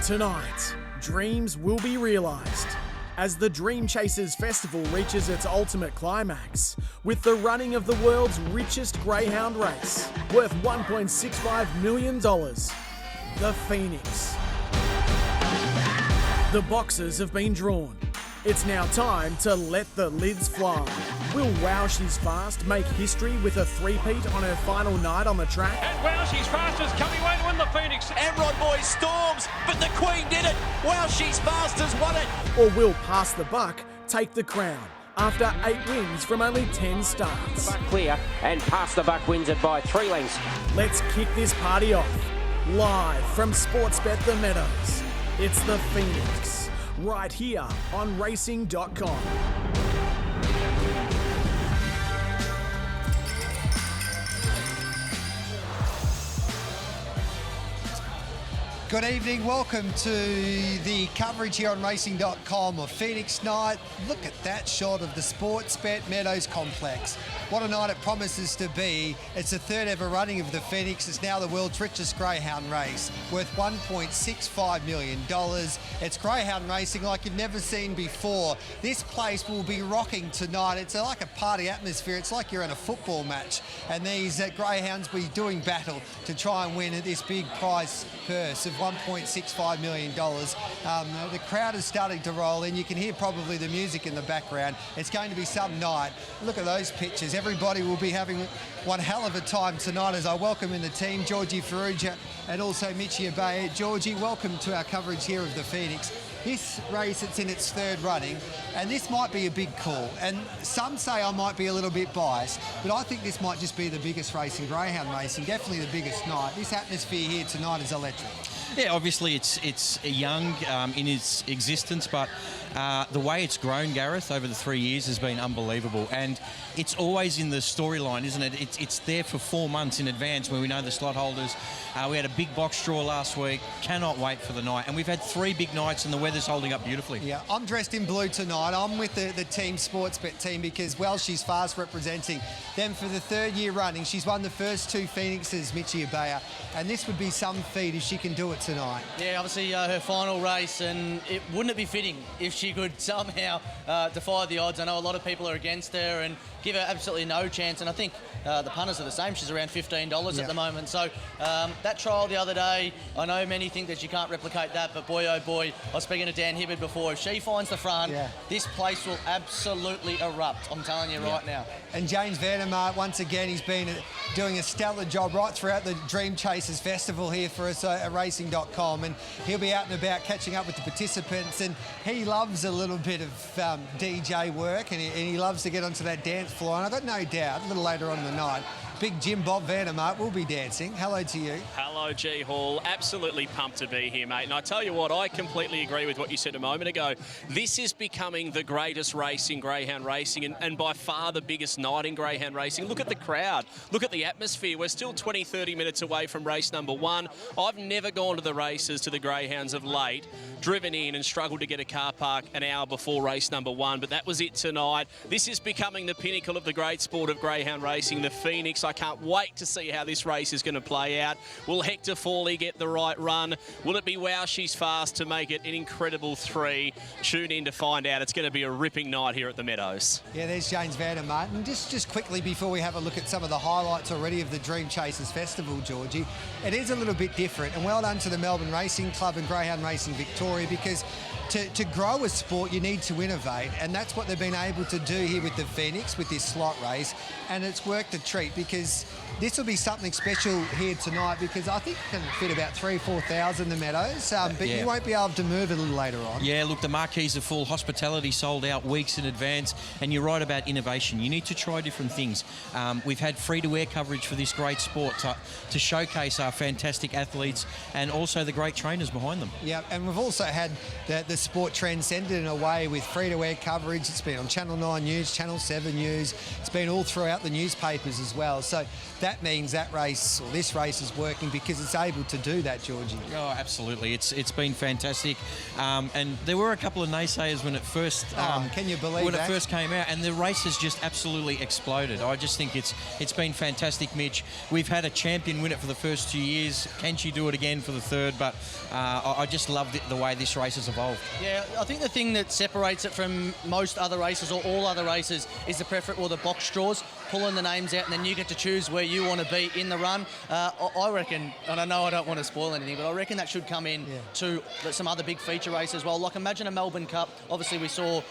Tonight, dreams will be realised as the Dream Chasers Festival reaches its ultimate climax with the running of the world's richest greyhound race, worth $1.65 million, the Phoenix. The boxes have been drawn. It's now time to let the lids fly. Will Wow She's Fast make history with a three-peat on her final night on the track? And Wow She's Fast is coming away to win the Phoenix. Amrod Boy storms, but the Queen did it. Wow She's Fast has won it. Or will Pass the Buck take the crown after 8 wins from only 10 starts? Buck clear, and Pass the Buck wins it by 3 lengths. Let's kick this party off. Live from Sportsbet The Meadows, it's the Phoenix, right here on Racing.com. Good evening, welcome to the coverage here on Racing.com of Phoenix Night. Look at that shot of the Sportsbet Meadows complex. What a night it promises to be. It's the third ever running of the Phoenix. It's now the world's richest greyhound race, worth $1.65 million. It's greyhound racing like you've never seen before. This place will be rocking tonight. It's like a party atmosphere. It's like you're in a football match. And these greyhounds will be doing battle to try and win this big prize purse of $1.65 million. The crowd is starting to roll in. You can hear probably the music in the background. It's going to be some night. Look at those pictures. Everybody will be having one hell of a time tonight as I welcome in the team Georgie Farrugia and also Mitchie Abaya. Georgie, welcome to our coverage here of the Phoenix. This race, it's in its third running, and this might be a big call. And some say I might be a little bit biased, but I think this might just be the biggest race in greyhound racing, definitely the biggest night. This atmosphere here tonight is electric. Yeah, obviously it's young in its existence, but the way it's grown, Gareth, over the 3 years has been unbelievable. And it's always in the storyline, isn't it? It's there for 4 months in advance when we know the slot holders. We had a big box draw last week. Cannot wait for the night. And we've had 3 big nights and the weather's holding up beautifully. Yeah, I'm dressed in blue tonight. I'm with the team Sportsbet team because, well, she's fast representing them for the 3rd year running. She's won the first 2 Phoenixes, Mitchie Abaya, and this would be some feat if she can do it tonight. Yeah, obviously her final race, and wouldn't it be fitting if she could somehow defy the odds? I know a lot of people are against her and give her absolutely no chance, and I think the punters are the same. She's around $15 at the moment. So that trial the other day, I know many think that you can't replicate that, but boy, oh boy, I was speaking to Dan Hibbard before. If she finds the front, this place will absolutely erupt. I'm telling you right now. And James Vandermark, once again, he's been doing a stellar job right throughout the Dream Chasers Festival here for us at Racing.com, and he'll be out and about catching up with the participants, and he loves a little bit of DJ work, and he loves to get onto that dance floor, and I've got no doubt a little later on in the night Big Jim Bob Vandermark will be dancing. Hello to you. Hello, G Hall. Absolutely pumped to be here, mate. And I tell you what, I completely agree with what you said a moment ago. This is becoming the greatest race in greyhound racing and by far the biggest night in greyhound racing. Look at the crowd. Look at the atmosphere. We're still 20, 30 minutes away from race number 1. I've never gone to the races, to the greyhounds of late, driven in and struggled to get a car park an hour before race number 1, but that was it tonight. This is becoming the pinnacle of the great sport of greyhound racing, the Phoenix. I can't wait to see how this race is going to play out. Will Hector Fawley get the right run? Will it be Wow She's Fast to make it an incredible 3? Tune in to find out. It's going to be a ripping night here at the Meadows. Yeah, there's James Vandermark. And just quickly before we have a look at some of the highlights already of the Dream Chasers Festival, Georgie, it is a little bit different. And well done to the Melbourne Racing Club and Greyhound Racing Victoria, because to grow a sport, you need to innovate, and that's what they've been able to do here with the Phoenix, with this slot race, and it's worked a treat, because this will be something special here tonight, because I think it can fit about 3,000 or 4,000 the Meadows, but you won't be able to move a little later on. Yeah, look, the marquees are full, hospitality sold out weeks in advance, and you're right about innovation. You need to try different things. We've had free-to-air coverage for this great sport to showcase our fantastic athletes and also the great trainers behind them. Yeah, and we've also had the sport transcended in a way with free-to-air coverage. It's been on Channel 9 News, Channel 7 News. It's been all throughout the newspapers as well. So that means that race, or this race, is working because it's able to do that, Georgie. Oh, absolutely. It's been fantastic. And there were a couple of naysayers when it first can you believe when that? it first came out, and the race has just absolutely exploded. I just think it's been fantastic, Mitch. We've had a champion win it for the first 2 years. Can she do it again for the third? But I just love the way this race has evolved. Yeah, I think the thing that separates it from most other races or all other races is the preference or the box draws, pulling the names out, and then you get to choose where you want to be in the run. I reckon, and I know I don't want to spoil anything, but I reckon that should come in to some other big feature race as well. Like imagine a Melbourne Cup. Obviously we saw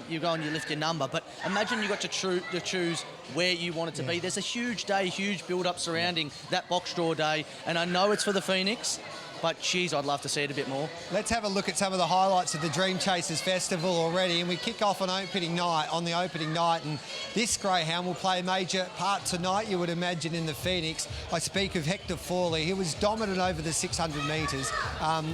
you go and you lift your number, but imagine you got to choose where you want it to be. There's a huge day, huge build-up surrounding that box draw day, and I know it's for the Phoenix, but geez, I'd love to see it a bit more. Let's have a look at some of the highlights of the Dream Chasers Festival already, and we kick off on the opening night, and this greyhound will play a major part tonight, you would imagine, in the Phoenix. I speak of Hector Fawley. He was dominant over the 600 metres.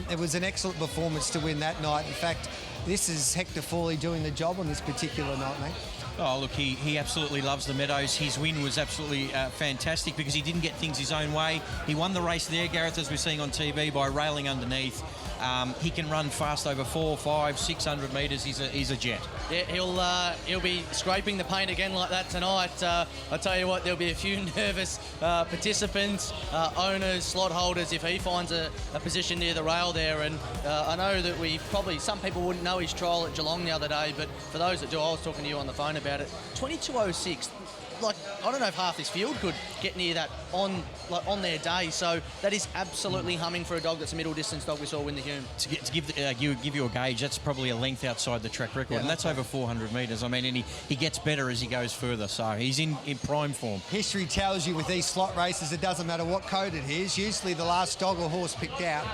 It was an excellent performance to win that night. In fact, this is Hector Fawley doing the job on this particular night, mate. Oh, look, he absolutely loves the Meadows. His win was absolutely fantastic because he didn't get things his own way. He won the race there, Gareth, as we're seeing on TV, by railing underneath. He can run fast over 400, 500, 600 metres. He's a jet. Yeah, he'll be scraping the paint again like that tonight. I tell you what, there'll be a few nervous participants, owners, slot holders if he finds a position near the rail there. And I know that some people wouldn't know his trial at Geelong the other day, but for those that do, I was talking to you on the phone about it. 22.06. Like, I don't know if half this field could get near that on their day. So that is absolutely humming for a dog that's a middle distance dog we saw win the Hume. To give you a gauge, that's probably a length outside the track record, and that's over 400 metres. I mean, and he gets better as he goes further, so he's in prime form. History tells you with these slot races, it doesn't matter what code it is. Usually the last dog or horse picked out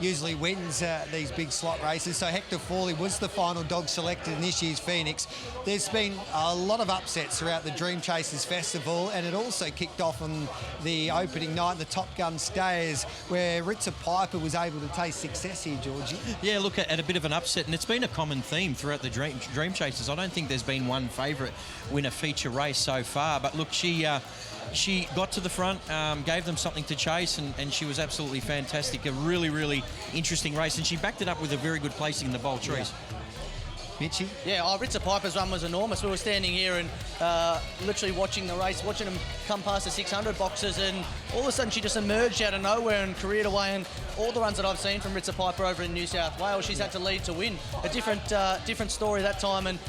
usually wins these big slot races. So Hector Fawley was the final dog selected in this year's Phoenix. There's been a lot of upsets throughout the Dream Chasers Festival, and it also kicked off on the opening night, the Top Gun Stayers, where Ritza Piper was able to taste success here, Georgie. Yeah, look, at a bit of an upset, and it's been a common theme throughout the Dream Chasers. I don't think there's been one favourite win a feature race so far, but look, she got to the front, gave them something to chase, and she was absolutely fantastic. A really, really interesting race, and she backed it up with a very good placing in the Bold Trees. Mitchie? Yeah, Ritza Piper's run was enormous. We were standing here and literally watching the race, watching them come past the 600 boxes, and all of a sudden she just emerged out of nowhere and careered away. And all the runs that I've seen from Ritza Piper over in New South Wales, she's had to lead to win. A different story that time, and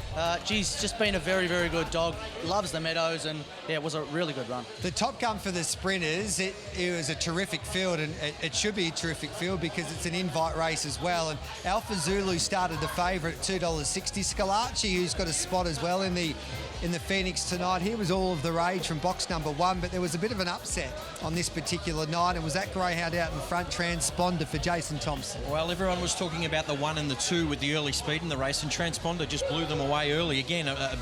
she's just been a very, very good dog. Loves the Meadows, and yeah, it was a really good run. The Top Gun for the sprinters, it was a terrific field, and it should be a terrific field because it's an invite race as well. And Alpha Zulu started the favourite at $2.60. Scalacci, who's got a spot as well in the Phoenix tonight. He was all of the rage from box number 1, but there was a bit of an upset on this particular night. It was that greyhound out in front, Transponder, for Jason Thompson. Well, everyone was talking about the 1 and the 2 with the early speed in the race, and Transponder just blew them away early. Again, a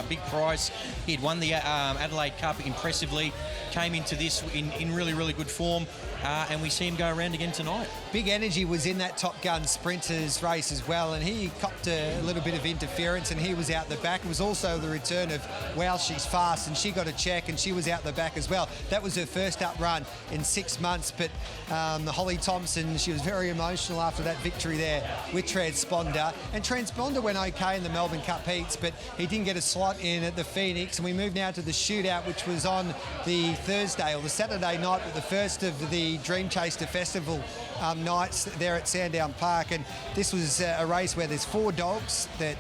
big prize. He'd won the Adelaide Cup impressively, came into this in really, really good form, and we see him go around again tonight. Big Energy was in that Top Gun sprinters race as well, and he copped a little bit of interference, and he was out the back. It was also the return of Wow, She's Fast, and she got a check, and she was out the back as well. That was her first up run in 6 months, but Holly Thompson, she was very emotional after that victory there with Transponder. And Transponder went okay in the Melbourne Cup heats, but he didn't get a slot in at the Phoenix. And we move now to the shootout, which was on the Thursday or the Saturday night, but the first of the Dream Chaser Festival nights there at Sandown Park. And this was a race where there's 4 dogs that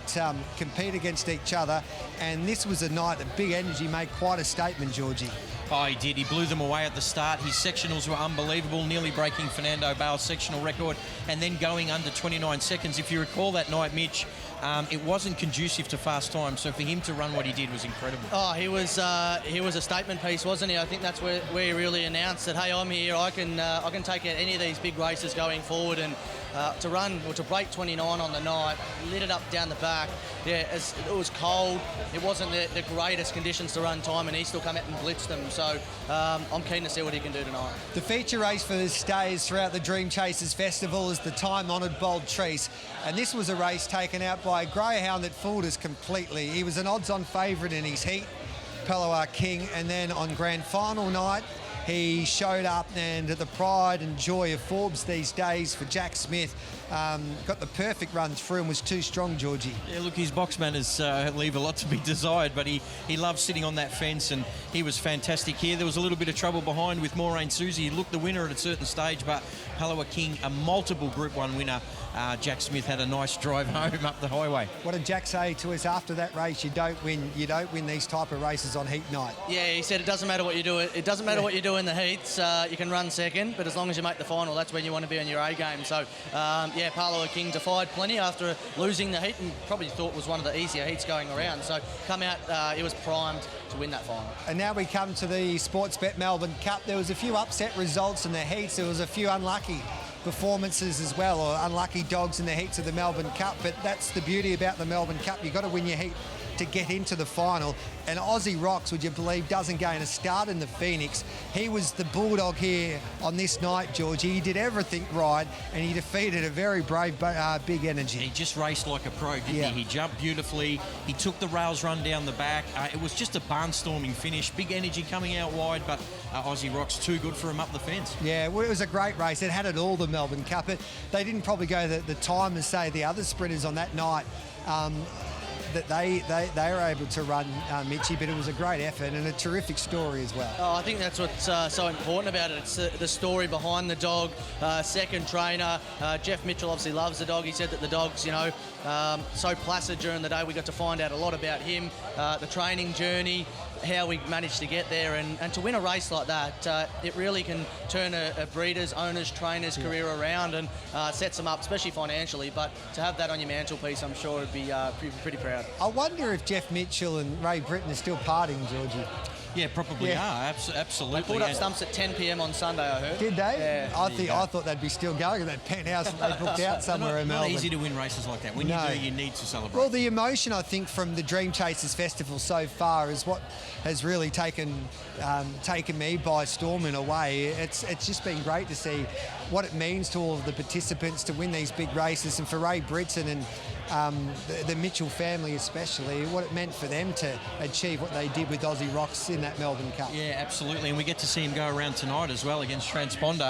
compete against each other, and this was a night that Big Energy made quite a statement, Georgie. Oh, he did. He blew them away at the start. His sectionals were unbelievable, nearly breaking Fernando Bale's sectional record, and then going under 29 seconds. If you recall that night, Mitch, it wasn't conducive to fast time, so for him to run what he did was incredible. Oh, he was a statement piece, wasn't he? I think that's where he really announced that, hey, I'm here. I can take out any of these big races going forward, and to run or to break 29 on the night, lit it up down the back. Yeah, it was cold. It wasn't the greatest conditions to run time, and he still come out and blitzed them. So I'm keen to see what he can do tonight. The feature race for the stays throughout the Dream Chasers Festival is the time-honoured Bold Trees, and this was a race taken out by a greyhound that fooled us completely. He was an odds-on favourite in his heat. Palawa King. And then on grand final night, he showed up, and the pride and joy of Forbes these days for Jack Smith. Got the perfect run through and was too strong, Georgie. Yeah, look, his box manners leave a lot to be desired, but he loves sitting on that fence, and he was fantastic here. There was a little bit of trouble behind with Maureen Susie. He looked the winner at a certain stage, but Palawa King, a multiple Group 1 winner. Jack Smith had a nice drive home up the highway. What did Jack say to us after that race? You don't win these type of races on heat night. Yeah, he said it doesn't matter what you do. It doesn't matter what you do in the heats. You can run second, but as long as you make the final, that's when you want to be on your A game. So, yeah, Palawa King defied plenty after losing the heat, and probably thought was one of the easier heats going around. So, come out, he was primed to win that final. And now we come to the Sportsbet Melbourne Cup. There was a few upset results in the heats. There was a few unlucky performances as well, or unlucky dogs in the heats of the Melbourne Cup. But that's the beauty about the Melbourne Cup. You've got to win your heat to get into the final. And Aussie Rocks, would you believe, doesn't gain a start in the Phoenix. He was the bulldog here on this night, Georgie. He did everything right, and he defeated a very brave Big Energy. He just raced like a pro, didn't he? He jumped beautifully. He took the rails run down the back. It was just a barnstorming finish. Big Energy coming out wide, but Aussie Rocks too good for him up the fence. Yeah, well, it was a great race. It had it all, the Melbourne Cup. They didn't probably go the time as, say, the other sprinters on that night. That they were able to run, Mitchie, but it was a great effort and a terrific story as well. Oh, I think that's what's so important about it. It's the story behind the dog. Second trainer, Jeff Mitchell obviously loves the dog. He said that the dog's, so placid during the day. We got to find out a lot about him, the training journey, how we managed to get there, and to win a race like that, it really can turn a breeder's, owner's, trainer's career around, and sets them up, especially financially. But to have that on your mantelpiece, I'm sure would be pretty proud. I wonder if Jeff Mitchell and Ray Britton are still partying, Georgie. Yeah, probably are. Absolutely. They pulled up stumps at 10 p.m. on Sunday, I heard. Did they? Yeah. I thought they'd be still going at that penthouse that they booked out somewhere in Melbourne. Not easy to win races like that. When you do, you need to celebrate. Well, the emotion, I think, from the Dream Chasers Festival so far is what has really taken me by storm in a way. It's just been great to see what it means to all of the participants to win these big races, and for Ray Britton and the Mitchell family especially, what it meant for them to achieve what they did with Aussie Rocks in that Melbourne Cup. Yeah, absolutely, and we get to see him go around tonight as well against Transponder.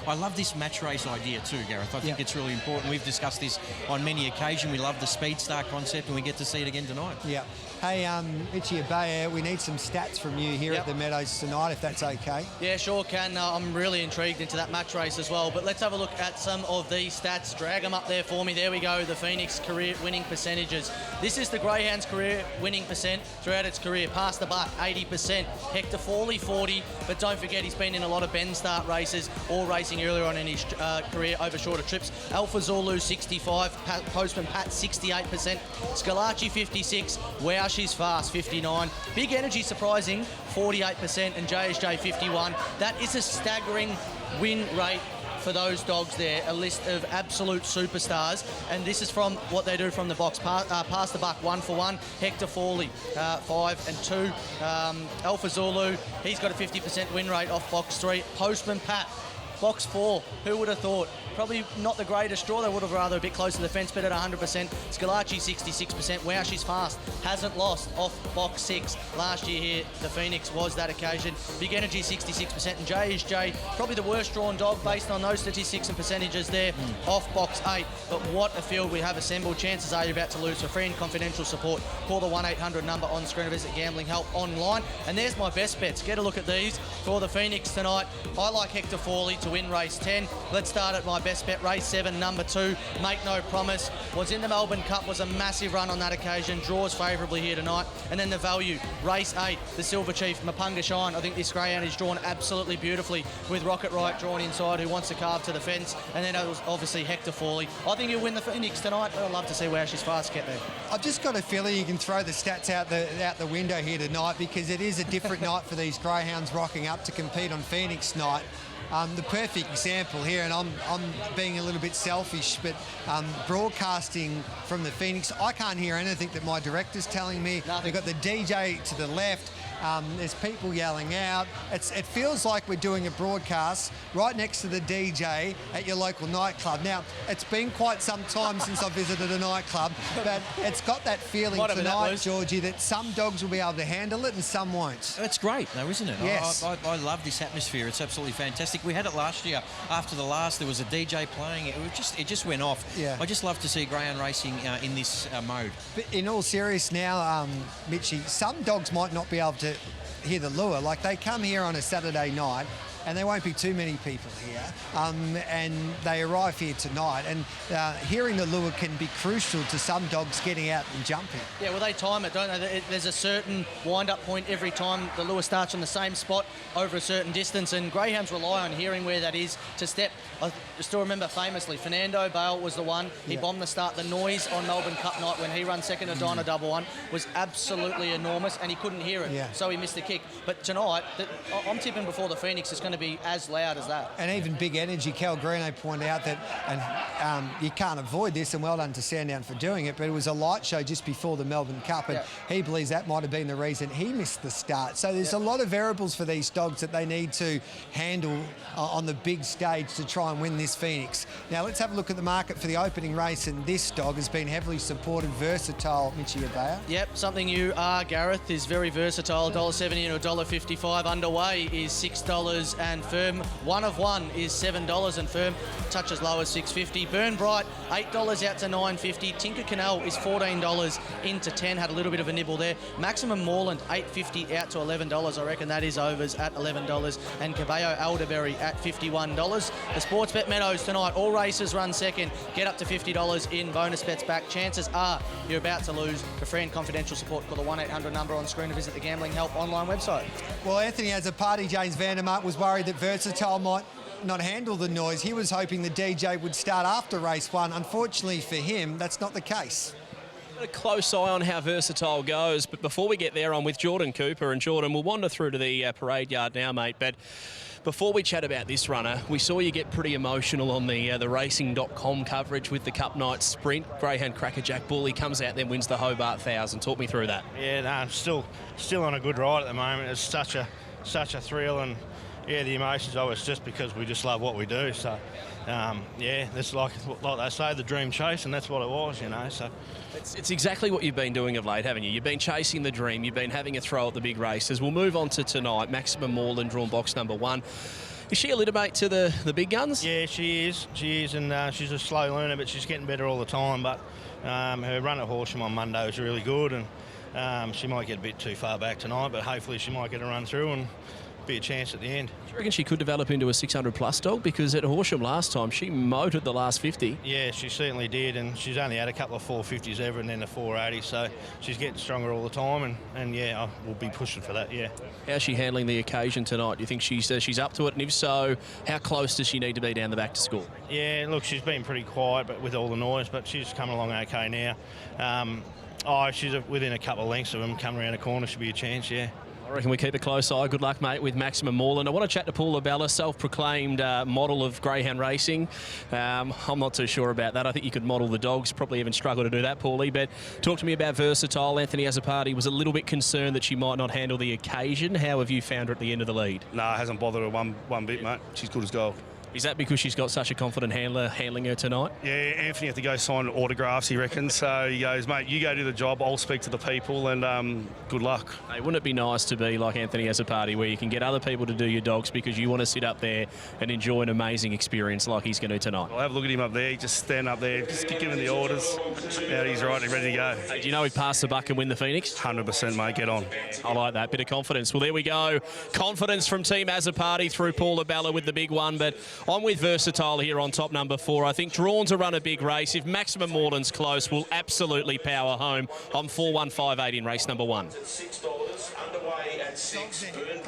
I love this match race idea too, Gareth. I think it's really important. We've discussed this on many occasions. We love the Speed Star concept, and we get to see it again tonight. Yeah. Hey, Itchy Abaya, we need some stats from you here at the Meadows tonight, if that's okay. Yeah, sure can. I'm really intrigued into that match race as well. But let's have a look at some of these stats. Drag them up there for me. There we go, the Phoenix career winning percentages. This is the Greyhound's career winning percent throughout its career. Past the buck, 80%. Hector Fawley, 40%. But don't forget, he's been in a lot of Ben Start races or racing earlier on in his career over shorter trips. Alpha Zulu, 65%. Postman Pat, 68%. Scalacci, 56%. Wow, she's fast, 59%. Big Energy, surprising, 48%. And JSJ, 51%. That is a staggering win rate for those dogs there, a list of absolute superstars, and this is from what they do from the box. Past the buck, 1 for 1. Hector Fawley, 5 and 2. Alpha Zulu, he's got a 50% win rate off box 3. Postman Pat, box 4. Who would have thought? Probably not the greatest draw. They would have rather a bit closer to the fence, but at 100%. Scalacci, 66%. Wow, she's fast. Hasn't lost off box 6. Last year here, the Phoenix was that occasion. Big Energy, 66%. And JSJ, probably the worst drawn dog based on those statistics and percentages there, off box 8. But what a field we have assembled. Chances are you're about to lose. For free and confidential support, call the 1-800 number on screen or visit Gambling Help online. And there's my best bets. Get a look at these for the Phoenix tonight. I like Hector Fawley to win race 10. Let's start at my best bet, race 7, number 2, Make No Promise. Was in the Melbourne Cup, was a massive run on that occasion, draws favourably here tonight. And then the value, race 8, the Silver Chief, Mapunga Shine. I think this greyhound is drawn absolutely beautifully with Rocket Right drawn inside, who wants to carve to the fence. And then it was obviously Hector Fawley. I think he'll win the Phoenix tonight, but I'd love to see Wow She's Fast get there. I've just got a feeling you can throw the stats out the window here tonight, because it is a different night for these greyhounds rocking up to compete on Phoenix night. The perfect example here, and I'm being a little bit selfish, but broadcasting from the Phoenix, I can't hear anything that my director's telling me. Nothing. They've got the DJ to the left, There's people yelling out. It feels like we're doing a broadcast right next to the DJ at your local nightclub. Now, it's been quite some time since I visited a nightclub, but it's got that feeling tonight, Georgie, that some dogs will be able to handle it and some won't. It's great, though, isn't it? Yes. I love this atmosphere. It's absolutely fantastic. We had it last year. After the last, there was a DJ playing. It just went off. Yeah. I just love to see greyhound racing in this mode. But in all seriousness now, Mitchie, some dogs might not be able to hear the lure. Like, they come here on a Saturday night and there won't be too many people here, and they arrive here tonight, and hearing the lure can be crucial to some dogs getting out and jumping. Yeah, well, they time it, don't they? There's a certain wind-up point every time the lure starts on the same spot over a certain distance, and greyhounds rely on hearing where that is to step. I still remember famously, Fernando Bale was the one. He bombed the start. The noise on Melbourne Cup night when he ran second to Dinah Double One was absolutely enormous, and he couldn't hear it, so he missed the kick. But tonight, I'm tipping before the Phoenix is going to be as loud as that. And even Big Energy, Cal Greeno pointed out that, and you can't avoid this, and well done to Sandown for doing it, but it was a light show just before the Melbourne Cup, and he believes that might have been the reason he missed the start. So there's a lot of variables for these dogs that they need to handle on the big stage to try and win this Phoenix. Now let's have a look at the market for the opening race, and this dog has been heavily supported, Versatile, Mitchie Abaya. Yep, something you are, Gareth, is very versatile. $1.70 and $1.55. Underway is $6 and firm. One of one is $7 and firm. Touch as low as $6.50. Burn Bright, $8 out to $9.50. Tinker Canal is $14 into $10. Had a little bit of a nibble there. Maximum Moreland, $8.50 out to $11. I reckon that is overs at $11. And Caballo Elderberry at $51. The Sportsbet Meadows tonight, all races run second. Get up to $50 in bonus bets back. Chances are you're about to lose. For free and confidential support, call the 1-800 number on screen or visit the Gambling Help online website. Well, Anthony has a party. James Vandermark was worried that Versatile might not handle the noise. He was hoping the DJ would start after race one. Unfortunately for him, that's not the case. A close eye on how Versatile goes, but before we get there, I'm with Jordan Cooper, and Jordan, we'll wander through to the parade yard now, mate, but before we chat about this runner, we saw you get pretty emotional on the racing.com coverage with the Cup Night Sprint. Greyhound Crackerjack Bull, he comes out then wins the Hobart 1000. Talk me through that. Yeah, no, I'm still on a good ride at the moment. It's such a thrill, and yeah, the emotions of it's just because we just love what we do. So yeah, it's like they say, the dream chase, and that's what it was, you know. So it's exactly what you've been doing of late, haven't you? You've been chasing the dream. You've been having a throw at the big races. We'll move on to tonight. Maximum Moreland, drawn box number 1. Is she a litter mate to the big guns? Yeah, she is, and she's a slow learner, but she's getting better all the time. But her run at Horsham on Monday was really good, and she might get a bit too far back tonight, but hopefully she might get a run through and be a chance at the end. Do you reckon she could develop into a 600 plus dog? Because at Horsham last time, she motored the last 50. Yeah, she certainly did, and she's only had a couple of 450s ever and then a 480, so she's getting stronger all the time, and yeah, we'll be pushing for that, yeah. How's she handling the occasion tonight? Do you think she's up to it? And if so, how close does she need to be down the back to school? Yeah, look, she's been pretty quiet but with all the noise, but she's coming along okay now. She's within a couple of lengths of them, coming around the corner, should be a chance, yeah. I reckon we keep a close eye. Good luck, mate, with Maximum Moreland. I want to chat to Paul Abella, self-proclaimed model of greyhound racing. I'm not too sure about that. I think you could model the dogs. Probably even struggle to do that, Paulie. But talk to me about Versatile. Anthony Azzopardi was a little bit concerned that she might not handle the occasion. How have you found her at the end of the lead? No, it hasn't bothered her one bit, mate. She's good as gold. Is that because she's got such a confident handler handling her tonight? Yeah, Anthony had to go sign autographs, he reckons. So he goes, mate, you go do the job, I'll speak to the people, and good luck. Hey, wouldn't it be nice to be like Anthony Azzopardi, where you can get other people to do your dogs because you want to sit up there and enjoy an amazing experience like he's going to tonight? I'll have a look at him up there, just stand up there, just giving the orders. Now he's right and ready to go. Hey, do you know he'd pass the buck and win the Phoenix? 100%, mate, get on. I like that, bit of confidence. Well, there we go. Confidence from Team Azzopardi through Paul Abella with the big one, but I'm with Versatile here on top number 4. I think drawn to run a big race. If Maximum Moreland's close, we'll absolutely power home. I'm 4-1-5-8 in race number 1. For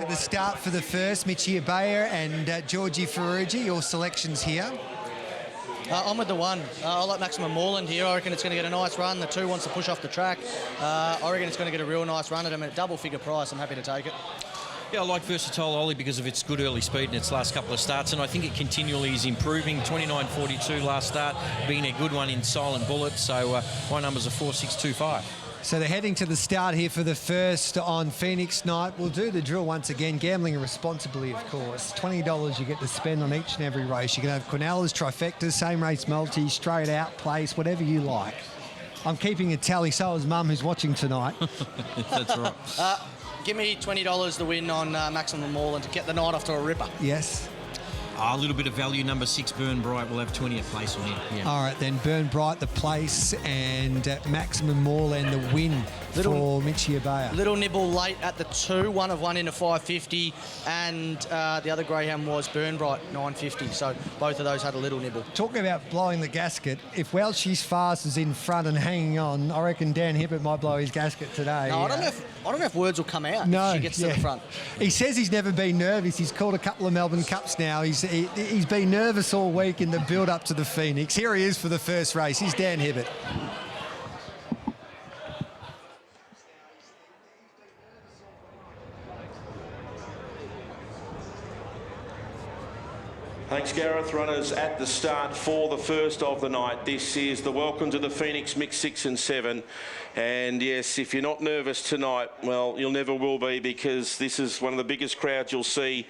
the start for the first, Mitchie Abaya and Georgie Ferrugi, your selections here. I'm with the 1. I like Maximum Moreland here. I reckon it's going to get a nice run. The 2 wants to push off the track. I reckon it's going to get a real nice run at him at double-figure price. I'm happy to take it. Yeah, I like Versatile Ollie because of its good early speed in its last couple of starts, and I think it continually is improving. 29.42 last start, being a good one in Silent Bullet, so my numbers are 4-6-2-5. So they're heading to the start here for the first on Phoenix Night. We'll do the drill once again, gambling responsibly, of course. $20 you get to spend on each and every race. You can have Quinellas, trifectas, same race multi, straight out, place, whatever you like. I'm keeping a tally, so is Mum, who's watching tonight. That's right. Give me $20 to win on Maximum Mall and to get the night off to a ripper. Yes. A little bit of value. Number 6, Burn Bright, will have 20 at place on him. Yeah. All right, then Burn Bright, the place, and Maximum Mall and the win for Mitchie Abaya. Little nibble late at the 2, 1 of 1 into 550, and the other greyhound was Burn Bright, 950. So both of those had a little nibble. Talking about blowing the gasket, if Welshie's Fast is in front and hanging on, I reckon Dan Hibbert might blow his gasket today. No, I don't know if words will come out if she gets to the front. He says he's never been nervous. He's called a couple of Melbourne Cups now. He's been nervous all week in the build-up to the Phoenix. Here he is for the first race. He's Dan Hibbert. Thanks, Gareth. Runners at the start for the first of the night. This is the Welcome to the Phoenix Mix 6 and 7. And yes, if you're not nervous tonight, well, you'll never will be, because this is one of the biggest crowds you'll see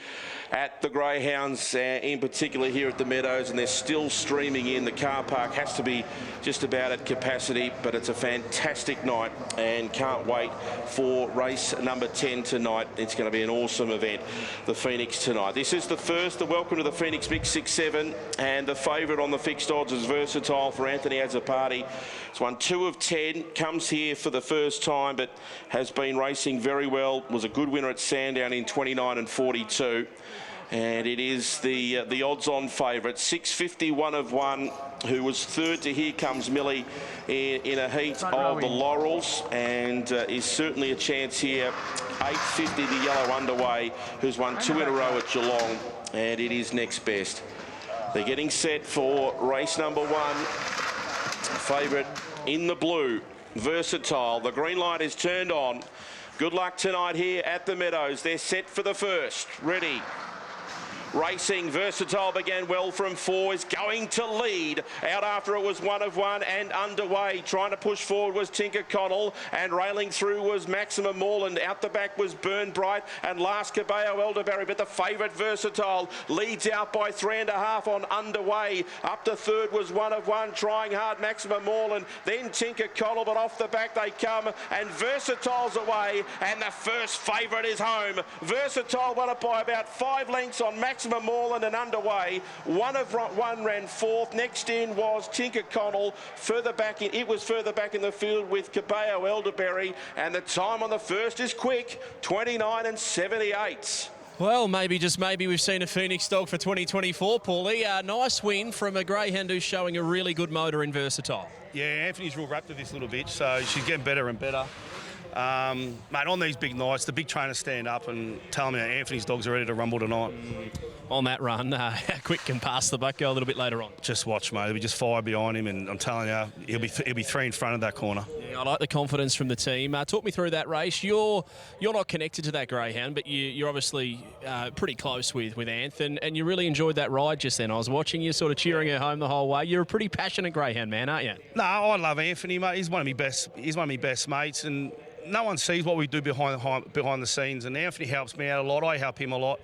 at the Greyhounds, in particular here at the Meadows, and they're still streaming in. The car park has to be just about at capacity, but it's a fantastic night and can't wait for race number 10 tonight. It's going to be an awesome event, the Phoenix tonight. This is the first, the Welcome to the Phoenix Mix 6-7, and the favourite on the fixed odds is Versatile for Anthony Azzopardi. It's won 2 of 10, comes here for the first time, but has been racing very well. Was a good winner at Sandown in 29 and 42. And it is the odds-on favourite, 650, 1 of 1, who was third to Here Comes Millie in a heat of the Laurels, and is certainly a chance here. 850, the Yellow Underway, who's won 2 in a row at Geelong, and it is next best. They're getting set for race number 1. Favourite in the blue, Versatile. The green light is turned on. Good luck tonight here at the Meadows. They're set for the first. Ready. Racing, Versatile began well from 4, is going to lead. Out after it was 1 of 1 and underway. Trying to push forward was Tinker Connell, and railing through was Maximum Moreland. Out the back was Burn Bright, and last Cabello Elderberry, but the favourite Versatile leads out by 3.5 on underway. Up to third was 1 of 1, trying hard Maximum Moreland, then Tinker Connell, but off the back they come, and Versatile's away, and the first favourite is home. Versatile won it by about 5 lengths on Maximum Moreland and underway. 1 of 1 ran 4th. Next in was Tinker Connell. Further back in, it was further back in the field with Cabello Elderberry, and the time on the first is quick, 29 and 78. Well, maybe, just maybe, we've seen a Phoenix dog for 2024, Paulie. Nice win from a greyhound who's showing a really good motor in Versatile. Yeah, Anthony's real wrapped with this little bitch, so she's getting better and better. Mate, on these big nights, the big trainers stand up and tell me that Anthony's dogs are ready to rumble tonight. On that run, how quick can pass the buck go a little bit later on? Just watch, mate. There'll be just fire behind him, and I'm telling you, he'll be 3 in front of that corner. Yeah, I like the confidence from the team. Talk me through that race. You're not connected to that greyhound, but you're obviously pretty close with Anth, and you really enjoyed that ride just then. I was watching you, sort of cheering her home the whole way. You're a pretty passionate greyhound man, aren't you? No, I love Anthony, mate. He's one of my best mates, and no one sees what we do behind the scenes, and Anthony helps me out a lot. I help him a lot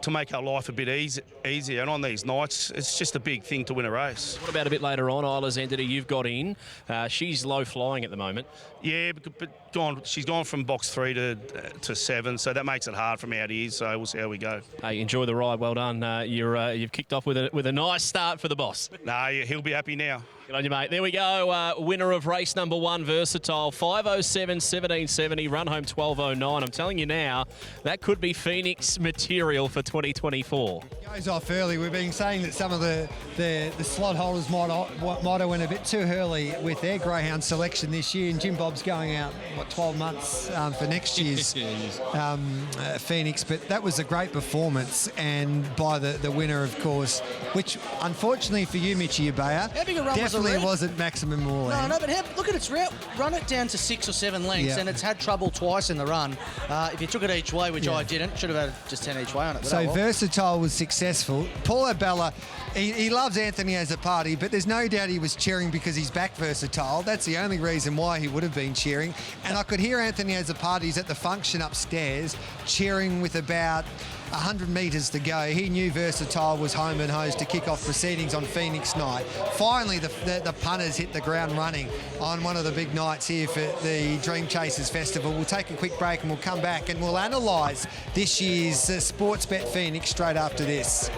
to make our life a bit easier. And on these nights, it's just a big thing to win a race. What about a bit later on, Isla's Entity you've got in? She's low flying at the moment. Yeah, but she's gone from box 3 to 7, so that makes it hard from out here. So we'll see how we go. Hey, enjoy the ride. Well done. You've kicked off with a nice start for the boss. Nah, he'll be happy now. Good on you, mate. There we go. Winner of race number 1, Versatile. 5:07, 17:70. Run home 12:09. I'm telling you now, that could be Phoenix material for 2024. Goes off early. We've been saying that some of the slot holders might have went a bit too early with their greyhound selection this year, and Jim Bob's going out 12 months for next year's Phoenix. But that was a great performance, and by the winner, of course, which unfortunately for you, Mitchie Abaya, definitely wasn't Maximum Moreland. No, but look at its route. Run it down to 6 or 7 lengths, and it's had trouble twice in the run. If you took it each way, which I didn't, should have had just 10 each way on it. So well. Versatile was successful. Paulo Bella, he loves Anthony Azzopardi, but there's no doubt he was cheering because he's back Versatile. That's the only reason why he would have been cheering. And I could hear Anthony Azzopardi's at the function upstairs cheering with about 100 metres to go. He knew Versatile was home and hosed to kick off proceedings on Phoenix night. Finally, the punters hit the ground running on one of the big nights here for the Dream Chasers Festival. We'll take a quick break and we'll come back and we'll analyse this year's Sportsbet Phoenix straight after this.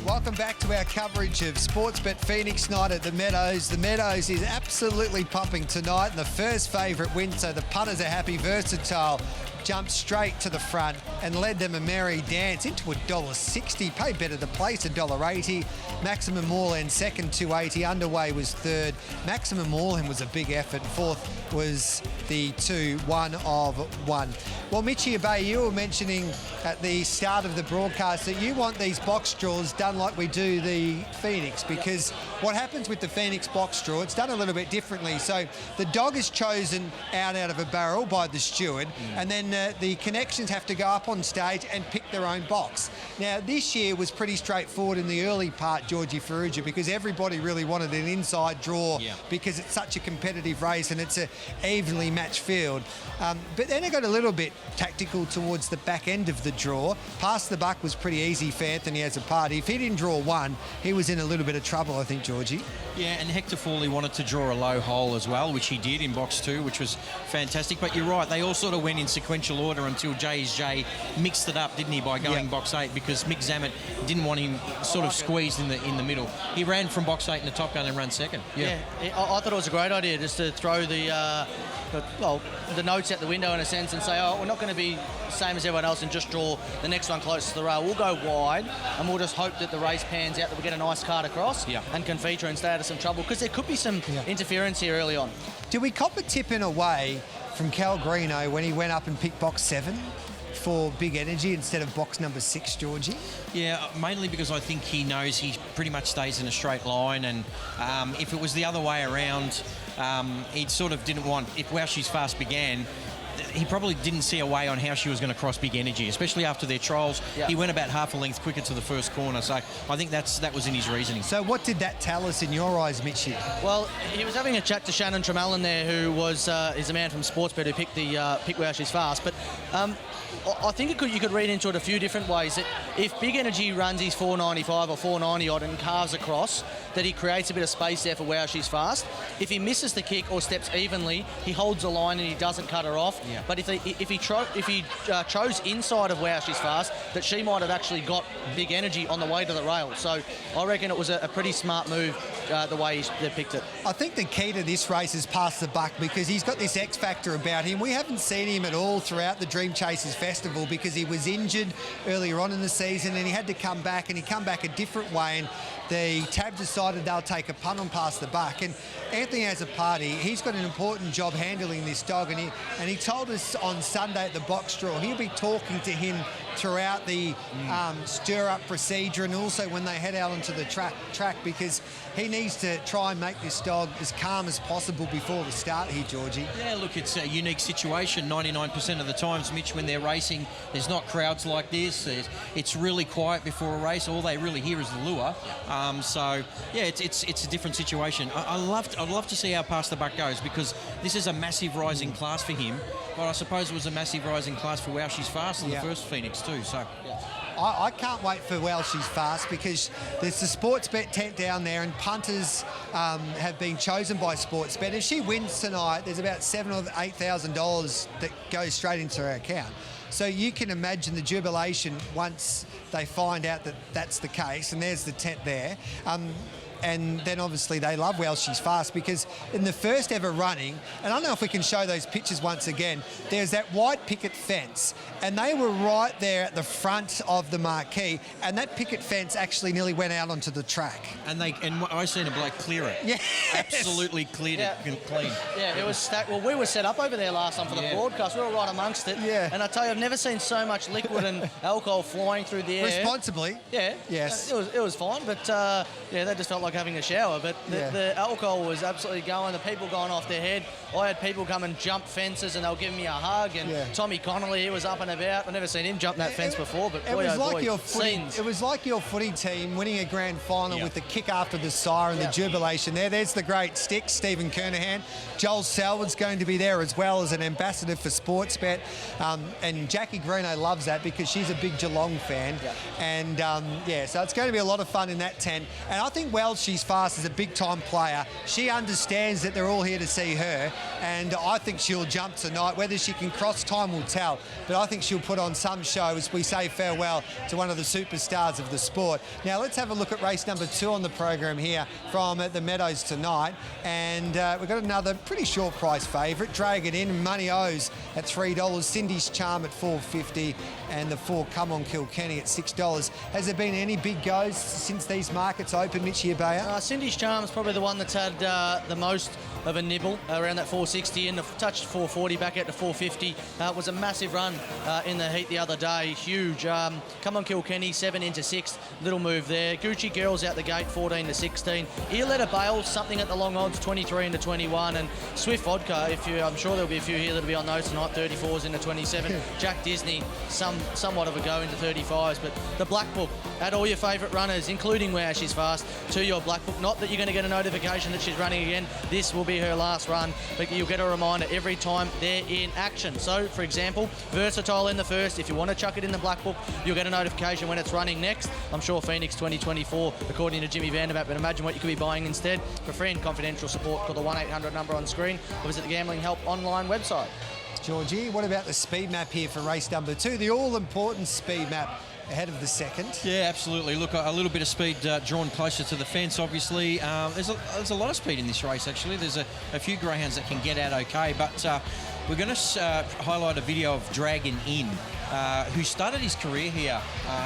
Welcome back to our coverage of Sportsbet Phoenix night at the Meadows. The Meadows is absolutely pumping tonight, and the first favourite win, so the punters are happy. Versatile jumped straight to the front and led them a merry dance into $1.60. Paid better to place, $1.80. Maximum Moreland second, $2.80. Underway was third. Maximum Moreland was a big effort. Fourth was the 2-1 of 1. Well, Mitchie Abay, you were mentioning at the start of the broadcast that you want these box draws done like we do the Phoenix, because what happens with the Phoenix box draw, it's done a little bit differently. So the dog is chosen out of a barrel by the steward, and then the connections have to go up on stage and pick their own box. Now, this year was pretty straightforward in the early part, Georgie Ferrugia, because everybody really wanted an inside draw because it's such a competitive race and it's a evenly matched field. But then it got a little bit tactical towards the back end of the draw. Past the buck was pretty easy for Anthony Azzopardi. If he didn't draw one, he was in a little bit of trouble, I think, Georgie. Yeah, and Hector Fawley wanted to draw a low hole as well, which he did in box 2, which was fantastic. But you're right, they all sort of went in sequential order until J mixed it up, didn't he, by going box 8, because Mick Zammit didn't want him sort of squeezed in the middle. He ran from box 8 in the Top Gun and ran second. I thought it was a great idea just to throw the notes out the window in a sense and say, oh, we're not going to be the same as everyone else and just draw the next one closest to the rail. We'll go wide and we'll just hope that the race pans out, that we get a nice card across and can feature and stay out of some trouble, because there could be some interference here early on. Did we cop a tip in a way from Cal Greeno when he went up and picked box 7 for Big Energy instead of box number 6, Georgie? Yeah, mainly because I think he knows he pretty much stays in a straight line, and if it was the other way around, he sort of didn't want, if Wow She's Fast began, he probably didn't see a way on how she was going to cross Big Energy, especially after their trials. He went about half a length quicker to the first corner, so I think that was in his reasoning. So what did that tell us in your eyes, Mitchie? Well, he was having a chat to Shannon Tremelin there, who is a man from Sportsbet who picked Wow She's Fast, but I think you could read into it a few different ways. That if Big Energy runs his 495 or 490 odd and carves across, that he creates a bit of space there for Wow She's Fast. If he misses the kick or steps evenly, he holds the line and he doesn't cut her off. But if he chose inside of Wow She's Fast, that she might have actually got Big Energy on the way to the rail. So I reckon it was a pretty smart move the way they picked it. I think the key to this race is Past the Buck, because he's got this X factor about him. We haven't seen him at all throughout the Dream Chasers Festival because he was injured earlier on in the season and he had to come back, and he come back a different way, and the tab decided they'll take a punt on Past the Buck. And Anthony Azzopardi, he's got an important job handling this dog, and he told us on Sunday at the box draw he'll be talking to him throughout the stir-up procedure and also when they head out onto the track, because he needs to try and make this dog as calm as possible before the start here, Georgie. Yeah, look, it's a unique situation. 99% of the times, Mitch, when they're racing, there's not crowds like this. It's really quiet before a race. All they really hear is the lure. So, yeah, it's a different situation. I'd love to see how Past the Buck goes, because this is a massive rising class for him. But I suppose it was a massive rising class for Wow She's Fast in the first Phoenix too. So. I can't wait for Well She's Fast, because there's the Sportsbet tent down there and punters have been chosen by Sportsbet. If she wins tonight, there's about $7,000 or $8,000 that goes straight into her account. So you can imagine the jubilation once they find out that that's the case, and there's the tent there. And then obviously they love Welsh She's Fast, because in the first ever running, and I don't know if we can show those pictures once again, there's that white picket fence, and they were right there at the front of the marquee, and that picket fence actually nearly went out onto the track. And I seen a bloke clear it. Yes. Absolutely cleared it clean. Yeah, it was stacked. Well, we were set up over there last time for the broadcast. We were right amongst it. Yeah. And I tell you, I've never seen so much liquid and alcohol flying through the air. Responsibly. Yeah. Yes. It was fine, but that just felt like having a shower. But the alcohol was absolutely going. The people going off their head. I had people come and jump fences, and they were giving me a hug. And Tommy Connolly, he was up and about. I've never seen him jump that fence before. But it was like your footy team winning a grand final with the kick after the siren, the jubilation there. There's the great stick, Stephen Kernahan. Joel Selwood's going to be there as well as an ambassador for Sportsbet. And Jackie Greeno loves that because she's a big Geelong fan. And so it's going to be a lot of fun in that tent. And I think Welsh She's Fast is a big time player. She understands that they're all here to see her, and I think she'll jump tonight. Whether she can cross, time will tell, but I think she'll put on some show as we say farewell to one of the superstars of the sport. Now let's have a look at race number 2 on the program here from the Meadows tonight, and we've got another pretty short price favourite, Dragon In, Money O's at $3, Cindy's Charm at $4.50, and the 4 Come On Kilkenny at $6. Has there been any big goes since these markets open, Mitchie Abaya? Cindy's Charm is probably the one that's had the most of a nibble around that 460, and touched 440 back out to 450. It was a massive run in the heat the other day, huge. Come On Kilkenny, 7 into 6, little move there. Gucci Girls out the gate, 14 to 16. Earletta Bale, something at the long odds, 23 into 21, and Swift Vodka, I'm sure there'll be a few here that'll be on those tonight, 34s into 27. Jack Disney, somewhat of a go into 35s, but the Black Book, add all your favourite runners, including Welsh She's Fast, to your Black Book. Not that you're going to get a notification that she's running again. This will be her last run, but you'll get a reminder every time they're in action. So, for example, Versatile in the first. If you want to chuck it in the Black Book, you'll get a notification when it's running next. I'm sure Phoenix 2024, according to Jimmy Vandervat, but imagine what you could be buying instead. For free and confidential support, call the 1-800 number on screen or visit the Gambling Help online website. Georgie, what about the speed map here for race number 2? The all-important speed map ahead of the second. Yeah, absolutely. Look, a little bit of speed drawn closer to the fence, obviously. There's a lot of speed in this race, actually. There's a few greyhounds that can get out okay, but we're going to highlight a video of Dragon In, who started his career here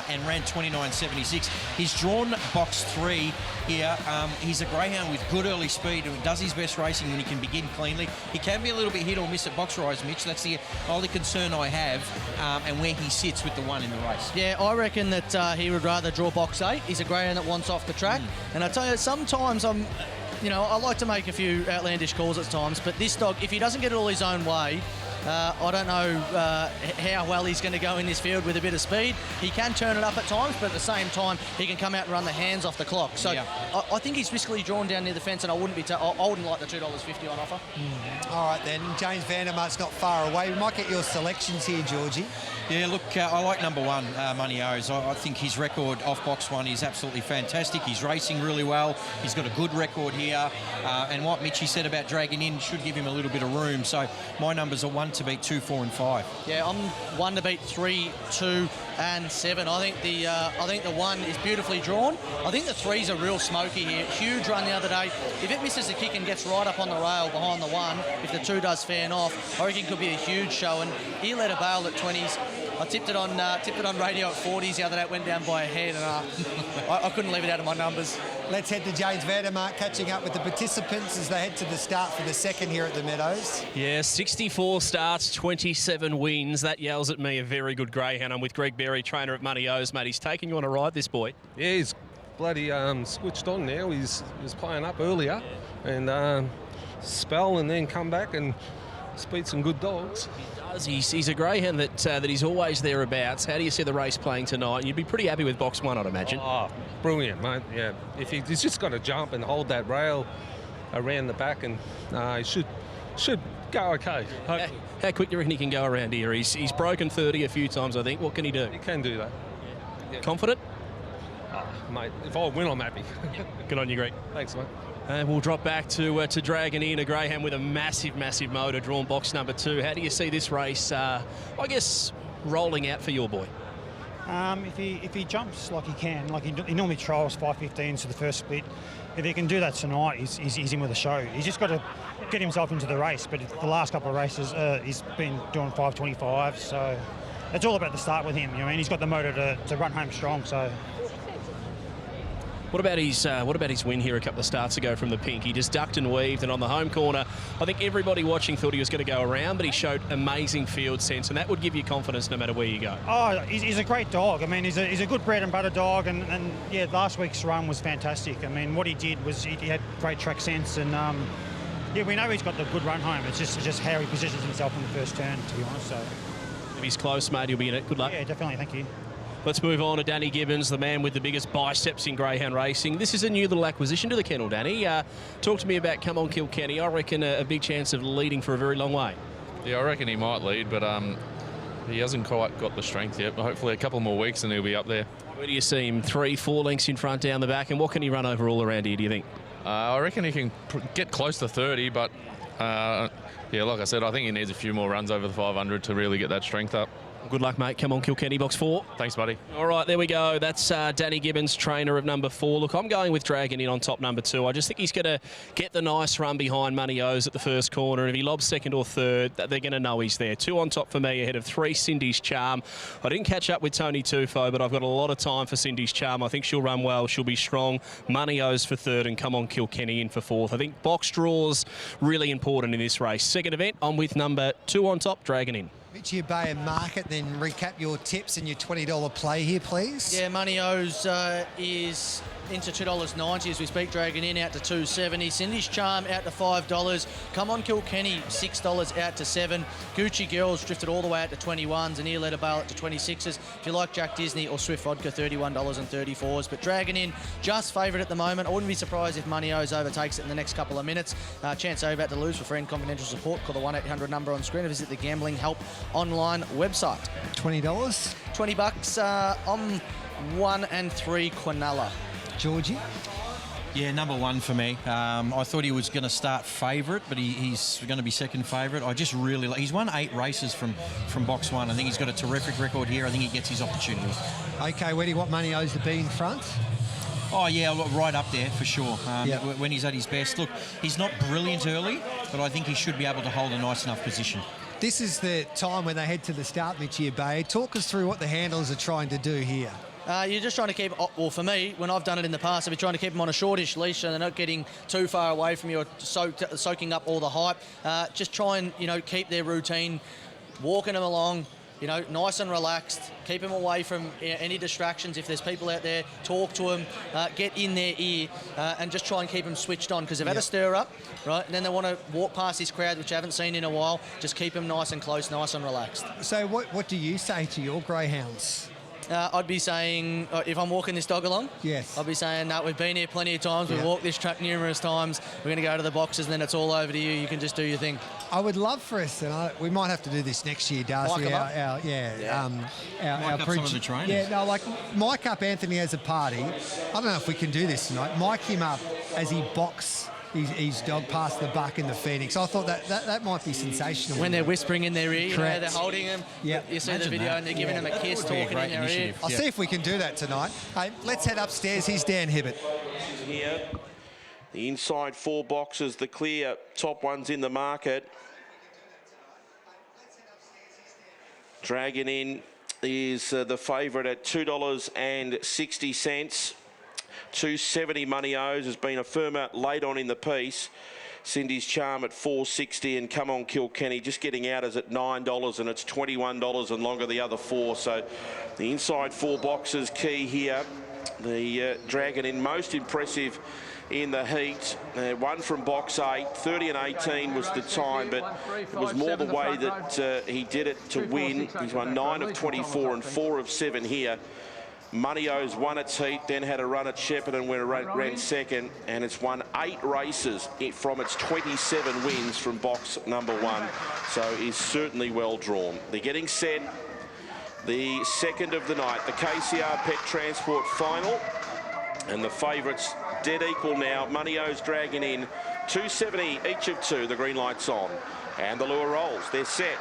and ran 29.76. He's drawn box 3 here. He's a greyhound with good early speed and does his best racing when he can begin cleanly. He can be a little bit hit or miss at box rise, Mitch. That's the only concern I have, and where he sits with the one in the race. Yeah, I reckon that he would rather draw box 8. He's a greyhound that wants off the track. And I tell you, sometimes I like to make a few outlandish calls at times, but this dog, if he doesn't get it all his own way, I don't know how well he's going to go in this field with a bit of speed. He can turn it up at times, but at the same time, he can come out and run the hands off the clock. So I think he's riskily drawn down near the fence, and I wouldn't like the $2.50 on offer. All right then, James Vandermart's not far away. We might get your selections here, Georgie. Yeah, look, I like number 1, Money O's. I think his record off box 1 is absolutely fantastic. He's racing really well. He's got a good record here. And what Mitchie said about Dragon In should give him a little bit of room. So my numbers are 1 to beat 2, 4 and 5. Yeah, I'm 1 to beat 3, 2 and 7. I think the 1 is beautifully drawn. I think the 3's a real smoky here. Huge run the other day. If it misses the kick and gets right up on the rail behind the 1, if the 2 does fan off, I reckon it could be a huge show. And Earletta Bale at 20s. I tipped it on radio at 40s the other day. It went down by a head, and I couldn't leave it out of my numbers. Let's head to James Vandermark, catching up with the participants as they head to the start for the second here at the Meadows. Yeah, 64 starts, 27 wins. That yells at me a very good greyhound. I'm with Greg Berry, trainer at Money O's, mate. He's taking you on a ride, this boy. Yeah, he's bloody switched on now. He was playing up earlier and spell and then come back and beat some good dogs. He's a greyhound that he's always thereabouts. How do you see the race playing tonight? You'd be pretty happy with box 1, I'd imagine. Oh, brilliant, mate. Yeah, if he's just got to jump and hold that rail around the back, and he should go okay. How quick do you reckon he can go around here? He's broken 30 a few times, I think. What can he do? He can do that. Yeah. Confident? Mate, if I win, I'm happy. Good on you, Greg. Thanks, mate. And we'll drop back to Dragon In, a greyhound with a massive motor, drawn box number 2. How do you see this race, I guess, rolling out for your boy? If he jumps like he can, like he normally trials 5.15 to the first split, if he can do that tonight, he's in with a show. He's just got to get himself into the race. But the last couple of races, he's been doing 5.25, so it's all about the start with him. You know, and he's got the motor to run home strong. So. What about his win here a couple of starts ago from the Pink? He just ducked and weaved, and on the home corner, I think everybody watching thought he was going to go around, but he showed amazing field sense, and that would give you confidence no matter where you go. Oh, he's a great dog. I mean, he's a good bread and butter dog, and yeah, last week's run was fantastic. I mean, what he did was he had great track sense, and yeah, we know he's got the good run home. It's just how he positions himself in the first turn, to be honest. So if he's close, mate, he'll be in it. Good luck. Yeah, definitely. Thank you. Let's move on to Danny Gibbons, the man with the biggest biceps in greyhound racing. This is a new little acquisition to the kennel, Danny. Talk to me about Come On Kilkenny. I reckon a big chance of leading for a very long way. Yeah, I reckon he might lead, but he hasn't quite got the strength yet. But hopefully a couple more weeks and he'll be up there. Where do you see him? 3-4 lengths in front, down the back, and what can he run over all around here, do you think? I reckon he can get close to 30, but yeah, like I said, I think he needs a few more runs over the 500 to really get that strength up. Good luck, mate. Come on, Kilkenny, box 4. Thanks, buddy. All right, there we go. That's Danny Gibbons, trainer of number 4. Look, I'm going with Dragon in on top number 2. I just think he's going to get the nice run behind Money O's at the first corner. And if he lobs second or third, they're going to know he's there. 2 on top for me, ahead of 3, Cindy's Charm. I didn't catch up with Tony Tufo, but I've got a lot of time for Cindy's Charm. I think she'll run well. She'll be strong. Money O's for 3rd, and Come On Kilkenny in for 4th. I think box draws really important in this race. Second event, I'm with number 2 on top, Dragon in. Richie Bay and Market, then recap your tips and your $20 play here, please. Yeah, Money O's is into $2.90 as we speak. Dragon in out to $2.70. Cindy's Charm out to $5. Come On Kilkenny $6 out to $7. Gucci Girls drifted all the way out to 21s, and Earletter Bale out to 26s. If you like Jack Disney or Swift Vodka, $31.34s. But Dragon in just favourite at the moment. I wouldn't be surprised if Money O's overtakes it in the next couple of minutes. Chance over about to lose. For free and confidential support, call the 1-800 number on screen or visit the Gambling Help online website. $20. $20 on 1 and 3 Quinella. Georgie? Yeah, number 1 for me. I thought he was going to start favourite, but he's going to be second favourite. I just really like. He's won 8 races from box 1. I think he's got a terrific record here. I think he gets his opportunity. Okay, where do you want Money O's to be in front? Oh, yeah, right up there for sure. When he's at his best. Look, he's not brilliant early, but I think he should be able to hold a nice enough position. This is the time when they head to the start, Mitchie Bay. Talk us through what the handlers are trying to do here. You're just trying to keep, well, for me, when I've done it in the past, I've been trying to keep them on a shortish leash so they're not getting too far away from you or soaking up all the hype. Just try and, keep their routine, walking them along, nice and relaxed. Keep them away from any distractions. If there's people out there, talk to them, get in their ear, and just try and keep them switched on because they've had a stir up, right? And then they want to walk past this crowd, which I haven't seen in a while. Just keep them nice and close, nice and relaxed. So what do you say to your greyhounds? I'd be saying, if I'm walking this dog along, yes, I'd be saying, no, we've been here plenty of times. We've walked this track numerous times. We're going to go to the boxes and then it's all over to you. You can just do your thing. I would love for us, and we might have to do this next year, Darcy. Mic up some of the trainers. Yeah, no, like mic up Anthony as a party. I don't know if we can do this tonight. Mic him up as he box his dog past the buck in the Phoenix. I thought that might be sensational. When they're whispering in their ear, they're holding him. Yeah, you see the video and they're giving him a kiss, talking in their ear. I'll see if we can do that tonight. Hey, let's head upstairs. Here's Dan Hibbert. Here, the inside 4 boxes, the clear top ones in the market. Dragon in is the favourite at $2.60. 270 Money O's has been a firmer late on in the piece. Cindy's Charm at $4.60 and Come On Kilkenny just getting out as at $9 and it's $21 and longer the other 4. So the inside 4 boxes key here. The Dragon in most impressive in the heat. One from box 8, 30 and 18 was the time, but it was more the way that he did it to win. He's won 9 of 24 and 4 of 7 here. Money O's won its heat, then had a run at Shepparton where it ran second, and it's won 8 races from its 27 wins from box number 1. So is certainly well drawn. They're getting set. The second of the night, the KCR Pet Transport final, and the favourites dead equal now. Money O's Dragon in, 270 each of 2. The green light's on, and the lure rolls. They're set.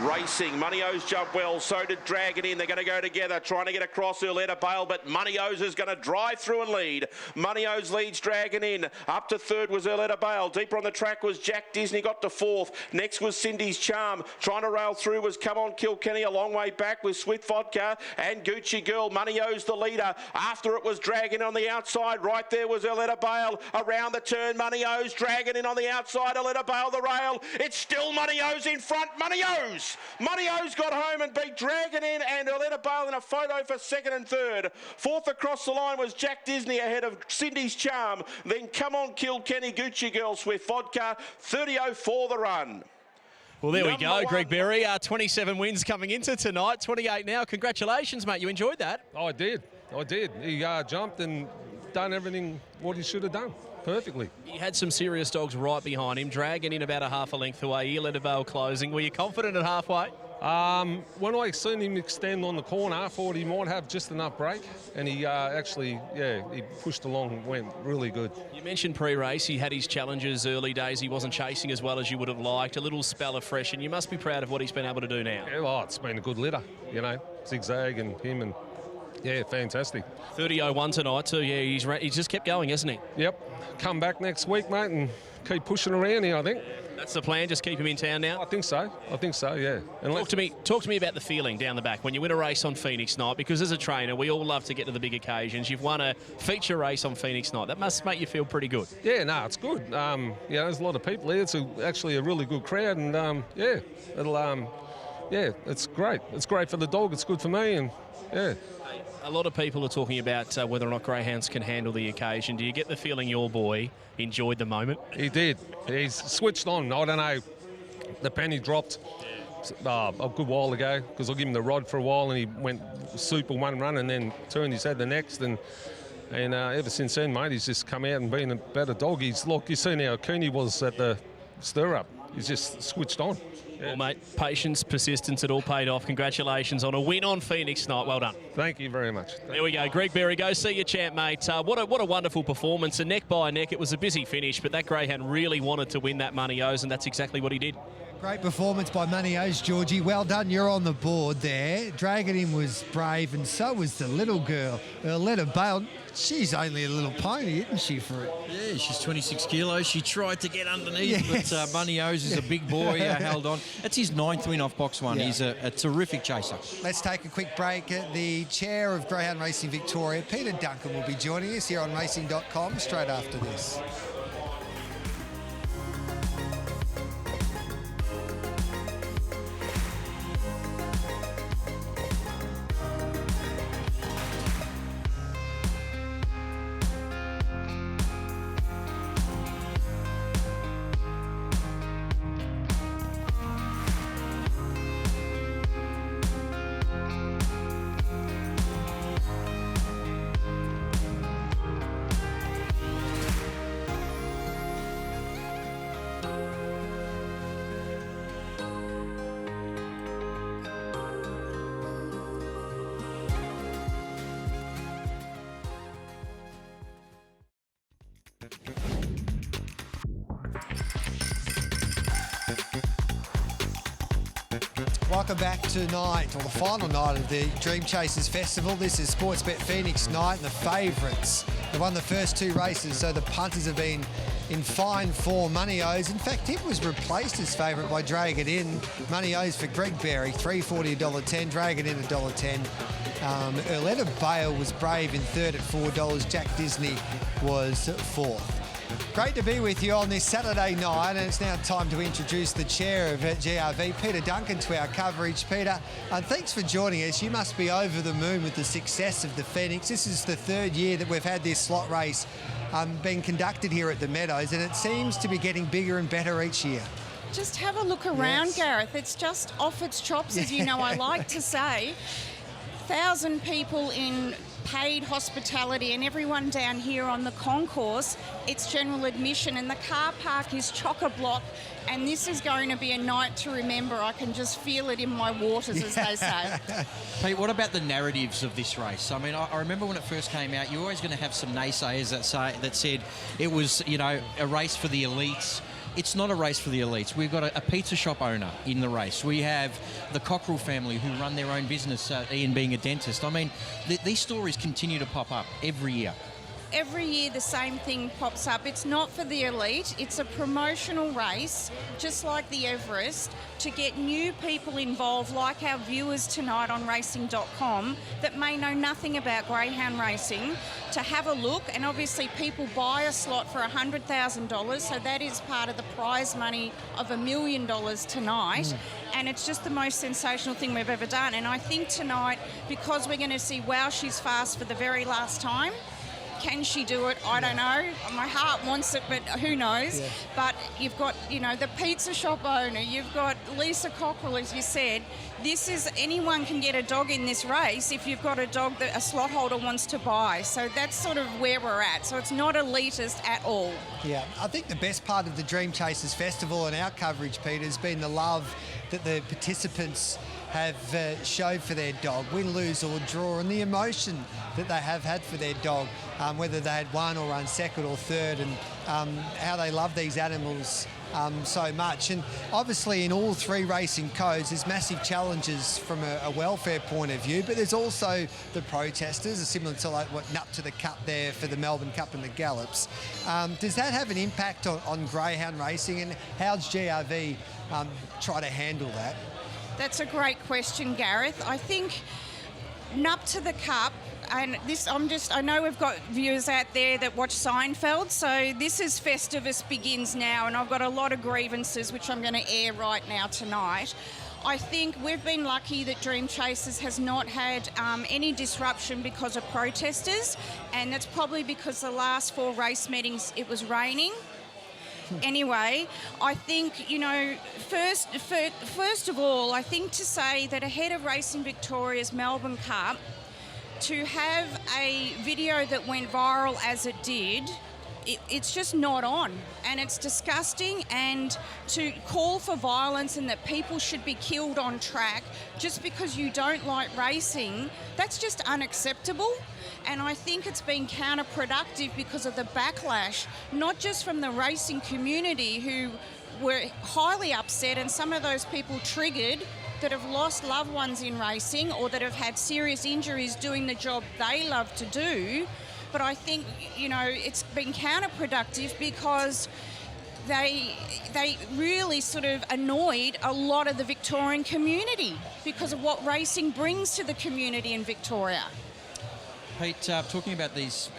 racing. Money O's jumped well, so did Dragon In. They're going to go together, trying to get across Urletta Bale, but Money O's is going to drive through and lead. Money O's leads Dragon In. Up to third was Urletta Bale. Deeper on the track was Jack Disney, got to fourth. Next was Cindy's Charm. Trying to rail through was Come On Kilkenny, a long way back with Swift Vodka and Gucci Girl. Money O's the leader. After it was Dragon on the outside. Right there was Urletta Bale. Around the turn, Money O's. Dragon In on the outside. Urletta Bale the rail. It's still Money O's in front. Money O's. Money O's got home and beat Dragon In and Urletta Bale in a photo for second and third. Fourth across the line was Jack Disney ahead of Cindy's Charm. Then Come On Kilkenny, Gucci Girl, Swift Vodka. 30.04 the run. Well, there we go, Greg Berry. 27 wins coming into tonight, 28 now. Congratulations, mate. You enjoyed that? I did. He jumped and done everything what he should have done perfectly. He had some serious dogs right behind him, Dragon In about a half a length away. Urletta Bale closing. Were you confident at halfway? When I seen him extend on the corner, I thought he might have just enough break, and he he pushed along, went really good. You mentioned pre-race, he had his challenges early days. He wasn't chasing as well as you would have liked. A little spell of fresh, and you must be proud of what he's been able to do now. Yeah, well, it's been a good litter, Zigzag and him, and yeah, fantastic. 30.01 tonight too. Yeah, he's just kept going, hasn't he? Yep. Come back next week, mate, and keep pushing around here, I think. That's the plan, just keep him in town now? I think so, yeah. And talk to me about the feeling down the back when you win a race on Phoenix Night, because as a trainer, we all love to get to the big occasions. You've won a feature race on Phoenix Night. That must make you feel pretty good. Yeah, no, it's good. There's a lot of people here. It's actually a really good crowd, and it's great. It's great for the dog. It's good for me, and yeah. A lot of people are talking about whether or not greyhounds can handle the occasion. Do you get the feeling your boy enjoyed the moment? He did. He's switched on. I don't know. The penny dropped a good while ago because I gave him the rod for a while and he went super one run and then turned his head the next. And ever since then, mate, he's just come out and been a better dog. You've seen how keen he was at the stirrup. He's just switched on. Yeah. Well, mate, patience, persistence, it all paid off. Congratulations on a win on Phoenix Night. Well done. Thank you very much. There we go. Greg Berry, go see your champ, mate. What a wonderful performance. And neck by neck, it was a busy finish, but that greyhound really wanted to win that Money O's, and that's exactly what he did. Great performance by Money O's, Georgie. Well done. You're on the board there. Dragon In was brave, and so was the little girl. Urletta Bale, she's only a little pony, isn't she, for it? Yeah, she's 26 kilos. She tried to get underneath, but Money O's is a big boy, held on. That's his 9th win off box one. Yeah. He's a terrific chaser. Let's take a quick break. The chair of Greyhound Racing Victoria, Peter Duncan, will be joining us here on racing.com straight after this. Welcome back tonight, or the final night of the Dream Chasers Festival. This is Sportsbet Phoenix Night, and the favourites. They won the first 2 races, so the punters have been in fine form. Money O's, in fact, it was replaced as favourite by Dragon In. Money O's for Greg Berry, $3.40, $1.10. Dragon In, $1.10. Urletta Bale was brave in third at $4. Jack Disney was fourth. Great to be with you on this Saturday night, and it's now time to introduce the chair of GRV, Peter Duncan, to our coverage. Peter, thanks for joining us. You must be over the moon with the success of the Phoenix. This is the 3rd year that we've had this slot race being conducted here at the Meadows, and it seems to be getting bigger and better each year. Just have a look around, yes. Gareth. It's just off its chops, as you know I like to say. 1,000 people in paid hospitality, and everyone down here on the concourse, it's general admission, and the car park is chock-a-block, and this is going to be a night to remember. I can just feel it in my waters, as they say. Pete, what about the narratives of this race? I mean, I remember when it first came out, you're always going to have some naysayers that said it was, a race for the elites. it's not a race for the elites. We've got a pizza shop owner in the race. We have the Cockrell family who run their own business, Ian being a dentist. I mean, these stories continue to pop up every year. Every year the same thing pops up. It's not for the elite. It's a promotional race, just like the Everest, to get new people involved, like our viewers tonight on racing.com that may know nothing about greyhound racing, to have a look. And obviously people buy a slot for $100,000, so that is part of the prize money of $1 million tonight. And it's just the most sensational thing we've ever done. And I think tonight, because we're going to see Wow She's Fast for the very last time, can she do it? I don't know. My heart wants it, but who knows? Yeah. But you've got, the pizza shop owner. You've got Lisa Cockrell, as you said. Anyone can get a dog in this race if you've got a dog that a slot holder wants to buy. So that's sort of where we're at. So it's not elitist at all. Yeah, I think the best part of the Dream Chasers Festival and our coverage, Peter, has been the love that the participants have showed for their dog, win, lose or draw, and the emotion that they have had for their dog, whether they had won or run second or third, and how they love these animals so much. And obviously in all three racing codes there's massive challenges from a welfare point of view, but there's also the protesters, similar to like what Nup to the Cup there for the Melbourne Cup and the Gallops. Does that have an impact on greyhound racing, and how's GRV try to handle that? That's a great question, Gareth. I think Nup to the Cup, and I know we've got viewers out there that watch Seinfeld, so this is Festivus Begins now, and I've got a lot of grievances which I'm going to air right now tonight. I think we've been lucky that Dream Chasers has not had any disruption because of protesters, and that's probably because the last 4 race meetings it was raining. Anyway, I think, first of all, I think to say that ahead of Racing Victoria's Melbourne Cup, to have a video that went viral as it did, it's just not on, and it's disgusting. And to call for violence and that people should be killed on track just because you don't like racing, that's just unacceptable. And I think it's been counterproductive because of the backlash, not just from the racing community who were highly upset, and some of those people triggered that have lost loved ones in racing or that have had serious injuries doing the job they love to do. But I think, it's been counterproductive because they really sort of annoyed a lot of the Victorian community because of what racing brings to the community in Victoria. Pete, talking about these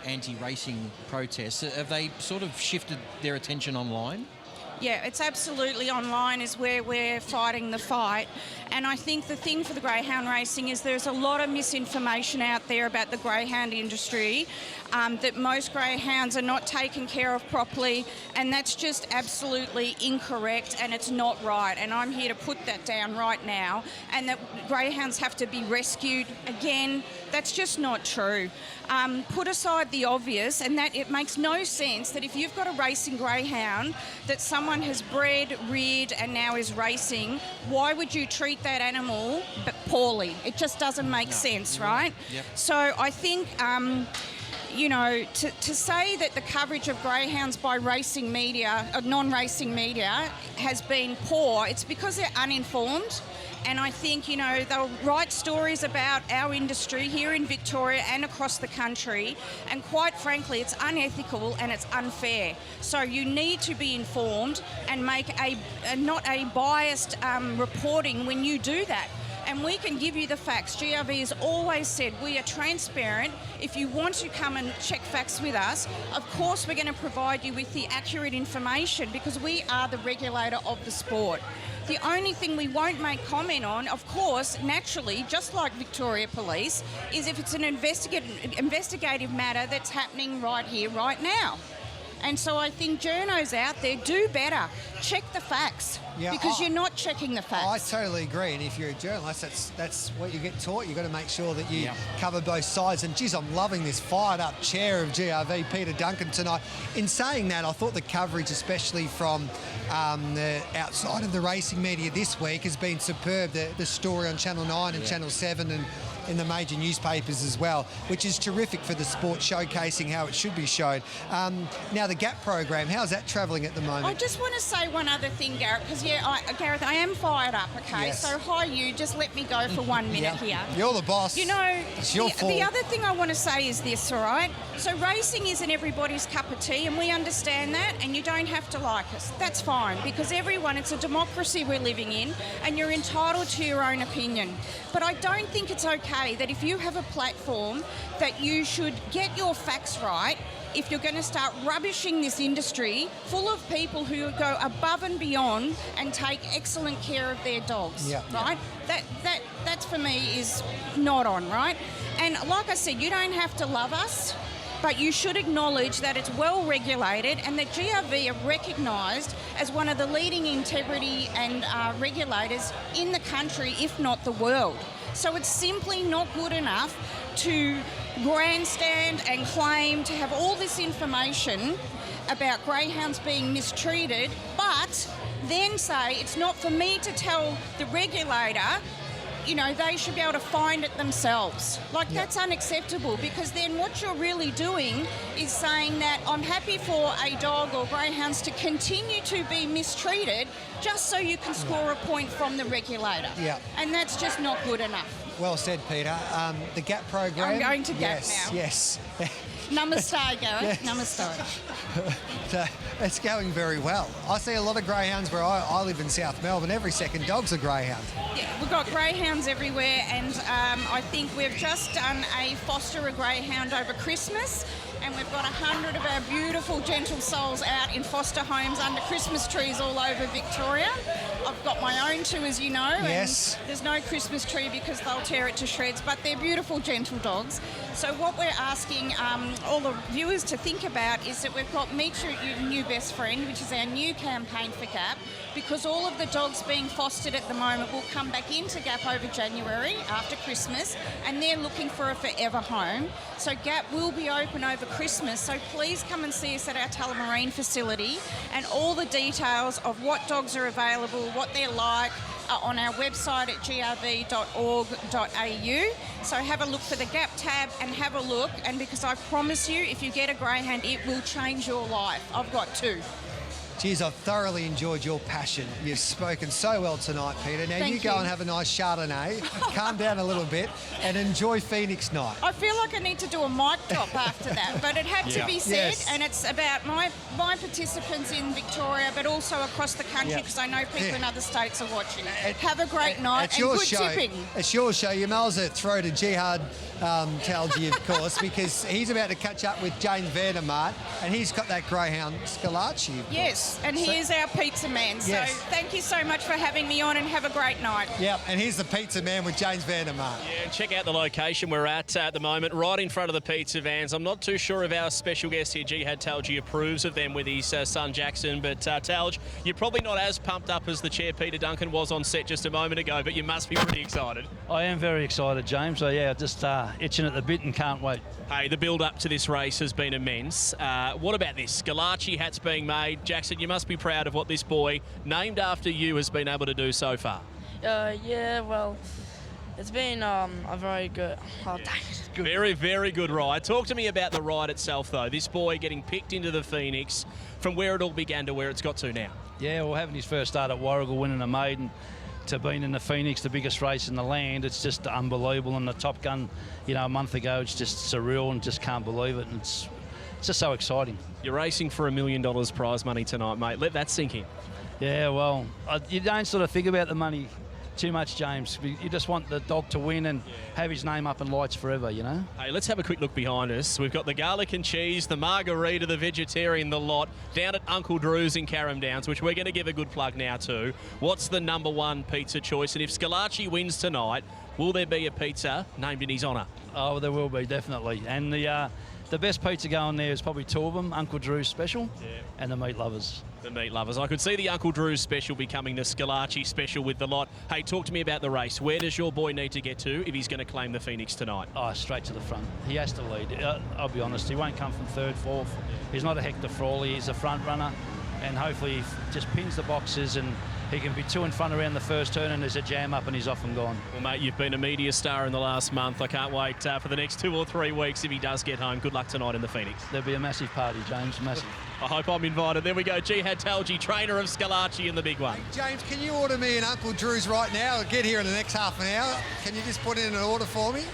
anti-racing protests, have they sort of shifted their attention online? Yeah, it's absolutely online is where we're fighting the fight. And I think the thing for the greyhound racing is there's a lot of misinformation out there about the greyhound industry, that most greyhounds are not taken care of properly, and that's just absolutely incorrect, and it's not right. And I'm here to put that down right now, and that greyhounds have to be rescued. Again, that's just not true. Put aside the obvious, and that it makes no sense that if you've got a racing greyhound that someone has bred, reared, and now is racing, why would you treat that animal but poorly? It just doesn't make sense, right? Yep. So I think, to say that the coverage of greyhounds by racing media, non-racing media, has been poor, it's because they're uninformed. And I think, they'll write stories about our industry here in Victoria and across the country. And quite frankly, it's unethical and it's unfair. So you need to be informed and make not a biased reporting when you do that. And we can give you the facts. GRV has always said we are transparent. If you want to come and check facts with us, of course we're going to provide you with the accurate information because we are the regulator of the sport. The only thing we won't make comment on, of course, naturally, just like Victoria Police, is if it's an investigative matter that's happening right here, right now. And so I think journos out there, do better. Check the facts, because you're not checking the facts. I totally agree. And if you're a journalist, that's what you get taught. You've got to make sure that you cover both sides. And geez, I'm loving this fired-up chair of GRV, Peter Duncan, tonight. In saying that, I thought the coverage, especially from outside of the racing media this week, has been superb. The story on Channel 9 and Channel 7 and in the major newspapers as well, which is terrific for the sport, showcasing how it should be shown. Now the GAP program, how's that travelling at the moment? I just want to say one other thing, Gareth, because Gareth, I am fired up. Okay, Yes. so hi, you. Just let me go for 1 minute here. You're the boss. You know, It's your fault. the other thing I want to say is this, all right? So racing isn't everybody's cup of tea, and we understand that, and you don't have to like us. That's fine, because everyone, it's a democracy we're living in, and you're entitled to your own opinion. But I don't think it's okay that if you have a platform that you should get your facts right if you're going to start rubbishing this industry full of people who go above and beyond and take excellent care of their dogs, right? That for me is not on, right? And like I said, you don't have to love us, but you should acknowledge that it's well regulated and that GRV are recognised as one of the leading integrity and regulators in the country, if not the world. So it's simply not good enough to grandstand and claim to have all this information about greyhounds being mistreated, but then say it's not for me to tell the regulator, you know, they should be able to find it themselves. Like, that's unacceptable, because then what you're really doing is saying that I'm happy for a dog or greyhounds to continue to be mistreated just so you can score a point from the regulator. Yeah. And that's just not good enough. Well said, Peter. The GAP program. I'm going to GAP now. Yes. Namaste, Gareth. Yes. Namaste. It's going very well. I see a lot of greyhounds where I live in South Melbourne. Every second dog's a greyhound. Yeah, we've got greyhounds everywhere, and I think we've just done a foster a greyhound over Christmas, and we've got 100 of our beautiful gentle souls out in foster homes under Christmas trees all over Victoria. I've got my own too, as you know. Yes. And there's no Christmas tree because they'll tear it to shreds, but they're beautiful, gentle dogs. So what we're asking all the viewers to think about is that we've got Meet Your New Best Friend, which is our new campaign for GAP, because all of the dogs being fostered at the moment will come back into GAP over January after Christmas, and they're looking for a forever home. So GAP will be open over Christmas, so please come and see us at our Tullamarine facility, and all the details of what dogs are available, what they're like, are on our website at grv.org.au. So have a look for the GAP tab and have a look, and because I promise you, if you get a greyhound, it will change your life. I've got 2. Geez, I've thoroughly enjoyed your passion. You've spoken so well tonight, Peter. Now Thank you go you. and have a nice Chardonnay, calm down a little bit, and enjoy Phoenix Night. I feel like I need to do a mic drop after that, but it had to be said, Yes. and it's about my participants in Victoria, but also across the country, because I know people in other states are watching. Have a great night It's and your good show. tipping. It's your show. You may as well throw to Jihad Talji, of course, because he's about to catch up with James Vandermart, and he's got that greyhound Scalacci. Yes, and he is our pizza man. So Yes. thank you so much for having me on, and have a great night. Yep, and here's the pizza man with James Vandermart. Yeah, check out the location we're at the moment, right in front of the pizza vans. I'm not too sure if our special guest here, Jihad Talji, approves of them with his son Jackson, but Talj, you're probably not as pumped up as the chair Peter Duncan was on set just a moment ago, but you must be pretty excited. I am very excited, James. So yeah, just itching at the bit and can't wait. Hey, the build-up to this race has been immense. What about this? Scalacci hats being made. Jackson, you must be proud of what this boy, named after you, has been able to do so far. Yeah, well, it's been a very good. Very, very good ride. Talk to me about the ride itself, though. This boy getting picked into the Phoenix from where it all began to where it's got to now. Yeah, well, having his first start at Warragul, winning a maiden, to being in the Phoenix, the biggest race in the land, it's just unbelievable. And the Top Gun, you know, a month ago, it's just surreal and just can't believe it. And it's just so exciting. You're racing for $1 million prize money tonight, mate. Let that sink in. Yeah, well, you don't sort of think about the money too much, James. You just want the dog to win and have his name up in lights forever, you know? Hey, let's have a quick look behind us. We've got the garlic and cheese, the margarita, the vegetarian, the lot, down at Uncle Drew's in Carrum Downs, which we're going to give a good plug now to. What's the number one pizza choice? And if Scalacci wins tonight, will there be a pizza named in his honour? Oh, there will be, definitely. And the best pizza going there is probably 2 of them, Uncle Drew's special and the Meat Lovers. The Meat Lovers. I could see the Uncle Drew's special becoming the Scalacci special with the lot. Hey, talk to me about the race. Where does your boy need to get to if he's going to claim the Phoenix tonight? Oh, straight to the front. He has to lead. I'll be honest, he won't come from 3rd, 4th. He's not a Hector Frawley. He's a front runner. and hopefully he just pins the boxes and he can be 2 in front around the first turn and there's a jam up and he's off and gone. Well, mate, you've been a media star in the last month. I can't wait for the next 2 or 3 weeks if he does get home. Good luck tonight in the Phoenix. There'll be a massive party, James, massive. I hope I'm invited. There we go. Jihad Talji, trainer of Scalacci in the big one. Hey, James, can you order me an Uncle Drew's right now? I'll get here in the next half an hour. Can you just put in an order for me?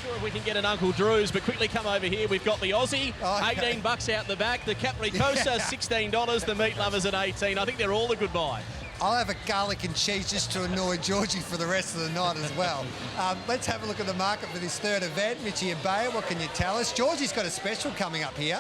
Sure, we can get an Uncle Drew's, but quickly come over here. We've got the Aussie, Okay. $18 out the back. The Capricosa, $16. The Meat Lovers at 18. I think they're all a good buy. I'll have a garlic and cheese just to annoy Georgie for the rest of the night as well. Let's have a look at the market for this third event. Mitchie Abaya, what can you tell us? Georgie's got a special coming up here.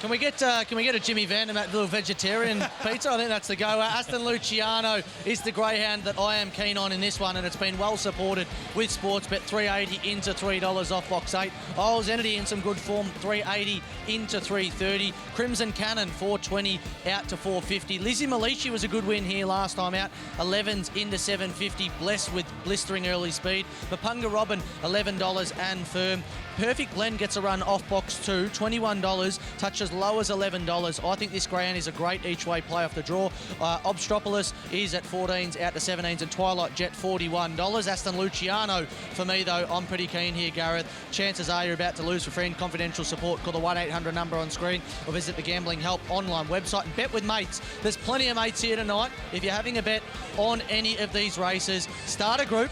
Can we get a Jimmy Van that little vegetarian pizza? I think that's the go. Aston Luciano is the greyhound that I am keen on in this one, and it's been well supported with Sportsbet. $3.80 into $3 off box 8. Isles Entity in some good form, $3.80 into $3.30. Crimson Cannon, $4.20 out to $4.50. Lizzie Malishi was a good win here last time out, 11s into $7.50, blessed with blistering early speed. Mapunga Robin, $11 and firm. Perfect Blend gets a run off box 2, $21, touches low as $11. I think this greyhound is a great each-way play off the draw. Obstropolis is at 14s out to 17s, and Twilight Jet $41. Aston Luciano, for me though, I'm pretty keen here, Gareth. Chances are you're about to lose for free and confidential support. Call the 1-800 number on screen or visit the Gambling Help online website and bet with mates. There's plenty of mates here tonight. If you're having a bet on any of these races, start a group.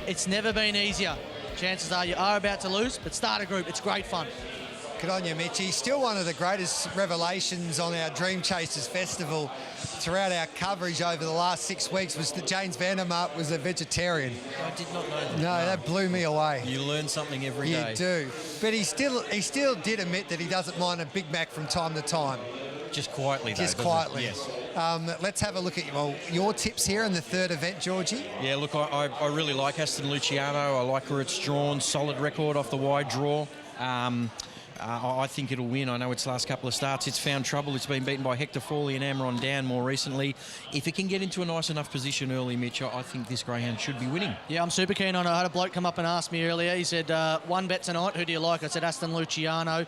It's never been easier. Chances are you are about to lose, but start a group. It's great fun. Good on you, Mitchie. Still one of the greatest revelations on our Dream Chasers Festival throughout our coverage over the last 6 weeks was that James Vandermark was a vegetarian. I did not know that. No, that blew me away. You learn something every day. You do. But he still did admit that he doesn't mind a Big Mac from time to time. Just quietly, though. Just quietly. Yes. Let's have a look at your tips here in the third event, Georgie. Yeah, look, I really like Aston Luciano. I like where it's drawn. Solid record off the wide draw. I think it'll win. I know its last couple of starts, it's found trouble. It's been beaten by Hector Fawley and Amaron Dan more recently. If it can get into a nice enough position early, Mitch, I think this greyhound should be winning. Yeah, I'm super keen on it. I had a bloke come up and ask me earlier. He said, one bet tonight, who do you like? I said Aston Luciano.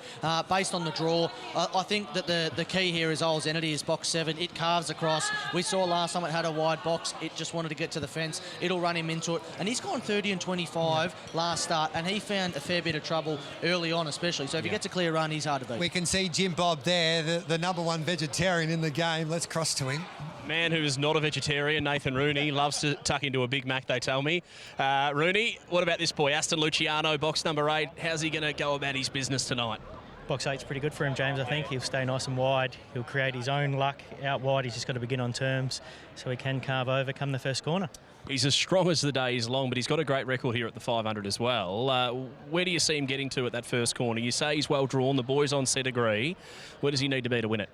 Based on the draw, I think that the key here is Isles Entity is box 7. It carves across. We saw last time it had a wide box. It just wanted to get to the fence. It'll run him into it. And he's gone 30 and 25 last start, and he found a fair bit of trouble early on especially. So if he gets a clear run, he's hard to beat. We can see Jim Bob there, the number one vegetarian in the game. Let's cross to him. Man who is not a vegetarian, Nathan Rooney, loves to tuck into a Big Mac, they tell me. Rooney, what about this boy, Aston Luciano, box number 8? How's he going to go about his business tonight? Box 8's pretty good for him, James, I think. He'll stay nice and wide. He'll create his own luck out wide. He's just got to begin on terms so he can carve over come the first corner. He's as strong as the day is long, but he's got a great record here at the 500 as well. Where do you see him getting to at that first corner? You say he's well drawn. The boys on set agree. Where does he need to be to win it?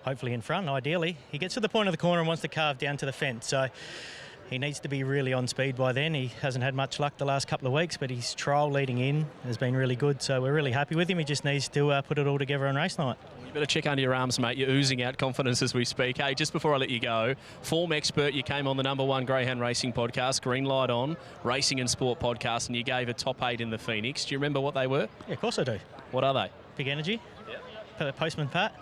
Hopefully in front, ideally. He gets to the point of the corner and wants to carve down to the fence. So he needs to be really on speed by then. He hasn't had much luck the last couple of weeks, but his trial leading in has been really good. So we're really happy with him. He just needs to put it all together on race night. Better check under your arms, mate. You're oozing out confidence as we speak. Hey, just before I let you go, form expert, you came on the #1 Greyhound Racing podcast, Green Light On, Racing and Sport podcast, and you gave a top 8 in the Phoenix. Do you remember what they were? Yeah, of course I do. What are they? Big Energy. Yeah. Postman Pat.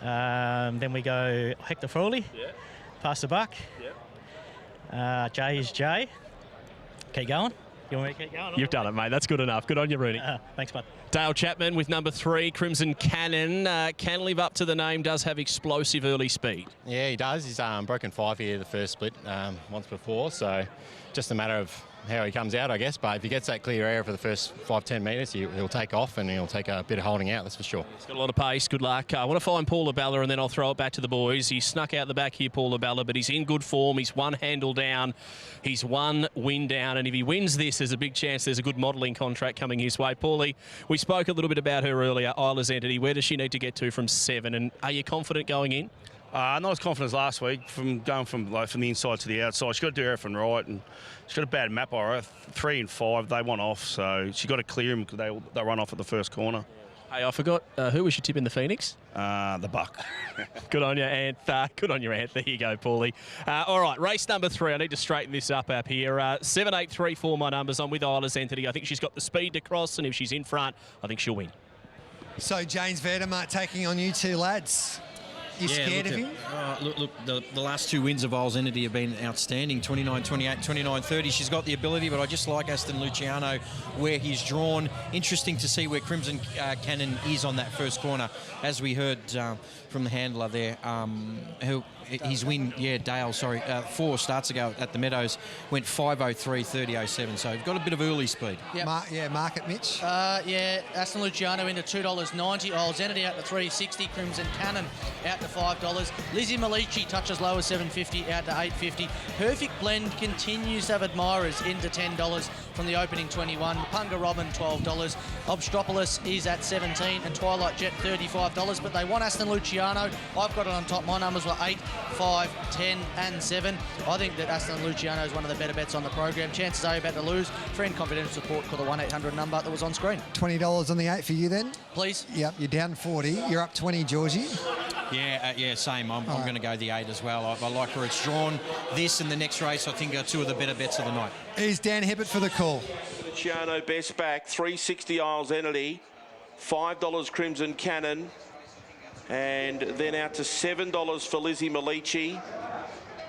Yeah. Then we go Hector Frawley. Yeah. Pass the buck. Yeah. Jay is Jay. Keep going. You want me to keep going? You've done it, mate. That's good enough. Good on you, Rooney. Thanks, bud. Dale Chapman with number 3, Crimson Cannon. Can live up to the name, does have explosive early speed. Yeah, he does. He's broken 5 here the first split once before, so just a matter of how he comes out, I guess. But if he gets that clear area for the first 5-10 metres, he'll take off and he'll take a bit of holding out, that's for sure. He's got a lot of pace. Good luck. I want to find Paul Labella and then I'll throw it back to the boys. He snuck out the back here, Paul Labella, but he's in good form. He's one handle down. He's one win down. And if he wins this, there's a big chance there's a good modelling contract coming his way. Paulie, we spoke a little bit about her earlier, Isla's Entity. Where does she need to get to from 7? And are you confident going in? Not as confident as last week from going from the inside to the outside. She's got to do everything right, and she's got a bad map on her. 3 and 5, they want off, so she's got to clear them because they run off at the first corner. Hey, I forgot, who was your tip in the Phoenix? The buck. Good on you, Anth. Good on you, Anth. There you go, Paulie. All right, race number 3. I need to straighten this up here. 7, 8, 3, 4, my numbers. I'm with Isla's Entity. I think she's got the speed to cross, and if she's in front, I think she'll win. So James Vandermark taking on you two lads. You scared of him? Look, the last two wins of Isles Entity have been outstanding, 29-28, 29-30. She's got the ability, but I just like Aston Luciano where he's drawn. Interesting to see where Crimson Cannon is on that first corner. As we heard from the handler there, his win, Dale, 4 starts ago at the Meadows, went 5:03, 30:07. So got a bit of early speed. Yep. Mark it, Mitch. Aston Luciano into $2.90. Isles Entity out to $3.60. Crimson Cannon out to $5. Lizzie Malici touches low as $7.50 out to $8.50. Perfect Blend continues to have admirers into $10 from the opening 21. Punga Robin $12. Obstropolis is at $17 and Twilight Jet $35. But they want Aston Luciano. I've got it on top. My numbers were 8, 5, 10 and 7. I think that Aston Luciano is one of the better bets on the program. Chances are you're about to lose. Friend confidential support, call the 1-800 number that was on screen. $20 on the 8 for you then? Please. Yep, you're down 40. You're up 20, Georgie. Yeah, same. I'm going to go the 8 as well. I like where it's drawn. This and the next race, I think, are two of the better bets of the night. Here's Dan Hibbert for the call. Luciano best back, $3.60 Isles Entity, $5 Crimson Cannon, and then out to $7 for Lizzie Malici,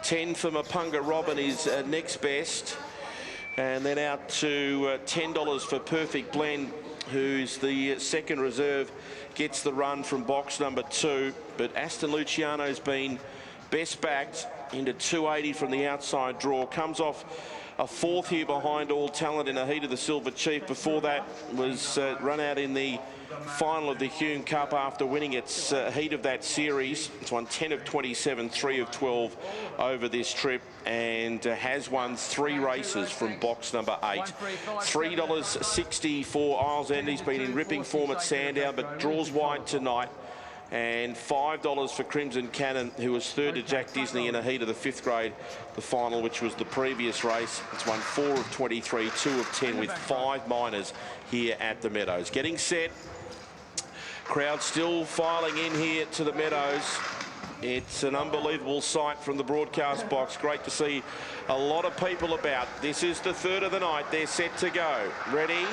10 for Mapunga Robin is next best, and then out to $10 for Perfect Blend, who's the second reserve, gets the run from box number 2. But Aston Luciano's been best backed into $2.80 from the outside draw. Comes off a 4th here behind All Talent in a heat of the Silver Chief. Before that was run out in the final of the Hume Cup after winning its heat of that series. It's won 10 of 27, 3 of 12 over this trip, and has won 3 races from box number 8. $3.60 for Isles End. He's been in ripping form at Sandown, but draws wide tonight. And $5 for Crimson Cannon, who was 3rd to Jack Disney in a heat of the 5th grade, the final, which was the previous race. It's won 4 of 23, 2 of 10 with 5 minors here at the Meadows. Getting set. Crowd still filing in here to the Meadows. It's an unbelievable sight from the broadcast box. Great to see a lot of people about. This is the 3rd of the night. They're set to go. Ready?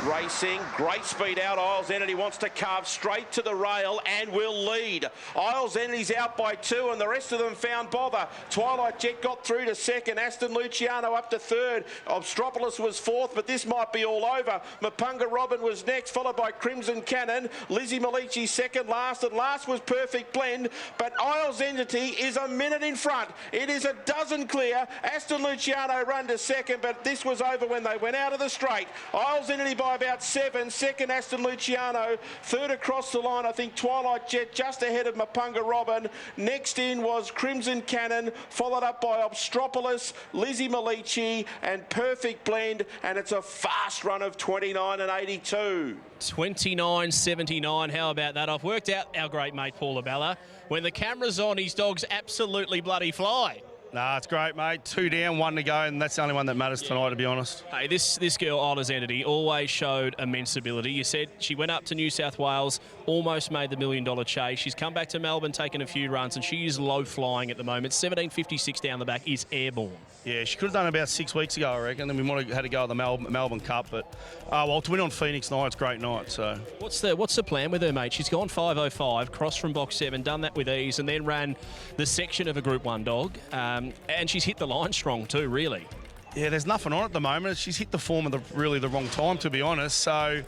Racing, great speed out. Isles Entity wants to carve straight to the rail and will lead. Isles Entity's out by 2 and the rest of them found bother. Twilight Jet got through to 2nd. Aston Luciano up to 3rd. Obstropolis was 4th, but this might be all over. Mapunga Robin was next, followed by Crimson Cannon. Lizzie Malici 2nd last, and last was Perfect Blend. But Isles Entity is a minute in front. It is a dozen clear. Aston Luciano run to 2nd, but this was over when they went out of the straight. Isles Entity by about 7, 2nd Aston Luciano, 3rd across the line, I think Twilight Jet just ahead of Mapunga Robin. Next in was Crimson Cannon, followed up by Obstropolis, Lizzie Malici and Perfect Blend, and it's a fast run of 29 and 82. 29.79, how about that? I've worked out our great mate Paul Abella. When the camera's on, his dogs absolutely bloody fly. Nah, it's great, mate. 2 down, 1 to go, and that's the only one that matters tonight, to be honest. Hey, this girl, Isles Entity, always showed immense ability. You said she went up to New South Wales, almost made the $1 million chase. She's come back to Melbourne, taken a few runs, and she is low flying at the moment. 17.56 down the back is airborne. Yeah, she could have done about 6 weeks ago, I reckon. Then we might have had to go to the Melbourne Cup, but well, to win on Phoenix night, it's a great night. So what's the plan with her, mate? She's gone 5.05, crossed from box 7, done that with ease, and then ran the section of a Group 1 dog, and she's hit the line strong too, really. Yeah, there's nothing on at the moment. She's hit the form at really the wrong time, to be honest. So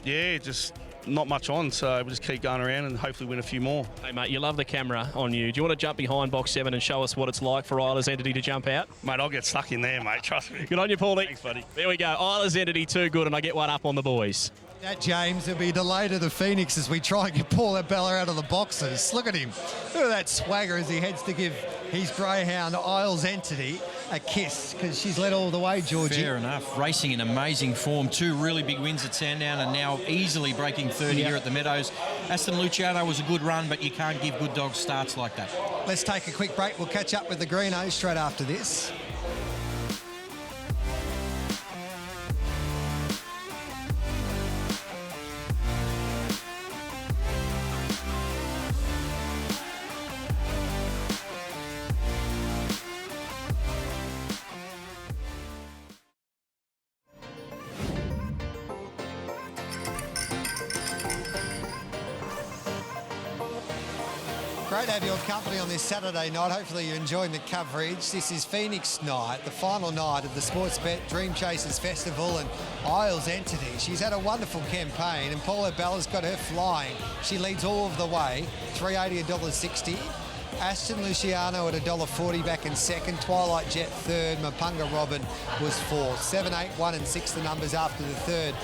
yeah, just not much on, so we'll just keep going around and hopefully win a few more. Hey, mate, you love the camera on you. Do you want to jump behind box 7 and show us what it's like for Isles Entity to jump out? Mate, I'll get stuck in there, mate, trust me. Good on you, Paulie. Thanks, buddy. There we go. Isles Entity too good, and I get one up on the boys. That, James, there'll be a delay to the Phoenix as we try and get Paul Abella out of the boxes. Look at him. Look at that swagger as he heads to give his greyhound Isles Entity a kiss, because she's led all the way, Georgie. Fair enough. Racing in amazing form. 2 really big wins at Sandown and now easily breaking 30 here at the Meadows. Aston Luciano was a good run, but you can't give good dogs starts like that. Let's take a quick break. We'll catch up with the Greenos straight after this. Great to have your company on this Saturday night. Hopefully you're enjoying the coverage. This is Phoenix Night, the final night of the Sportsbet Dream Chasers Festival and Isles Entity. She's had a wonderful campaign and Paula Bella's got her flying. She leads all of the way, $3.80, $1.60. Aston Luciano at $1.40 back in second. Twilight Jet third. Mapunga Robin was fourth. 7, 8, 1 and 6 the numbers after the third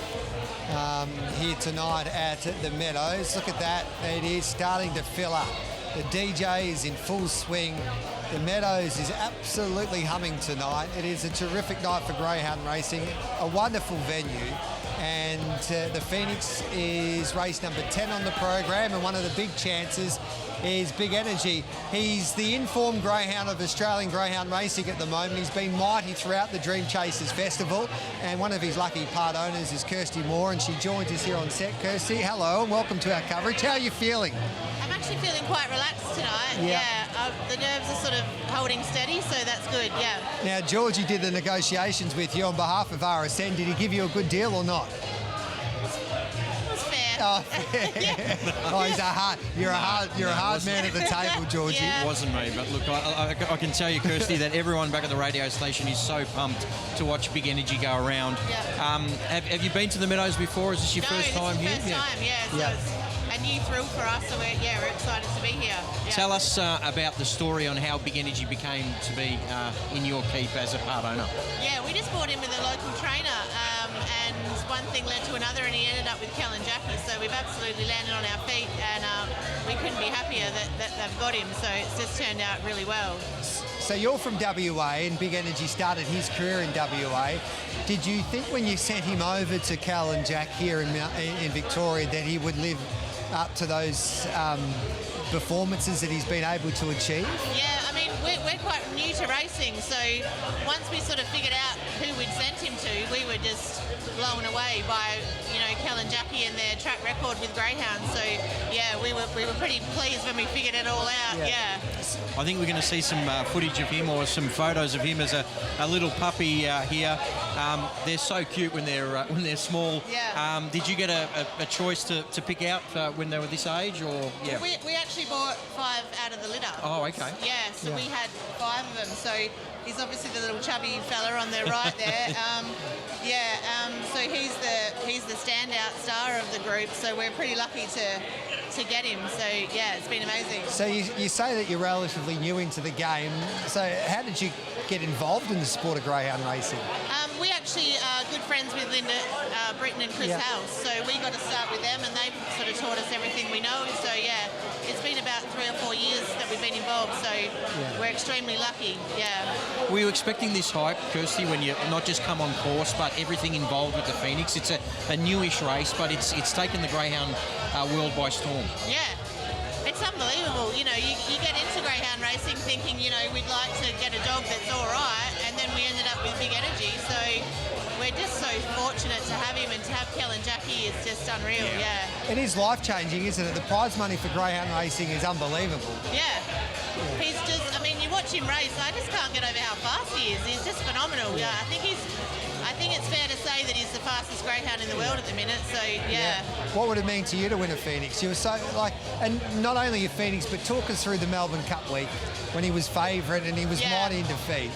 here tonight at the Meadows. Look at that. It is starting to fill up. The DJ is in full swing. The Meadows is absolutely humming tonight. It is a terrific night for greyhound racing, a wonderful venue. And the Phoenix is race number 10 on the program, and one of the big chances is Big Energy. He's the informed greyhound of Australian greyhound racing at the moment. He's been mighty throughout the Dream Chasers Festival, and one of his lucky part owners is Kirsty Moore, and she joins us here on set. Kirsty, hello and welcome to our coverage. How are you feeling? I'm actually feeling quite relaxed tonight. Yeah. The nerves are sort of holding steady, so that's good, yeah. Now, Georgie did the negotiations with you on behalf of RSN. Did he give you a good deal or not? It was fair. Oh, oh, you're a hard man at the table, Georgie. Yeah. It wasn't me, but look, I can tell you, Kirsty, that everyone back at the radio station is so pumped to watch Big Energy go around. Yeah. Have you been to the Meadows before? Is this your first time here? First time, yeah. So it's a new thrill for us, so we're excited to be here. Yeah. Tell us about the story on how Big Energy became to be in your keep as a part owner. Yeah, we just bought in with a local trainer, and one thing led to another, and he ended up with Cal and Jackie. So we've absolutely landed on our feet, and we couldn't be happier that they've got him. So it's just turned out really well. So you're from WA, and Big Energy started his career in WA. Did you think when you sent him over to Cal and Jack here in Victoria that he would live up to those performances that he's been able to achieve? Yeah, I mean, we're quite new to racing, so once we sort of figured out who we'd sent him to, we were just blown away by, Cal and Jackie and their track record with greyhounds. So, yeah, we were pretty pleased when we figured it all out, yeah. I think we're going to see some footage of him or some photos of him as a little puppy here. They're so cute when they're small. Yeah. Did you get a choice to pick out when they were this age, or yeah? We actually bought 5 out of the litter. Oh, okay. Yeah, so we had 5 of them. So he's obviously the little chubby fella on the right there. So he's the standout star of the group. So we're pretty lucky to get him. So yeah, it's been amazing. So you say that you're relatively new into the game. So how did you get involved in the sport of greyhound racing? We actually are good friends with Linda Britton and Chris House, so we got to start with them, and they sort of taught us everything we know. So yeah, it's been about 3 or 4 years that we've been involved, so we're extremely lucky. Yeah. Were you expecting this hype, Kirsty, when you not just come on course, but everything involved with the Phoenix? It's a newish race, but it's taken the greyhound world by storm. Yeah. It's unbelievable. You get into greyhound racing thinking, we'd like to get a dog that's all right, and then we ended up with Big Energy. So we're just so fortunate to have him, and to have Kel and Jackie is just unreal, yeah. It is life-changing, isn't it? The prize money for greyhound racing is unbelievable. Yeah. He's just, you watch him race, I just can't get over how fast he is. He's just phenomenal. Yeah, I think it's fair to say that he's the fastest greyhound in the world at the minute, so yeah. What would it mean to you to win a Phoenix? You were so, and not only a Phoenix, but talk us through the Melbourne Cup week when he was favourite and he was mighty in defeat.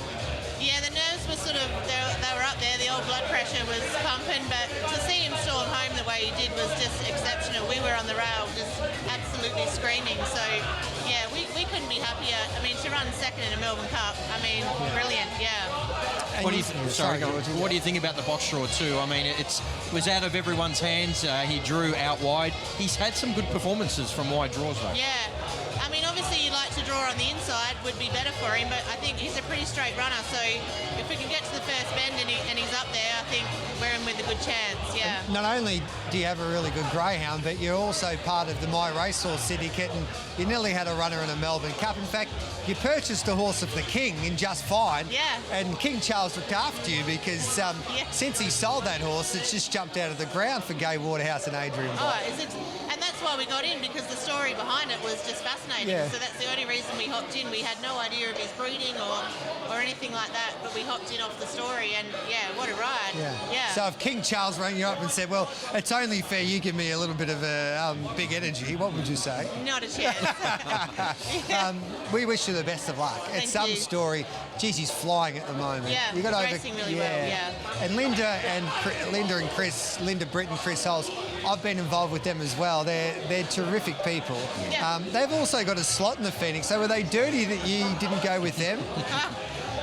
Yeah, the nerves were sort of, they were up there, the old blood pressure was pumping, but to see him storm home the way he did was just exceptional. We were on the rail just absolutely screaming, so yeah, we couldn't be happier. To run second in a Melbourne Cup, brilliant, yeah. What do you think about the box draw too? It was out of everyone's hands. He drew out wide. He's had some good performances from wide draws though. Yeah. Obviously you'd like to draw on the inside, would be better for him, but I think he's a pretty straight runner, so if we can get to the first bend and he's up there, I think we're in with a good chance, yeah. And not only do you have a really good greyhound, but you're also part of the My Racehorse Syndicate, and you nearly had a runner in a Melbourne Cup. In fact, you purchased a horse of the King in Just Fine, and King Charles looked after you because since he sold that horse, it's just jumped out of the ground for Gay Waterhouse and Adrian Bott. And that's why why we got in, because the story behind it was just fascinating. Yeah. So that's the only reason we hopped in. We had no idea of his breeding or anything like that, but we hopped in off the story, and yeah, what a ride. Yeah. So if King Charles rang you up and said, well, it's only fair you give me a little bit of a big energy, what would you say? Not a chance. We wish you the best of luck. Thank It's some you. story. Geez, he's flying at the moment. Yeah, You got he's racing really well, yeah. And Linda Britt and Chris Hulse, I've been involved with them as well. They're terrific people. Yeah. They've also got a slot in the Phoenix. So were they dirty that you didn't go with them?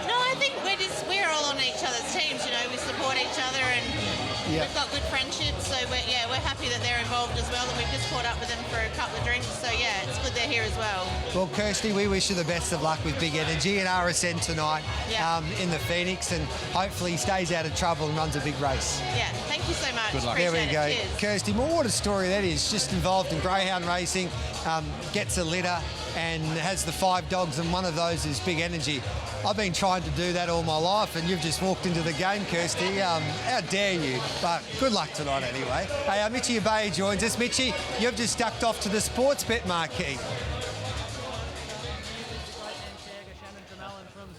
No, I think we're all on each other's teams. You know, we support each other, and we've got good friendships. So we're happy that they're involved as well, and we've just caught up with them for a couple of drinks. So yeah, it's good they're here as well. Well, Kirsty, we wish you the best of luck with Big Energy and RSN tonight in the Phoenix, and hopefully he stays out of trouble and runs a big race. Yeah, thank you so much. Good luck. There we Appreciate go. it. Cheers. Kirsty Moore, what a story that is. Just involved in greyhound racing, gets a litter and has the 5 dogs, and one of those is Big Energy. I've been trying to do that all my life, and you've just walked into the game, Kirsty. How dare you? But good luck tonight anyway. Hey, Mitchie Abay joins us. Mitchie, you've just ducked off to the sports bet marquee.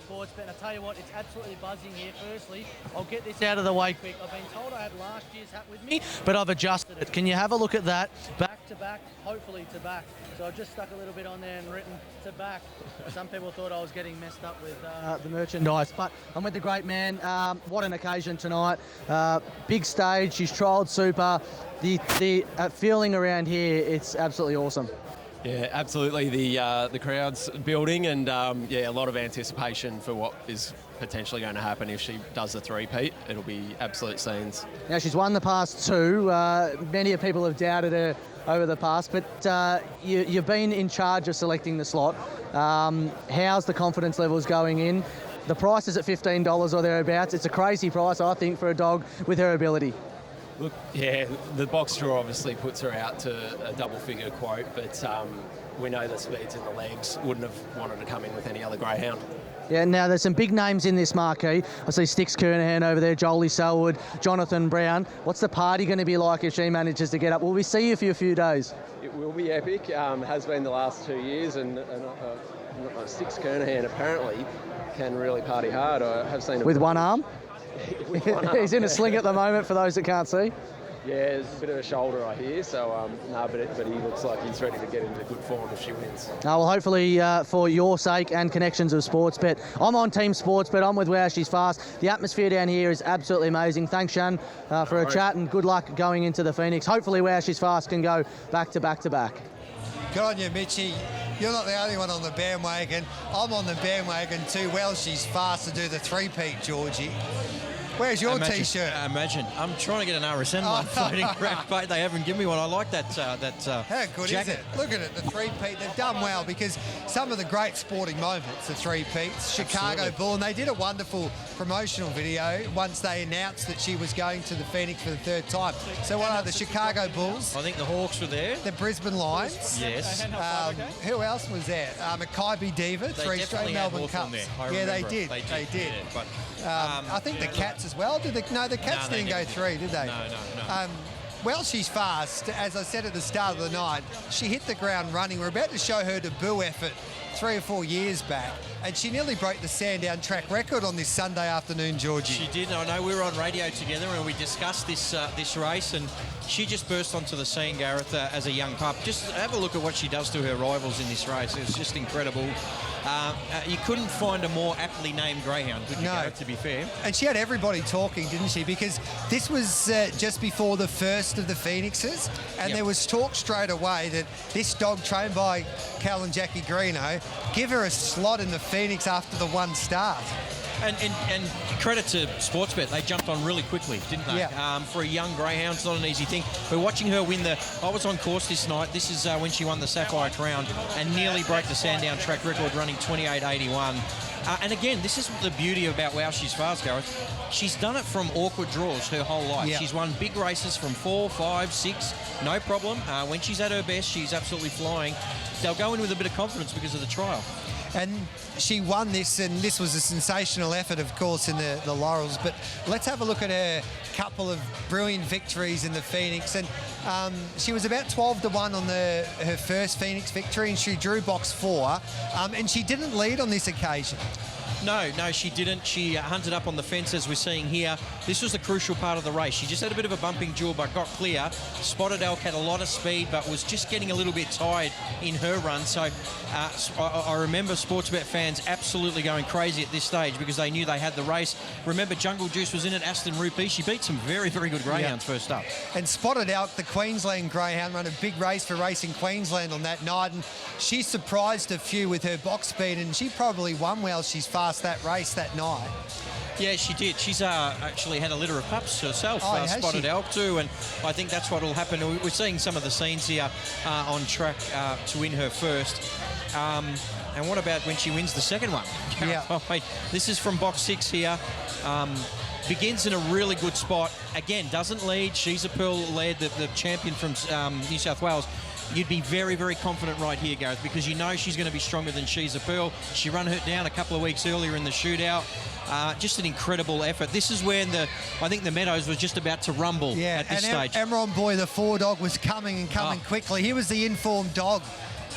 Sportsbet. I tell you what, it's absolutely buzzing here. Firstly, I'll get this out of the way quick. I've been told I had last year's hat with me, but I've adjusted it. Can you have a look at that? Back to back, hopefully to back. So I've just stuck a little bit on there and written to back. Some people thought I was getting messed up with the merchandise, but I'm with the great man. What an occasion tonight. Big stage, she's trialled super. The feeling around here, it's absolutely awesome. Yeah, absolutely. The crowd's building, and a lot of anticipation for what is potentially going to happen if she does the three-peat. It'll be absolute scenes. Now, she's won the past 2. Many people have doubted her over the past, but you've been in charge of selecting the slot. How's the confidence levels going in? The price is at $15 or thereabouts. It's a crazy price, I think, for a dog with her ability. Look, yeah, the box draw obviously puts her out to a double-figure quote, but we know the speeds in the legs. Wouldn't have wanted to come in with any other greyhound. Yeah, now there's some big names in this marquee. I see Styx Kernahan over there, Jolie Selwood, Jonathan Brown. What's the party going to be like if she manages to get up? Will we see you for a few days? It will be epic. Has been the last 2 years, and Styx Kernahan apparently can really party hard. I have seen With one arm? With one arm. He's in a sling at the moment for those that can't see. Yeah, there's a bit of a shoulder, I hear. So, but he looks like he's ready to get into good form if she wins. Well, hopefully for your sake and connections of Sportsbet. I'm on Team Sportsbet. I'm with Wow She's Fast. The atmosphere down here is absolutely amazing. Thanks, Shan, for a chat, and good luck going into the Phoenix. Hopefully Wow She's Fast can go back to back to back. Good on you, Mitchie. You're not the only one on the bandwagon. I'm on the bandwagon too. Well, she's fast to do the three-peat, Georgie. Where's your T-shirt? Imagine. I'm trying to get an RSN one floating around, but they haven't given me one. I like that. How good jacket. is it? Look at it, the three-peat. They've done well, because some of the great sporting moments, the three-peats, Chicago Bull, and they did a wonderful promotional video once they announced that she was going to the Phoenix for the 3rd time. So what are the Chicago Bulls? I think the Hawks were there. The Brisbane Lions. Yes. Who else was there? Mackay Diva, They 3 definitely straight had Melbourne Hawthorn Cups. there. I Yeah, they remember did. it. They did. Yeah, but, I think the Cats as well. The Cats they didn't go didn't. 3, did they? No. Well, she's fast. As I said at the start of the night, she hit the ground running. We're about to show her debut effort 3 or 4 years back, and she nearly broke the Sandown track record on this Sunday afternoon, Georgie. She did. I know we were on radio together and we discussed this race, and she just burst onto the scene, Gareth, as a young pup. Just have a look at what she does to her rivals in this race. It's just incredible. You couldn't find a more aptly named greyhound, could you, Gareth, to be fair? And she had everybody talking, didn't she? Because this was just before the first of the Phoenixes, and there was talk straight away that this dog, trained by Cal and Jackie Greeno, give her a slot in the Phoenix after the 1 start. And credit to Sportsbet, they jumped on really quickly, didn't they? Yeah. For a young greyhound, it's not an easy thing. We're watching her win I was on course this night. This is when she won the Sapphire Crown and nearly broke the Sandown track record, running 28.81. And again, this is the beauty about Wow She's Fast, Gareth. She's done it from awkward draws her whole life. Yeah. She's won big races from 4, 5, 6, no problem. When she's at her best, she's absolutely flying. They'll go in with a bit of confidence because of the trial. And she won this, and this was a sensational effort, of course, in the Laurels. But let's have a look at her couple of brilliant victories in the Phoenix. And she was about 12-1 on her first Phoenix victory, and she drew box 4. And she didn't lead on this occasion. No, she didn't. She hunted up on the fence, as we're seeing here. This was the crucial part of the race. She just had a bit of a bumping jaw, but got clear. Spotted Elk had a lot of speed, but was just getting a little bit tired in her run. So I remember Sportsbet fans absolutely going crazy at this stage because they knew they had the race. Remember, Jungle Juice was in it, Aston Rupee. She beat some very, very good greyhounds first up. And Spotted Elk, the Queensland greyhound, ran a big race for Racing Queensland on that night, and she surprised a few with her box speed, and she probably won well. She's fast that race that night. Yeah, she did. She's actually had a litter of pups herself, Spotted she? Elk too, and I think that's what will happen. We're seeing some of the scenes here on track to win her first. And what about when she wins the second one? Yeah. This is from box 6 here. Begins in a really good spot. Again, doesn't lead. She's a Pearl led, the champion from New South Wales. You'd be very, very confident right here, Gareth, because you know she's going to be stronger than She's a Pearl. She run her down a couple of weeks earlier in the shootout. Just an incredible effort. This is when I think the Meadows was just about to rumble at this stage. Emron Boy, the 4 dog, was coming quickly. He was the informed dog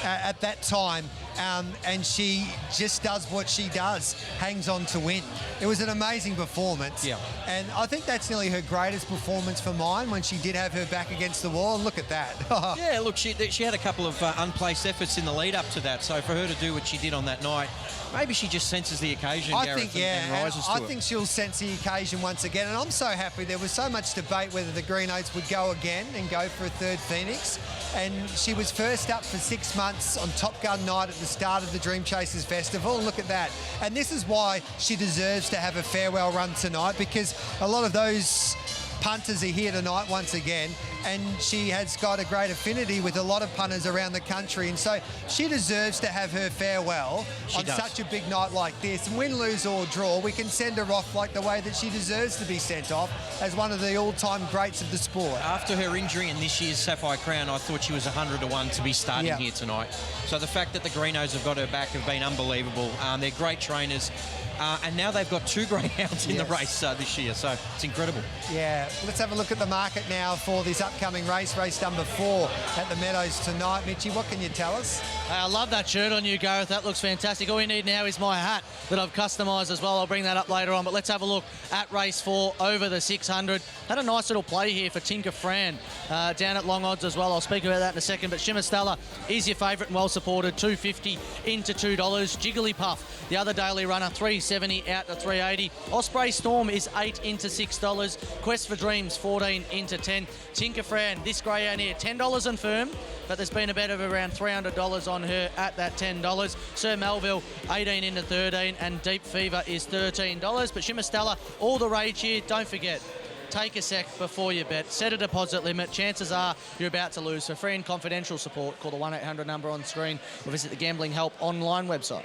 at that time. And she just does what she does, hangs on to win. It was an amazing performance. Yeah. And I think that's nearly her greatest performance for mine, when she did have her back against the wall. Look at that. Yeah, look, she had a couple of unplaced efforts in the lead up to that. So for her to do what she did on that night, maybe she just senses the occasion, Gareth, and rises to it. I think she'll sense the occasion once again. And I'm so happy. There was so much debate whether the Green Oats would go again and go for a third Phoenix. And she was first up for 6 months on Top Gun night at the start of the Dream Chasers Festival. Look at that. And this is why she deserves to have a farewell run tonight, because a lot of those punters are here tonight once again, and she has got a great affinity with a lot of punters around the country, and so she deserves to have her farewell on such a big night like this. And win, lose or draw, we can send her off like the way that she deserves to be sent off, as one of the all-time greats of the sport. After her injury in this year's Sapphire Crown, I thought she was 100-1 to be starting here tonight. So the fact that the Greenos have got her back have been unbelievable. They're great trainers. And now they've got 2 greyhounds in the race this year, so it's incredible. Yeah, let's have a look at the market now for this upcoming race number 4 at the Meadows tonight. Mitchie, what can you tell us? I love that shirt on you, Gareth. That looks fantastic. All we need now is my hat that I've customised as well. I'll bring that up later on, but let's have a look at race 4 over the 600. Had a nice little play here for Tinker Fran down at long odds as well. I'll speak about that in a second, but Shimmer Stella is your favourite and well supported, $2.50 into $2. Jigglypuff, the other daily runner, $3.70 out to $3.80. Osprey Storm is $8 into $6. Quest for Dreams, $14 into $10. Tinker Fran, this greyhound here, $10 and firm, but there's been a bet of around $300 on her at that $10. Sir Melville, 18 into 13, and Deep Fever is $13. But Shimmer Stella, all the rage here. Don't forget, take a sec before you bet. Set a deposit limit. Chances are you're about to lose. For free and confidential support, call the 1-800 number on screen or visit the Gambling Help online website.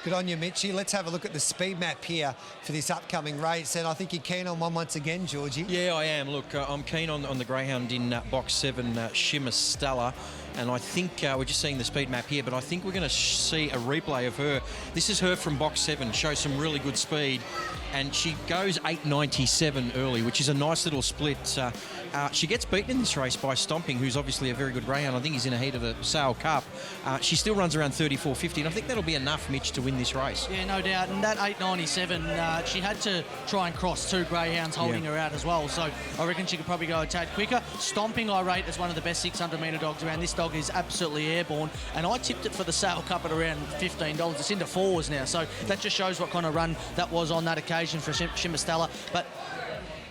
Good on you, Mitchie. Let's have a look at the speed map here for this upcoming race. And I think you're keen on one once again, Georgie. Yeah, I am. Look, I'm keen on the greyhound in box 7, Shimmer Stella. And I think we're just seeing the speed map here, but I think we're going to see a replay of her. This is her from box 7, shows some really good speed. And she goes 8.97 early, which is a nice little split. She gets beaten in this race by Stomping, who's obviously a very good greyhound. I think he's in a heat of the Sale Cup. She still runs around 34.50, and I think that'll be enough, Mitch, to win this race. Yeah, no doubt. And that 8.97, she had to try and cross 2 greyhounds holding her out as well. So I reckon she could probably go a tad quicker. Stomping, I rate as one of the best 600-metre dogs around. This dog is absolutely airborne, and I tipped it for the Sale Cup at around $15. It's into 4s now, so that just shows what kind of run that was on that occasion for Shimmer Stella. But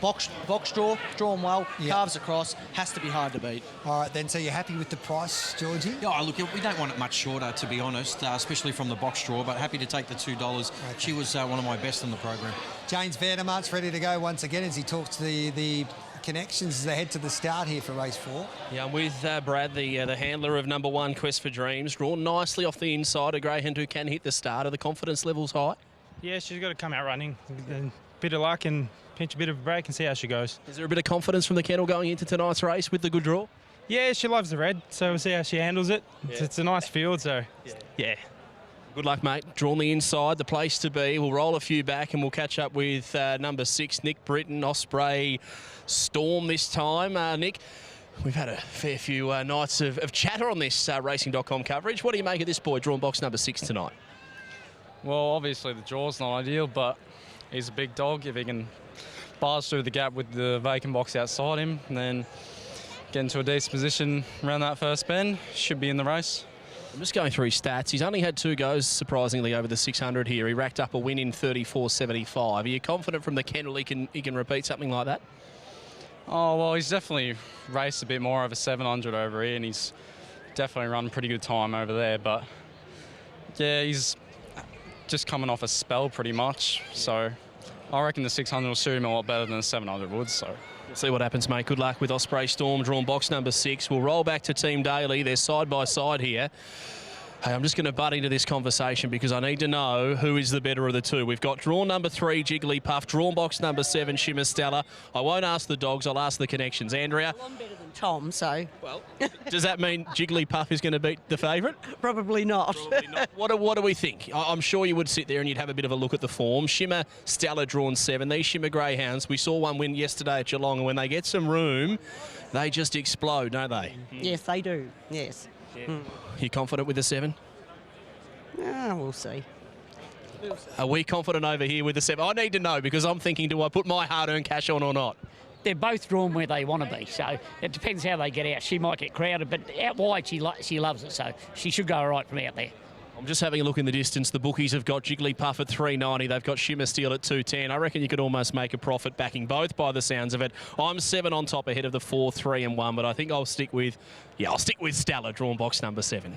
box draw, drawn well, calves across, has to be hard to beat. All right, then, so you're happy with the price, Georgie? Yeah, look, we don't want it much shorter, to be honest, especially from the box draw, but happy to take the $2. Okay. She was one of my best in the program. James Vandermart's ready to go once again as he talks to the connections as they head to the start here for race 4. Yeah, I'm with Brad, the handler of number 1, Quest for Dreams. Drawn nicely off the inside, a greyhound who can hit the starter. The confidence level's high. Yeah, she's got to come out running. A bit of luck and pinch a bit of a break and see how she goes. Is there a bit of confidence from the kennel going into tonight's race with the good draw? Yeah, she loves the red, so we'll see how she handles it. Yeah. It's a nice field, so yeah. Good luck, mate. Drawn the inside, the place to be. We'll roll a few back and we'll catch up with number 6, Nick Britton, Osprey Storm this time. Nick, we've had a fair few nights of chatter on this Racing.com coverage. What do you make of this boy, drawn box number 6 tonight? Well, obviously the draw's not ideal, but he's a big dog. If he can bars through the gap with the vacant box outside him, and then get into a decent position around that first bend, should be in the race. I'm just going through his stats. He's only had 2 goes, surprisingly, over the 600 here. He racked up a win in 34.75. Are you confident from the kennel he can repeat something like that? Oh, well, he's definitely raced a bit more over 700 over here, and he's definitely run a pretty good time over there. But, yeah, he's just coming off a spell pretty much. So I reckon the 600 will suit him a lot better than the 700 would. So we'll see what happens, mate. Good luck with Osprey Storm, drawn box number 6. We'll roll back to Team Daly. They're side by side here. Hey, I'm just going to butt into this conversation because I need to know who is the better of the two. We've got drawn number 3, Jigglypuff, drawn box number 7, Shimmer Stella. I won't ask the dogs, I'll ask the connections. Andrea? I'm better than Tom, so... Well, does that mean Jigglypuff is going to beat the favourite? Probably not. Probably not. What do we think? I'm sure you would sit there and you'd have a bit of a look at the form. Shimmer Stella drawn 7. These Shimmer Greyhounds, we saw one win yesterday at Geelong, and when they get some room, they just explode, don't they? Yes, they do. Yes. Yeah. You confident with the 7? We'll see. Are we confident over here with the 7? I need to know because I'm thinking, do I put my hard-earned cash on or not? They're both drawn where they want to be, so it depends how they get out. She might get crowded, but out wide she loves it, so she should go all right from out there. I'm just having a look in the distance. The bookies have got Jigglypuff at 3.90. They've got Shimmer Steel at 2.10. I reckon you could almost make a profit backing both by the sounds of it. I'm 7 on top ahead of the 4, 3 and 1, but I think I'll stick with Stella, drawn box number 7.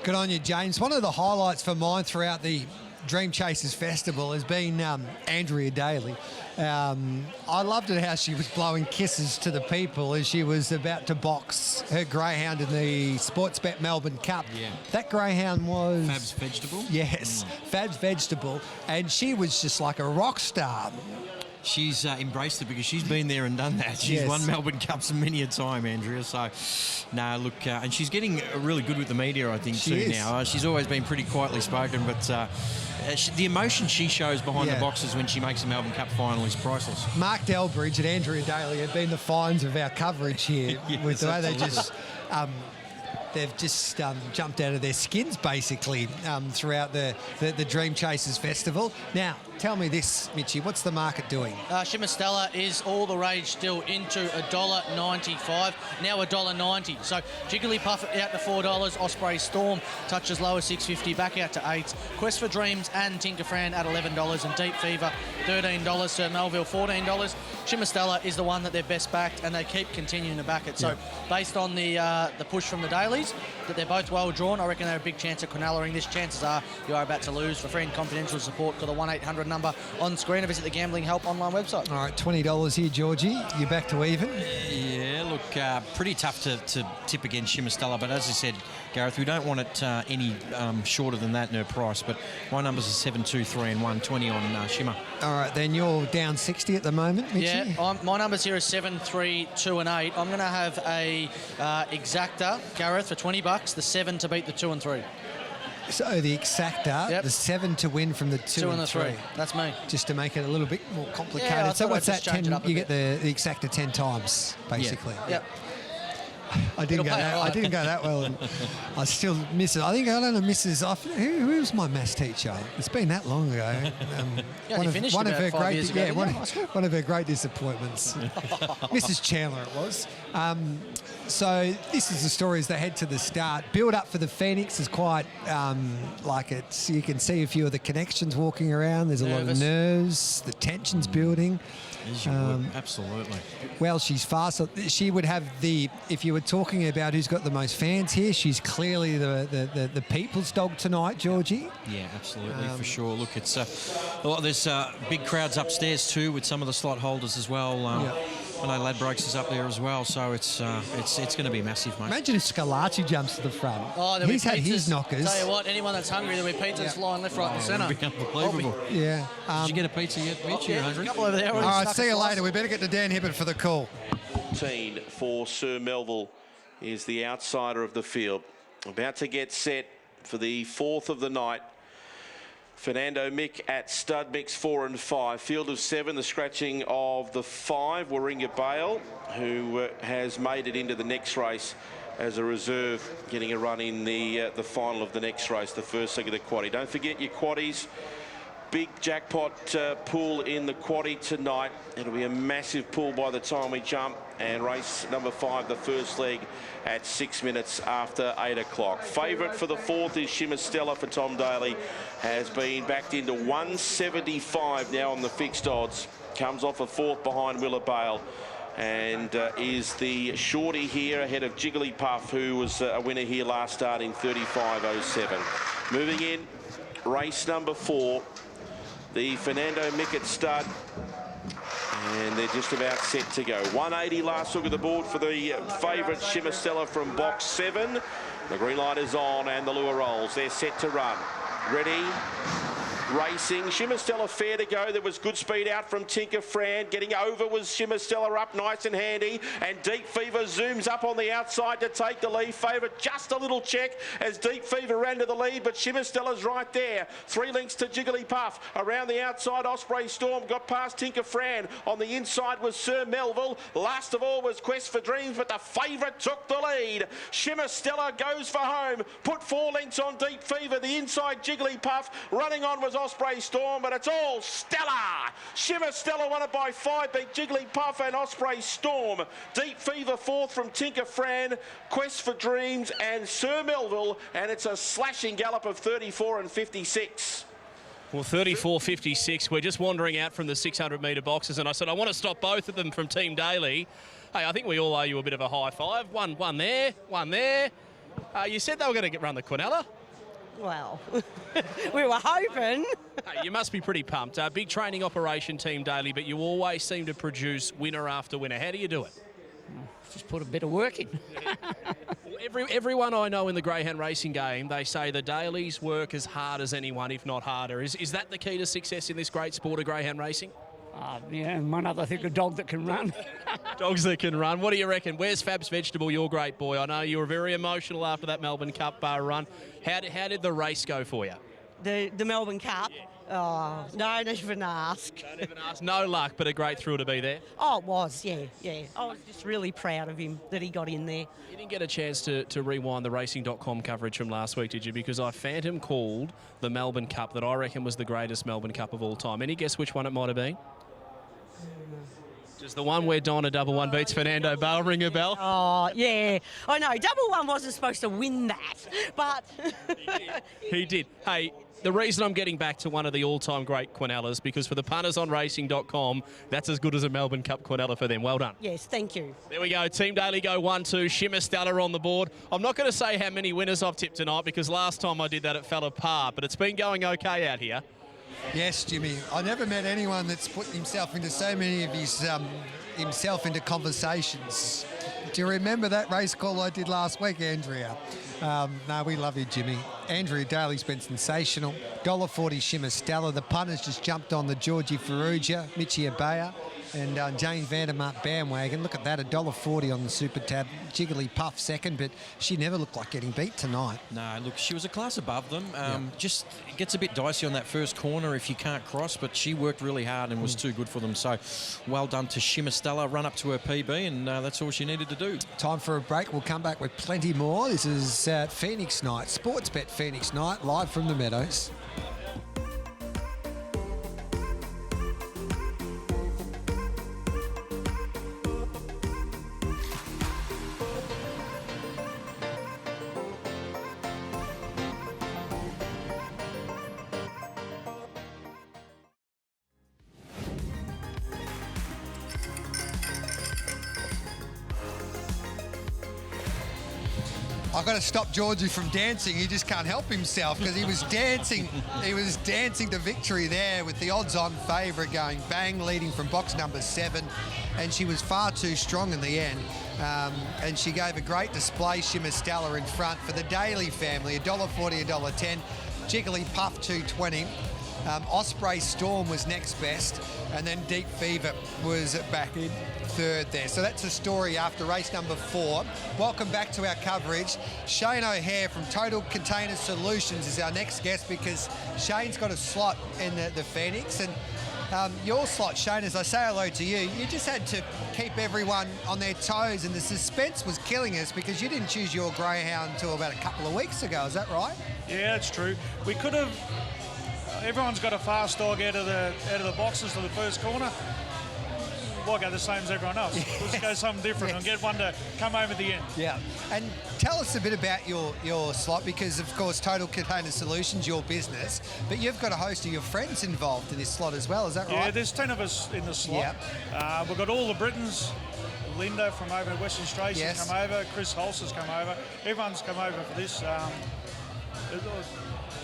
Good on you, James. One of the highlights for mine throughout the Dream Chasers Festival has been Andrea Daly. I loved it how she was blowing kisses to the people as she was about to box her greyhound in the Sportsbet Melbourne Cup. Yeah. That greyhound was... Fab's Vegetable? Yes, Fab's Vegetable. And she was just like a rock star. She's embraced it because she's been there and done that. She's won Melbourne Cups many a time, Andrea. So, no, look, and she's getting really good with the media, I think, too now. She's always been pretty quietly spoken, but the emotion she shows behind the boxes when she makes a Melbourne Cup final is priceless. Mark Delbridge and Andrea Daly have been the finds of our coverage here with the way they just... They've just jumped out of their skins, basically, throughout the Dream Chasers Festival. Now, tell me this, Mitchie, what's the market doing? Shimmer Stella is all the rage still into $1.95, now $1.90. So Jigglypuff out to $4, Osprey Storm touches lower $6.50, back out to $8. Quest for Dreams and Tinker Fran at $11, and Deep Fever $13, Sir Melville $14. Shimmer Stella is the one that they're best backed, and they keep continuing to back it. So based on the push from the dailies, that they're both well drawn, I reckon they're a big chance at Cronullaring this. Chances are you are about to lose. For free and confidential support, call the 1-800 number on screen or visit the Gambling Help online website. All right, $20 here, Georgie. You're back to even. Yeah, look, pretty tough to tip against Shimmer Stella, but as I said, Gareth, we don't want it any shorter than that in her price, but my numbers are 7, 2, 3 and 1, 20 on Shimmer. All right, then you're down 60 at the moment, Mitchie? Yeah, my numbers here are 7, 3, 2 and 8. I'm going to have a exacta, Gareth, for $20, the 7 to beat the 2 and 3. So the exacta, the 7 to win from the 2 and the 3. That's me. Just to make it a little bit more complicated. Yeah, so what's that? 10? You get the exacta 10 times, basically. Yep. I didn't go that well, and I still miss it. I don't know, Mrs. Who was my maths teacher? It's been that long ago. One of her great disappointments. Mrs. Chandler it was. So this is the story as they head to the start. Build up for the Phoenix is quite like it's. You can see a few of the connections walking around. There's a lot of nerves. The tension's building. As you would, absolutely. Well, she's fast. So she would have the. If you were talking about who's got the most fans here, she's clearly the people's dog tonight, Georgie. Yeah, absolutely, for sure. Look, it's there's big crowds upstairs too with some of the slot holders as well. I know Ladbrokes is up there as well, so it's going to be massive, mate. Imagine if Scolacci jumps to the front. Oh, he's had his knockers. Tell you what, anyone that's hungry, there'll be pizzas flying left, right, and centre. It'll be unbelievable. Yeah. Did you get a pizza yet, Mitch? A couple over there. All right, see you later. We better get to Dan Hibbert for the call. 14 for Sir Melville is the outsider of the field. About to get set for the fourth of the night. Fernando Mick at stud mix 4 and 5. Field of 7, the scratching of the 5, Warringah Bale, who has made it into the next race as a reserve, getting a run in the final of the next race, the first leg of the quaddie. Don't forget your quaddies. Big jackpot pool in the quaddie tonight. It'll be a massive pool by the time we jump. And race number 5, the first leg, at 6 minutes after 8 o'clock. Favourite for the fourth is Shimmer Stella for Tom Daly. Has been backed into 175 now on the fixed odds. Comes off a fourth behind Willa Bale. And is the shorty here ahead of Jigglypuff, who was a winner here last start in 35.07. Moving in, race number 4. The Fernando Mick stud, and they're just about set to go. 180 last look at the board for the favourite Shimmer Stella from box 7. The green light is on and the lure rolls. They're set to run. Ready. Racing. Shimmer Stella fair to go. There was good speed out from Tinker Fran. Getting over was Shimmer Stella up nice and handy. And Deep Fever zooms up on the outside to take the lead. Favourite just a little check as Deep Fever ran to the lead, but Shimmer Stella's right there. 3 lengths to Jigglypuff. Around the outside, Osprey Storm got past Tinker Fran. On the inside was Sir Melville. Last of all was Quest for Dreams, but the favourite took the lead. Shimmer Stella goes for home. Put 4 lengths on Deep Fever. The inside Jigglypuff. Running on was Osprey Storm, but it's all Stella. Shimmer Stella won it by 5, beat Jigglypuff and Osprey Storm. Deep Fever fourth from Tinker Fran, Quest for Dreams and Sir Melville, and it's a slashing gallop of 34 and 56. Well, 34.56. We're just wandering out from the 600-metre boxes, and I said I want to stop both of them from Team Daly. Hey, I think we all owe you a bit of a high five. One there, one there. You said they were going to run the Quinella. Well, we were hoping. Hey, you must be pretty pumped. Big training operation, Team Daly, but you always seem to produce winner after winner. How do you do it? Just put a bit of work in. Everyone I know in the greyhound racing game, they say the Dalys work as hard as anyone, if not harder. Is that the key to success in this great sport of greyhound racing? Yeah, and one other thing, a dog that can run. Dogs that can run. What do you reckon? Where's Fab's Vegetable, your great boy? I know you were very emotional after that Melbourne Cup run. How did the race go for you? The Melbourne Cup? Yeah. Oh, don't even ask. Don't even ask. No luck, but a great thrill to be there. Oh, it was, yeah. I was just really proud of him that he got in there. You didn't get a chance to rewind the racing.com coverage from last week, did you? Because I phantom called the Melbourne Cup that I reckon was the greatest Melbourne Cup of all time. Any guess which one it might have been? Just the one where Donna Double One beats Fernando Bale, ring a bell? Oh, yeah. I know, Double One wasn't supposed to win that, but... He did. Hey, the reason I'm getting back to one of the all-time great Quinellas, because for the punters on racing.com, that's as good as a Melbourne Cup Quinella for them. Well done. Yes, thank you. There we go. Team Daly go 1-2. Shimmer Stella on the board. I'm not going to say how many winners I've tipped tonight, because last time I did that it fell apart, but it's been going okay out here. Yes, Jimmy. I never met anyone that's put himself into so many of himself into conversations. Do you remember that race call I did last week, Andrea? No, we love you, Jimmy. Andrea Daly's been sensational. $1.40 Shimmer Stella. The punters just jumped on the Georgie Ferrugia, Mitchie Abaya, and James Vandermark bandwagon. Look at that, $1.40 on the Super Tab. Jigglypuff second, but she never looked like getting beat tonight. No, look, she was a class above them. Just it gets a bit dicey on that first corner if you can't cross, but she worked really hard and was too good for them. So well done to Shimmer Stella. Run up to her PB, and that's all she needed to do. Time for a break. We'll come back with plenty more. This is Phoenix Night, Sportsbet Phoenix Night, live from the Meadows. I've got to stop Georgie from dancing. He just can't help himself because he was dancing. He was dancing to victory there with the odds-on favourite going bang, leading from box number 7. And she was far too strong in the end. And she gave a great display, Shimmer Stella in front for the Daly family, $1.40, $1.10. Jigglypuff, $2.20. Osprey Storm was next best, and then Deep Fever was back in third there. So that's the story after race number 4. Welcome back to our coverage. Shane O'Hare from Total Container Solutions is our next guest, because Shane's got a slot in the Phoenix, and your slot, Shane, as I say hello to you, you just had to keep everyone on their toes, and the suspense was killing us because you didn't choose your greyhound until about a couple of weeks ago. Is that right? Yeah, it's true. We could have. Everyone's got a fast dog out of the boxes to the first corner. Why go the same as everyone else? Let's go something different and get one to come over the end. Yeah. And tell us a bit about your slot, because of course Total Container Solutions, your business, but you've got a host of your friends involved in this slot as well. Is that right? Yeah, there's 10 of us in the slot. Yep. We've got all the Britons. Linda from over in Western Australia has come over. Chris Holst has come over. Everyone's come over for this.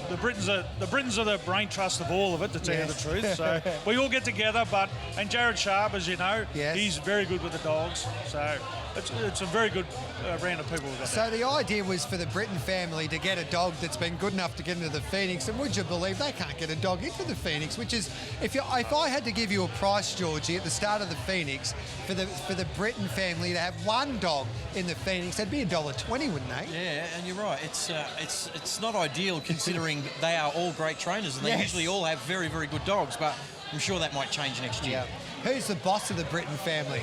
The Britons are the brain trust of all of it, to tell you the truth. So we all get together, and Jared Sharp, as you know, he's very good with the dogs. So it's a very good round of people we've got So the idea was for the Britton family to get a dog that's been good enough to get into the Phoenix, and would you believe they can't get a dog into the Phoenix, which is, if I had to give you a price, Georgie, at the start of the Phoenix, for the Britton family to have one dog in the Phoenix, that'd be $1.20, wouldn't they? Yeah, and you're right. It's not ideal considering they are all great trainers, and they usually all have very, very good dogs, but I'm sure that might change next year. Who's the boss of the Britton family?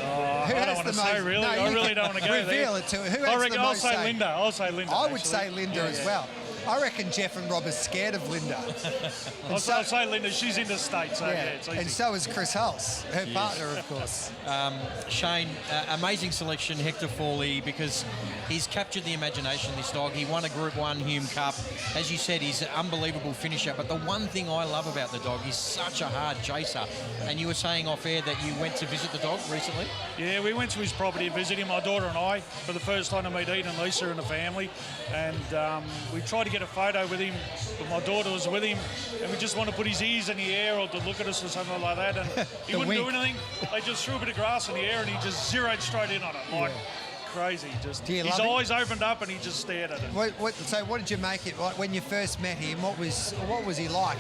I don't want to say, really. I really don't want to go there. Reveal it to who has the I'll most say Linda. I'll say Linda. I would say Linda as well. I reckon Jeff and Rob are scared of Linda. I'll say Linda. She's in the States, so it's easy. And so is Chris Hulse, her partner, of course. Shane, amazing selection, Hector Fawley, because he's captured the imagination of this dog. He won a Group 1 Hume Cup. As you said, he's an unbelievable finisher. But the one thing I love about the dog, he's such a hard chaser. And you were saying off air that you went to visit the dog recently? Yeah, we went to his property to visit him, my daughter and I, for the first time to meet Eden and Lisa and the family. And we tried to get a photo with him, but my daughter was with him, and we just want to put his ears in the air or to look at us or something like that, and he wouldn't do anything. They just threw a bit of grass in the air and he just zeroed straight in on it, like crazy. Just his eyes opened up and he just stared at it. So what did you make it like when you first met him? What was he like?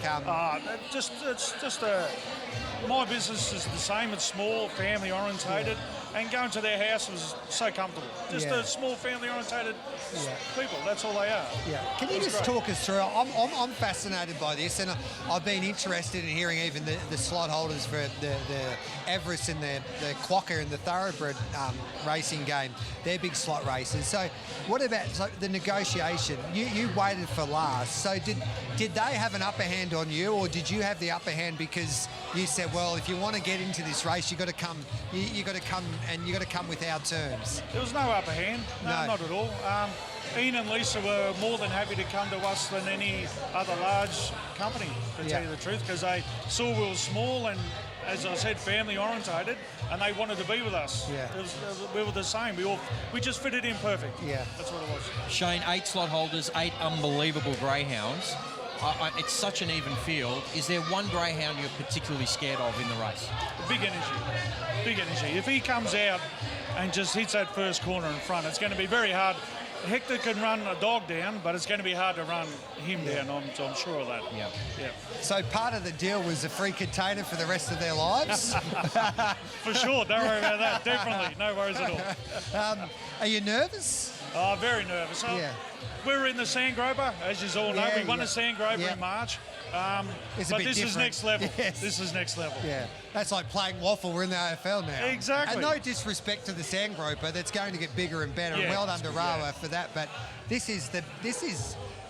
My business is the same. It's small, family orientated, and going to their house was so comfortable. Just a small, family orientated people. That's all they are. Yeah. Can you just talk us through? I'm fascinated by this, and I've been interested in hearing even the slot holders for the Everest and the Quokka and the Thoroughbred racing game. They're big slot races. So what about the negotiation? You waited for last. So did they have an upper hand on you, or did you have the upper hand because you said, well, if you want to get into this race, you got to come with our terms? There was no upper hand. No, not at all. Ian and Lisa were more than happy to come to us than any other large company, to tell you the truth, because they saw we were small and, as I said, family orientated, and they wanted to be with us. Yeah. We were the same. We just fitted in perfect. Yeah. That's what it was. Shane, 8 slot holders, 8 unbelievable greyhounds. It's such an even field. Is there one greyhound you're particularly scared of in the race? Big energy. If he comes out and just hits that first corner in front, it's going to be very hard. Hector can run a dog down, but it's going to be hard to run him down. I'm sure of that. Yeah. So part of the deal was a free container for the rest of their lives? For sure. Don't worry about that. Definitely. No worries at all. Are you nervous? Very nervous. We're in the Sandgroper, as you all know. We won the Sandgroper in March. But this is next level. Yes. This is next level. Yeah. That's like playing waffle. We're in the AFL now. Exactly. And no disrespect to the Sandgroper, that's going to get bigger and better. And well done to Rawa for that. But this is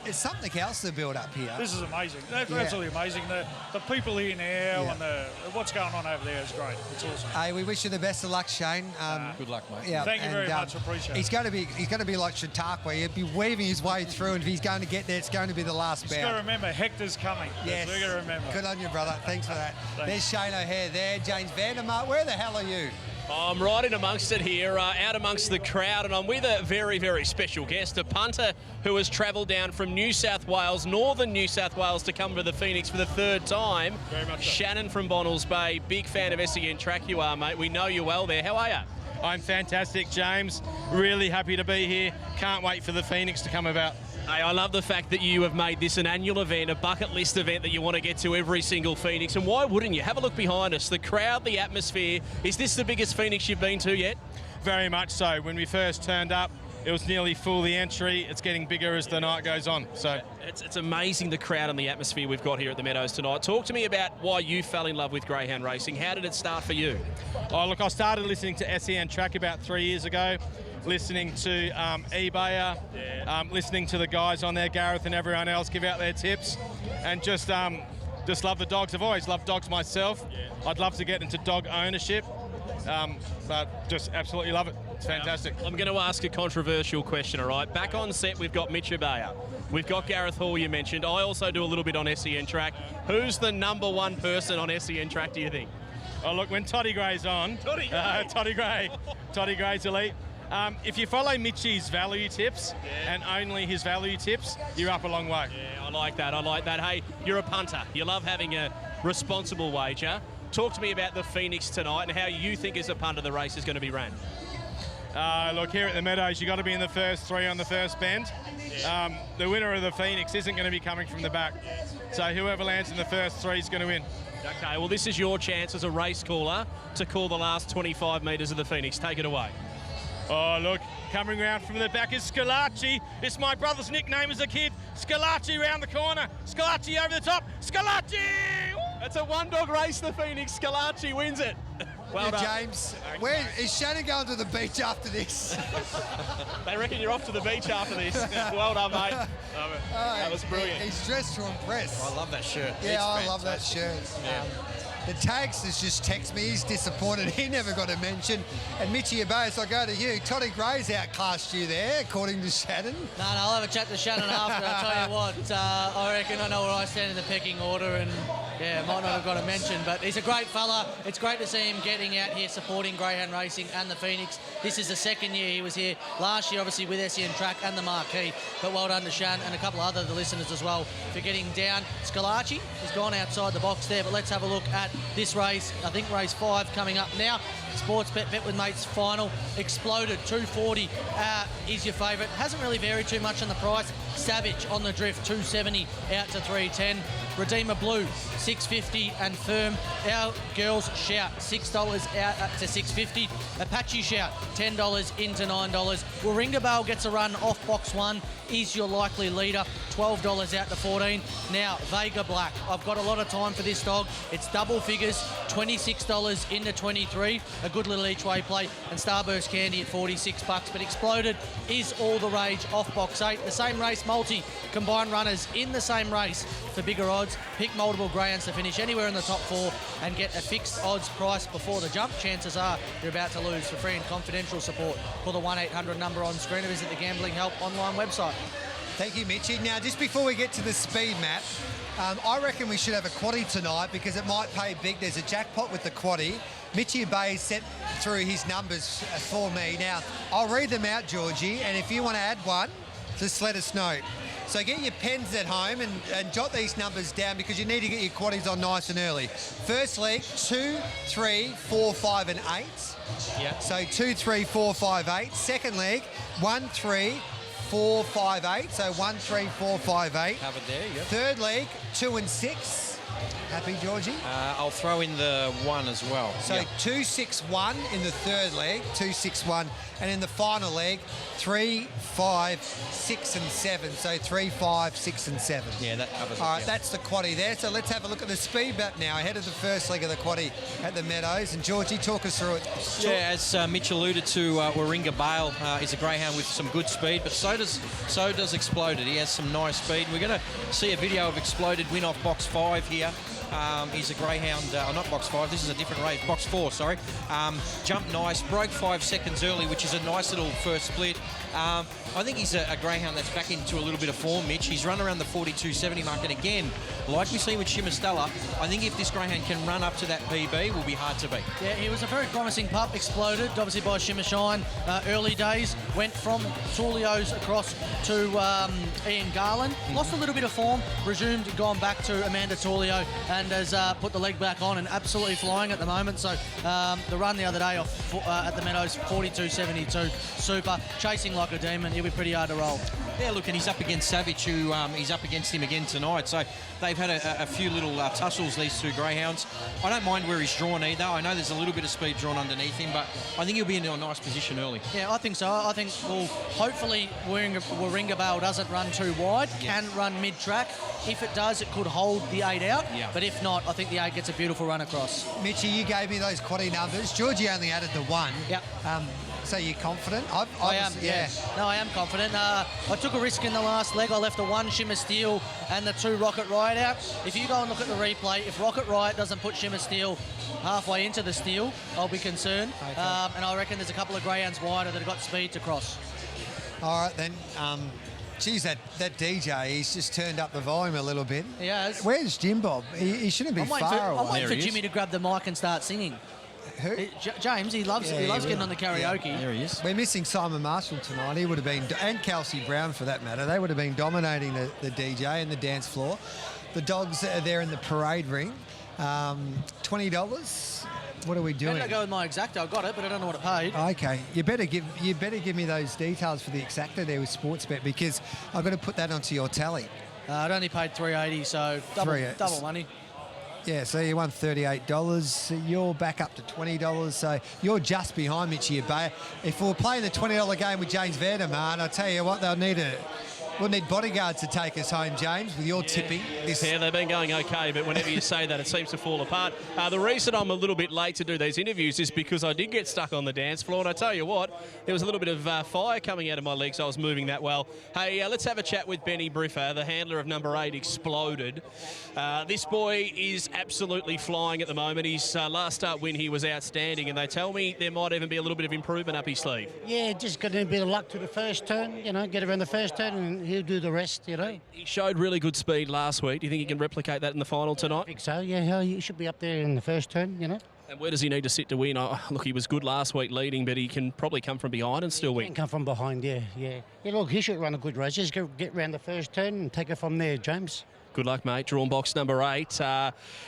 it's something else to build up here. This is amazing. That's absolutely amazing. The people here now and what's going on over there is great. It's awesome. Hey, we wish you the best of luck, Shane. Good luck, mate. Yeah, Thank you very much. Appreciate it. He's going to be like Chautauqua. He'll be weaving his way through, and if he's going to get there, it's going to be the last bout. Just got to remember, Hector's coming. Yes. We're going to remember. Good on you, brother. Thanks for that. Thanks. There's Shane O'Hare there. James Vandermark. Where the hell are you? I'm right in amongst it here, out amongst the crowd, and I'm with a very, very special guest, a punter who has travelled down from New South Wales, northern New South Wales, to come to the Phoenix for the 3rd time. Very much so. Shannon from Bonnells Bay, big fan of SEN Track you are, mate. We know you well there. How are you? I'm fantastic, James. Really happy to be here. Can't wait for the Phoenix to come about. Hey, I love the fact that you have made this an annual event, a bucket list event that you want to get to every single Phoenix. And why wouldn't you? Have a look behind us. The crowd, the atmosphere. Is this the biggest Phoenix you've been to yet? Very much so. When we first turned up, it was nearly full the entry. It's getting bigger as the night goes on. So it's amazing the crowd and the atmosphere we've got here at the Meadows tonight. Talk to me about why you fell in love with greyhound racing. How did it start for you? Oh, look, I started listening to SEN Track about 3 years ago, listening to eBayer, listening to the guys on there, Gareth and everyone else, give out their tips, and just love the dogs. I've always loved dogs myself. I'd love to get into dog ownership, but just absolutely love it. It's fantastic. I'm going to ask a controversial question, all right? Back on set, we've got Mitch Ebeyer. We've got Gareth Hall, you mentioned. I also do a little bit on SEN Track. Who's the number one person on SEN Track, do you think? Oh, look, when Toddy Gray's on, Toddy Gray's elite. If you follow Mitchie's value tips and only his value tips, you're up a long way. Yeah, I like that. Hey, you're a punter. You love having a responsible wager. Talk to me about the Phoenix tonight and how you think as a punter the race is going to be ran. Look, here at the Meadows, you've got to be in the first three on the first bend. The winner of the Phoenix isn't going to be coming from the back. So whoever lands in the first three is going to win. Okay, well, this is your chance as a race caller to call the last 25 metres of the Phoenix. Take it away. Oh, look, coming round from the back is Scalacci. It's my brother's nickname as a kid. Scalacci round the corner. Scalacci over the top. Scalacci! It's a one-dog race, the Phoenix. Scalacci wins it. Well done. James, where is Shannon going to the beach after this? They reckon you're off to the beach after this. Well done, mate. That was brilliant. He's dressed to impress. I love that shirt. Yeah, I love that shirt. Yeah. The Tags has just texted me. He's disappointed. He never got a mention. And Mitchie Abayas, I go to you. Toddy Gray's outclassed you there, according to Shannon. No, I'll have a chat to Shannon after. I'll tell you what, I reckon I know where I stand in the pecking order, and might not have got a mention, but he's a great fella. It's great to see him getting out here supporting greyhound racing and the Phoenix. This is the second year he was here. Last year, obviously, with SEN Track and the Marquee. But well done to Shan and a couple of other listeners as well for getting down. Scalacci has gone outside the box there, but let's have a look at this race. I think race 5 coming up now. Sportsbet Bet with Mates final. Exploded 240 is your favourite. Hasn't really varied too much on the price. Savage on the drift 270 out to 310. Redeemer Blue $6.50 and Firm. Our Girls Shout $6 out to $6.50. Apache Shout $10 into $9. Warringah Bale gets a run off box 1. Is your likely leader. $12 out to 14. Now Vega Black. I've got a lot of time for this dog. It's double figures. $26 into 23. A good little each way play. And Starburst Candy at $46. But Exploded is all the rage off box 8. The same race multi. Combined runners in the same race for bigger odds. Pick multiple greyhounds to finish anywhere in the top 4 and get a fixed odds price before the jump. Chances are you're about to lose. For free and confidential support, call the 1-800 number on screen or visit the Gambling Help online website. Thank you, Mitchie. Now, just before we get to the speed map, I reckon we should have a quaddie tonight because it might pay big. There's a jackpot with the quaddie. Mitchie Bay sent through his numbers for me. Now, I'll read them out, Georgie, and if you want to add one, just let us know. So get your pens at home and jot these numbers down because you need to get your quaddies on nice and early. First leg, 2, 3, 4, 5 and 8. Yeah. So 2, 3, 4, 5, 8. Second leg, 1, 3, 4, 5, 8. So 1, 3, 4, 5, 8. Covered there, yep. Third leg, 2 and 6. Happy, Georgie? I'll throw in the 1 as well. So 2, 6, 1 in the third leg, 2, 6, 1. And in the final leg, 3, 5, 6 and 7. So 3, 5, 6 and 7. Yeah, that covers it. All right, that's the quaddie there. So let's have a look at the speed map now ahead of the first leg of the quaddie at the Meadows. And Georgie, talk us through it. Yeah, as Mitch alluded to, Warringah Bale is a greyhound with some good speed, but so does Exploded. He has some nice speed. We're going to see a video of Exploded win off box 5 here. He's a greyhound, not box 5, this is a different race, box 4, sorry. Jumped nice, broke 5 seconds early, which is a nice little first split. I think he's a greyhound that's back into a little bit of form, Mitch. He's run around the 42.70 mark, and again, like we've seen with Shimmer Stella, I think if this greyhound can run up to that PB, will be hard to beat. Yeah, he was a very promising pup. Exploded, obviously by Shimmer Shine. Early days, went from Tulio's across to Ian Garland. Lost a little bit of form, resumed, gone back to Amanda Tulio, and has put the leg back on and absolutely flying at the moment. So the run the other day at the Meadows, 42.72, super, chasing like a demon. He'll be pretty hard to roll. Yeah, look, and he's up against Savage, who he's up against him again tonight. So they've had a few little tussles, these two greyhounds. I don't mind where he's drawn either. I know there's a little bit of speed drawn underneath him, but I think he'll be in a nice position early. Yeah, I think so. I think, well, hopefully Warringah Vale doesn't run too wide, can run mid-track. If it does, it could hold the 8 out. Yeah. But if not, I think the 8 gets a beautiful run across. Mitchy, you gave me those quaddy numbers. Georgie only added the 1. Yep. So you're confident? I am, yeah. No, I am confident. I took a risk in the last leg. I left the 1 Shimmer Steel and the 2 Rocket Riot out. If you go and look at the replay, if Rocket Riot doesn't put Shimmer Steel halfway into the steel, I'll be concerned. Okay. And I reckon there's a couple of greyhounds wider that have got speed to cross. All right, then. Geez, that DJ, he's just turned up the volume a little bit. He has. Where's Jim Bob? He shouldn't be far away. I'm waiting for Jimmy to grab the mic and start singing. Who? James, he loves getting on the karaoke. Yeah. There he is. We're missing Simon Marshall tonight. He would have been, and Kelsey Brown for that matter, they would have been dominating the DJ and the dance floor. The dogs are there in the parade ring. $20. What are we doing? I'm going to go with my Exacta. I got it, but I don't know what it paid. Okay, you better give me those details for the Exacta there with Sportsbet, because I've got to put that onto your tally. It only paid $3.80, so double money. Yeah, so you won $38. You're back up to $20, so you're just behind Mitchie Abaya. If we're playing the $20 game with James Vandermaan, I tell you what, we'll need bodyguards to take us home, James, with your tipping. Yeah, they've been going okay, but whenever you say that, it seems to fall apart. The reason I'm a little bit late to do these interviews is because I did get stuck on the dance floor, and I tell you what, there was a little bit of fire coming out of my legs. I was moving that well. Hey, let's have a chat with Benny Briffa, the handler of number 8, Exploded. This boy is absolutely flying at the moment. His last start win, he was outstanding, and they tell me there might even be a little bit of improvement up his sleeve. Yeah, just got a bit of luck to the first turn, get around the first turn, and he'll do the rest, He showed really good speed last week. Do you think he can replicate that in the final tonight? I think so, yeah. He should be up there in the first turn, And where does he need to sit to win? Look, he was good last week leading, but he can probably come from behind and still win. He can come from behind, yeah. Yeah, look, he should run a good race. Just get round the first turn and take it from there, James. Good luck, mate. Drawn box number 8.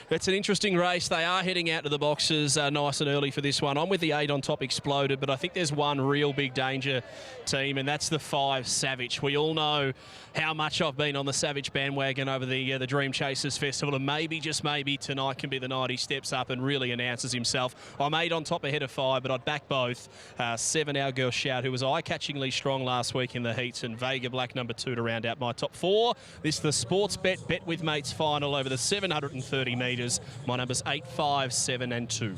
It's an interesting race. They are heading out to the boxes nice and early for this one. I'm with the 8 on top, Exploded, but I think there's one real big danger team, and that's the 5, Savage. We all know how much I've been on the Savage bandwagon over the Dream Chasers Festival, and maybe, just maybe, tonight can be the night he steps up and really announces himself. I'm 8 on top ahead of 5, but I'd back both. 7, Our Girl Shout, who was eye-catchingly strong last week in the heats, and Vega Black number 2 to round out my top 4. This is the Sportsbet Bet with Mates final over the 730 metres. My numbers 8, 5, 7 and 2.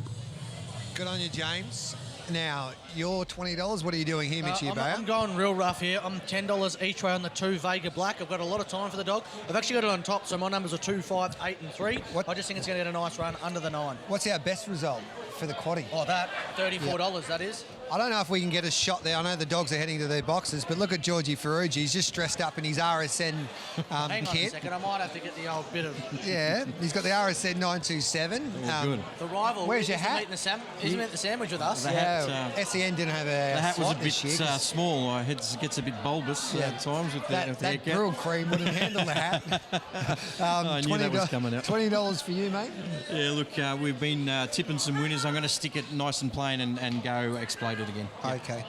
Good on you, James. Now, your $20, what are you doing here, Mitchie Abaya? I'm going real rough here. I'm $10 each way on the 2 Vega Black. I've got a lot of time for the dog. I've actually got it on top, so my numbers are 2, 5, 8 and 3. I just think it's going to get a nice run under the 9. What's our best result for the quaddie? Oh, that. $34, that is. I don't know if we can get a shot there. I know the dogs are heading to their boxes, but look at Georgie Ferrugi. He's just dressed up in his RSN Hang on kit. a second. I might have to get the old bit of... Yeah, he's got the RSN 927. Good. The rival. Where's your hat? He's meant the sandwich with us. The hat, SEN didn't have a the hat was a bit this year, small. My head gets a bit bulbous at times with the grill cream wouldn't handle the hat. I knew that was coming out. $20 for you, mate. Yeah, look, we've been tipping some winners. I'm going to stick it nice and plain and go Exploded again. Okay.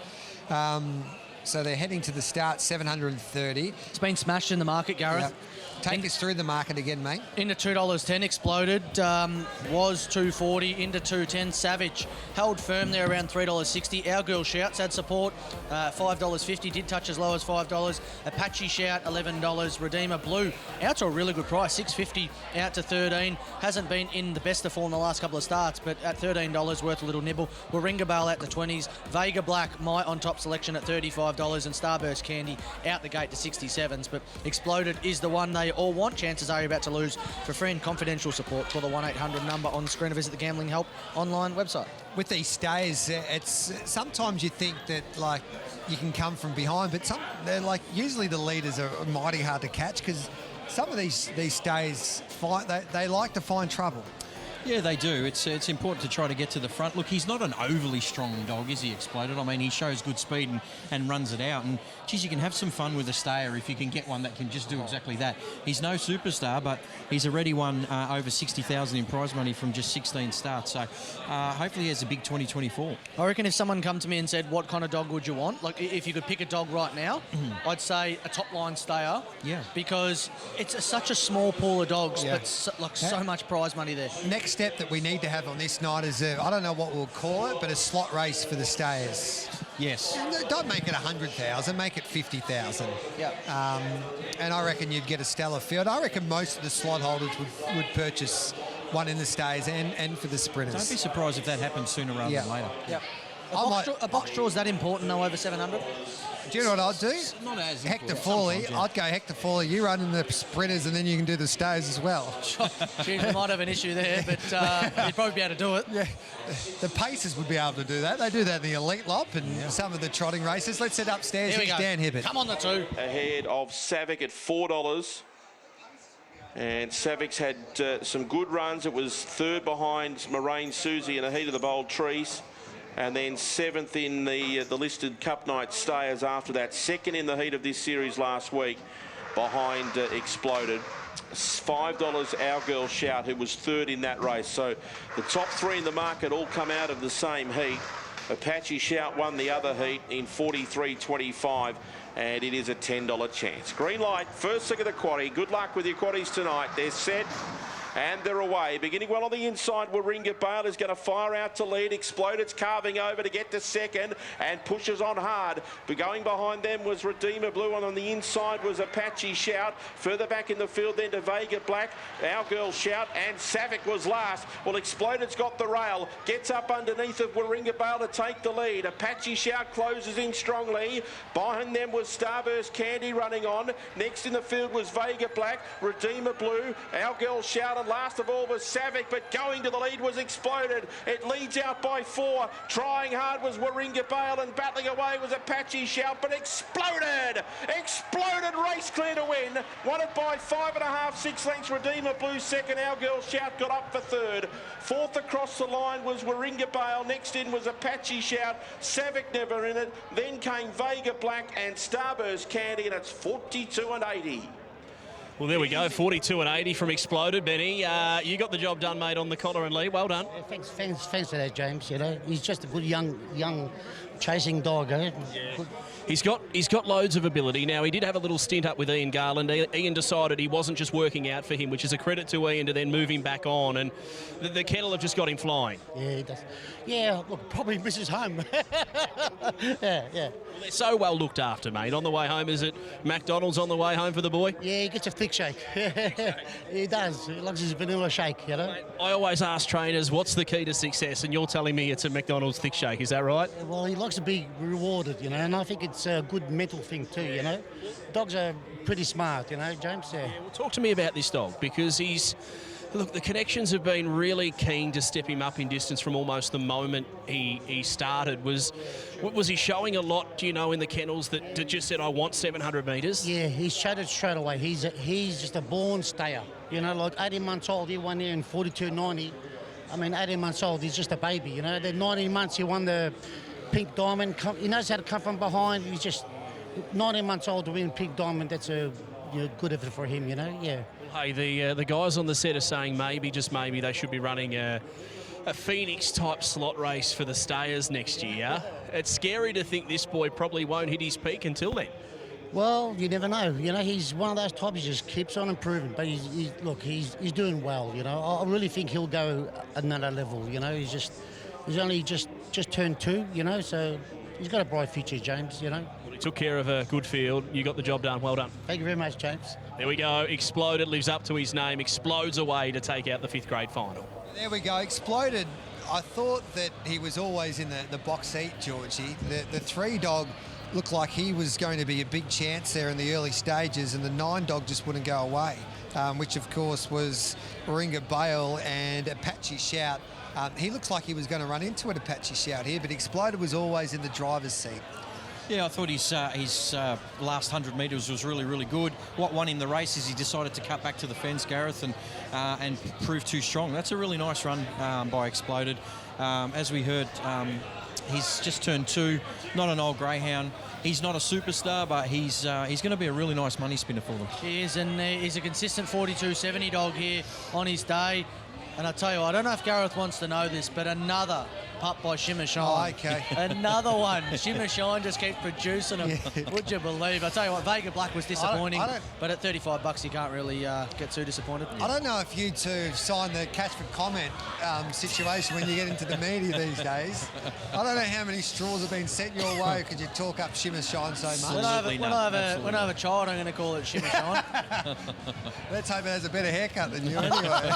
So they're heading to the start, 730. It's been smashed in the market, Gareth. Yep. Take us through the market again, mate. Into $2.10, Exploded. Was $2.40 into $2.10. Savage held firm there around $3.60. Our Girl Shouts had support, $5.50. Did touch as low as $5. Apache Shout, $11. Redeemer Blue out to a really good price, $6.50 out to $13. Hasn't been in the best of form the last couple of starts, but at $13 worth a little nibble. Warringah Vale at the 20s. Vega Black, my on top selection at $35, and Starburst Candy out the gate to 67s. But Exploded is the one they all want. Chances are you're about to lose. For free and confidential support, call the 1-800 number on screen or visit the Gambling Help online website. With these stays, it's sometimes you think that like you can come from behind, but they're like usually the leaders are mighty hard to catch because some of these stays they like to find trouble. Yeah, they do. It's important to try to get to the front. Look, he's not an overly strong dog, is he, Exploded? I mean, he shows good speed and runs it out. And, geez, you can have some fun with a stayer if you can get one that can just do exactly that. He's no superstar, but he's already won over 60,000 in prize money from just 16 starts. So hopefully he has a big 2024. I reckon if someone come to me and said, what kind of dog would you want? Like, if you could pick a dog right now, I'd say a top-line stayer. Yeah. Because it's such a small pool of dogs, but so much prize money there. Next step that we need to have on this night is, I don't know what we'll call it, but a slot race for the stayers. Yes. Don't make it 100,000, make it 50,000. Yeah. And I reckon you'd get a stellar field. I reckon most of the slot holders would purchase one in the stays and for the sprinters. Don't be surprised if that happens sooner rather than later. Yeah. A box draw is that important, though, over 700? Do you know what I'd do? Not as Hector Fawley. I'd go Hector Fawley. You run in the sprinters and then you can do the stays as well. Geez, we might have an issue there, but you'd probably be able to do it. Yeah. The Pacers would be able to do that. They do that in the Elite Lop and some of the trotting races. Let's head upstairs. Here we Here's go. Dan Hibbert. Come on, the two. Ahead of Savick at $4. And Savik's had some good runs. It was third behind Moraine Susie in the heat of the Bold Trees. And then seventh in the listed Cup Night stayers after that. Second in the heat of this series last week behind Exploded. $5 Our Girl Shout, who was third in that race. So the top three in the market all come out of the same heat. Apache Shout won the other heat in 43.25. And it is a $10 chance. Green light, first leg of the quaddie. Good luck with your quaddies tonight. They're set. And they're away. Beginning well on the inside, Warringah Bale is going to fire out to lead. Exploded's carving over to get to second and pushes on hard. But going behind them was Redeemer Blue, and on the inside was Apache Shout. Further back in the field then to Vega Black, Our Girl Shout, and Savick was last. Well, Exploded's got the rail, gets up underneath of Warringah Bale to take the lead. Apache Shout closes in strongly. Behind them was Starburst Candy running on. Next in the field was Vega Black, Redeemer Blue, Our Girl Shout, and last of all was Savick, but going to the lead was Exploded. It leads out by 4. Trying hard was Warringah Bale, and battling away was Apache Shout, but Exploded race clear to win. Won it by 5.5, 6 lengths. Redeemer Blue second. Our Girl Shout got up for third. Fourth across the line was Warringah Bale. Next in was Apache Shout. Savick never in it. Then came Vega Black and Starburst Candy, and it's 42.80. Well, there we go, 42.80 from Exploded. Benny, you got the job done, mate, on the collar and lead. Well done. Yeah, thanks for that, James. You know, he's just a good young chasing dog. Eh? Yeah. He's got loads of ability. Now, he did have a little stint up with Ian Garland. Ian decided he wasn't just working out for him, which is a credit to Ian to then move him back on. And the kennel have just got him flying. Yeah, he does. Yeah, look, probably misses home. yeah. Well, they're so well looked after, mate. On the way home, is it McDonald's on the way home for the boy? Yeah, he gets a thick shake. He does. He likes his vanilla shake, you know. Mate, I always ask trainers, what's the key to success? And you're telling me it's a McDonald's thick shake. Is that right? Well, he likes to be rewarded, you know, and I think it's a good mental thing too, you know. Dogs are pretty smart, you know, James. Yeah. Well, talk to me about this dog, because look, the connections have been really keen to step him up in distance from almost the moment he started. Was he showing a lot, do you know, in the kennels that just said, I want 700 metres? Yeah, he showed it straight away. He's just a born stayer. You know, like 18 months old, he won here in 42.90. I mean, 18 months old, he's just a baby, you know. Then 19 months, he won the Pink Diamond. He knows how to come from behind. He's just 19 months old to win Pink Diamond. That's a good effort for him, you know, yeah. Hey, the guys on the set are saying maybe, just maybe, they should be running a Phoenix-type slot race for the stayers next year. It's scary to think this boy probably won't hit his peak until then. Well, you never know. You know, he's one of those types who just keeps on improving. But he's doing well, you know. I really think he'll go another level, you know. He's only just turned 2, you know, so he's got a bright future, James, you know. Well, he took care of a good field. You got the job done. Well done. Thank you very much, James. There we go. Exploded, lives up to his name, explodes away to take out the 5th grade final. There we go. Exploded. I thought that he was always in the box seat, Georgie. The 3 dog looked like he was going to be a big chance there in the early stages, and the 9 dog just wouldn't go away, which of course was Warringah Bale and Apache Shout. He looks like he was going to run into it, Apache Shout here, but Exploded was always in the driver's seat. Yeah, I thought his last 100 metres was really, really good. What won him the race is he decided to cut back to the fence, Gareth, and prove too strong. That's a really nice run by Exploded. As we heard, he's just turned 2, not an old greyhound. He's not a superstar, but he's going to be a really nice money spinner for them. He is, and he's a consistent 42.70 dog here on his day. And I tell you, I don't know if Gareth wants to know this, but another pup by Shimmer Shine. Oh, okay. Another one. Shimmer Shine just keeps producing them. Yeah. Would you believe? I tell you what, Vega Black was disappointing, but at $35 you can't really get too disappointed. I don't know if you two sign the catch for comment situation when you get into the media these days. I don't know how many straws have been sent your way because you talk up Shimmer Shine so much. When I have a child, I'm going to call it Shimmer Shine. Let's hope it has a better haircut than you anyway.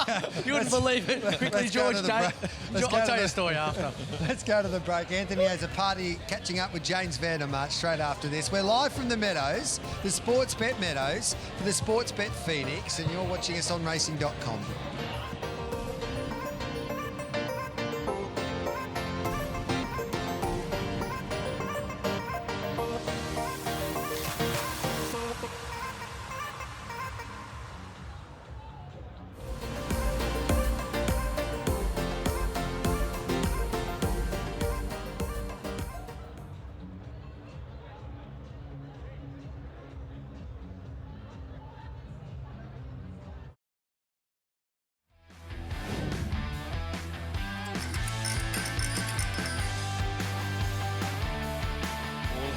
You wouldn't believe it. Quickly, George, I'll tell you a story after. Let's go to the break. Anthony has a party catching up with James Vandermarch straight after this. We're live from the Meadows, the Sportsbet Meadows, for the Sportsbet Phoenix, and you're watching us on racing.com.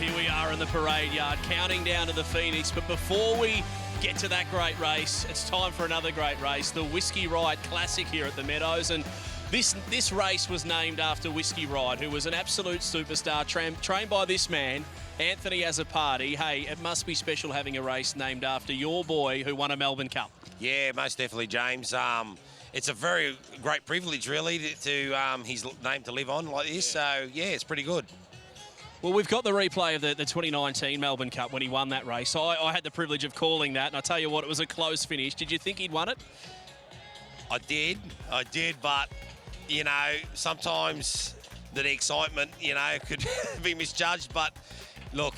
Here we are in the parade yard, counting down to the Phoenix. But before we get to that great race, it's time for another great race, the Whiskey Ride Classic here at the Meadows. And this race was named after Whiskey Ride, who was an absolute superstar, trained by this man, Anthony Azzopardi. Hey, it must be special having a race named after your boy who won a Melbourne Cup. Yeah, most definitely, James. It's a very great privilege, really, to his name to live on like this. So, yeah, it's pretty good. Well, we've got the replay of the 2019 Melbourne Cup when he won that race. I had the privilege of calling that, and I tell you what, it was a close finish. Did you think he'd won it? I did, but, you know, sometimes the excitement, you know, could be misjudged. But, look,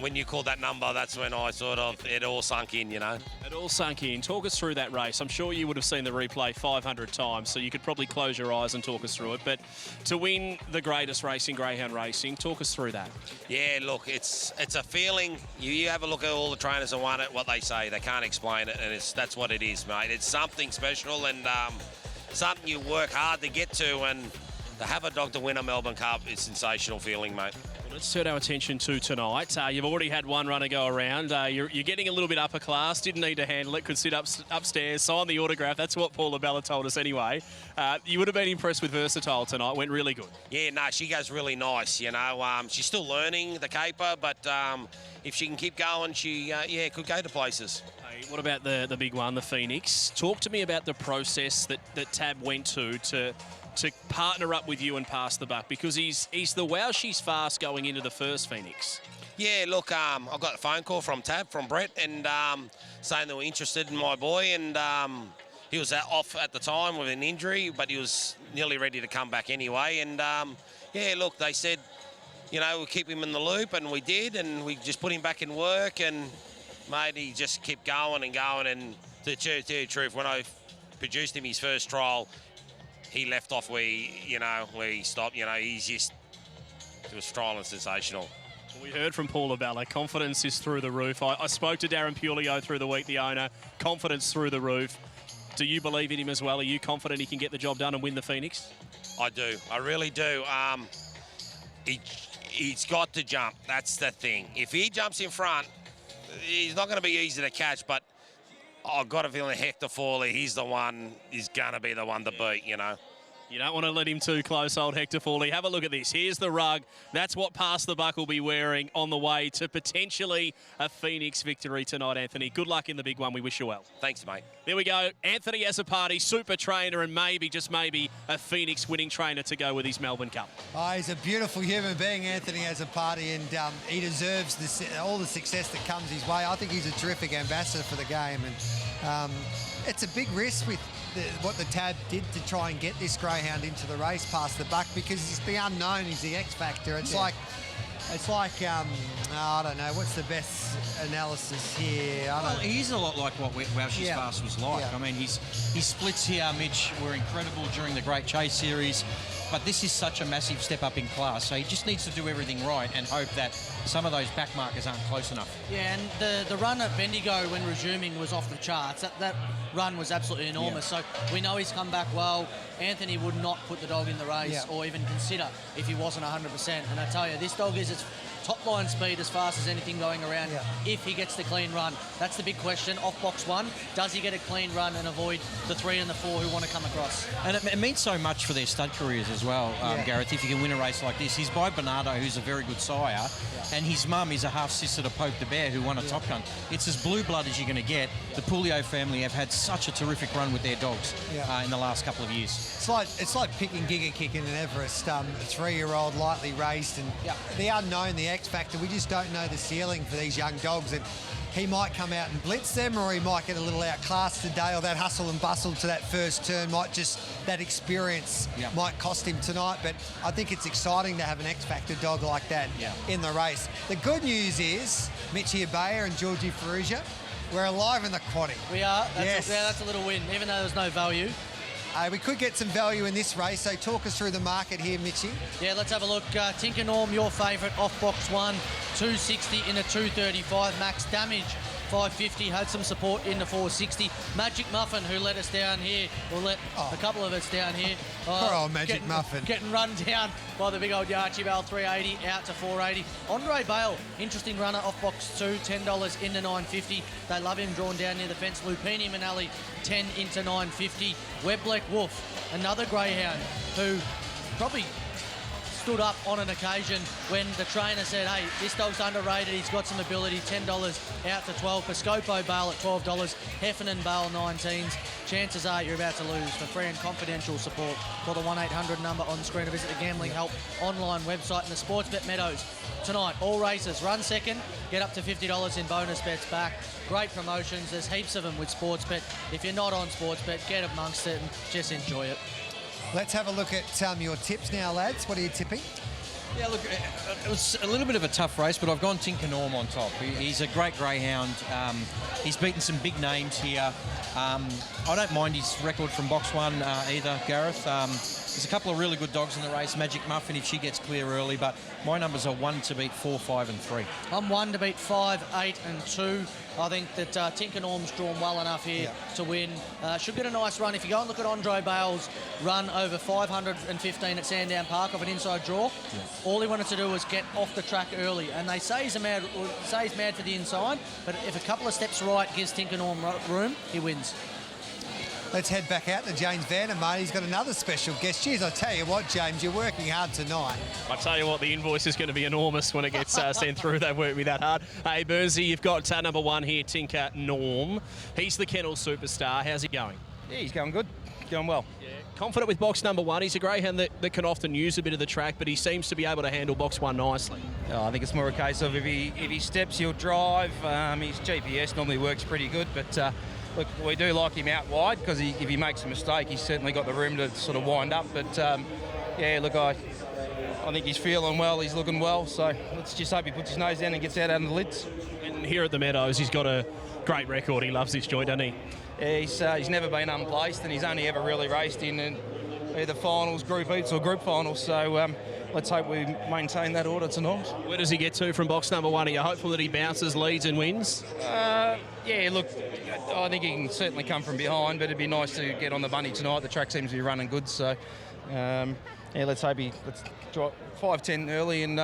when you called that number, that's when it all sunk in, you know. It all sunk in. Talk us through that race. I'm sure you would have seen the replay 500 times, so you could probably close your eyes and talk us through it. But to win the greatest race in greyhound racing, talk us through that. Yeah, look, it's a feeling. You have a look at all the trainers that won it, what they say. They can't explain it, and that's what it is, mate. It's something special and something you work hard to get to, and to have a dog to win a Melbourne Cup is a sensational feeling, mate. Let's turn our attention to tonight. You've already had one runner go around. You're getting a little bit upper class. Didn't need to handle it. Could sit upstairs, sign the autograph. That's what Paula Bella told us anyway. You would have been impressed with Versatile tonight. Went really good. Yeah, no, she goes really nice. You know, she's still learning the caper, but if she can keep going, she could go to places. Hey, what about the big one, the Phoenix? Talk to me about the process that Tab went to partner up with you and pass the buck, because he's the wow, she's fast going into the first Phoenix. Yeah, look, I got a phone call from Tab, from Brett, and saying they were interested in my boy, and he was off at the time with an injury, but he was nearly ready to come back anyway. And yeah, look, they said, you know, we'll keep him in the loop, and we did, and we just put him back in work, and mate, he just kept going and going. And to tell you the truth, when I produced him his first trial, he left off where he stopped. You know, it was trial and sensational. We heard from Paula Bella, confidence is through the roof. I spoke to Darren Pulio through the week, the owner, confidence through the roof. Do you believe in him as well? Are you confident he can get the job done and win the Phoenix? I do, I really do. He's got to jump, that's the thing. If he jumps in front, he's not going to be easy to catch, but I've got a feeling Hector Fawley, he's going to be the one to beat, you know. You don't want to let him too close, old Hector Fawley. Have a look at this. Here's the rug. That's what Pass the Buck will be wearing on the way to potentially a Phoenix victory tonight, Anthony. Good luck in the big one. We wish you well. Thanks, mate. There we go. Anthony Azzopardi, super trainer, and maybe, just maybe, a Phoenix winning trainer to go with his Melbourne Cup. Oh, he's a beautiful human being, Anthony Azzopardi, and he deserves all the success that comes his way. I think he's a terrific ambassador for the game, and it's a big risk with what the Tab did to try and get this greyhound into the race Past the Buck, because he's the unknown, he's the X factor. It's like, It's like, I don't know, what's the best analysis here? Well, he is a lot like what Wow She's Yeah. Fast was like. Yeah. I mean, his splits here, Mitch, were incredible during the Great Chase series. But this is such a massive step up in class, so he just needs to do everything right and hope that some of those back markers aren't close enough. Yeah, and the run at Bendigo when resuming was off the charts. That run was absolutely enormous. Yeah. So we know he's come back well. Anthony would not put the dog in the race Yeah. or even consider if he wasn't 100%. And I tell you, this dog is its top line speed as fast as anything going around if he gets the clean run. That's the big question. Off box 1, does he get a clean run and avoid the 3 and the 4 who want to come across? And it means so much for their stud careers as well, Gareth, if you can win a race like this. He's by Bernardo, who's a very good sire, and his mum is a half-sister to Pope de Bear, who won a Top Gun. It's as blue blood as you're going to get. The Pulio family have had such a terrific run with their dogs in the last couple of years. It's like picking Giga Kick in an Everest, a 3-year-old lightly raced, and the unknown, the X factor. We just don't know the ceiling for these young dogs, and he might come out and blitz them, or he might get a little outclassed today, or that hustle and bustle to that first turn might just, that experience might cost him tonight. But I think it's exciting to have an X factor dog like that in the race. The good news is Mitchie Abaya and Georgie Ferrugia, we're alive in the quaddie. We are. Yes. That's a little win, even though there's no value. We could get some value in this race, so talk us through the market here, Mitchie. Yeah, let's have a look. Tinker Norm, your favourite, off box 1, 260 in a 235. Max Damage, 550, had some support in the 460. Magic Muffin, who let us down here, or let a couple of us down here. Poor old Magic Muffin. Getting run down by the big old Archibald, 380 out to 480. Andre Bale, interesting runner, off box 2, $10 into 950. They love him drawn down near the fence. Lupini Manali, 10 into 950. Webleck Wolf, another greyhound who probably stood up on an occasion when the trainer said, hey, this dog's underrated, he's got some ability, $10 out to 12. Piscopo Bale at $12, Heffernan Bale 19s. Chances are you're about to lose. For free and confidential support, call the 1-800 number on screen or visit the Gambling Help online website. And the Sportsbet Meadows tonight, all races, run second, get up to $50 in bonus bets back. Great promotions, there's heaps of them with Sportsbet. If you're not on Sportsbet, get amongst it and just enjoy it. Let's have a look at your tips now, lads. What are you tipping? Yeah, look, it was a little bit of a tough race, but I've gone Tinker Norm on top. He's a great greyhound. He's beaten some big names here. I don't mind his record from box 1 either, Gareth. There's a couple of really good dogs in the race. Magic Muffin, if she gets clear early, but my numbers are 1 to beat 4, 5 and 3. I'm 1 to beat 5, 8 and 2. I think that Tinker Norm's drawn well enough here to win. Should get a nice run. If you go and look at Andre Bale's run over 515 at Sandown Park off an inside draw, all he wanted to do was get off the track early. And they say he's mad for the inside, but if a couple of steps right gives Tinker Norm room, he wins. Let's head back out to James Vandermeer. He's got another special guest. Cheers, I tell you what, James, you're working hard tonight. I tell you what, the invoice is going to be enormous when it gets sent through. They work me that hard. Hey, Burnsy, you've got number 1 here, Tinker Norm. He's the kennel superstar. How's he going? Yeah, he's going good. Going well. Yeah. Confident with box number 1. He's a greyhound that can often use a bit of the track, but he seems to be able to handle box 1 nicely. I think it's more a case of if he steps, he'll drive. His GPS normally works pretty good, but look, we do like him out wide because if he makes a mistake, he's certainly got the room to sort of wind up. But yeah, look, I think he's feeling well. He's looking well. So let's just hope he puts his nose down and gets out under the lids. And here at the Meadows, he's got a great record. He loves this joint, doesn't he? Yeah, he's never been unplaced, and he's only ever really raced in either finals, group heats, or group finals. So let's hope we maintain that order tonight. Where does he get to from box number 1? Are you hopeful that he bounces, leads and wins? Yeah, look, I think he can certainly come from behind, but it'd be nice to get on the bunny tonight. The track seems to be running good, so yeah, let's hope let's drop 5:10 early and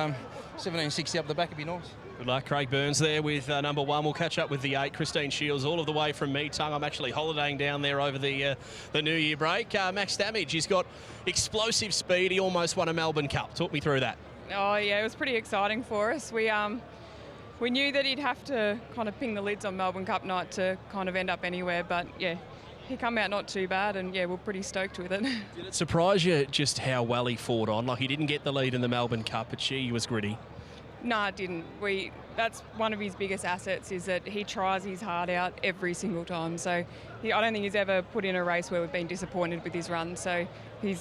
17:60 up the back would be nice. Good luck, Craig Burns there with number 1. We'll catch up with the 8, Christine Shields, all of the way from Meetung. I'm actually holidaying down there over the New Year break. Max Damage, he's got explosive speed. He almost won a Melbourne Cup. Talk me through that. Oh, yeah, it was pretty exciting for us. We knew that he'd have to kind of ping the lids on Melbourne Cup night to kind of end up anywhere, but yeah, he come out not too bad, and yeah, we're pretty stoked with it. Did it surprise you just how well he fought on? Like, he didn't get the lead in the Melbourne Cup, but she was gritty. No, it didn't. that's one of his biggest assets, is that he tries his heart out every single time. So I don't think he's ever put in a race where we've been disappointed with his run. So he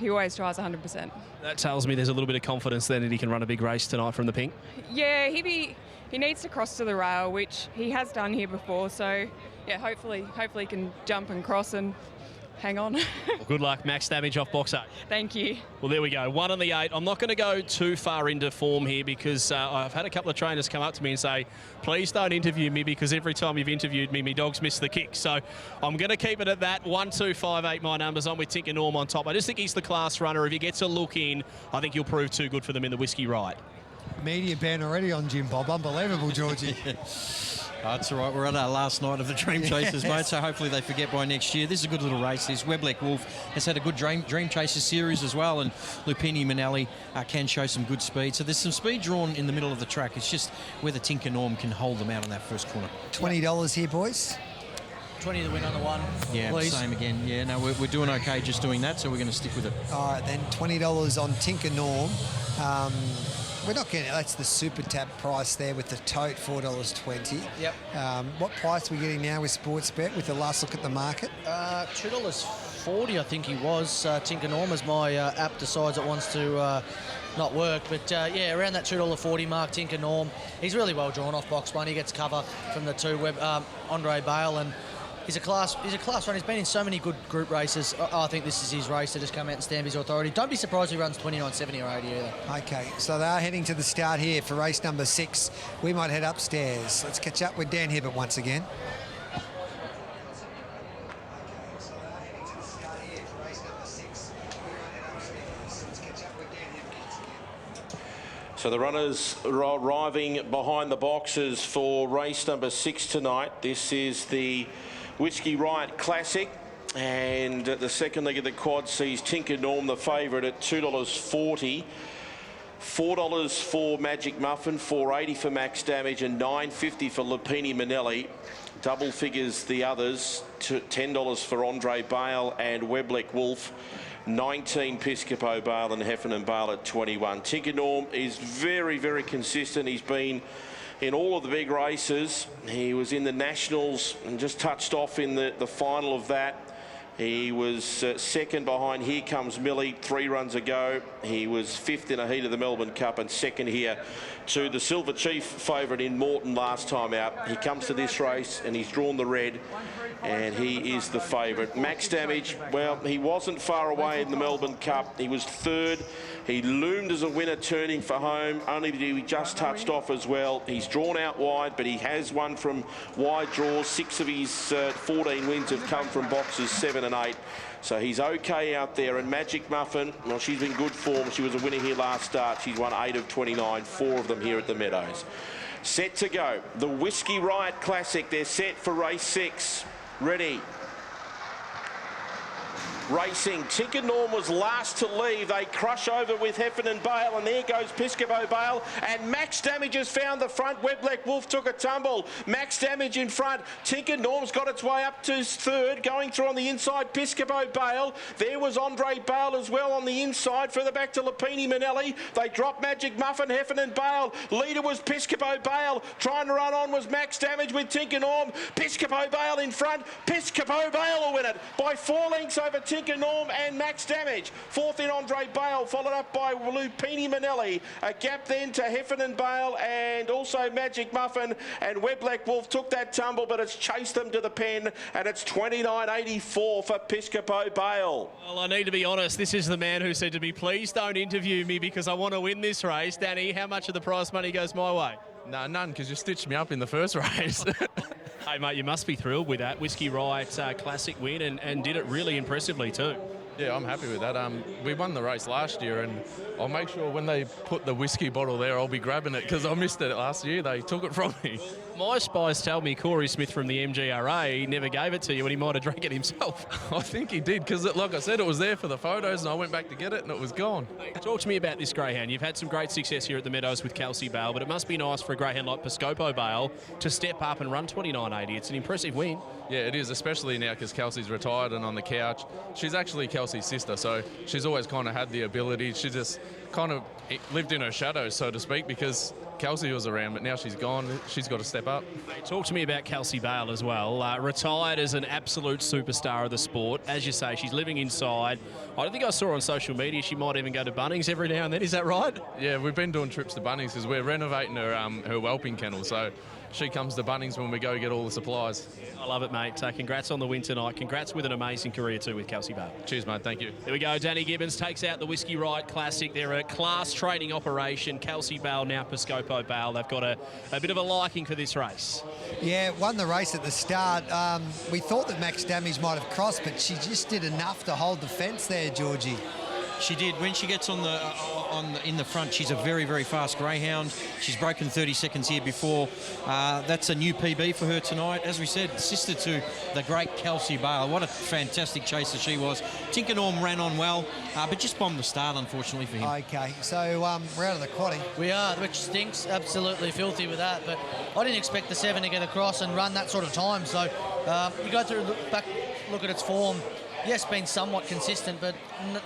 always tries 100%. That tells me there's a little bit of confidence then that he can run a big race tonight from the pink. Yeah, he needs to cross to the rail, which he has done here before. So yeah, hopefully he can jump and cross and hang on. Well, good luck, Max Damage off box 8. Thank you. Well, there we go. 1 on the 8. I'm not going to go too far into form here because I've had a couple of trainers come up to me and say, please don't interview me because every time you've interviewed me, my dog's missed the kick. So I'm going to keep it at that. 1, 2, 5, 8, my numbers. I'm with Tinker Norm on top. I just think he's the class runner. If he gets a look in, I think he'll prove too good for them in the Whiskey Ride. Media ban already on Jim Bob. Unbelievable, Georgie. That's all right. We're on our last night of the Dream Chasers, mate, so hopefully they forget by next year. This is a good little race. This Weblek Wolf has had a good Dream Chasers series as well, and Lupini Manelli can show some good speed. So there's some speed drawn in the middle of the track. It's just whether Tinker Norm can hold them out on that first corner. $20 here, boys. 20 to win on the 1. Yeah, please. Same again. Yeah, no, we're doing okay just doing that, so we're going to stick with it. All right, then, $20 on Tinker Norm. We're not getting, that's the super tab price there with the tote, $4.20. Yep. What price are we getting now with Sportsbet with the last look at the market? $2.40, I think he was. Tinker Norm, as my app decides it wants to not work. But yeah, around that $2.40 mark, Tinker Norm. He's really well drawn off box 1. He gets cover from the 2 Andre Bale, and he's a class runner. He's been in so many good group races. I think this is his race to just come out and stamp his authority. Don't be surprised if he runs 29.70 or 80 either. Okay, so they are heading to the start here for race number 6. We might head upstairs. Let's catch up with Dan Hibbert once again. So the runners are arriving behind the boxes for race number 6 tonight. This is the Whiskey Riot Classic, and the second leg of the quad sees Tinker Norm the favourite at $2.40. $4 for Magic Muffin, $4.80 for Max Damage, and $9.50 for Lupini Manelli. Double figures the others, $10 for Andre Bale and Weblek Wolf. 19 Piscopo Bale and Heffernan Bale at 21. Tinker Norm is very, very consistent. He's been in all of the big races. He was in the Nationals and just touched off in the final of that. He was second behind Here Comes Millie 3 runs ago. He was 5th in a heat of the Melbourne Cup and second here to the Silver Chief favourite in Morton last time out. He comes to this race and he's drawn the red, and he is the favourite. Max Damage, well, he wasn't far away in the Melbourne Cup. He was 3rd. He loomed as a winner turning for home, only that he just touched off as well. He's drawn out wide, but he has won from wide draws. 6 of his 14 wins have come from boxes 7 and 8. So he's okay out there. And Magic Muffin, well, she's in good form. She was a winner here last start. She's won 8 of 29, 4 of them here at the Meadows. Set to go. The Whiskey Riot Classic. They're set for race 6. Ready. Racing. Tinker Norm was last to leave. They crush over with Heffernan Bale, and there goes Piscopo Bale, and Max Damage has found the front. Weblek Wolf took a tumble. Max Damage in front. Tinker Norm's got its way up to 3rd, going through on the inside Piscopo Bale. There was Andre Bale as well on the inside. Further back to Lupini Manelli. They dropped Magic Muffin, Heffernan Bale. Leader was Piscopo Bale. Trying to run on was Max Damage with Tinker Norm. Piscopo Bale in front. Piscopo Bale will win it by 4 lengths over Tinker Norm and Max Damage. 4th in Andre Bale, followed up by Lupini Manelli. A gap then to Heffernan Bale and also Magic Muffin, and Weblek Wolf took that tumble, but it's chased them to the pen, and it's 29.84 for Piscopo Bale. Well, I need to be honest, this is the man who said to me, please don't interview me because I want to win this race. Danny, how much of the prize money goes my way? No, none, because you stitched me up in the first race. Hey, mate, you must be thrilled with that Whiskey Riot Classic win and did it really impressively too. Yeah, I'm happy with that. We won the race last year, and I'll make sure when they put the whiskey bottle there, I'll be grabbing it because I missed it last year. They took it from me. My spies tell me Corey Smith from the MGRA, he never gave it to you and he might have drank it himself. I think he did, because like I said, it was there for the photos and I went back to get it and it was gone. Talk to me about this greyhound. You've had some great success here at the Meadows with Kelsey Bale, but it must be nice for a greyhound like Piscopo Bale to step up and run 29.80. It's an impressive win. Yeah, it is, especially now because Kelsey's retired and on the couch. She's actually Kelsey's sister, so she's always kind of had the ability. She just kind of lived in her shadows, so to speak, because Kelsey was around, but now she's gone. She's got to step up. Talk to me about Kelsey Bale as well. Retired as an absolute superstar of the sport. As you say, she's living inside. I don't think I saw on social media she might even go to Bunnings every now and then. Is that right? Yeah, we've been doing trips to Bunnings because we're renovating her whelping kennel, so she comes to Bunnings when we go get all the supplies. I love it, mate. Congrats on the win tonight. Congrats with an amazing career too with Kelsey Bale. Cheers, mate. Thank you. There we go. Danny Gibbons takes out the Whiskey Riot Classic. They're a class training operation. Kelsey Bale, now Piscopo Bale. They've got a bit of a liking for this race. Yeah, won the race at the start. We thought that Max Damage might have crossed, but she just did enough to hold the fence there, Georgie. She did. When she gets in the front, she's a very, very fast greyhound. She's broken 30 seconds here before. That's a new PB for her tonight. As we said, sister to the great Kelsey Bale. What a fantastic chaser she was. Tinker Norm ran on well, but just bombed the start, unfortunately, for him. Okay, so we're out of the quaddie. We are, which stinks. Absolutely filthy with that. But I didn't expect the 7 to get across and run that sort of time. So you go through, look at its form. Yes, been somewhat consistent, but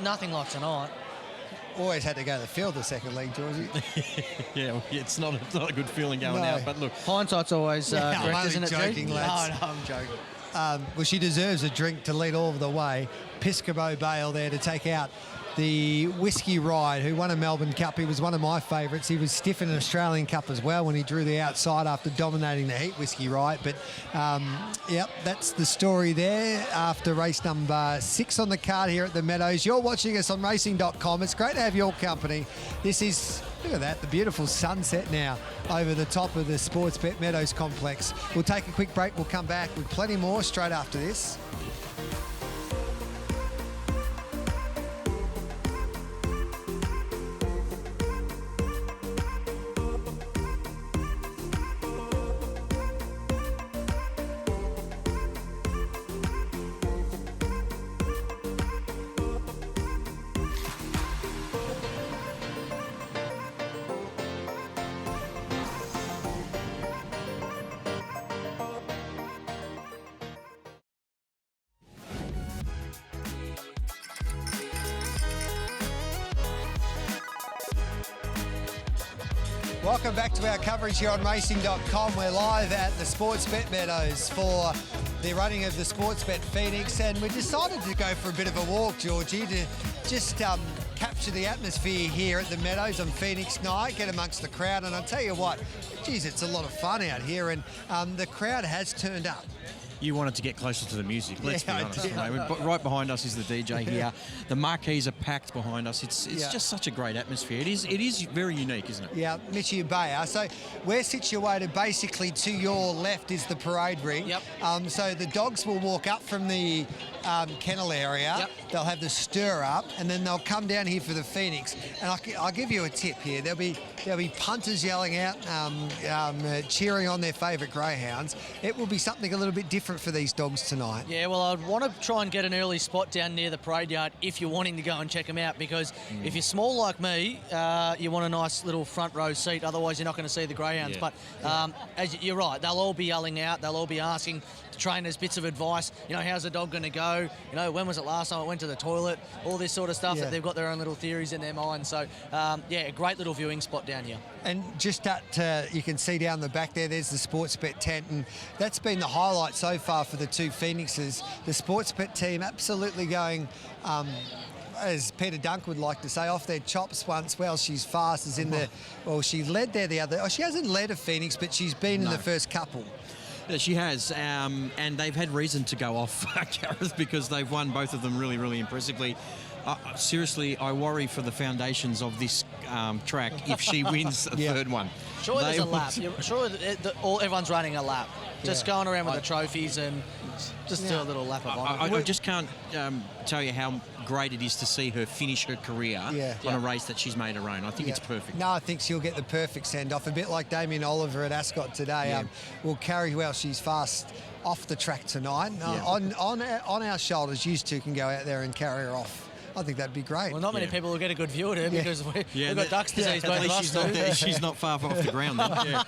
nothing like tonight. Always had to go to the field the second league, Georgie. Yeah, it's not a good feeling going out. But look, hindsight's always correct, isn't it, joking, G? lads. No, I'm joking. Well, she deserves a drink to lead all of the way. Piscopo Bale there to take out the Whiskey Ride, who won a Melbourne Cup. He was one of my favourites. He was stiff in an Australian Cup as well when he drew the outside after dominating the heat, Whiskey Ride. But, yep, that's the story there after race number 6 on the card here at the Meadows. You're watching us on racing.com. It's great to have your company. This is, look at that, the beautiful sunset now over the top of the Sportsbet Meadows complex. We'll take a quick break. We'll come back with plenty more straight after this. Welcome back to our coverage here on racing.com. We're live at the Sportsbet Meadows for the running of the Sportsbet Phoenix, and we decided to go for a bit of a walk, Georgie, to just capture the atmosphere here at the Meadows on Phoenix night, get amongst the crowd. And I'll tell you what, geez, it's a lot of fun out here, and the crowd has turned up. You wanted to get closer to the music, let's be honest. I did. Mate. Right behind us is the DJ here. The marquees are packed behind us. It's just such a great atmosphere. It is very unique, isn't it? Yeah, Mitchie Ubaya. So we're situated basically to your left is the parade ring. Yep. So the dogs will walk up from the kennel area. Yep. They'll have the stir up, and then they'll come down here for the Phoenix. And I'll give you a tip here. There'll be punters yelling out, cheering on their favourite greyhounds. It will be something a little bit different for these dogs tonight. Yeah, well, I'd want to try and get an early spot down near the parade yard if you're wanting to go and check them out, because if you're small like me, you want a nice little front row seat. Otherwise, you're not going to see the greyhounds. Yeah. But as you're right, they'll all be yelling out. They'll all be asking the trainers bits of advice. You know, how's the dog going to go? You know, when was it last time it went to the toilet? All this sort of stuff that they've got their own little theories in their mind. So, a great little viewing spot down here. And just that, you can see down the back there's the Sportsbet tent, and that's been the highlight so far for the two Phoenixes. The Sportsbet team absolutely going, as Peter Dunk would like to say, off their chops once. Well, she's fast, as in she led there the other. She hasn't led a Phoenix, but she's been in the first couple. Yeah, she has, and they've had reason to go off, Gareth, because they've won both of them really, really impressively. Seriously, I worry for the foundations of this track if she wins a third one. Sure, there's a lap. Sure, everyone's running a lap. Just going around with the trophies and just do a little lap of honour. I just can't tell you how great it is to see her finish her career on a race that she's made her own. I think it's perfect. No, I think she'll get the perfect send-off, a bit like Damien Oliver at Ascot today. Will carry well. She's fast off the track tonight. On our shoulders, you two can go out there and carry her off. I think that'd be great. Well, not many people will get a good view at her because we've got Duck's disease. Both of us She's not far off the ground then.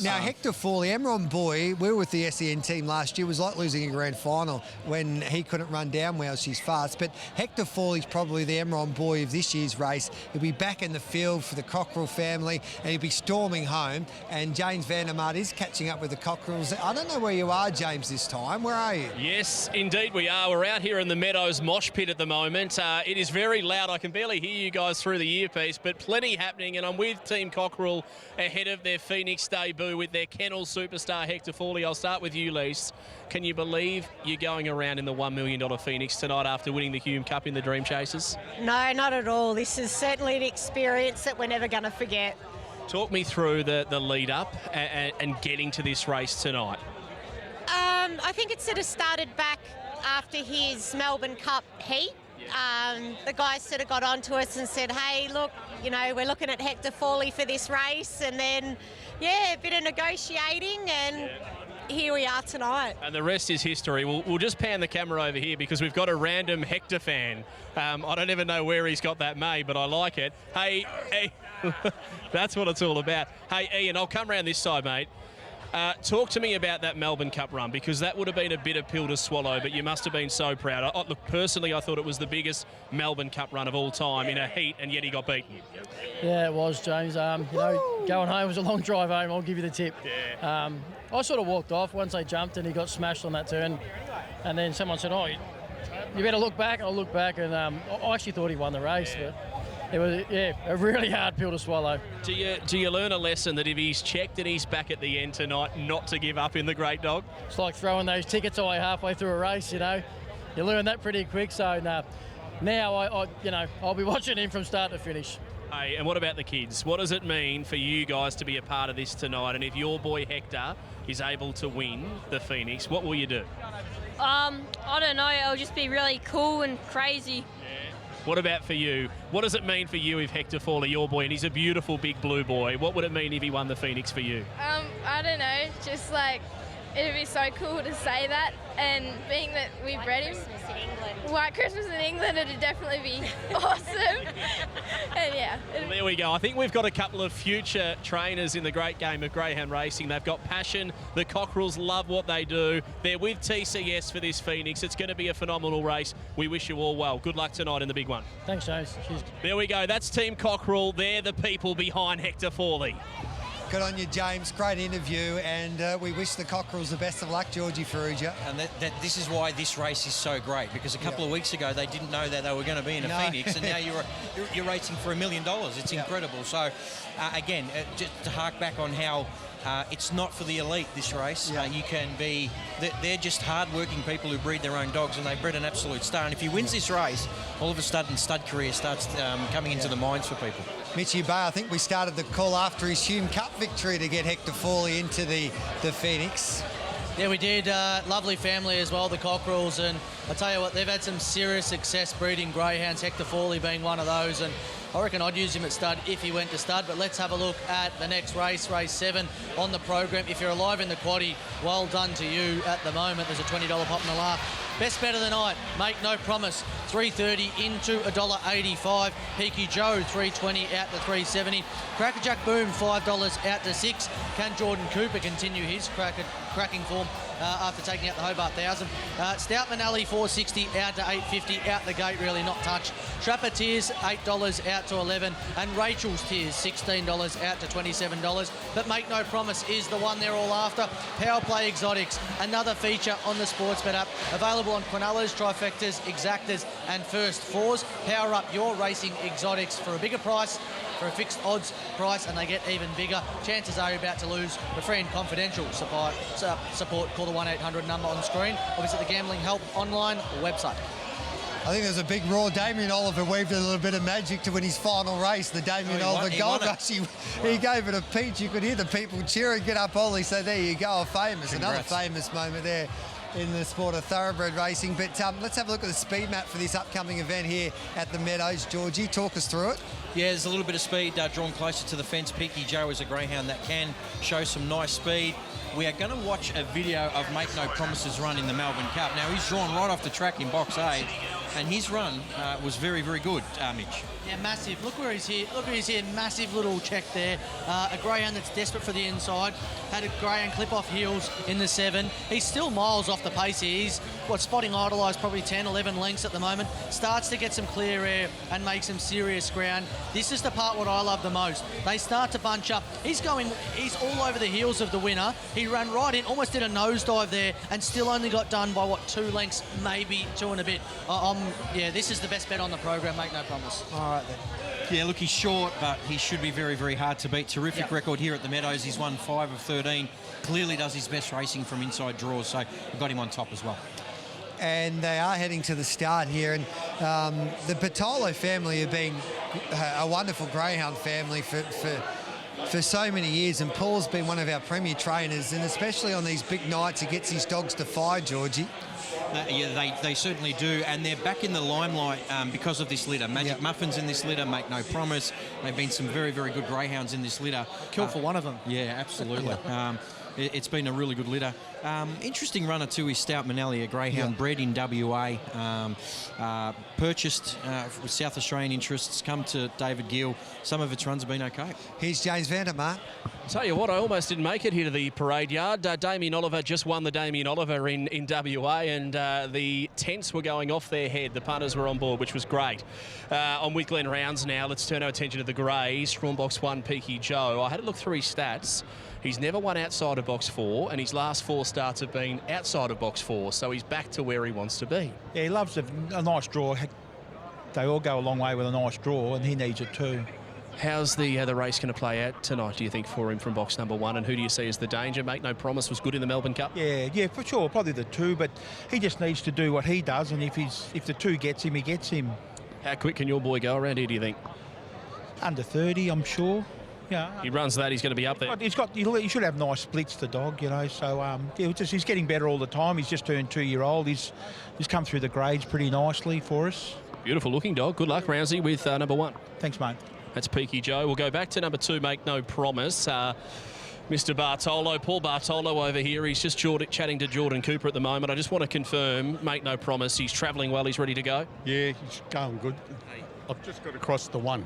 Now, Hector Fawley, Emron Boy, we were with the SEN team last year. It was like losing a grand final when he couldn't run down well. She's fast. But Hector Fawley's probably the Emron Boy of this year's race. He'll be back in the field for the Cockerell family and he'll be storming home. And James Vandermart is catching up with the Cockerells. I don't know where you are, James, this time. Where are you? Yes, indeed we are. We're out here in the Meadows mosh pit at the moment. It is very loud. I can barely hear you guys through the earpiece, but plenty happening. And I'm with Team Cockerell ahead of their Phoenix debut with their kennel superstar Hector Fawley. I'll start with you, Lise. Can you believe you're going around in the $1 million Phoenix tonight after winning the Hume Cup in the Dream Chasers? No, not at all. This is certainly an experience that we're never going to forget. Talk me through the lead up and getting to this race tonight. I think it sort of started back after his Melbourne Cup heat. The guys sort of got onto us and said, hey, look, you know, we're looking at Hector Fawley for this race. And then, a bit of negotiating and here we are tonight. And the rest is history. We'll just pan the camera over here because we've got a random Hector fan. I don't even know where he's got that made, but I like it. Hey, that's what it's all about. Hey, Ian, I'll come around this side, mate. Talk to me about that Melbourne Cup run, because that would have been a bitter pill to swallow, but you must have been so proud. Look, personally, I thought it was the biggest Melbourne Cup run of all time in a heat, and yet he got beaten. Yeah, it was, James. Going home was a long drive home, I'll give you the tip. Yeah. I sort of walked off once they jumped and he got smashed on that turn, and then someone said, oh, you better look back. I looked back, and I actually thought he won the race, but it was, a really hard pill to swallow. Do you learn a lesson that if he's checked and he's back at the end tonight, not to give up in the Great Dog? It's like throwing those tickets away halfway through a race, you know. You learn that pretty quick, so now I'll be watching him from start to finish. Hey, and what about the kids? What does it mean for you guys to be a part of this tonight? And if your boy Hector is able to win the Phoenix, what will you do? I don't know. It'll just be really cool and crazy. What about for you? What does it mean for you if Hector Fawley, your boy, and he's a beautiful big blue boy, what would it mean if he won the Phoenix for you? I don't know. Just like, it'd be so cool to say that, and being that we bred him. White Christmas in England, it'd definitely be awesome. And Well, there we go. I think we've got a couple of future trainers in the great game of greyhound racing. They've got passion. The Cockerells love what they do. They're with TCS for this Phoenix. It's going to be a phenomenal race. We wish you all well. Good luck tonight in the big one. Thanks, James. Cheers. There we go. That's Team Cockerell. They're the people behind Hector Fawley. Good on you, James. Great interview, and we wish the Cockerells the best of luck, Georgie Ferrugia. And this is why this race is so great, because a couple of weeks ago they didn't know that they were going to be in a Phoenix, and now you're racing for $1 million. It's incredible. So, again, just to hark back on how it's not for the elite, this race. You can be... They're just hard-working people who breed their own dogs, and they've bred an absolute star. And if he wins this race, all of a sudden stud career starts coming into the minds for people. Mitchy Bay, I think we started the call after his Hume Cup victory to get Hector Fawley into the Phoenix. Yeah, we did. Lovely family as well, the Cockerells, and I tell you what, they've had some serious success breeding greyhounds, Hector Fawley being one of those, and I reckon I'd use him at stud if he went to stud. But let's have a look at the next race, race 7 on the program. If you're alive in the quaddie, well done to you at the moment. There's a $20 pop and a laugh. Best bet of the night, Make No Promise, $3.30 into $1.85. Peaky Joe, $3.20 out to $3.70. Crackerjack Boom, $5 out to $6. Can Jordan Cooper continue his cracking form after taking out the Hobart 1000? Stoutman Alley, $4.60 out to $8.50. Out the gate, really not touched. Trapper Tears, $8 out to $11. And Rachel's Tears, $16 out to $27. But Make No Promise is the one they're all after. Power Play Exotics, another feature on the Sportsbet app. Available on Quinellas, Trifectas, Exactas and First Fours. Power up your racing exotics for a bigger price, for a fixed odds price, and they get even bigger. Chances are you're about to lose. For free and confidential support, call the 1-800 number on screen or visit the Gambling Help online website. I think there's a big roar. Damien Oliver weaved a little bit of magic to win his final race. The Damien Oliver Gold Rush. He gave it a peach. You could hear the people cheering. Get up, Ollie. So there you go. Another famous moment there in the sport of thoroughbred racing. But let's have a look at the speed map for this upcoming event here at the Meadows. Georgie, talk us through it. Yeah, there's a little bit of speed drawn closer to the fence. Peaky Joe is a greyhound that can show some nice speed. We are going to watch a video of Make No Promises run in the Melbourne Cup. Now, he's drawn right off the track in box A, and his run was very, very good, Mitch. Yeah, massive. Look where he's here. Look where he's here. Massive little check there. A greyhound that's desperate for the inside. Had a greyhound clip off heels in the 7. He's still miles off the pace here. He's, Spotting Idolised, probably 10, 11 lengths at the moment. Starts to get some clear air and make some serious ground. This is the part what I love the most. They start to bunch up. He's all over the heels of the winner. He ran right in, almost did a nosedive there, and still only got done by, 2 lengths, maybe 2 and a bit. Yeah, this is the best bet on the program, Make No Promise. All right, then. Yeah, look, he's short, but he should be very, very hard to beat. Terrific record here at the Meadows. He's won 5 of 13. Clearly does his best racing from inside draws, so we've got him on top as well. And they are heading to the start here. And the Bartolo family have been a wonderful greyhound family for so many years. And Paul's been one of our premier trainers, and especially on these big nights, he gets his dogs to fire, Georgie. Yeah, they certainly do, and they're back in the limelight because of this litter. Magic Muffins in this litter, Make No Promise. They've been some very, very good greyhounds in this litter. Kill for one of them. Yeah, absolutely. It's been a really good litter. Interesting runner too is Stout Manelli, a greyhound bred in WA, purchased with South Australian interests, come to David Gill. Some of its runs have been okay. Here's James Vanter, Mark. Tell you what, I almost didn't make it here to the parade yard. Damien Oliver just won the Damien Oliver in WA, and the tents were going off their head. The punters were on board, which was great. I'm with Glenn Rounds now. Let's turn our attention to the greys. Drawn box 1, Peaky Joe. I had a look through his stats. He's never won outside of box 4, and his last 4 starts have been outside of box 4, so he's back to where he wants to be. Yeah, he loves a nice draw. They all go a long way with a nice draw, and he needs it too. How's the race going to play out tonight, do you think, for him from box number 1, and who do you see as the danger? Make No Promise was good in the Melbourne Cup. Yeah, for sure, probably the 2, but he just needs to do what he does, and if the 2 gets him, he gets him. How quick can your boy go around here, do you think? Under 30, I'm sure. Yeah, he runs that, he's going to be up there. He should have nice splits, the dog, so he's getting better all the time. He's just turned 2-year-old. He's come through the grades pretty nicely for us. Beautiful looking dog. Good luck, Rousey, with number 1. Thanks, mate. That's Peaky Joe. We'll go back to number 2, Make No Promise. Mr. Bartolo, Paul Bartolo over here. He's just chatting to Jordan Cooper at the moment. I just want to confirm, Make No Promise, he's travelling well, he's ready to go? Yeah, he's going good. I've just got to cross the 1.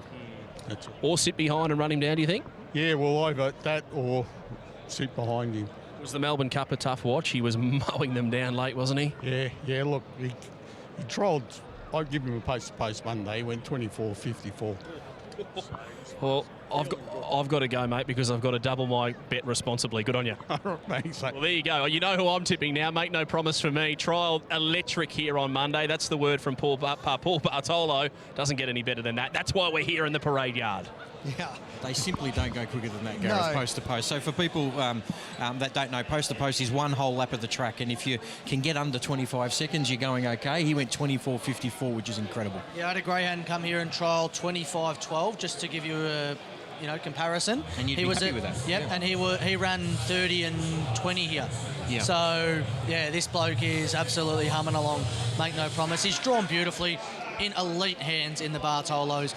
That's it. Or sit behind and run him down, do you think? Yeah, well, either that or sit behind him. Was the Melbourne Cup a tough watch? He was mowing them down late, wasn't he? Yeah, look, he trialled. I give him a post-to-post Monday. He went 24.54. Well, I've got to go, mate, because I've got to double my bet responsibly. Good on you. Thanks, mate. Well, there you go. You know who I'm tipping now. Make No Promise for me. Trial electric here on Monday. That's the word from Paul Bartolo. Doesn't get any better than that. That's why we're here in the parade yard. Yeah. They simply don't go quicker than that, Gareth, post to post. So for people that don't know, post to post is 1 whole lap of the track, and if you can get under 25 seconds, you're going okay. He went 24.54, which is incredible. Yeah, I had a greyhound come here and trial 25.12, just to give you a comparison. And you'd be happy with that. Yep, yeah. And he ran 30 and 20 here. Yeah. So, yeah, this bloke is absolutely humming along. Make No Promise. He's drawn beautifully in elite hands in the Bartolos.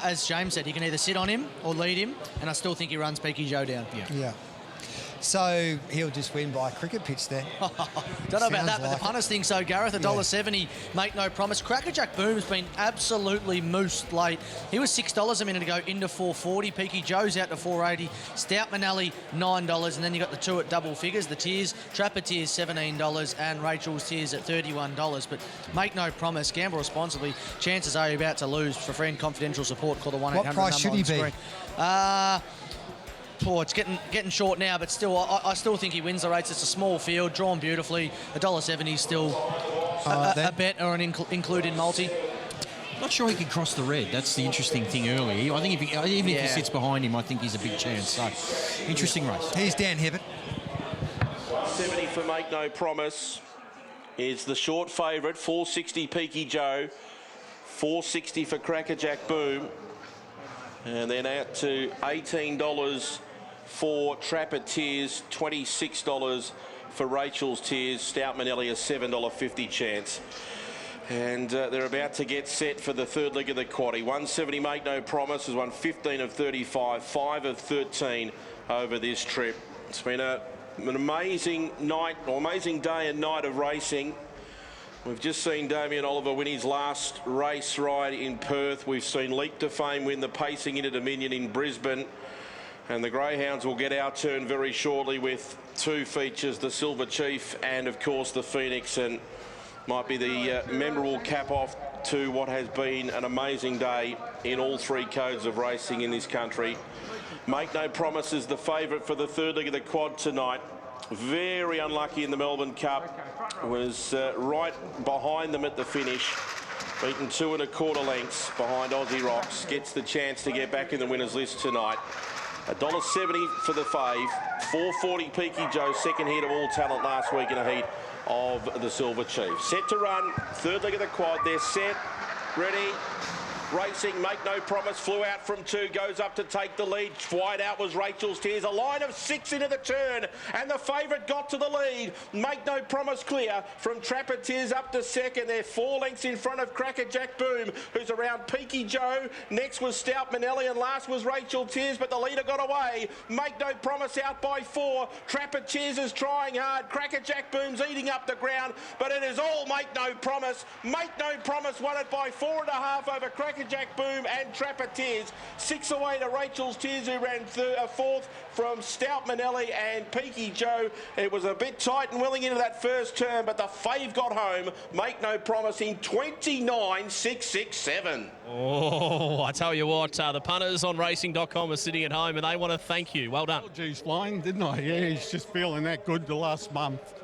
As James said, he can either sit on him or lead him, and I still think he runs Peaky Joe down. Yeah. So he'll just win by a cricket pitch then. Don't know about that, but the punters think so, Gareth. $1.70, Make No Promise. Crackerjack Boom's been absolutely moosed late. He was $6 a minute ago into $4.40. Peaky Joe's out to $4.80. Stout Manelli, $9. And then you got the 2 at double figures. The tiers, Trapper tiers, $17, and Rachel's tiers at $31. But Make No Promise, gamble responsibly. Chances are you're about to lose. For free and confidential support, call the 1-800 What price should he be? It's getting short now, but still, I still think he wins the race. It's a small field, drawn beautifully. $1.70 still a bet or an include in multi. Not sure he can cross the red. That's the interesting thing early. I think if he sits behind him, I think he's a big chance. So, interesting race. Here's Dan Hibbert. 70 for Make No Promise is the short favourite, 460 Peaky Joe. $4.60 for Crackerjack Boom. And then out to $18 for Trapper Tears, $26 for Rachel's Tears. Stout Manelli a $7.50 chance. And they're about to get set for the third leg of the quaddie. 170 Make No Promise has won 15 of 35, 5 of 13 over this trip. It's been an amazing night, or amazing day and night of racing. We've just seen Damien Oliver win his last race ride in Perth. We've seen Leap to Fame win the Pacing Inter Dominion in Brisbane. And the Greyhounds will get our turn very shortly with 2 features, the Silver Chief and, of course, the Phoenix. And might be the memorable cap-off to what has been an amazing day in all 3 codes of racing in this country. Make No Promise is the favourite for the third leg of the quad tonight. Very unlucky in the Melbourne Cup. Was right behind them at the finish. Beaten 2 1/4 lengths behind Aussie Rocks. Gets the chance to get back in the winners list tonight. $1.70 for the fave. $4.40 Peaky Joe, second hit of All Talent last week in a heat of the Silver Chief. Set to run, third leg of the quad. They're set, ready, racing. Make No Promise flew out from 2, goes up to take the lead. Wide out was Rachel's Tears. A line of 6 into the turn, and the favourite got to the lead. Make No Promise clear from Trapper Tears up to second. They're 4 lengths in front of Crackerjack Boom, who's around Peaky Joe. Next was Stout Manelli, and last was Rachel Tears, but the leader got away. Make No Promise out by 4. Trapper Tears is trying hard. Crackerjack Boom's eating up the ground, but it is all Make No Promise. Make No Promise won it by 4.5 over Crackerjack Boom and Trapper Tears. 6 away to Rachel's Tears, who ran 4th from Stout Manelli and Peaky Joe. It was a bit tight and willing into that first turn, but the fave got home. Make No Promise in 29.667. Oh, I tell you what, the punters on racing.com are sitting at home and they want to thank you. Well done. Geez, flying, didn't I? Yeah, he's just feeling that good the last month.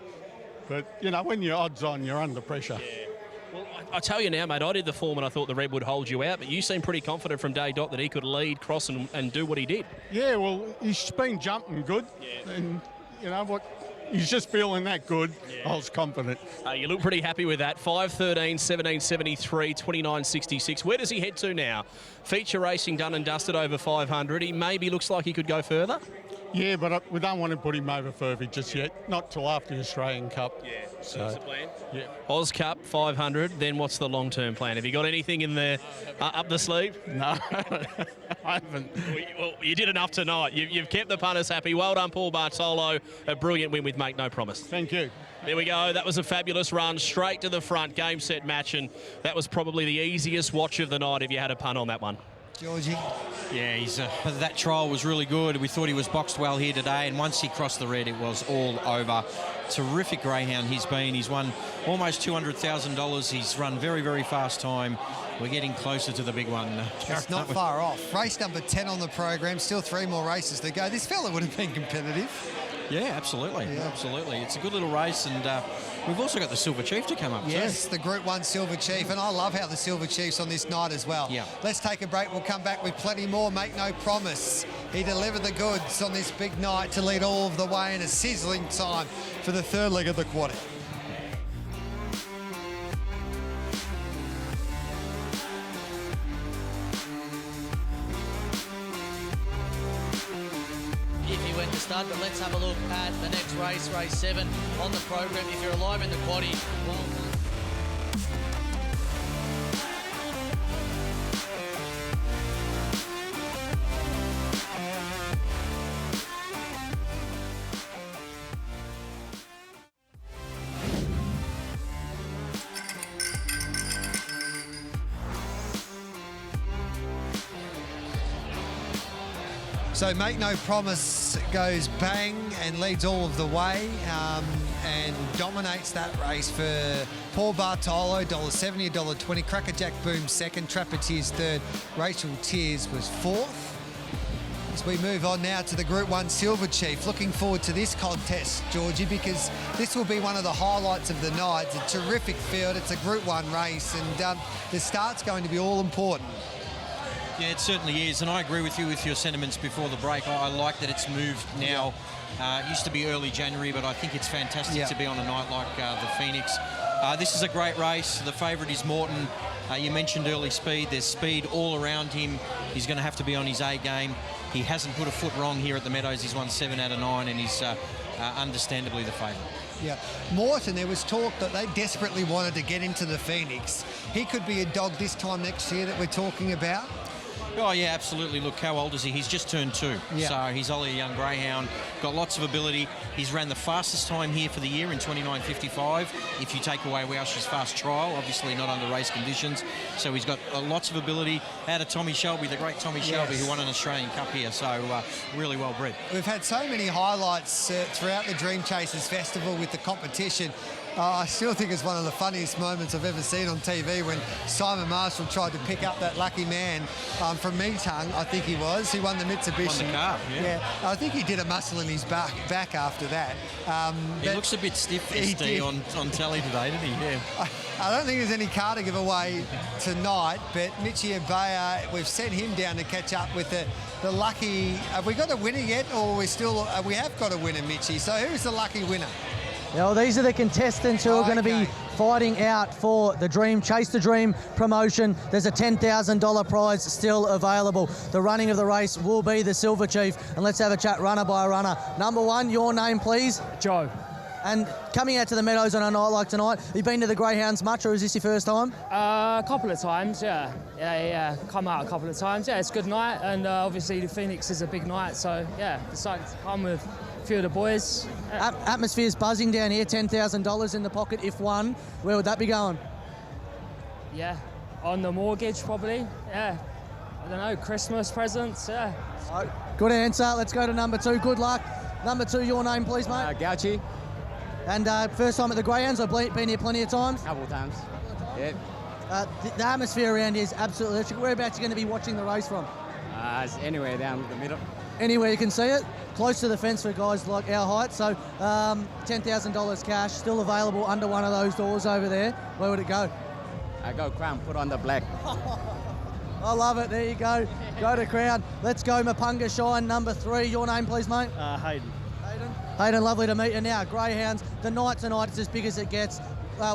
But, you know, when your odds on, you're under pressure. Yeah. Well, I tell you now, mate, I did the form and I thought the Red would hold you out, but you seem pretty confident from day dot that he could lead, cross and do what he did. Yeah, well, he's been jumping good. Yeah. And, you know what, he's just feeling that good. Yeah. I was confident. You look pretty happy with that. 5.13, 17.73, 29.66. Where does he head to now? Feature racing done and dusted over 500. He maybe looks like he could go further. Yeah, but we don't want to put him over further just yet. Not till after the Australian Cup. Yeah, so that's the plan. Yeah. Oz Cup 500. Then what's the long-term plan? Have you got anything in there up the sleeve? No, I haven't. Well, you did enough tonight. You've kept the punters happy. Well done, Paul Bartolo. A brilliant win with Make No Promise. Thank you. There we go. That was a fabulous run, straight to the front, game, set, match, and that was probably the easiest watch of the night if you had a punt on that one. Georgie. Yeah, that trial was really good. We thought he was boxed well here today, and once he crossed the red, it was all over. Terrific greyhound he's been. He's won almost $200,000. He's run very, very fast time. We're getting closer to the big one. It's not far off. Race number 10 on the program. Still 3 more races to go. This fella would have been competitive. Yeah, absolutely. Yeah. Absolutely. It's a good little race, and we've also got the Silver Chief to come up too. Yes, the Group 1 Silver Chief, and I love how the Silver Chief's on this night as well. Yeah. Let's take a break. We'll come back with plenty more. Make No Promise. He delivered the goods on this big night to lead all of the way in a sizzling time for the third leg of the quaddie. Went to start, but let's have a look at the next race, race 7 on the program. If you're alive in the quaddie, well, So Make No Promise goes bang and leads all of the way and dominates that race for Paul Bartolo, $1.70, $1.20. Crackerjack Boom second, Trapper Tears third, Rachel Tears was fourth. As we move on now to the Group 1 Silver Chief, looking forward to this contest, Georgie, because this will be one of the highlights of the night. It's a terrific field, it's a Group 1 race, and the start's going to be all important. Yeah, it certainly is, and I agree with you with your sentiments before the break. I like that it's moved now. It used to be early January, but I think it's fantastic to be on a night like the Phoenix. This is a great race. The favourite is Morton. You mentioned early speed. There's speed all around him. He's going to have to be on his A game. He hasn't put a foot wrong here at the Meadows. He's won 7 out of 9 and he's understandably the favourite. Yeah, Morton, there was talk that they desperately wanted to get into the Phoenix. He could be a dog this time next year that we're talking about. Oh, yeah, absolutely. Look, how old is he? He's just turned 2. Yeah. So he's only a young greyhound, got lots of ability. He's ran the fastest time here for the year in 29.55. If you take away Welsh's fast trial, obviously not under race conditions. So he's got lots of ability. Out of Tommy Shelby, the great Tommy Shelby, who won an Australian Cup here. So really well bred. We've had so many highlights throughout the Dream Chasers Festival with the competition. I still think it's one of the funniest moments I've ever seen on TV when Simon Marshall tried to pick up that lucky man from Meetung, I think he was. He won the Mitsubishi. Won the car, yeah. I think he did a muscle in his back after that. He looks a bit stiff, SD, on telly today, didn't he? Yeah. I don't think there's any car to give away tonight, but Mitchie Abaya, we've sent him down to catch up with the lucky... Have we got a winner yet, or we have got a winner, Mitchie? So who's the lucky winner? Well, these are the contestants who are going to be fighting out for the Dream, Chase the Dream promotion. There's a $10,000 prize still available. The running of the race will be the Silver Chief. And let's have a chat runner by runner. Number 1, your name, please. Joe. And coming out to the Meadows on a night like tonight, have you been to the Greyhounds much, or is this your first time? A couple of times, yeah. Yeah, come out a couple of times. Yeah, it's a good night, and obviously the Phoenix is a big night, so yeah, decided to come with a few of the boys. Yeah. Atmosphere's buzzing down here, $10,000 in the pocket if won. Where would that be going? Yeah, on the mortgage probably, yeah. I don't know, Christmas presents, yeah. Good answer. Let's go to number 2. Good luck. Number 2, your name, please, mate. Gauchi. And first time at the Greyhounds, I've been here plenty of times. Couple of times. Yep. The atmosphere around here is absolutely electric. Whereabouts are you going to be watching the race from? It's anywhere down the middle. Anywhere you can see it. Close to the fence for guys like our height. So $10,000 cash, still available under one of those doors over there. Where would it go? I go Crown, put on the black. I love it. There you go. Go to Crown. Let's go Mapunga Shine, number 3. Your name, please, mate? Hayden. Hayden, lovely to meet you. Now, Greyhounds, the night tonight is as big as it gets.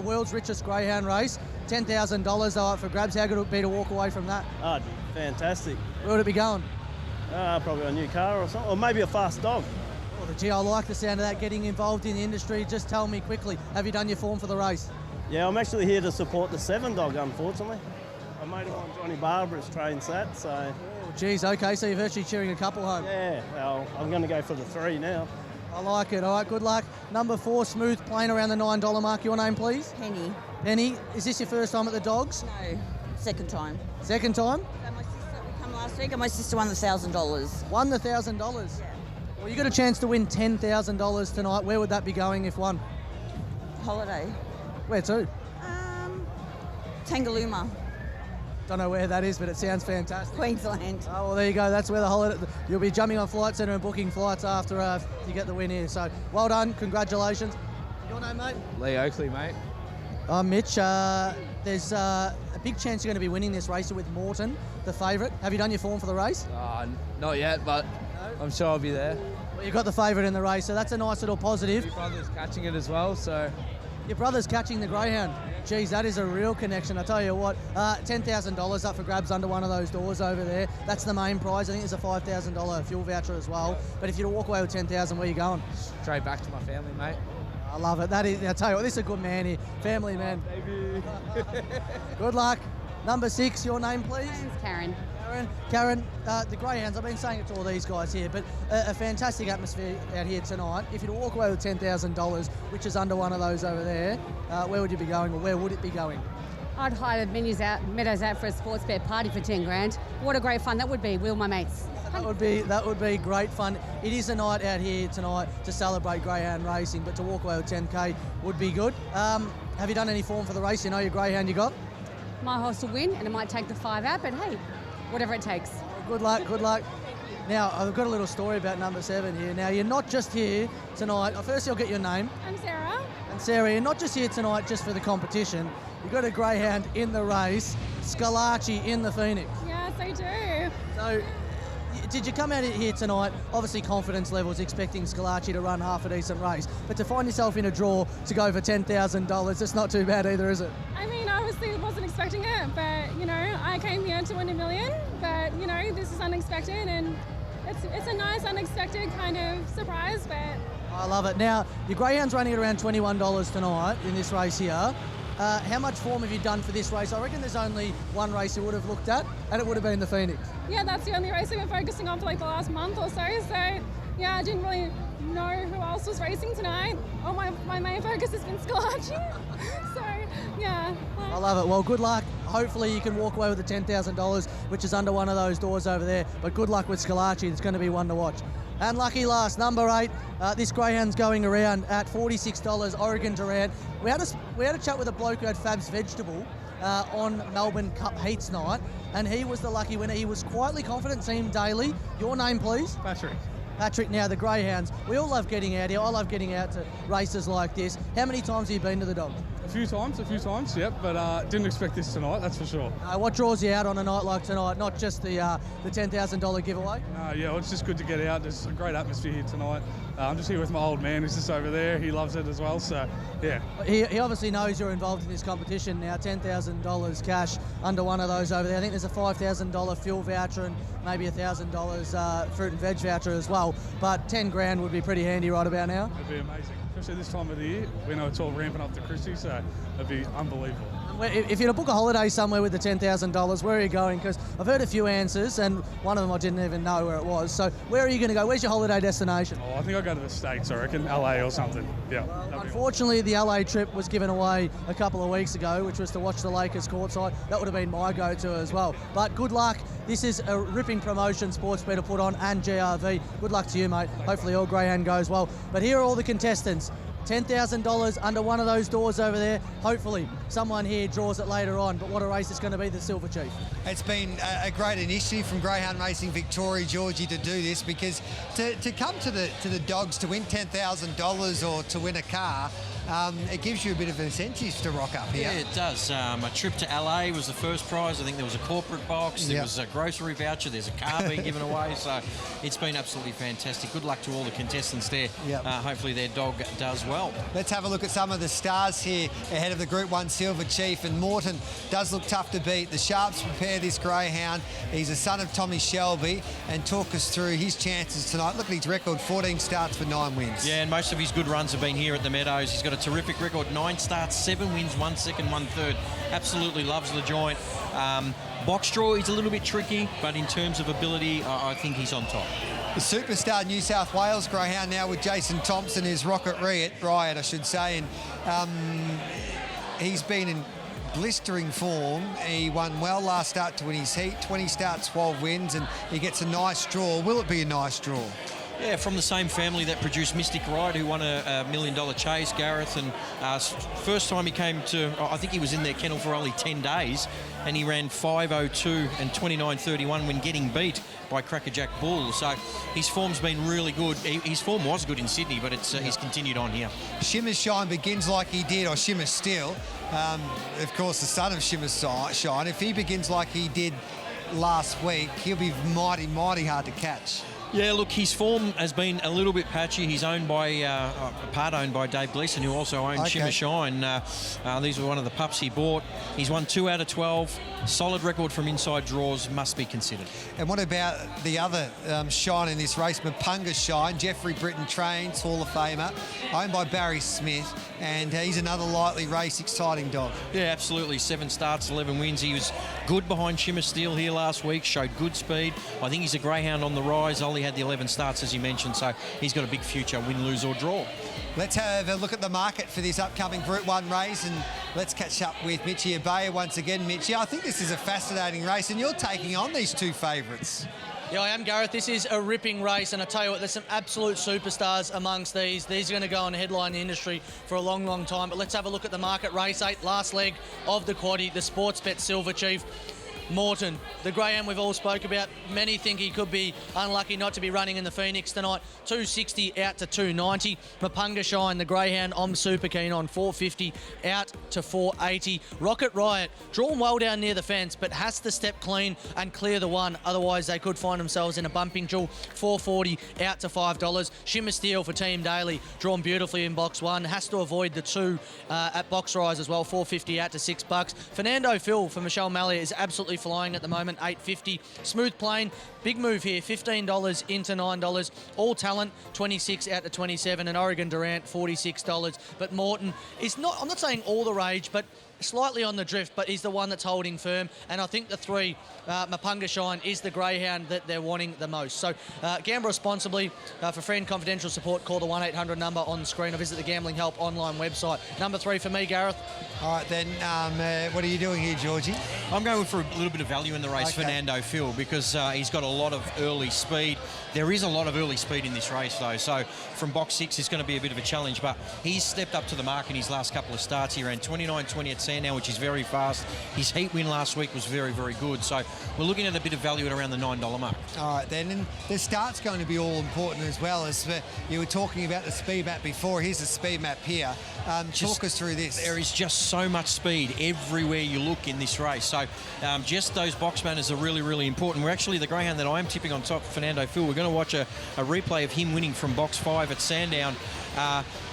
World's richest greyhound race. $10,000 though up for grabs. How good would it be to walk away from that? Oh, fantastic. Where would it be going? Probably a new car or something, or maybe a fast dog. Oh, gee, I like the sound of that, getting involved in the industry. Just tell me quickly, have you done your form for the race? Yeah, I'm actually here to support the 7 dog, unfortunately. A mate of mine, Johnny Barbara's trains that, so... Oh, geez, okay, so you're virtually cheering a couple home. Yeah, well, I'm going to go for the 3 now. I like it. All right, good luck. Number 4, Smooth, playing around the $9 mark. Your name, please? Penny. Penny, is this your first time at the Dogs? No, second time. Second time? So my sister, we come last week and my sister won the $1,000. Won the $1,000? Yeah. Well, you got a chance to win $10,000 tonight. Where would that be going if won? Holiday. Where to? Tangalooma. Don't know where that is, but it sounds fantastic. Queensland. Oh, well, there you go. That's where the holiday... You'll be jumping on Flight Centre and booking flights after you get the win here. So, well done. Congratulations. Your name, mate? Lee Oakley, mate. Mitch, there's a big chance you're going to be winning this race with Morton, the favourite. Have you done your form for the race? Not yet, but I'm sure I'll be there. Well, you've got the favourite in the race, so that's a nice little positive. My brother's catching it as well, so... Your brother's catching the greyhound. Geez, that is a real connection. I tell you what, $10,000 up for grabs under one of those doors over there. That's the main prize. I think there's a $5,000 fuel voucher as well. But if you walk away with $10,000, where are you going? Straight back to my family, mate. I love it. That is, I tell you what, this is a good man here. Family man. Baby. Good luck. Number 6, your name, please? My name's Karen. Karen, the Greyhounds, I've been saying it to all these guys here, but a fantastic atmosphere out here tonight. If you were to walk away with $10,000, which is under one of those over there, where would you be going, or where would it be going? I'd hire the Meadows out for a sports bet party for 10 grand. What a great fun that would be, Will, my mates. That would be great fun. It is a night out here tonight to celebrate greyhound racing, but to walk away with 10K would be good. Have you done any form for the race? You know your greyhound you got? My horse will win, and it might take the 5 out, but hey, whatever it takes. Good luck, good luck. Now, I've got a little story about number 7 here. Now, you're not just here tonight. Firstly, I'll get your name. I'm Sarah. And Sarah, you're not just here tonight just for the competition. You've got a greyhound in the race, Scalacci in the Phoenix. Yes, I do. So, did you come out here tonight, obviously confidence levels, expecting Scalacci to run half a decent race, but to find yourself in a draw to go for $10,000, it's not too bad either, is it? I mean, obviously wasn't expecting it, but, you know, I came here to win $1 million, but, you know, this is unexpected, and it's a nice unexpected kind of surprise, but... I love it. Now, your greyhound's running at around $21 tonight in this race here. How much form have you done for this race? I reckon there's only one race you would have looked at, and it would have been the Phoenix. Yeah, that's the only race I've been focusing on for like the last month or so. So, yeah, I didn't really know who else was racing tonight. Oh, my main focus has been Scalacci. So, yeah. I love it. Well, good luck. Hopefully you can walk away with the $10,000, which is under one of those doors over there. But good luck with Scalacci. It's going to be one to watch. And lucky last, number 8. This greyhound's going around at $46, Oregon Durant. We had a chat with a bloke who had Fab's Vegetable on Melbourne Cup Heats night, and he was the lucky winner. He was quietly confident, Team Daily. Your name, please? Patrick, now the greyhounds. We all love getting out here. I love getting out to races like this. How many times have you been to the dog? A few times, yep, but didn't expect this tonight, that's for sure. What draws you out on a night like tonight? Not just the $10,000 giveaway? Yeah, well, it's just good to get out. There's a great atmosphere here tonight. I'm just here with my old man who's just over there. He loves it as well, so yeah. He obviously knows you're involved in this competition now. $10,000 cash under one of those over there. I think there's a $5,000 fuel voucher and maybe $1,000 fruit and veg voucher as well. But 10 grand would be pretty handy right about now. It'd be amazing, especially this time of the year. We know it's all ramping up to Christie, so it'd be unbelievable. If you're to book a holiday somewhere with the $10,000, where are you going? Because I've heard a few answers, and one of them I didn't even know where it was. So where are you going to go? Where's your holiday destination? Oh, I think I'll go to the States, I reckon, LA or something. Yeah. Well, unfortunately, the LA trip was given away a couple of weeks ago, which was to watch the Lakers courtside. That would have been my go-to as well. But good luck. This is a ripping promotion Sportsbet to put on, and GRV. Good luck to you, mate. Hopefully all greyhound goes well. But here are all the contestants. $10,000 under one of those doors over there. Hopefully someone here draws it later on, but what a race it's going to be, the Silver Chief. It's been a great initiative from Greyhound Racing Victoria, Georgie, to do this, because to come to the dogs to win $10,000 or to win a car, it gives you a bit of incentive to rock up here. Yeah, it does. A trip to LA was the first prize. I think there was a corporate box, there was a grocery voucher, there's a car being given away, so it's been absolutely fantastic. Good luck to all the contestants there. Hopefully their dog does well. Let's have a look at some of the stars here ahead of the Group 1 Silver Chief, and Morton does look tough to beat. The Sharps prepare this greyhound. He's a son of Tommy Shelby, and talk us through his chances tonight. Look at his record, 14 starts for 9 wins. Yeah, and most of his good runs have been here at the Meadows. He's got a terrific record, 9 starts, 7 wins, 1 second, 1 third. Absolutely loves the joint. Box draw, he's a little bit tricky, but in terms of ability, I think he's on top. The Superstar New South Wales greyhound now with Jason Thompson is Rocket Riot, I should say, and he's been in blistering form. He won well last start to win his heat, 20 starts, 12 wins, and he gets a nice draw. Will it be a nice draw? Yeah, from the same family that produced Mystic Ride, who won a $1 million chase, Gareth. And first time he came to, I think he was in their kennel for only 10 days, and he ran 5:02 and 29:31 when getting beat by Crackerjack Bull. So his form's been really good. His form was good in Sydney, but he's continued on here. Shimmer Shine begins like he did, or Shimmer Steel, of course, the son of Shimmer Shine. If he begins like he did last week, he'll be mighty, mighty hard to catch. Yeah, look, his form has been a little bit patchy. He's owned by, part owned by Dave Gleeson, who also owns Shimmer Shine. These were one of the pups he bought. He's won 2 out of 12. Solid record from inside draws, must be considered. And what about the other shine in this race, Mapunga Shine? Jeffrey Britton trains, Hall of Famer, owned by Barry Smith, and he's another lightly raced, exciting dog. Yeah, absolutely. 7 starts, 11 wins. He was good behind Shimmer Steel here last week, showed good speed. I think he's a greyhound on the rise. Ollie had the 11 starts, as you mentioned, so he's got a big future, win, lose or draw. Let's have a look at the market for this upcoming Group 1 race, and let's catch up with Mitchie Abaya once again. Mitchie, I think this is a fascinating race, and you're taking on these 2 favourites. Yeah, I am, Gareth. This is a ripping race, and I tell you what, there's some absolute superstars amongst these. These are going to go and headline the industry for a long, long time. But let's have a look at the market. Race 8, last leg of the quaddie, the Sportsbet Silver Chief. Morton, the greyhound we've all spoke about. Many think he could be unlucky not to be running in the Phoenix tonight. 260 out to 290. Mapunga Shine, the greyhound, I'm super keen on. 450 out to 480. Rocket Riot, drawn well down near the fence, but has to step clean and clear the one. Otherwise, they could find themselves in a bumping duel. 440 out to $5. Shimmer Steel for Team Daly, drawn beautifully in box 1. Has to avoid the 2 at box rise as well. 450 out to $6. Fernando Phil for Michelle Mallia is absolutely flying at the moment. 850. Smooth Plane, big move here. $15 into $9. All Talent, 26 out to 27. And Oregon Durant, $46. But Morton is not, I'm not saying all the rage, but slightly on the drift, but he's the one that's holding firm. And I think the 3, Mapunga Shine, is the greyhound that they're wanting the most. So gamble responsibly. For free and confidential support, call the 1-800 number on the screen or visit the Gambling Help online website. Number 3 for me, Gareth. All right, then, what are you doing here, Georgie? I'm going for a little bit of value in the race, Fernando Phil, because he's got a lot of early speed. There is a lot of early speed in this race, though, so from box 6 is going to be a bit of a challenge, but he's stepped up to the mark in his last couple of starts. He ran 29.20 at Sandown, which is very fast. His heat win last week was very, very good, so we're looking at a bit of value at around the $9 mark. All right, then, and the start's going to be all important as well. As you were talking about the speed map before, here's the speed map here. Talk us through this. There is just so much speed everywhere you look in this race, so just those box manners are really, really important. We're actually, the greyhound that I'm tipping on top, Fernando Phil, we're going to watch a replay of him winning from box 5 at Sandown.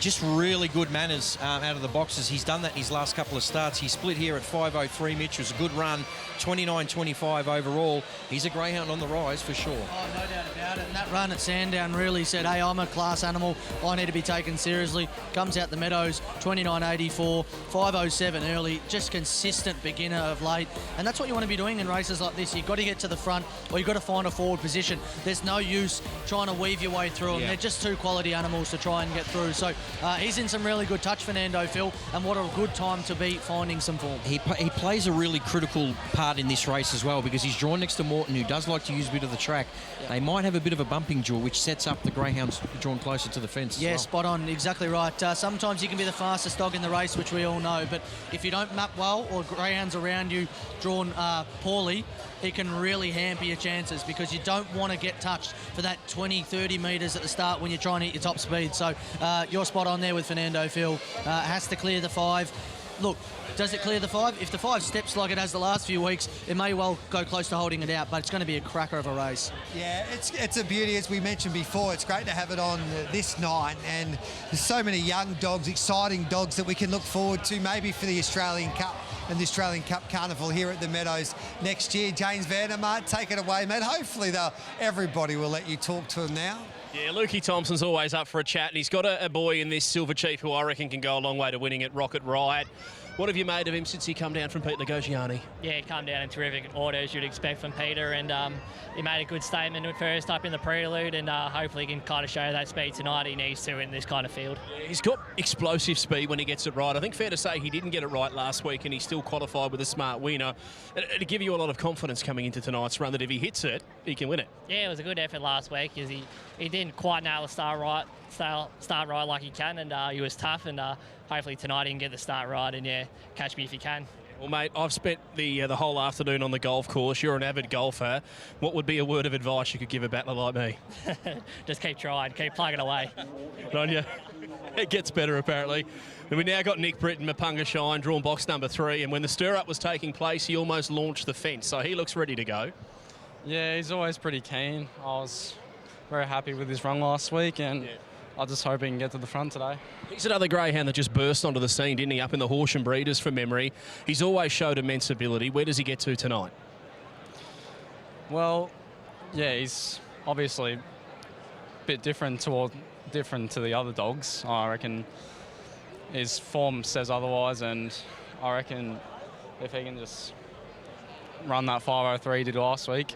Just really good manners out of the boxes. He's done that in his last couple of starts. He split here at 5:03, Mitch. It was a good run, 29.25 overall. He's a greyhound on the rise for sure. Oh, no doubt about it. And that run at Sandown really said, hey, I'm a class animal. I need to be taken seriously. Comes out the Meadows, 29.84, 5:07 early. Just consistent beginner of late. And that's what you want to be doing in races like this. You've got to get to the front or you've got to find a forward position. There's no use trying to weave your way through them. They're just too quality animals to try and get through. So he's in some really good touch, Fernando Phil, and what a good time to be finding some form. He plays a really critical part in this race as well, because he's drawn next to Morton, who does like to use a bit of the track. They might have a bit of a bumping duel, which sets up the greyhounds drawn closer to the fence. Yeah, spot on, exactly right. Sometimes you can be the fastest dog in the race, which we all know, but if you don't map well or greyhounds around you drawn poorly, it can really hamper your chances, because you don't want to get touched for that 20-30 metres at the start when you're trying to hit your top speed. So you're spot on there with Fernando Phil. Has to clear the 5. Look, does it clear the 5? If the 5 steps like it has the last few weeks, it may well go close to holding it out, but it's going to be a cracker of a race. Yeah, it's a beauty, as we mentioned before. It's great to have it on this night, and there's so many young dogs, exciting dogs that we can look forward to, maybe for the Australian Cup and the Australian Cup Carnival here at the Meadows next year. James Vandermart, take it away, mate. Hopefully, everybody will let you talk to him now. Yeah, Lukey Thompson's always up for a chat, and he's got a boy in this Silver Chief who I reckon can go a long way to winning at Rocket Riot. What have you made of him since he come down from Pete Lagogiani? Yeah, he come down in terrific order, as you'd expect from Peter, and he made a good statement first up in the prelude, and hopefully he can kind of show that speed tonight he needs to in this kind of field. Yeah, he's got explosive speed when he gets it right. I think fair to say he didn't get it right last week, and he still qualified with a smart winner. It'll give you a lot of confidence coming into tonight's run that if he hits it, he can win it. Yeah, it was a good effort last week, because he didn't quite nail the start right like he can, and he was tough, and hopefully tonight he can get the start right, and yeah, catch me if you can. Well, mate, I've spent the whole afternoon on the golf course. You're an avid golfer. What would be a word of advice you could give a battler like me? Just keep trying, keep plugging away. Good on you. It gets better, apparently. And we now got Nick Britton, Mapunga Shine, drawn box number 3, and when the stir-up was taking place, he almost launched the fence, so he looks ready to go. Yeah, he's always pretty keen. I was very happy with his run last week, and I just hope he can get to the front today. He's another greyhound that just burst onto the scene, didn't he, up in the Horsham Breeders from memory. He's always showed immense ability. Where does he get to tonight? Well, yeah, he's obviously a bit different to the other dogs. I reckon his form says otherwise, and I reckon if he can just run that 5:03 he did last week,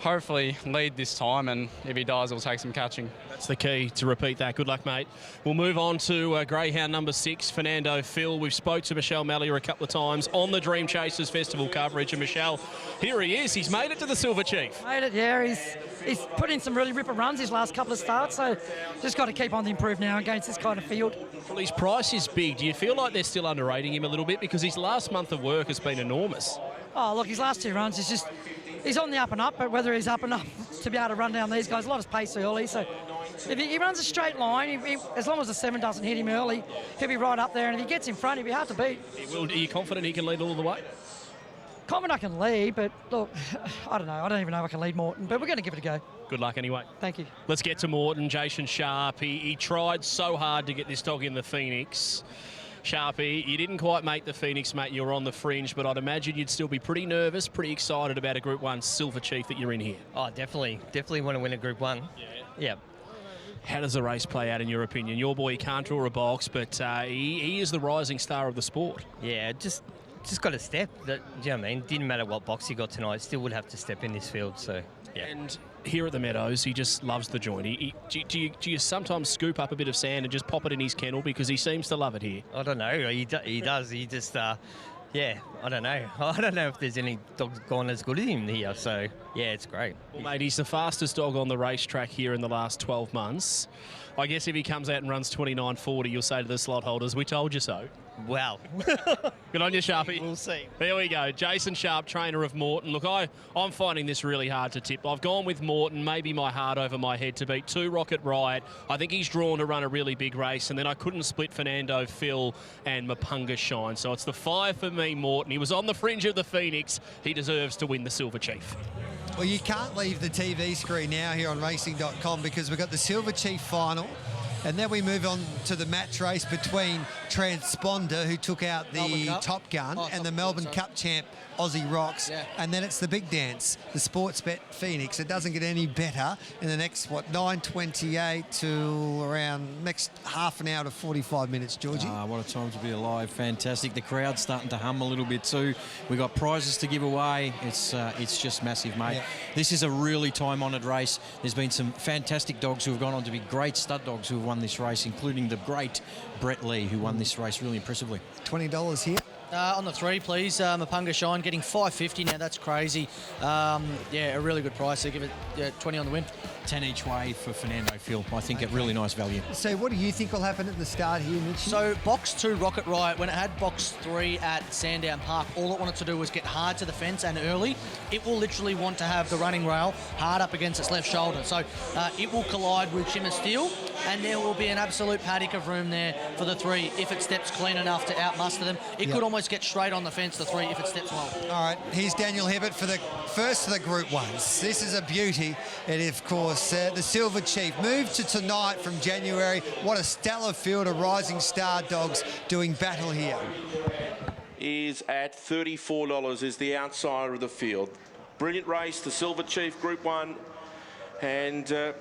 hopefully lead this time, and if he does, he'll take some catching. That's the key to repeat that. Good luck, mate. We'll move on to greyhound number 6, Fernando Phil. We've spoke to Michelle Mallier a couple of times on the Dream Chasers Festival coverage, and Michelle, here he is. He's made it to the Silver Chief. Made it, yeah. He's put in some really ripper runs his last couple of starts, so just got to keep on the improve now against this kind of field. Well, his price is big. Do you feel like they're still underrating him a little bit? Because his last month of work has been enormous. Oh, look, his last 2 runs is just... He's on the up and up, but whether he's up and up to be able to run down these guys, a lot of pace early, so if he runs a straight line, as long as the 7 doesn't hit him early, he'll be right up there, and if he gets in front, he'll be hard to beat. Are you confident he can lead all the way? Confident I can lead, but look, I don't know. I don't even know if I can lead Morton, but we're going to give it a go. Good luck anyway. Thank you. Let's get to Morton. Jason Sharp. He tried so hard to get this dog in the Phoenix. Sharpie, you didn't quite make the Phoenix, mate. You were on the fringe, but I'd imagine you'd still be pretty nervous, pretty excited about a Group 1 Silver Chief that you're in here. Oh, definitely. Definitely want to win a Group 1. Yeah. How does the race play out in your opinion? Your boy can't draw a box, but he is the rising star of the sport. Yeah, just got to step. Do you know what I mean? Didn't matter what box he got tonight, still would have to step in this field. So, yeah. And here at the Meadows, he just loves the joint. Do you sometimes scoop up a bit of sand and just pop it in his kennel because he seems to love it here? I don't know. He does. He just, yeah, I don't know. I don't know if there's any dogs gone as good as him here. So, yeah, it's great. Well, mate, he's the fastest dog on the racetrack here in the last 12 months. I guess if he comes out and runs 29.40, you'll say to the slot holders, we told you so. Wow. Good on you, Sharpie. We'll see. There we go. Jason Sharp, trainer of Morton. Look, I'm finding this really hard to tip. I've gone with Morton, maybe my heart over my head, to beat 2 Rocket Riot. I think he's drawn to run a really big race, and then I couldn't split Fernando Phil and Mapunga Shine. So it's the 5 for me, Morton. He was on the fringe of the Phoenix. He deserves to win the Silver Chief. Well, you can't leave the TV screen now here on racing.com because we've got the Silver Chief final. And then we move on to the match race between Transponder, who took out the Top Gun, and the Melbourne Cup champ, Aussie Rocks. Yeah. And then it's the big dance, the Sportsbet Phoenix. It doesn't get any better in the next, 9:28 to around next half an hour to 45 minutes, Georgie. What a time to be alive. Fantastic. The crowd's starting to hum a little bit too. We've got prizes to give away. It's just massive, mate. Yeah. This is a really time-honoured race. There's been some fantastic dogs who have gone on to be great stud dogs who have won this race, including the great Brett Lee, who won this race really impressively. $20 here. On the 3, please. Mapunga Shine getting $5.50 now. That's crazy. Yeah, a really good price. So give it 20 on the win. 10 each way for Fernando Phil. I think at really nice value. So what do you think will happen at the start here, Mitch? So box 2 Rocket Riot, when it had box 3 at Sandown Park, all it wanted to do was get hard to the fence and early. It will literally want to have the running rail hard up against its left shoulder. So it will collide with Shimmer Steel, and there will be an absolute paddock of room there for the 3 if it steps clean enough to outmuster them. It could almost get straight on the fence, the 3, if it steps well. All right, here's Daniel Hibbert for the first of the Group 1s. This is a beauty. And, of course, the Silver Chief moved to tonight from January. What a stellar field of rising star dogs doing battle here. Is at $34, is the outsider of the field. Brilliant race, the Silver Chief Group 1. And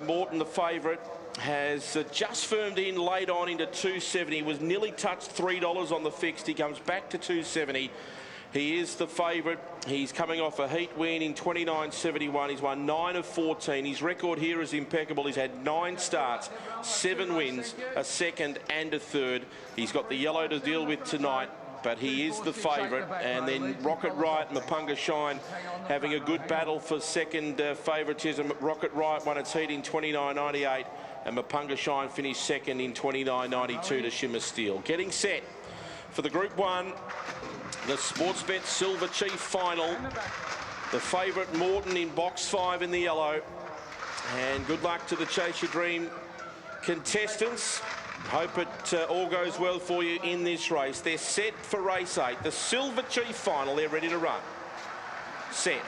Morton, the favourite, has just firmed in late on into 270. Was nearly touched $3 on the fixed. He comes back to 270. He is the favourite. He's coming off a heat win in 29.71. He's won 9 of 14. His record here is impeccable. He's had 9 starts, 7 wins, a second and a third. He's got the yellow to deal with tonight, but he is the favourite. And then Rocket Riot and Mapunga Shine having a good battle for second favouritism. Rocket Riot won its heat in 29.98, and Mapunga Shine finished second in 29.92 to Shimmer Steel. Getting set for the Group 1, the Sportsbet Silver Chief final. The favourite Morton in box 5 in the yellow. And good luck to the Chase Your Dream contestants. Hope it all goes well for you in this race. They're set for race 8, the Silver Chief final. They're ready to run. Set.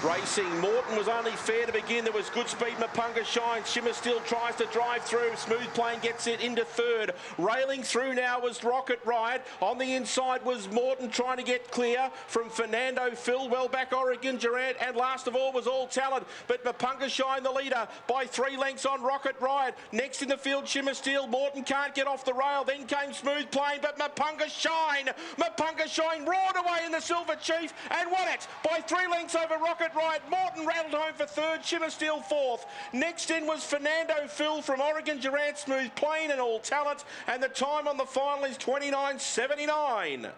racing. Morton was only fair to begin. There was good speed. Mapunga Shine. Shimmer still tries to drive through. Smooth Plane gets it into third. Railing through now was Rocket Riot. On the inside was Morton trying to get clear from Fernando Phil. Well back Oregon Durant. And last of all was All Talent. But Mapunga Shine the leader by 3 lengths on Rocket Riot. Next in the field, Shimmer Steel. Morton can't get off the rail. Then came Smooth Plane. But Mapunga Shine roared away in the Silver Chief and won it by 3 lengths over Rocket Riot. Morton rattled home for third, Shimmer Steel fourth. Next in was Fernando Phil from Oregon Durant, Smooth Plane and All Talent, and the time on the final is 29.79.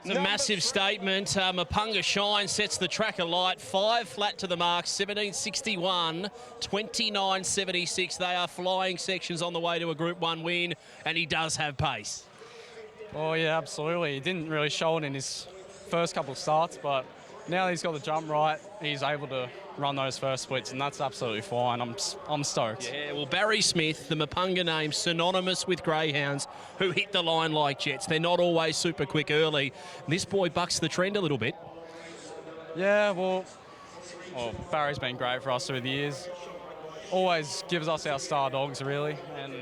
It's a massive statement. Mapunga Shine sets the track alight. 5 flat to the mark, 17.61, 29.76. They are flying sections on the way to a Group 1 win, and he does have pace. Oh, yeah, absolutely. He didn't really show it in his first couple of starts, but now he's got the jump right, he's able to run those first splits, and that's absolutely fine. I'm stoked. Yeah, well, Barry Smith, the Mapunga name, synonymous with greyhounds who hit the line like jets. They're not always super quick early. This boy bucks the trend a little bit. Yeah, well, Barry's been great for us through the years. Always gives us our star dogs, really, and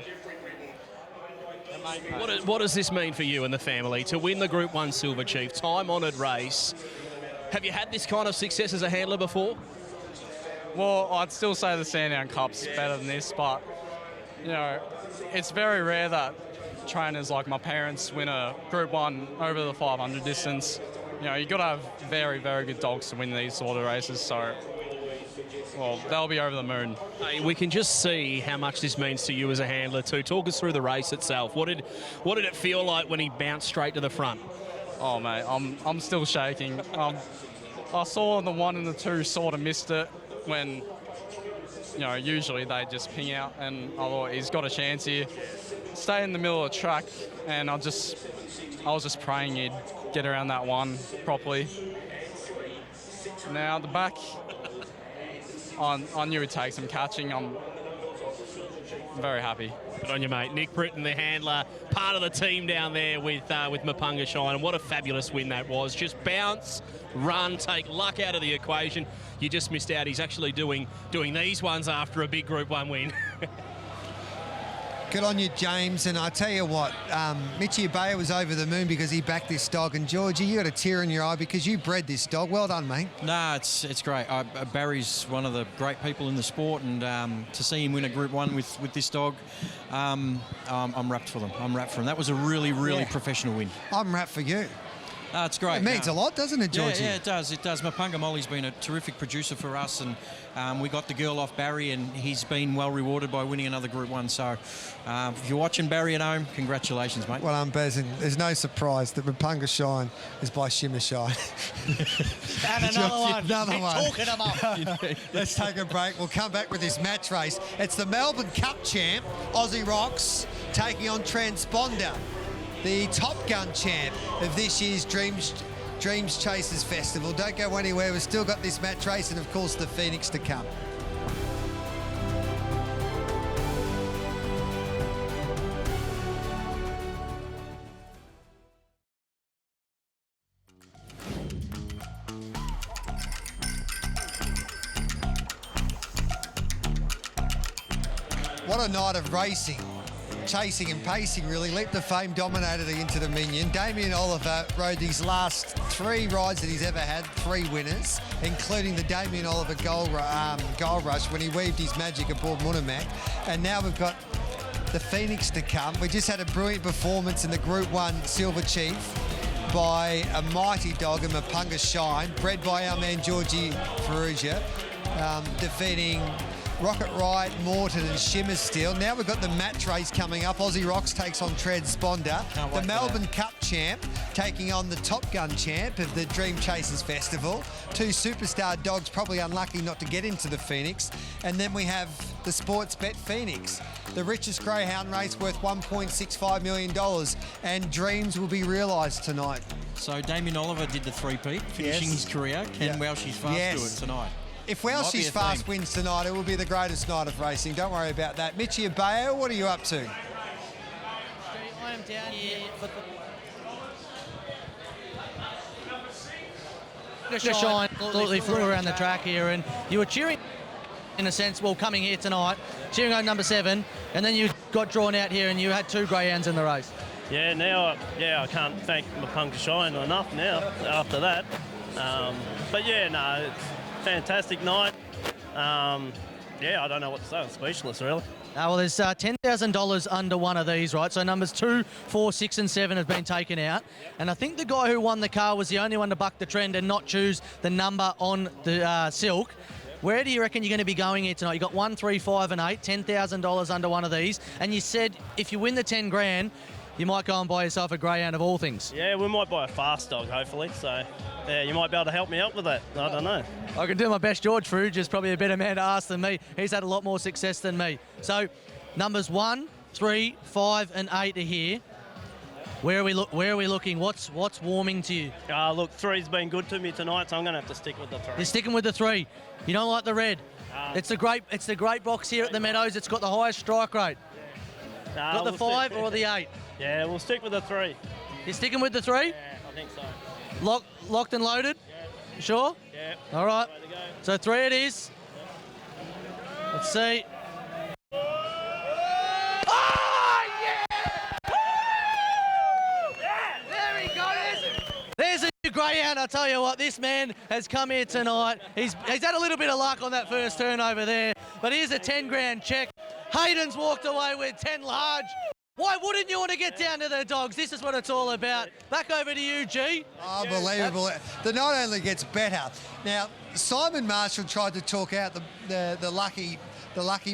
what does this mean for you and the family to win the Group 1 Silver Chief, time-honoured race? Have you had this kind of success as a handler before? Well, I'd still say the Sandown Cup's better than this, but, you know, it's very rare that trainers like my parents win a Group 1 over the 500 distance. You know, you've got to have very, very good dogs to win these sort of races, so, well, they'll be over the moon. Hey, we can just see how much this means to you as a handler too. Talk us through the race itself. What did it feel like when he bounced straight to the front? Oh, mate, I'm still shaking. I saw the 1 and the 2 sort of missed it when, you know, usually they just ping out, and I thought he's got a chance here. Stay in the middle of the track, and I was just praying he'd get around that 1 properly. Now, the back, I knew he'd take some catching. I'm very happy. Good on you, mate. Nick Britton, the handler, part of the team down there with Mapunga Shine, and what a fabulous win that was. Just bounce, run, take luck out of the equation. You just missed out. He's actually doing these ones after a big Group 1 win. Good on you, James. And I tell you what, Mitchie Abeya was over the moon because he backed this dog. And Georgie, you got a tear in your eye because you bred this dog. Well done, mate. Nah, it's great. Barry's one of the great people in the sport, and to see him win a Group 1 with this dog, I'm wrapped for them. I'm wrapped for him. That was a really, really professional win. I'm wrapped for you. It's great. It means a lot, doesn't it, Georgie? Yeah, it does. It does. Mapunga Molly's been a terrific producer for us, and we got the girl off Barry, and he's been well rewarded by winning another Group 1. So if you're watching Barry at home, congratulations, mate. Well, Bez, and there's no surprise that Mapunga Shine is by Shimmer Shine. And another one. Talking them up. Let's take a break. We'll come back with this match race. It's the Melbourne Cup champ, Aussie Rocks, taking on Transponder, the Top Gun champ of this year's Dreams Chasers Festival. Don't go anywhere. We've still got this match race and, of course, the Phoenix to come. What a night of racing. Chasing and pacing, really. Leap to Fame dominated the Into Dominion. Damien Oliver rode these last 3 rides that he's ever had, 3 winners, including the Damien Oliver Gold Rush when he weaved his magic aboard Munamak. And now we've got the Phoenix to come. We just had a brilliant performance in the Group 1 Silver Chief by a mighty dog, a Mapunga Shine, bred by our man Georgie Ferrugia, defeating Rocket Riot, Morton and Shimmer Steel. Now we've got the match race coming up. Aussie Rocks takes on Transponder. The Melbourne Cup champ taking on the Top Gun champ of the Dream Chasers Festival. 2 superstar dogs probably unlucky not to get into the Phoenix. And then we have the Sportsbet Phoenix, the richest greyhound race worth $1.65 million. And dreams will be realised tonight. So Damien Oliver did the 3-peat, finishing his career. Can Welshie's Fast do it tonight? If Welshie's Fast wins tonight, it will be the greatest night of racing. Don't worry about that. Mitchie Abeya, what are you up to? I am down here for Hector Shine absolutely flew around the track here, and you were cheering, in a sense, well, coming here tonight, cheering on number 7, and then you got drawn out here and you had 2 greyhounds in the race. Yeah, now, I can't thank Mapunga Shine enough now after that. But yeah, no, it's a fantastic night. I don't know what to say. I'm speechless, really. Well, there's $10,000 under one of these, right? So numbers 2, 4, 6 and 7 have been taken out. And I think the guy who won the car was the only one to buck the trend and not choose the number on the Silk. Where do you reckon you're going to be going here tonight? You got 1, 3, 5 and 8, $10,000 under one of these. And you said if you win the 10 grand, you might go and buy yourself a greyhound of all things. Yeah, we might buy a fast dog, hopefully. So, yeah, you might be able to help me out with that. I don't know. I can do my best. George Fruge is probably a better man to ask than me. He's had a lot more success than me. So, numbers 1, 3, 5 and 8 are here. Where are we looking? What's warming to you? Look, 3's been good to me tonight, so I'm going to have to stick with the 3. You're sticking with the 3. You don't like the red? It's the great box here at the Meadows. It's got the highest strike rate. Got the 5 or the 8? Yeah, we'll stick with the 3. You're sticking with the 3? Yeah, I think so. Locked and loaded? Yeah. Sure? Yeah. All right. So 3 it is. Let's see. There's a new greyhound. I tell you what, this man has come here tonight. He's had a little bit of luck on that first turn over there, but here's a 10 grand check. Hayden's walked away with 10 large. Why wouldn't you want to get down to the dogs? This is what it's all about. Back over to you, G. Unbelievable. The night only gets better. Now, Simon Marshall tried to talk out the lucky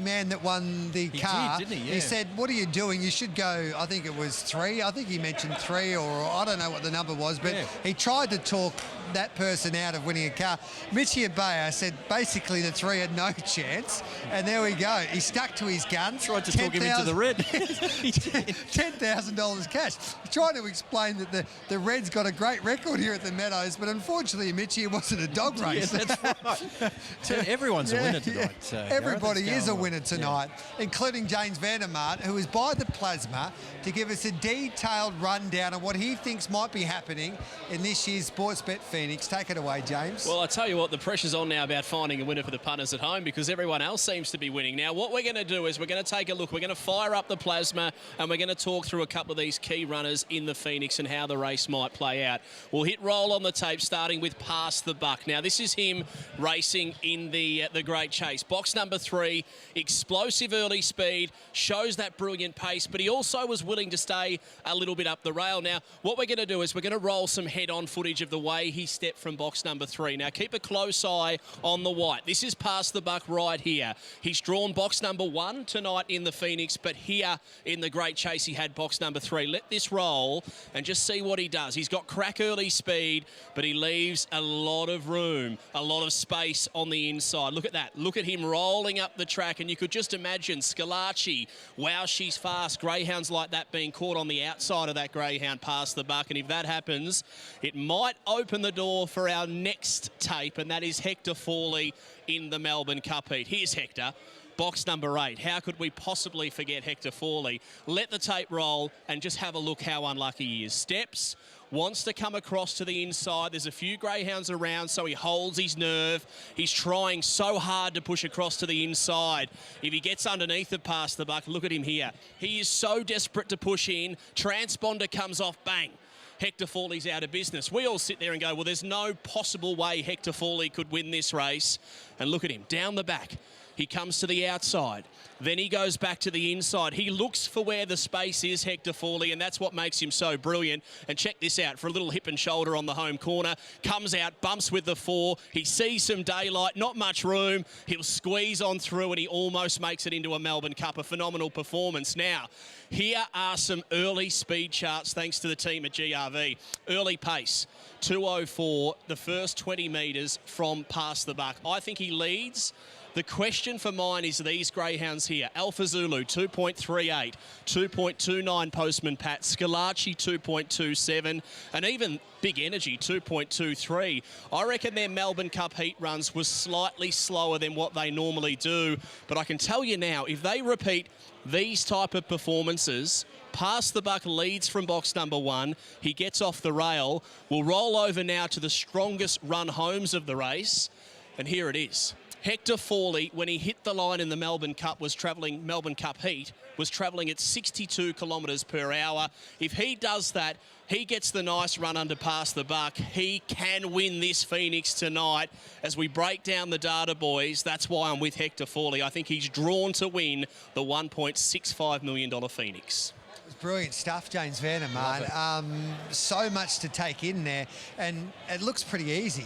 man that won the car. Did, didn't he? Yeah. He said, what are you doing? You should go, I think it was 3. I think he mentioned 3 or I don't know what the number was, but he tried to talk that person out of winning a car. Mitchie Abaya said basically the 3 had no chance, and there we go. He stuck to his guns. Tried to talk him into the red. $10,000 cash. Trying to explain that the Reds got a great record here at the Meadows, but unfortunately, Mitchie, it wasn't a dog race. Yeah, that's right. So everyone's a winner tonight. So everybody is a winner tonight, including James Vandermaat, who is by the plasma to give us a detailed rundown of what he thinks might be happening in this year's Sportsbet Phoenix. Take it away, James. Well, I tell you what, the pressure's on now about finding a winner for the punters at home because everyone else seems to be winning. Now, what we're going to do is we're going to take a look. We're going to fire up the plasma and we're going to talk through a couple of these key runners in the Phoenix and how the race might play out. We'll hit roll on the tape, starting with Past the Buck. Now, this is him racing in the Great Chase. Box number 3, explosive early speed, shows that brilliant pace, but he also was willing to stay a little bit up the rail. Now, what we're going to do is we're going to roll some head-on footage of the way he stepped from box number 3. Now, keep a close eye on the white. This is Past the Buck right here. He's drawn box number 1 tonight in the Phoenix, but here in the Great Chase, he had box number 3. Let this roll and just see what he does. He's got crack early speed, but he leaves a lot of room, a lot of space on the inside. Look at that. Look at him rolling up the track, and you could just imagine Scalacci. Wow, she's fast. Greyhounds like that being caught on the outside of that greyhound Past the Buck, and if that happens, it might open the door for our next tape, and that is Hector Fawley in the Melbourne Cup heat. Here's Hector. Box number 8. How could we possibly forget Hector Fawley? Let the tape roll and just have a look how unlucky he is. Steps, wants to come across to the inside. There's a few greyhounds around, so he holds his nerve. He's trying so hard to push across to the inside. If he gets underneath the Past the Buck, look at him here. He is so desperate to push in. Transponder comes off, bang. Hector Fawley's out of business. We all sit there and go, well, there's no possible way Hector Fawley could win this race. And look at him, down the back. He comes to the outside. Then he goes back to the inside. He looks for where the space is, Hector Fawley, and that's what makes him so brilliant. And check this out, for a little hip and shoulder on the home corner. Comes out, bumps with the 4. He sees some daylight, not much room. He'll squeeze on through, and he almost makes it into a Melbourne Cup. A phenomenal performance. Now, here are some early speed charts thanks to the team at GRV. Early pace, 2:04, the first 20 metres from Past the Buck. I think he leads. The question for mine is these greyhounds here. Alpha Zulu, 2.38, 2.29 Postman Pat, Scalacci, 2.27, and even Big Energy, 2.23. I reckon their Melbourne Cup heat runs was slightly slower than what they normally do, but I can tell you now, if they repeat these type of performances Pass the Buck leads from box number 1. He gets off the rail. We'll roll over now to the strongest run homes of the race. And here it is. Hector Fawley, when he hit the line in the Melbourne Cup Heat, was travelling at 62 kilometres per hour. If he does that, he gets the nice run under Pass the Buck. He can win this Phoenix tonight. As we break down the data, boys, that's why I'm with Hector Fawley. I think he's drawn to win the $1.65 million Phoenix. It's brilliant stuff, James Vanner, man. So much to take in there, and it looks pretty easy.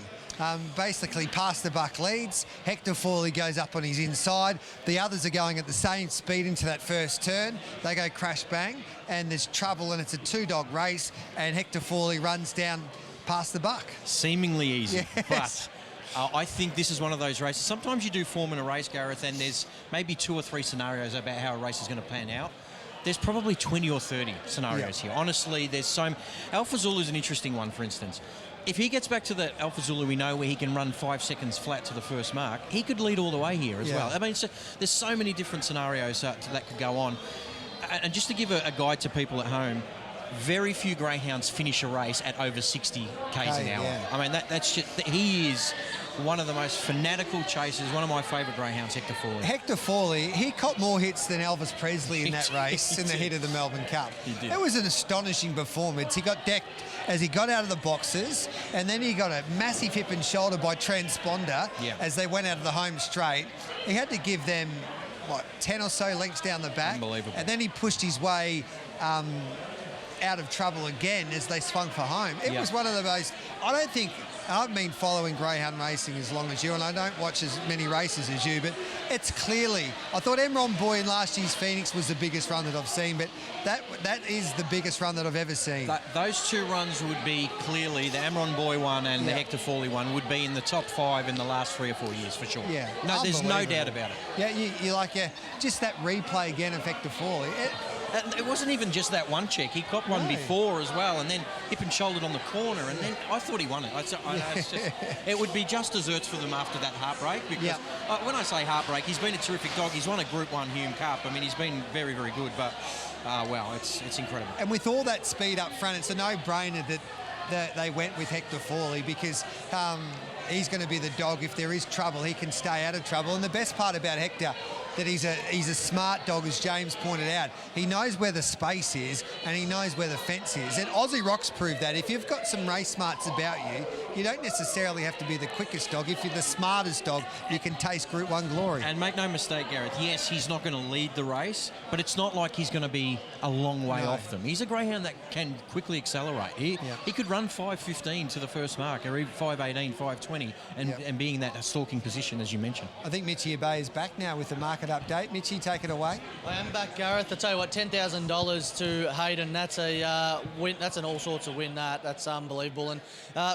Basically, Pass the Buck leads. Hector Fawley goes up on his inside. The others are going at the same speed into that first turn. They go crash bang, and there's trouble, and it's a 2-dog race, and Hector Fawley runs down Pass the Buck. Seemingly easy, yes. but I think this is one of those races. Sometimes you do form in a race, Gareth, and there's maybe 2 or 3 scenarios about how a race is going to pan out. There's probably 20 or 30 scenarios here. Honestly, there's so... Alpha Zulu is an interesting one, for instance. If he gets back to the Alpha Zulu we know where he can run 5 seconds flat to the first mark, he could lead all the way here as well. I mean, there's so many different scenarios that could go on. And just to give a guide to people at home, very few greyhounds finish a race at over 60 k's an hour. I mean, that's just... He is one of the most fanatical chasers, one of my favourite greyhounds, Hector Fawley. Hector Fawley, he caught more hits than Elvis Presley in that race in the heat of the Melbourne Cup. He did. It was an astonishing performance. He got decked as he got out of the boxes, and then he got a massive hip and shoulder by Transponder as they went out of the home straight. He had to give them, 10 or so lengths down the back. Unbelievable. And then he pushed his way out of trouble again as they swung for home. It was one of the most... I've been following greyhound racing as long as you, and I don't watch as many races as you, but it's clearly... I thought Emron Boy in last year's Phoenix was the biggest run that I've seen, but that is the biggest run that I've ever seen. Those 2 runs would be clearly, the Emron Boy one and the Hector Fawley one would be in the top 5 in the last 3 or 4 years, for sure. Yeah. No, there's no doubt about it. Yeah, you like, just that replay again of Hector Fawley. It wasn't even just that one check. He got one before as well, and then hip and shouldered on the corner, and then I thought he won it. It would be just desserts for them after that heartbreak, because when I say heartbreak, he's been a terrific dog. He's won a Group 1 Hume Cup. I mean, he's been very, very good, but, wow, it's incredible. And with all that speed up front, it's a no-brainer that they went with Hector Fawley, because he's going to be the dog. If there is trouble, he can stay out of trouble. And the best part about Hector, that he's a smart dog, as James pointed out. He knows where the space is, and he knows where the fence is. And Aussie Rocks proved that. If you've got some race smarts about you, you don't necessarily have to be the quickest dog. If you're the smartest dog, you can taste Group 1 glory. And make no mistake, Gareth, yes, he's not going to lead the race, but it's not like he's going to be a long way off them. He's a greyhound that can quickly accelerate. He could run 5.15 to the first mark, or even 5.18, 5.20, and being in that stalking position, as you mentioned. I think Mitchie Abay is back now with the market update. Mitchie, take it away. I am back, Gareth. I tell you what, $10,000 to Hayden. That's a win. That's an all sorts of win. That's unbelievable. And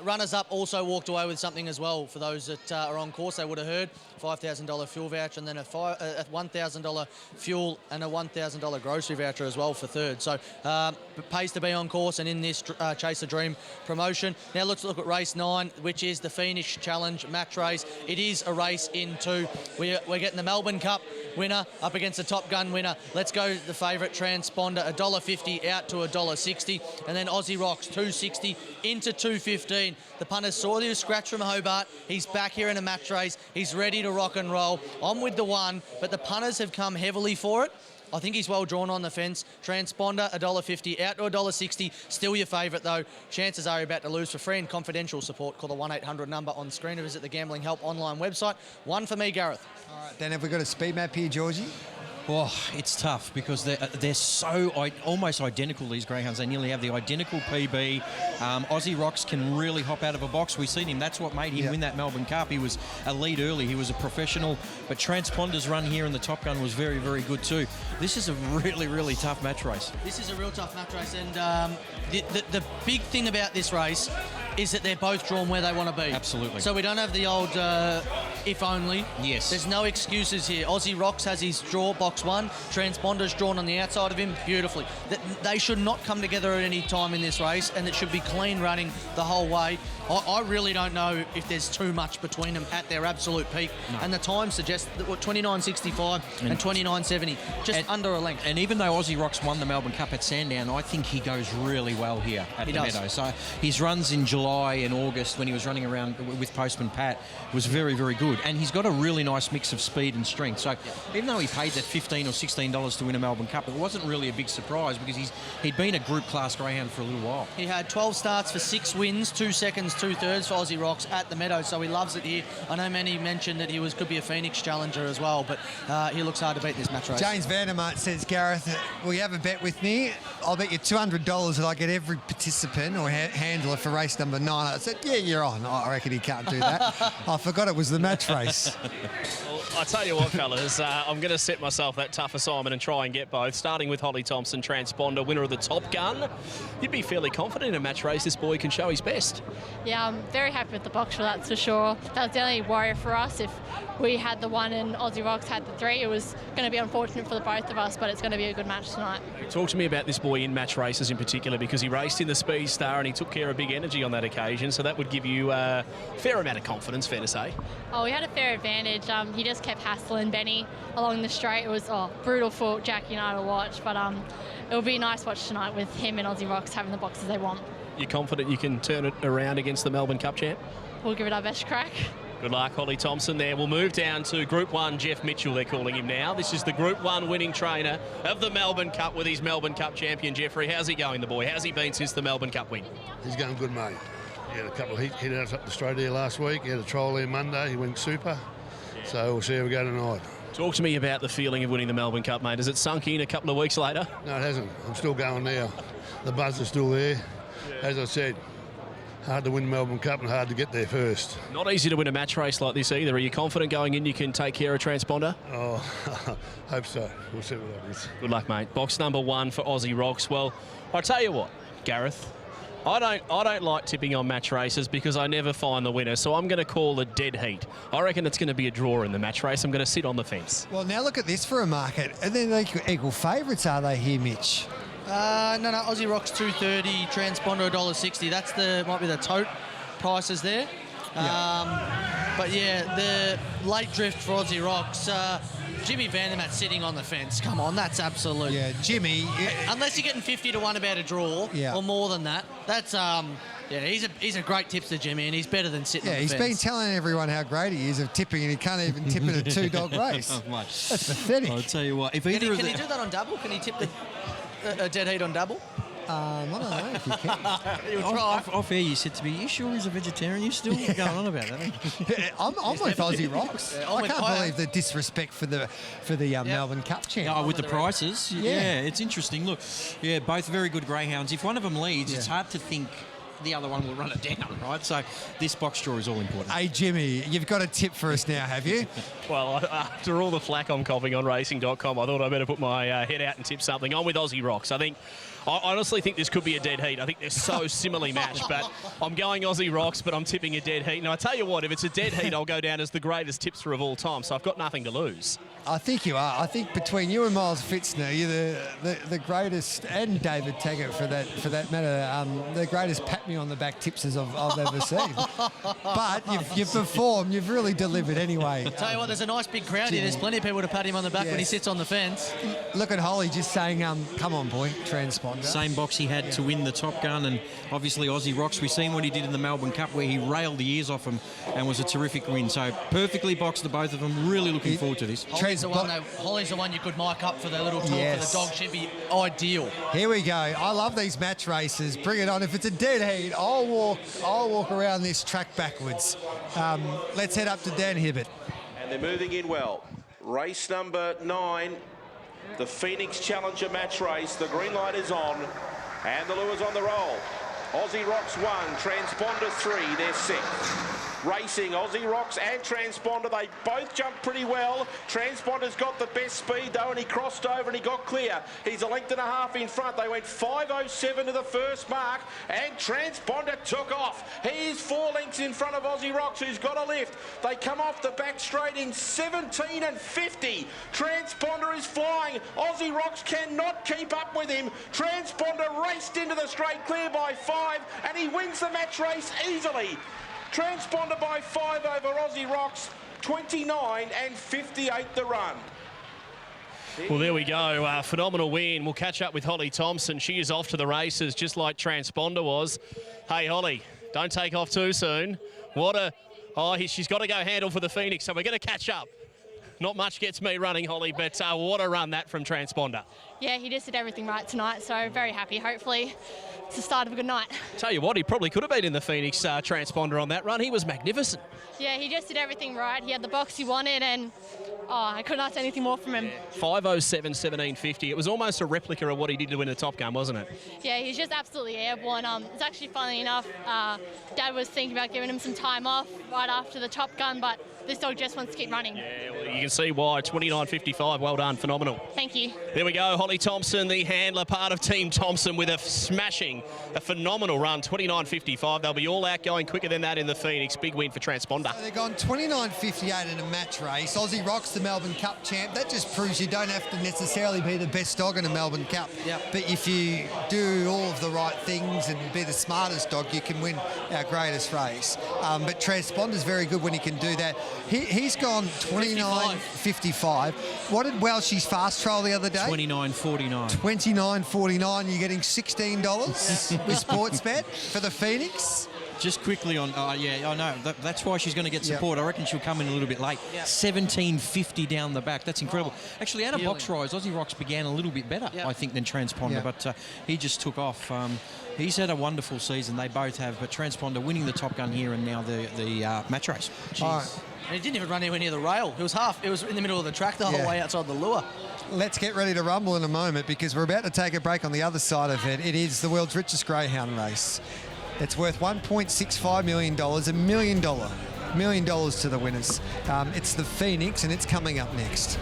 runners-up also walked away with something as well. For those that are on course, they would have heard $5,000 fuel voucher, and then a $1,000 fuel and a $1,000 grocery voucher as well for third. So it pays to be on course and in this Chase the Dream promotion. Now let's look at race 9, which is the Phoenix Challenge match race. It is a race in 2. We're getting the Melbourne Cup winner up against the Top Gun winner. Let's go the favourite Transponder, $1.50 out to $1.60, and then Aussie Rocks $2.60 into $2.15. The punter saw the scratch from Hobart. He's back here in a match race. He's ready to rock and roll. I'm with the 1, but the punters have come heavily for it. I think he's well drawn on the fence. Transponder, $1.50 out to $1.60. Still your favourite though. Chances are you're about to lose. For free and confidential support, call the 1-800 number on screen or visit the Gambling Help online website. 1 for me, Gareth. All right, then have we got a speed map here, Georgie? Oh, it's tough because they're so almost identical, these greyhounds. They nearly have the identical PB. Aussie Rocks can really hop out of a box. We've seen him. That's what made him win that Melbourne Cup. He was a lead early. He was a professional. But Transponder's run here in the Top Gun was very, very good too. This is a really, really tough match race. This is a real tough match race. And the big thing about this race is that they're both drawn where they want to be. Absolutely. So we don't have the old if only. Yes. There's no excuses here. Aussie Rocks has his draw, box 1. Transponder's drawn on the outside of him beautifully. They should not come together at any time in this race, and it should be clean running the whole way. I really don't know if there's too much between them at their absolute peak. No. And the time suggests that 29.65 and 29.70, just under a length. And even though Aussie Rocks won the Melbourne Cup at Sandown, I think he goes really well here at the Meadow. So his runs in July and August when he was running around with Postman Pat was very, very good. And he's got a really nice mix of speed and strength. So even though he paid that $15 or $16 to win a Melbourne Cup, it wasn't really a big surprise because he'd been a group class greyhound for a little while. He had 12 starts for 6 wins, 2 seconds, 2/3 for Aussie Rocks at the Meadow, so he loves it here. I know many mentioned that he could be a Phoenix challenger as well, but he looks hard to beat this match race. James Vandermart says, Gareth, will you have a bet with me? I'll bet you $200 that I get every participant or handler for race number 9. I said, yeah, you're on. I reckon he can't do that. I forgot it was the match race. Well, I tell you what, fellas, I'm going to set myself that tough assignment and try and get both. Starting with Holly Thompson, Transponder, winner of the Top Gun. You'd be fairly confident in a match race this boy can show his best. Yeah, I'm very happy with the box, that's for sure. That was the only worry for us. If we had the 1 and Aussie Rocks had the 3, it was going to be unfortunate for the both of us, but it's going to be a good match tonight. Talk to me about this boy in match races in particular, because he raced in the Speed Star and he took care of Big Energy on that occasion, so that would give you a fair amount of confidence, fair to say. Oh, we had a fair advantage. He just kept hassling Benny along the straight. It was brutal for Jackie and I to watch, but it will be a nice watch tonight with him and Aussie Rocks having the boxes they want. You're confident you can turn it around against the Melbourne Cup champ? We'll give it our best crack. Good luck, Holly Thompson there. We'll move down to Group 1, Jeff Mitchell, they're calling him now. This is the Group 1 winning trainer of the Melbourne Cup with his Melbourne Cup champion, Jeffrey. How's he going, the boy? How's he been since the Melbourne Cup win? He's going good, mate. He had a couple of hit outs up the straight there last week. He had a trial there Monday. He went super. So we'll see how we go tonight. Talk to me about the feeling of winning the Melbourne Cup, mate. Has it sunk in a couple of weeks later? No, it hasn't. I'm still going now. The buzz is still there. As I said, hard to win the Melbourne Cup and hard to get there first. Not easy to win a match race like this either. Are you confident going in you can take care of Transponder? Oh, hope so. We'll see what happens. Good luck, mate. Box number 1 for Aussie Rocks. Well, I'll tell you what, Gareth, I don't like tipping on match races because I never find the winner, so I'm going to call a dead heat. I reckon it's going to be a draw in the match race. I'm going to sit on the fence. Well, now look at this for a market. And then equal favourites, are they here, Mitch? No, Aussie Rocks 230, Transponder $1.60. That's might be the tote prices there. But yeah, the late drift for Aussie Rocks. Jimmy Vandermaat sitting on the fence. Come on, that's absolute. Yeah, Jimmy. Unless you're getting 50 to 1 about a draw or more than that, that's he's a great tipster, Jimmy, and he's better than sitting on the fence. Yeah, he's been telling everyone how great he is of tipping, and he can't even tip in a 2-dog race. Oh, mate. That's pathetic. I'll tell you what. If Can either he do that on double? Can he tip a dead heat on double? I don't know if you can. Off air, you said to me, "You sure he's a vegetarian? You still going on about that?" I'm with Aussie Rocks. Yeah, I can't believe the disrespect for the Melbourne Cup champ. Oh, with the prices, yeah, it's interesting. Look, yeah, both very good greyhounds. If one of them leads, it's hard to think the other one will run it down, right? So this box draw is all important. Hey, Jimmy, you've got a tip for us now, have you? Well, after all the flack I'm copying on racing.com, I thought I better put my head out and tip something. I'm with Aussie Rocks. I honestly think this could be a dead heat. I think they're so similarly matched, but I'm going Aussie Rocks, but I'm tipping a dead heat. And I tell you what, if it's a dead heat, I'll go down as the greatest tipster of all time, so I've got nothing to lose. I think you are. I think between you and Miles Fitzner, you're the greatest, and David Taggart for that matter, the greatest pat me on the back tipsters I've ever seen. But you've performed, you've really delivered anyway. I'll tell you what, there's a nice big crowd here. There's plenty of people to pat him on the back when he sits on the fence. Look at Holly just saying, come on, boy, Transponder. Same box he had to win the Top Gun, and obviously Aussie Rocks. We've seen what he did in the Melbourne Cup where he railed the ears off him and was a terrific win. So perfectly boxed to both of them. Really looking forward to this. Holly's the one you could mic up for the little talk for the dog. Should be ideal. Here we go. I love these match races. Bring it on. If it's a dead heat, I'll walk around this track backwards. Let's head up to Dan Hibbert. And they're moving in well. Race number 9. The Phoenix Challenger match race. The green light is on and the lure's on the roll. Aussie Rocks 1, Transponder 3, they're 6. racing. Aussie Rocks and Transponder, they both jump pretty well. Transponder's got the best speed though, and he crossed over and he got clear. He's a length and a half in front. They went 5.07 to the first mark, and Transponder took off. He is 4 lengths in front of Aussie Rocks, who's got a lift. They come off the back straight in 17 and 50. Transponder is flying. Aussie Rocks cannot keep up with him. Transponder raced into the straight clear by 5, and he wins the match race easily. Transponder by 5 over Aussie Rocks, 29 and 58 the run. Well, there we go. Phenomenal win. We'll catch up with Holly Thompson. She is off to the races just like Transponder was. Hey, Holly, don't take off too soon. She's got to go handle for the Phoenix, so we're going to catch up. Not much gets me running, Holly, but what a run that from Transponder. Yeah, he just did everything right tonight, so very happy. Hopefully it's the start of a good night. Tell you what, he probably could have been in the Phoenix Transponder on that run. He was magnificent. Yeah, he just did everything right. He had the box he wanted, and I couldn't ask anything more from him. 5.07, 17.50. It was almost a replica of what he did to win the Top Gun, wasn't it? Yeah, he's just absolutely airborne. It's actually funny enough, Dad was thinking about giving him some time off right after the Top Gun, but this dog just wants to keep running. Yeah, well, you can see why. 29.55. Well done. Phenomenal. Thank you. There we go. Holly Thompson, the handler, part of Team Thompson, with a phenomenal run. 29.55. They'll be all out going quicker than that in the Phoenix. Big win for Transponder. So they've gone 29.58 in a match race. Aussie Rocks, the Melbourne Cup champ. That just proves you don't have to necessarily be the best dog in a Melbourne Cup. Yep. But if you do all of the right things and be the smartest dog, you can win our greatest race. But Transponder's very good when he can do that. He's gone 29.55. What did Welshie's fast trial the other day? 29.49. 29.49. You're getting $16 with Sportsbet for the Phoenix. Just quickly on, I know. That's why she's going to get support. I reckon she'll come in a little bit late. 17.50 down the back. That's incredible. Actually, out of box rise, Aussie Rocks began a little bit better, I think, than Transponder, but he just took off. He's had a wonderful season. They both have, but Transponder winning the Top Gun here and now the match race. Jeez. And he didn't even run anywhere near the rail. It was in the middle of the track the whole way outside the lure. Let's get ready to rumble in a moment because we're about to take a break on the other side of it. It is the world's richest greyhound race. It's worth $1.65 million, $1 million to the winners. It's the Phoenix, and it's coming up next.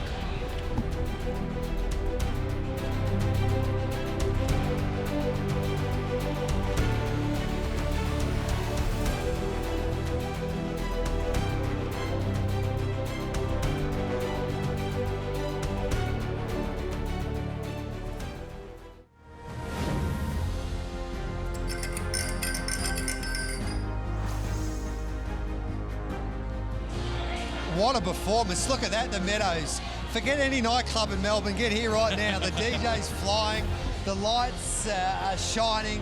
What a performance. Look at that, the Meadows. Forget any nightclub in Melbourne. Get here right now. The DJ's flying. The lights are shining.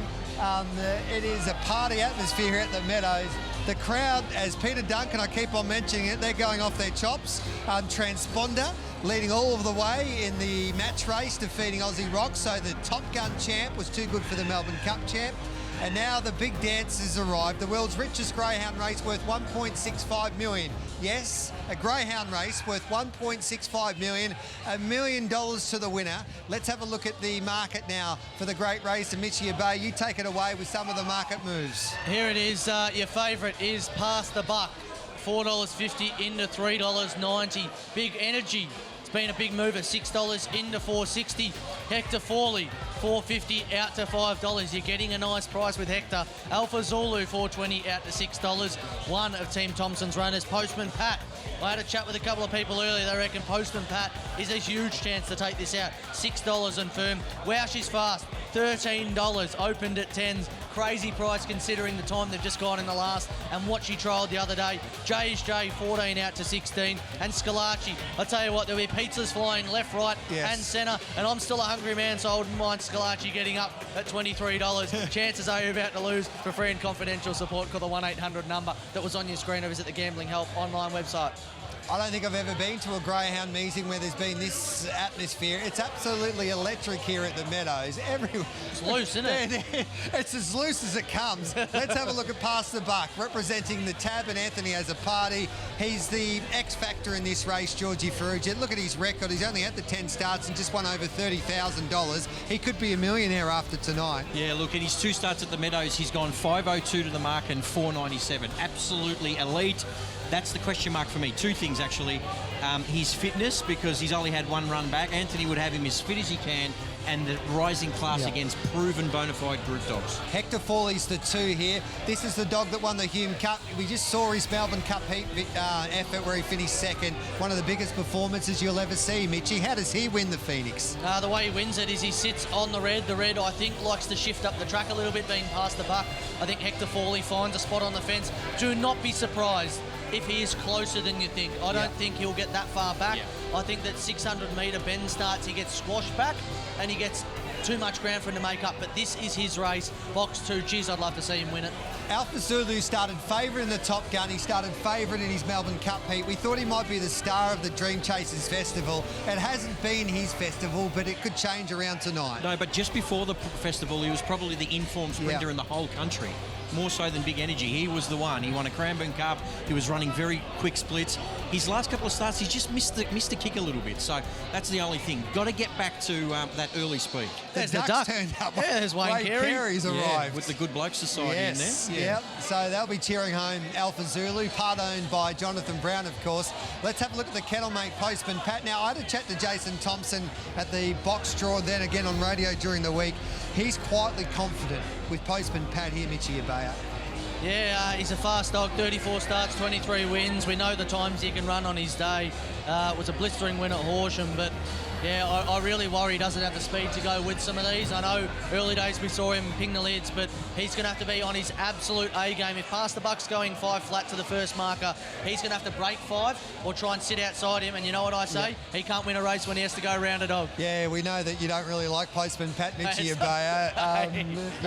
It is a party atmosphere here at the Meadows. The crowd, as Peter Duncan, I keep on mentioning it, they're going off their chops. Transponder leading all of the way in the match race, defeating Aussie Rocks. So the Top Gun champ was too good for the Melbourne Cup champ. And now the big dance has arrived. The world's richest greyhound race worth $1.65 million. Yes, a greyhound race worth $1.65 million, $1 million to the winner. Let's have a look at the market now for the great race in Michia Bay. You take it away with some of the market moves. Here it is. Your favourite is Past the Buck. $4.50 into $3.90. Big Energy. It's been a big move at $6 into $4.60. Hector Forley, $4.50 out to $5. You're getting a nice price with Hector. Alpha Zulu, $4.20 out to $6. One of Team Thompson's runners, Postman Pat. I had a chat with a couple of people earlier. They reckon Postman Pat is a huge chance to take this out. $6 and firm. Wow, she's fast. $13. Opened at 10s. Crazy price considering the time they've just gone in the last and what she trialled the other day. JSJ, 14 out to 16. And Scalacci, I tell you what, there'll be pizzas flying left, right, and centre. And I'm still a hungry man, so I wouldn't mind Scalacci getting up at $23. Chances are you're about to lose. For free and confidential support, call the 1-800 number that was on your screen or visit the Gambling Help online website. I don't think I've ever been to a greyhound meeting where there's been this atmosphere. It's absolutely electric here at the Meadows. It's loose, isn't it? It's as loose as it comes. Let's have a look at Pass the Buck, representing the Tab, and Anthony has a party. He's the X factor in this race, Georgie Ferrugia. Look at his record. He's only had the 10 starts and just won over $30,000. He could be a millionaire after tonight. Yeah, look, in his 2 starts at the Meadows, he's gone 5.02 to the mark and 4.97. Absolutely elite. That's the question mark for me. 2 things, actually. His fitness, because he's only had 1 run back. Anthony would have him as fit as he can, and the rising class against proven bona fide group dogs. Hector Fawley's the 2 here. This is the dog that won the Hume Cup. We just saw his Melbourne Cup heat effort where he finished second. One of the biggest performances you'll ever see, Mitchie. How does he win the Phoenix? The way he wins it is he sits on the red. The red, I think, likes to shift up the track a little bit, being past the buck. I think Hector Fawley finds a spot on the fence. Do not be surprised if he is closer than you think. I don't think he'll get that far back. I think that 600-metre bend starts, he gets squashed back and he gets too much ground for him to make up. But this is his race. Box 2, geez, I'd love to see him win it. Alpha Zulu started favourite in the Top Gun. He started favourite in his Melbourne Cup heat. We thought he might be the star of the Dream Chasers Festival. It hasn't been his festival, but it could change around tonight. No, but just before the festival, he was probably the informed sprinter in the whole country. More so than Big Energy. He was the one. He won a Cranbourne Cup. He was running very quick splits. His last couple of starts, he's just missed the kick a little bit. So that's the only thing. Got to get back to that early speed. The Ducks turned up. Yeah, there's Wayne Carey's arrived. With the Good Blokes Society in there. Yep. So they'll be cheering home Alpha Zulu, part owned by Jonathan Brown, of course. Let's have a look at the Kettlemate Postman Pat. Now, I had a chat to Jason Thompson at the box draw, then again on radio during the week. He's quietly confident with Postman Pat here, Mitchie Abaya. Yeah, he's a fast dog, 34 starts, 23 wins. We know the times he can run on his day. It was a blistering win at Horsham, but yeah, I really worry he doesn't have the speed to go with some of these. I know early days we saw him ping the lids, but he's going to have to be on his absolute A game. If Past the Buck's going 5 flat to the first marker, he's going to have to break 5 or try and sit outside him. And you know what I say? He can't win a race when he has to go round a dog. Yeah, we know that you don't really like Postman Pat, Mitchie Abaya.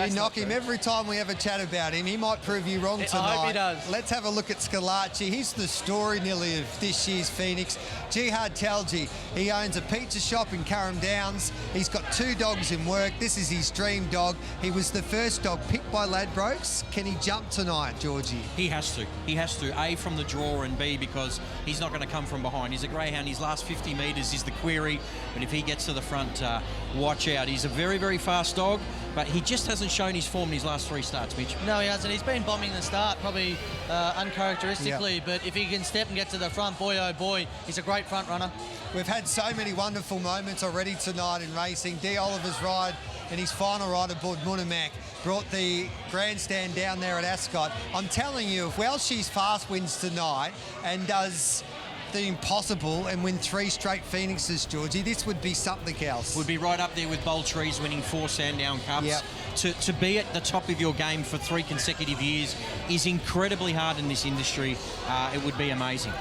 You knock him every time we have a chat about him. He might prove you wrong tonight. I hope he does. Let's have a look at Scalacci. He's the story nearly of this year's Phoenix. Jihad Talji, he owns a pizza shop in Carrum Downs. He's got 2 dogs in work. This is his dream dog. He was the first dog picked by Ladbrokes. Can he jump tonight, Georgie? He has to. He has to. A, from the draw, and B, because he's not going to come from behind. He's a greyhound. His last 50 metres is the query. But if he gets to the front, watch out. He's a very, very fast dog, but he just hasn't shown his form in his last 3 starts, Mitch. No, he hasn't. He's been bombing the start, probably uncharacteristically, but if he can step and get to the front, boy, oh boy, he's a great front runner. We've had so many wonderful moments already tonight in racing. D. Oliver's ride and his final ride aboard Munamak brought the grandstand down there at Ascot. I'm telling you, if Welshie's Fast wins tonight and does the impossible and win 3 straight Phoenixes, Georgie, this would be something else. Would be right up there with Bold Trees winning 4 Sandown Cups. Yep. To be at the top of your game for 3 consecutive years is incredibly hard in this industry. It would be amazing.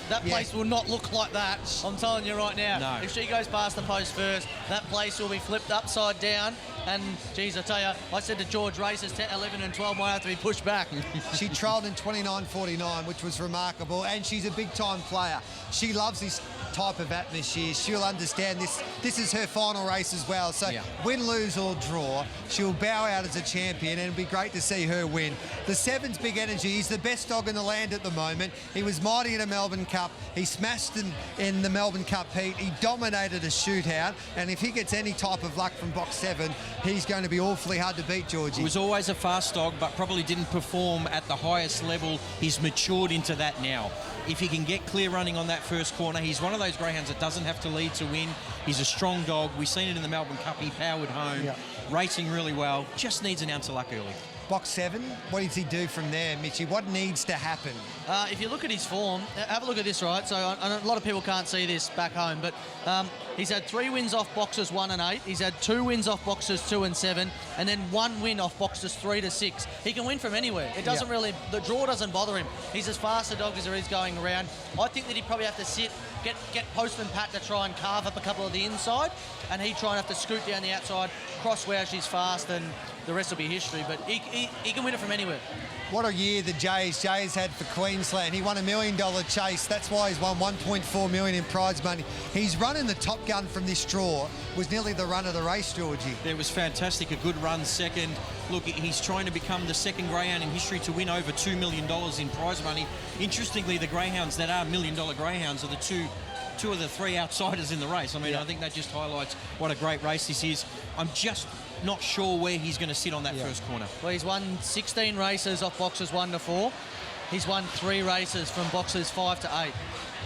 That place will not look like that. I'm telling you right now. No. If she goes past the post first, that place will be flipped upside down. And, geez, I tell you, I said to George, races 10, 11 and 12 might have to be pushed back. She trialled in 29.49, which was remarkable, and she's a big-time player. She loves this type of atmosphere. She'll understand this. This is her final race as well. So win, lose or draw, she'll bow out as a champion, and it'll be great to see her win. The 7's Big Energy. He's the best dog in the land at the moment. He was mighty in a Melbourne Cup. He smashed in the Melbourne Cup heat. He dominated a shootout, and if he gets any type of luck from box 7, he's going to be awfully hard to beat, Georgie. He was always a fast dog, but probably didn't perform at the highest level. He's matured into that now. If he can get clear running on that first corner, he's one of those greyhounds that doesn't have to lead to win. He's a strong dog. We've seen it in the Melbourne Cup. He powered home, racing really well. Just needs an ounce of luck early. Box 7, what does he do from there, Mitchie? What needs to happen? If you look at his form, have a look at this, right? So a lot of people can't see this back home, but he's had 3 wins off boxes 1 and 8. He's had 2 wins off boxes 2 and 7, and then 1 win off boxes 3 to 6. He can win from anywhere. It doesn't really, the draw doesn't bother him. He's as fast a dog as there is going around. I think that he'd probably have to sit get Postman Pat to try and carve up a couple of the inside, and he try and have to scoot down the outside, cross where she's fast, and the rest will be history. But he can win it from anywhere. What a year the Jays had for Queensland. He won $1 million chase. That's why he's won $1.4 million in prize money. He's running the top gun from this draw. Was nearly the run of the race, Georgie. It was fantastic. A good run second. Look, he's trying to become the second greyhound in history to win over $2 million in prize money. Interestingly, the greyhounds that are $1 million greyhounds are the two of the three outsiders in the race. I mean, I think that just highlights what a great race this is. I'm just not sure where he's going to sit on that first corner. Well, he's won 16 races off boxes 1 to 4. He's won 3 races from boxes 5 to 8.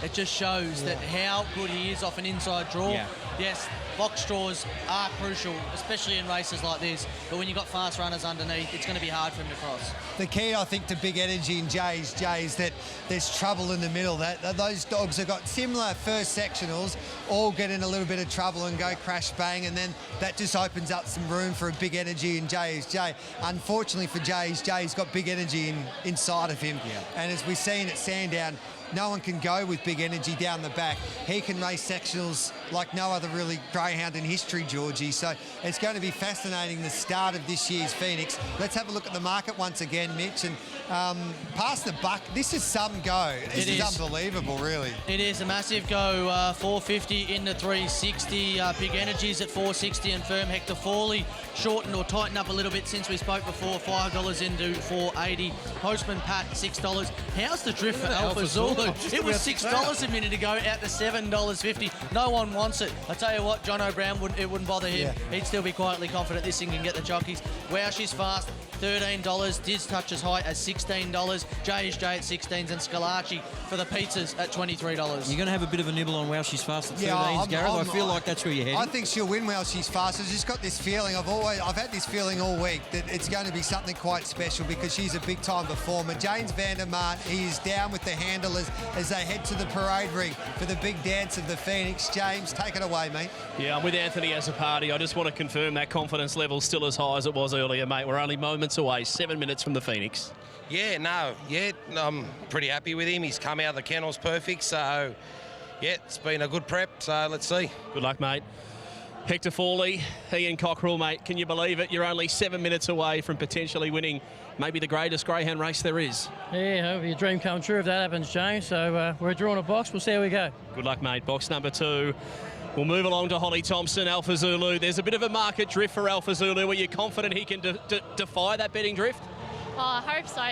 It just shows that how good he is off an inside draw. Yeah. Yes, box draws are crucial, especially in races like this. But when you've got fast runners underneath, it's going to be hard for him to cross. The key, I think, to big energy in Jay's that there's trouble in the middle. That those dogs have got similar first sectionals, all get in a little bit of trouble and go crash bang, and then that just opens up some room for a big energy in Jay's. Unfortunately for Jay's got big energy inside of him. Yeah. And as we've seen at Sandown, no one can go with big energy down the back. He can race sectionals like no other really greyhound in history, Georgie. So it's going to be fascinating, the start of this year's Phoenix. Let's have a look at the market once again, Mitch. And past the buck, this is some go. This is unbelievable, really. It is a massive go. 450 into 360. Big Energies at 460 and firm. Hector Fawley shortened or tightened up a little bit since we spoke before. $5 into 480. Postman Pat, $6. How's the drift for Alpha Zulu? It was $6 a minute ago, out to $7.50. No one wants it. I tell you what, Jono Brown, it wouldn't bother him. Yeah. He'd still be quietly confident this thing can get the jockeys. Wow, she's fast. $13. Diz touch as high as $16. JSJ at 16s, and Scalacci for the pizzas at $23. You're going to have a bit of a nibble on Wow She's Fast at 13s, Gareth. I feel like that's where you're heading. I think she'll win Wow She's Fast. I've just got this feeling. I've had this feeling all week that it's going to be something quite special because she's a big time performer. James Vandermaat, he is down with the handlers as they head to the parade ring for the big dance of the Phoenix. James, take it away, mate. Yeah, I'm with Anthony as a party. I just want to confirm that confidence level still as high as it was earlier, mate. We're only moments away, 7 minutes from the Phoenix. I'm pretty happy with him. He's come out of the kennels perfect, so it's been a good prep, so let's see. Good luck, mate. Hector Fawley, Ian Cockerell, mate, can you believe it? You're only 7 minutes away from potentially winning maybe the greatest greyhound race there is. Yeah, it'll be a dream come true if that happens, James. So we're drawing a box. We'll see how we go. Good luck, mate. Box number 2. We'll move along to Holly Thompson, Alpha Zulu. There's a bit of a market drift for Alpha Zulu. Are you confident he can defy that betting drift? Oh, I hope so,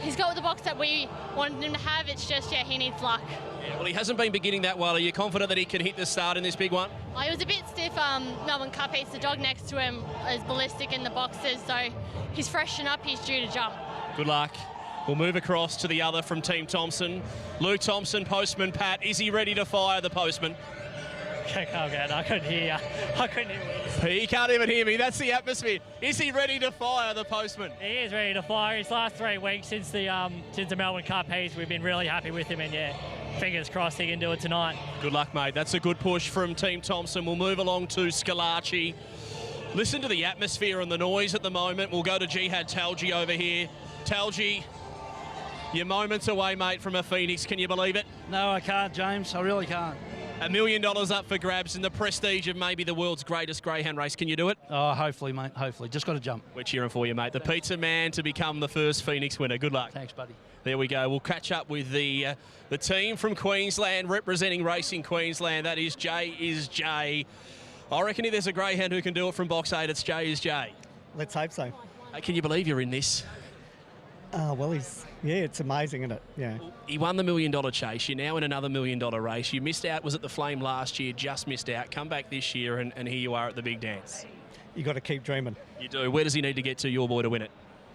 He's got the box that we wanted him to have. It's just, he needs luck. Yeah, well, he hasn't been beginning that well. Are you confident that he can hit the start in this big one? Oh, he was a bit stiff. Melbourne Cup Heats, the dog next to him is ballistic in the boxes, so he's freshened up. He's due to jump. Good luck. We'll move across to the other from Team Thompson. Luke Thompson, Postman Pat. Is he ready to fire the Postman? I couldn't hear you. I couldn't hear you. He can't even hear me. That's the atmosphere. Is he ready to fire the Postman? He is ready to fire. His last 3 weeks since the Melbourne Cup Heats, we've been really happy with him, and fingers crossed he can do it tonight. Good luck, mate. That's a good push from Team Thompson. We'll move along to Scalacci. Listen to the atmosphere and the noise at the moment. We'll go to Jihad Talji over here. Talji, you're moments away, mate, from a Phoenix. Can you believe it? No, I can't, James. I really can't. $1 million up for grabs and the prestige of maybe the world's greatest greyhound race. Can you do it? Oh, hopefully, mate. Hopefully. Just got to jump. We're cheering for you, mate. The Pizza Man to become the first Phoenix winner. Good luck. Thanks, buddy. There we go. We'll catch up with the team from Queensland representing Racing Queensland. That is J is J. I reckon if there's a greyhound who can do it from box 8, it's J is J. Let's hope so. Can you believe you're in this? It's amazing, isn't it? Yeah. He won the $1 million chase. You're now in another $1 million race. You missed out, was at the Flame last year, just missed out. Come back this year and here you are at the big dance. You got to keep dreaming. You do. Where does he need to get to, your boy, to win it?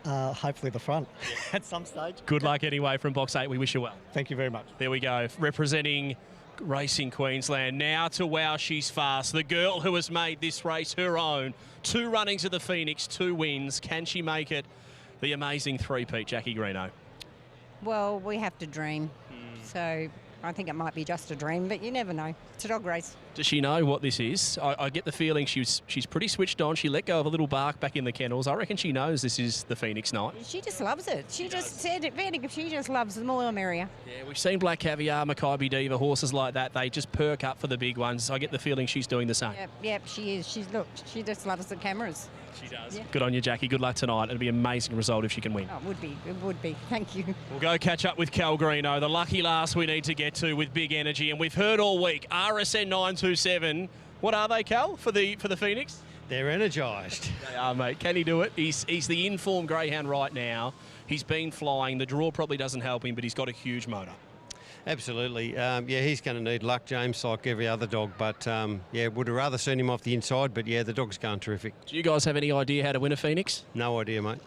Hopefully the front at some stage. Good luck anyway from box 8. We wish you well. Thank you very much. There we go. Representing Racing Queensland. Now to Wow She's Fast. The girl who has made this race her own. 2 runnings of the Phoenix, 2 wins. Can she make it? The amazing 3-peat, Jackie Greeno. Well, we have to dream. So I think it might be just a dream, but you never know. It's a dog race. Does she know what this is? I get the feeling she's pretty switched on. She let go of a little bark back in the kennels. I reckon she knows this is the Phoenix Night. She just loves it. She just said it. She just loves the more the merrier. Yeah, we've seen Black Caviar, Maccabi Diva, horses like that. They just perk up for the big ones. I get the feeling she's doing the same. Yep, she is. She just loves the cameras. She does. Yeah. Good on you, Jackie. Good luck tonight. It'll be an amazing result if she can win. Oh, it would be. It would be. Thank you. We'll go catch up with Cal Greeno, the lucky last we need to get to with big energy. And we've heard all week, RSN 927. What are they, Cal, for the Phoenix? They're energised. They are, mate. Can he do it? He's the in-form greyhound right now. He's been flying. The draw probably doesn't help him, but he's got a huge motor. Absolutely. He's going to need luck, James, like every other dog. But, would have rather seen him off the inside. But, the dog's going terrific. Do you guys have any idea how to win a Phoenix? No idea, mate.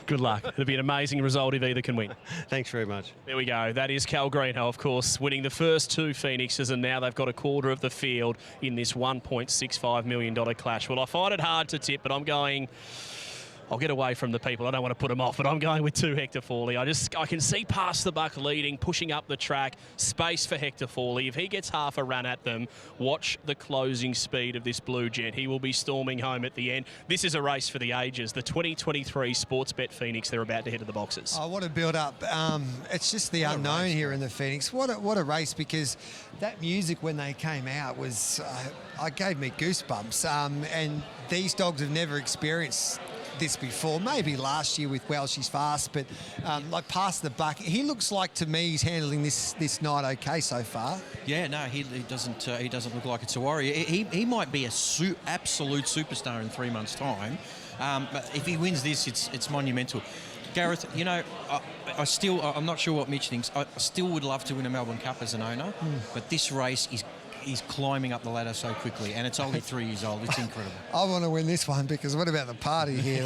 Good luck. It'll be an amazing result if either can win. Thanks very much. There we go. That is Cal Greeno, of course, winning the first 2 Phoenixes, and now they've got a quarter of the field in this $1.65 million clash. Well, I find it hard to tip, but I'll get away from the people. I don't want to put them off, but I'm going with 2 Hector Fawley. I can see Past the Buck leading, pushing up the track, space for Hector Fawley. If he gets half a run at them, watch the closing speed of this Blue Jet. He will be storming home at the end. This is a race for the ages. The 2023 Sportsbet Phoenix, they're about to head to the boxes. Oh, what a build-up. It's just the unknown here in the Phoenix. What a race, because that music when they came out was, it gave me goosebumps. And these dogs have never experienced this before, maybe last year with Well She's Fast, but like Past the Buck, he looks like to me he's handling this night okay so far. Yeah, no, he doesn't look like it's a worry. He might be a absolute superstar in 3 months' time, but if he wins this, it's monumental. Gareth, I'm not sure what Mitch thinks. I still would love to win a Melbourne Cup as an owner, but this race is climbing up the ladder so quickly, and it's only 3 years old. It's incredible. I want to win this one, because what about the party here?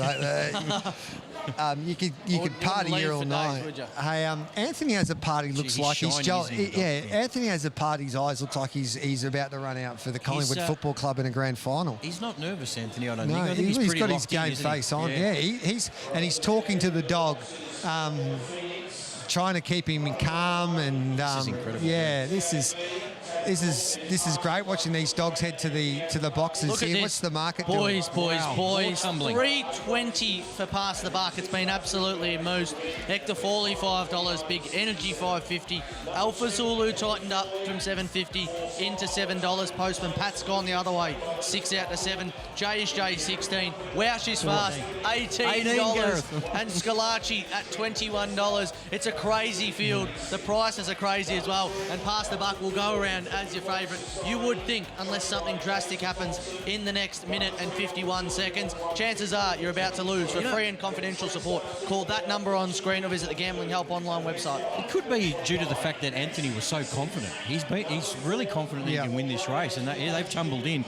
You could party here all night. Hey, Anthony has a party. Looks like he's Anthony has a party. His eyes looks like he's about to run out for the Collingwood Football Club in a grand final. He's not nervous, Anthony. I don't think. I think he's got his game face on. Yeah, he's talking to the dog. Trying to keep him calm, and this is incredible. Yeah, this is great watching these dogs head to the boxes. Look at here. this. What's the market Boys, doing? boys. 320 for Past the Buck. It's been absolutely immersed. Hector Fawley, $5. Big Energy, $5.50. Alpha Zulu tightened up from $7.50 into $7. Postman Pat's gone the other way. 6 out to 7. JSJ 16. Wow, She's Fast, $18. And Scalacci at $21. It's a crazy field. The prices are crazy as well. And Past the Buck will go around as your favourite. You would think, unless something drastic happens in the next minute and 51 seconds, chances are you're about to lose. For free and confidential support, call that number on screen or visit the Gambling Help online website. It could be due to the fact that Anthony was so confident. He's really confident that he can win this race, and they've tumbled in.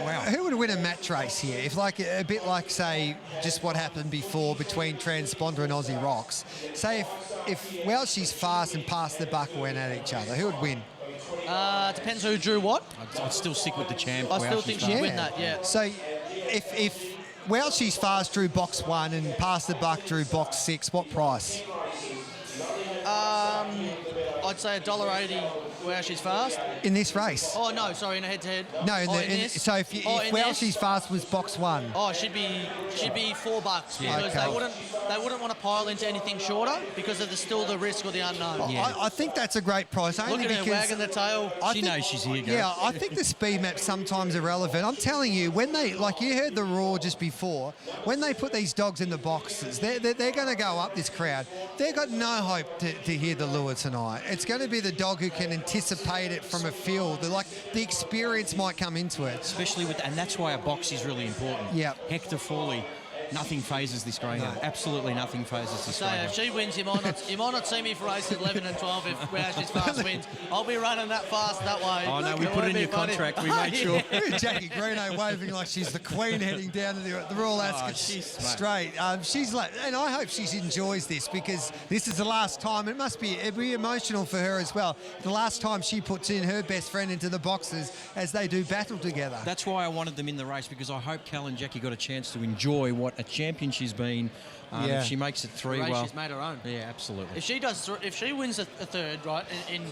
Wow. Who would win a match race here? If a bit like, say, just what happened before between Transponder and Aussie Rocks. Say if Well She's Fast and Past the Buck went at each other, who would win? Depends who drew what. I'd still stick with the champ. I still think she'd win that, yeah. So if Well She's Fast drew box 1 and Past the Buck drew box 6, what price? I'd say $1.80 Wow She's Fast. In this race? Oh, no, sorry, in a head-to-head. No, so if Well She's Fast was box 1. Oh, it should be $4 because they wouldn't want to pile into anything shorter because of still the risk or the unknown. Yeah. I think that's a great price. Look at her wagging the tail. She knows she's here, Gareth. Yeah, I think the speed map's sometimes irrelevant. I'm telling you, when they, like you heard the roar just before, when they put these dogs in the boxes, they're going to go up this crowd. They've got no hope to hear the lure tonight. It's going to be the dog who can anticipate it from a field. The experience might come into it. Especially and that's why a box is really important. Yeah. Hector Fawley, nothing phases this greyhound. No. Absolutely nothing phases this greyhound. If she wins, you might not see me for races 11 and 12 if Wow She's Fast wins. I'll be running that fast that way. Oh, no, we put it in your contract. We made sure. Jackie Greeno waving like she's the Queen heading down to the Royal Ascot Straight. She's like, and I hope she enjoys this because this is the last time. It'd be emotional for her as well. The last time she puts in her best friend into the boxes as they do battle together. That's why I wanted them in the race because I hope Cal and Jackie got a chance to enjoy what a champion she's been. Yeah. If she makes it 3, The race well, she's made her own. Yeah, absolutely. If she wins a third, right, in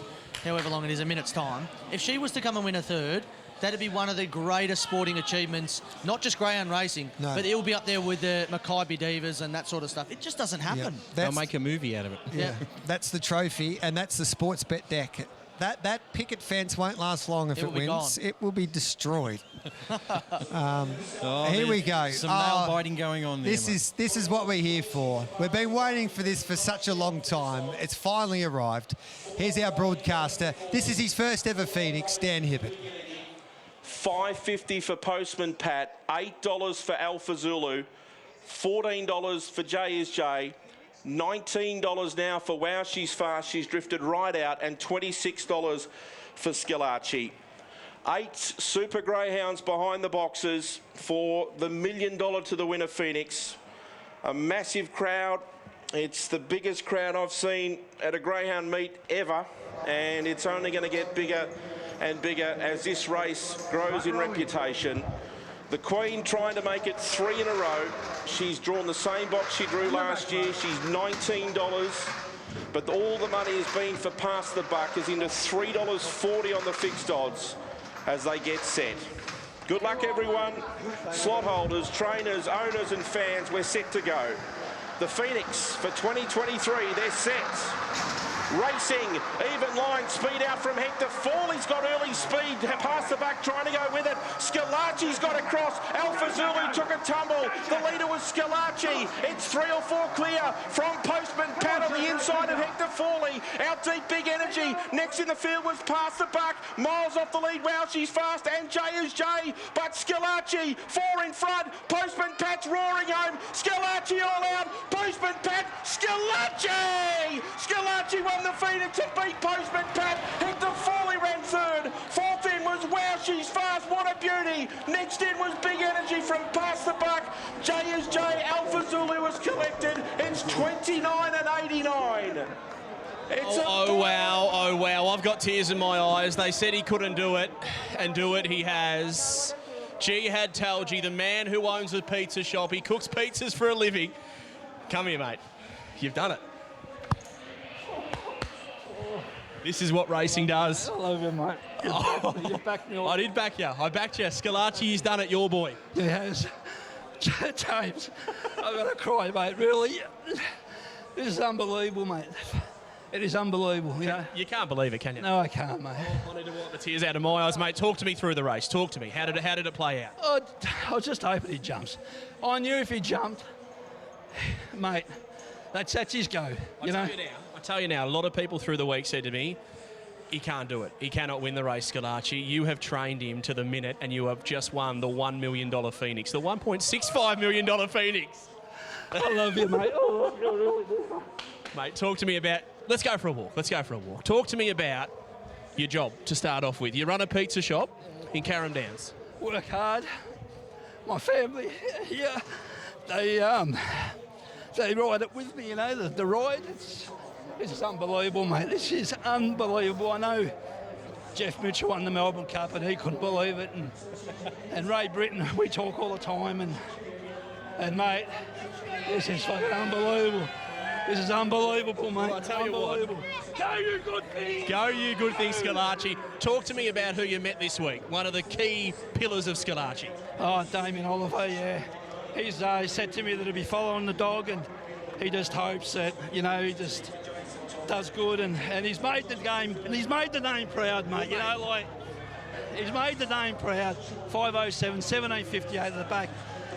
however long it is, a minute's time, if she was to come and win a third, that'd be one of the greatest sporting achievements, not just greyhound racing, but it'll be up there with the Mackay Divas and that sort of stuff. It just doesn't happen. They'll make a movie out of it. Yeah, that's the trophy, and that's the sports bet deck. That picket fence won't last long if it wins. Gone. It will be destroyed. Here we go. Some nail biting going on there. This is what we're here for. We've been waiting for this for such a long time. It's finally arrived. Here's our broadcaster. This is his first ever Phoenix, Dan Hibbert. $5.50 for Postman Pat, $8 for Alpha Zulu, $14 for J is J, $19 now for Wow She's Fast, she's drifted right out, and $26 for Scalacci. 8 Super Greyhounds behind the boxes for the $1 million to the winner Phoenix. A massive crowd. It's the biggest crowd I've seen at a greyhound meet ever, and it's only going to get bigger and bigger as this race grows in reputation. The Queen trying to make it 3 in a row. She's drawn the same box she drew last year. She's $19, but all the money has been for Pass the Buck, is into $3.40 on the fixed odds as they get set. Good luck, everyone. Slot holders, trainers, owners and fans, we're set to go. The Phoenix for 2023, they're set. Racing, even line, speed out from Hector. Fawley's got early speed, past the back, trying to go with it. Scalacci's got across. Alpha Zulu took a tumble. The leader was Scalacci. It's 3 or 4 clear from Postman Pat on the inside of Hector Fawley. Out deep, Big Energy. Next in the field was past the back. Miles off the lead. Wow, she's fast. And J is J. But Scalacci, 4 in front. Postman Pat's roaring home. Scalacci all out. Postman Pat, Scalacci! Scalacci won the Phoenix and beat Postman Pat. Hector Fawley ran 3rd. 4th in was Wow She's Fast. What a beauty. Next in was Big Energy from Past the Buck. J is J. Alpha Zulu was collected. It's 29 and 89. Oh wow, I've got tears in my eyes. They said he couldn't do it, and do it he has. Jihad Talji, the man who owns a pizza shop. He cooks pizzas for a living. Come here, mate. You've done it. This is what racing does. I love you, mate. You backed me up. I did back you. I backed you. Scalacci's done it, your boy. He has. James, I've got to cry, mate. Really? This is unbelievable, mate. It is unbelievable, you know. You can't believe it, can you? No, I can't, mate. I need to wipe the tears out of my eyes, mate. Talk to me through the race. Talk to me. How did it play out? I was just hoping he jumps. I knew if he jumped, mate, that's his go. I tell you now, a lot of people through the week said to me, he can't do it. He cannot win the race, Scalacci. You have trained him to the minute and you have just won the $1 million Phoenix, the $1.65 million Phoenix. I love you, mate. I love you, really do. Mate, talk to me about... Let's go for a walk. Talk to me about your job to start off with. You run a pizza shop in Carrum Downs. Work hard. My family here, they ride it with me, you know, the ride. This is unbelievable, mate. This is unbelievable. I know Jeff Mitchell won the Melbourne Cup and he couldn't believe it. And Ray Britton, we talk all the time. And mate, this is fucking unbelievable. This is unbelievable, mate. Well, I tell you what. Go you good things. Go you good things, Scalacci. Talk to me about who you met this week. One of the key pillars of Scalacci. Oh, Damien Oliver, yeah. He said to me that he'd be following the dog and he just hopes that, you know, he just does good and he's made the game, and he's made the name proud, mate. You know, like, he's made the name proud. 507, 1758 at the back.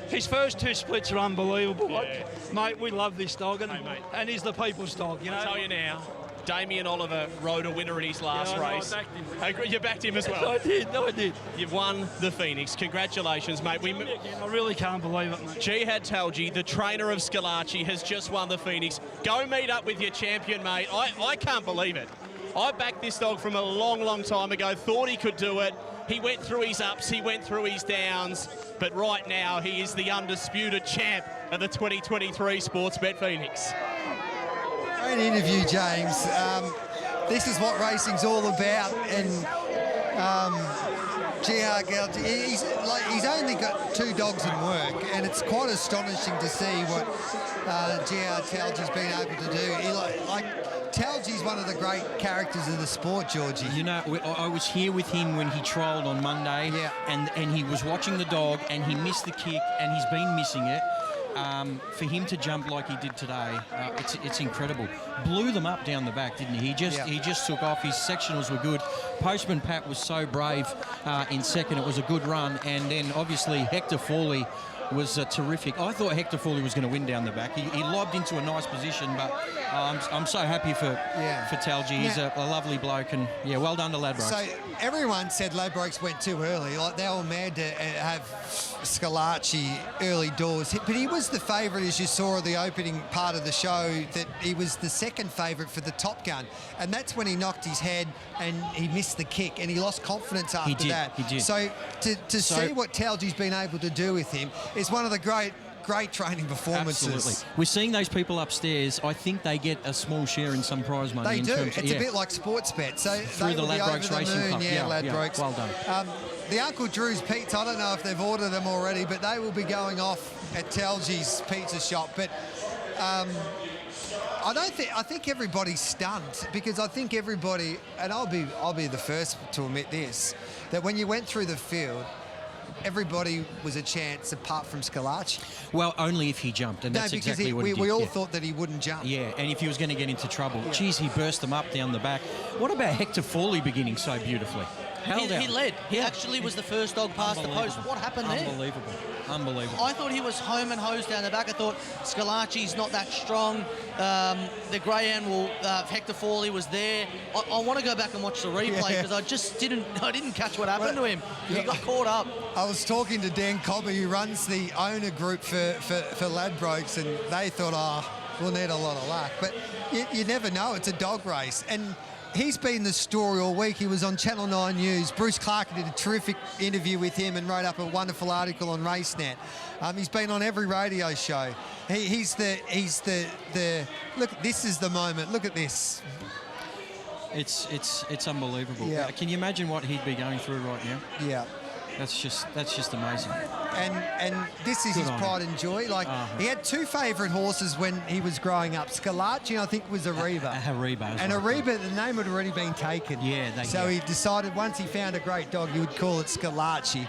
His first 2 splits are unbelievable. Yeah. Mate, we love this dog, and he's the people's dog, you know. I tell you now, Damien Oliver rode a winner in his last race. I backed him. You backed him as well. I did. You've won the Phoenix. Congratulations, mate. I really can't believe it, mate. Jihad Talji, the trainer of Scalacci, has just won the Phoenix. Go meet up with your champion, mate. I can't believe it. I backed this dog from a long, long time ago, thought he could do it. He went through his ups, he went through his downs, but right now he is the undisputed champ of the 2023 Sportsbet Phoenix. Great interview, James. This is what racing's all about, and Jihad Galji, he's only got 2 dogs in work, and it's quite astonishing to see what Jihad Talji's been able to do. Talji's one of the great characters of the sport, Georgie. You know, I was here with him when he trialled on Monday, and he was watching the dog, and he missed the kick, and he's been missing it. For him to jump like he did today, it's incredible. Blew them up down the back, didn't he? He just took off. His sectionals were good. Postman Pat was so brave in second. It was a good run, and then obviously Hector Fawley was terrific. I thought Hector Fawley was going to win down the back. He lobbed into a nice position, but I'm so happy for Talji. He's a lovely bloke, and well done to Ladbrokes. So everyone said Ladbrokes went too early. Like, they were mad to have Scalacci early doors, but he was the favourite, as you saw in the opening part of the show, that he was the second favourite for the Top Gun, and that's when he knocked his head and he missed the kick and he lost confidence after that. He did. So to see what Talji's been able to do with him is one of the great training performances. Absolutely. We're seeing those people upstairs. I think they get a small share in some prize money. They do. It's a bit like sports bet. So through the Ladbrokes Racing Club. Ladbrokes. Well done. The Uncle Drew's Pizza, I don't know if they've ordered them already, but they will be going off at Talji's Pizza Shop. But I think everybody's stunned, because I think everybody, and I'll be the first to admit this, that when you went through the field, everybody was a chance apart from Scalacci. Well, only if he jumped, and that's exactly what he did. We all thought that he wouldn't jump. Yeah, and if he was going to get into trouble. Geez, he burst them up down the back. What about Hector Fawley beginning so beautifully? He led. He actually was the first dog past the post. What happened there? Unbelievable. I thought he was home and hosed down the back. I thought Scalacci's not that strong. The greyhound Hector Fawley was there. I want to go back and watch the replay, because I just didn't catch what happened to him. He got caught up. I was talking to Dan Cobber, who runs the owner group for Ladbrokes, and they thought, we'll need a lot of luck. But you never know. It's a dog race. And he's been the story all week. He was on Channel 9 News. Bruce Clark did a terrific interview with him and wrote up a wonderful article on RaceNet. He's been on every radio show. He's the look. This is the moment. Look at this. It's unbelievable. Yeah. Can you imagine what he'd be going through right now? Yeah. That's just amazing. And this is his pride and joy. He had 2 favourite horses when he was growing up. Scalacci, I think, was Ariba. Ariba. And Ariba, the name had already been taken. So he decided once he found a great dog, he would call it Scalacci.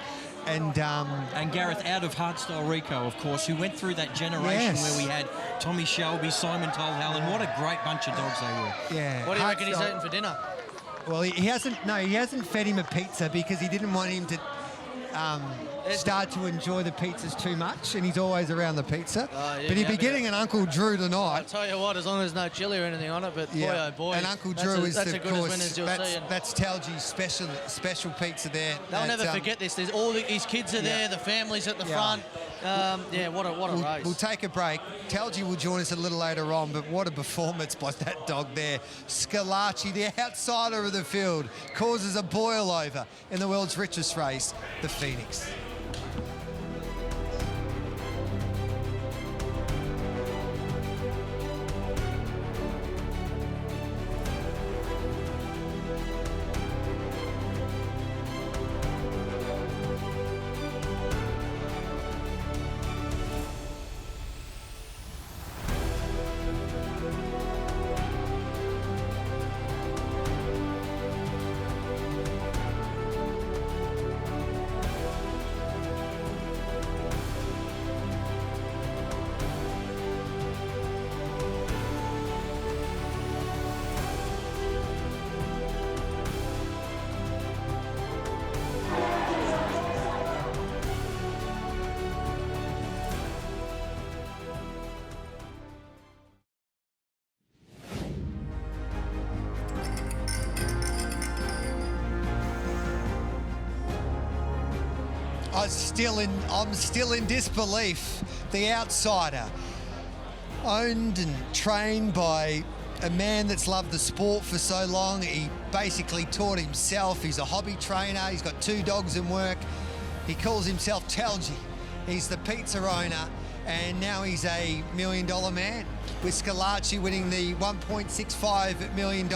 And Gareth, out of Hardstyle Rico, of course, who went through that generation where we had Tommy Shelby, Simon Tolhallen. What a great bunch of dogs they were. Yeah. What do you reckon he's eating for dinner? Well, he hasn't fed him a pizza, because he didn't want him to start to enjoy the pizzas too much, and he's always around the pizza. But he'd be getting an Uncle Drew tonight. I'll tell you what, as long as there's no chili or anything on it, but boy, oh boy. And Uncle Drew is, that's of good course, as you'll see. that's Talji's special pizza there. They'll never forget this. There's all his kids are there, the families at the front. What a race. We'll take a break. Talji will join us a little later on, but what a performance by that dog there. Scalacci, the outsider of the field, causes a boil over in the world's richest race, the Phoenix. I'm still in disbelief. The outsider, owned and trained by a man that's loved the sport for so long. He basically taught himself. He's a hobby trainer. He's got 2 dogs in work. He calls himself Talji. He's the pizza owner. and now he's a $1 million man, with Scalacci winning the $1.65 million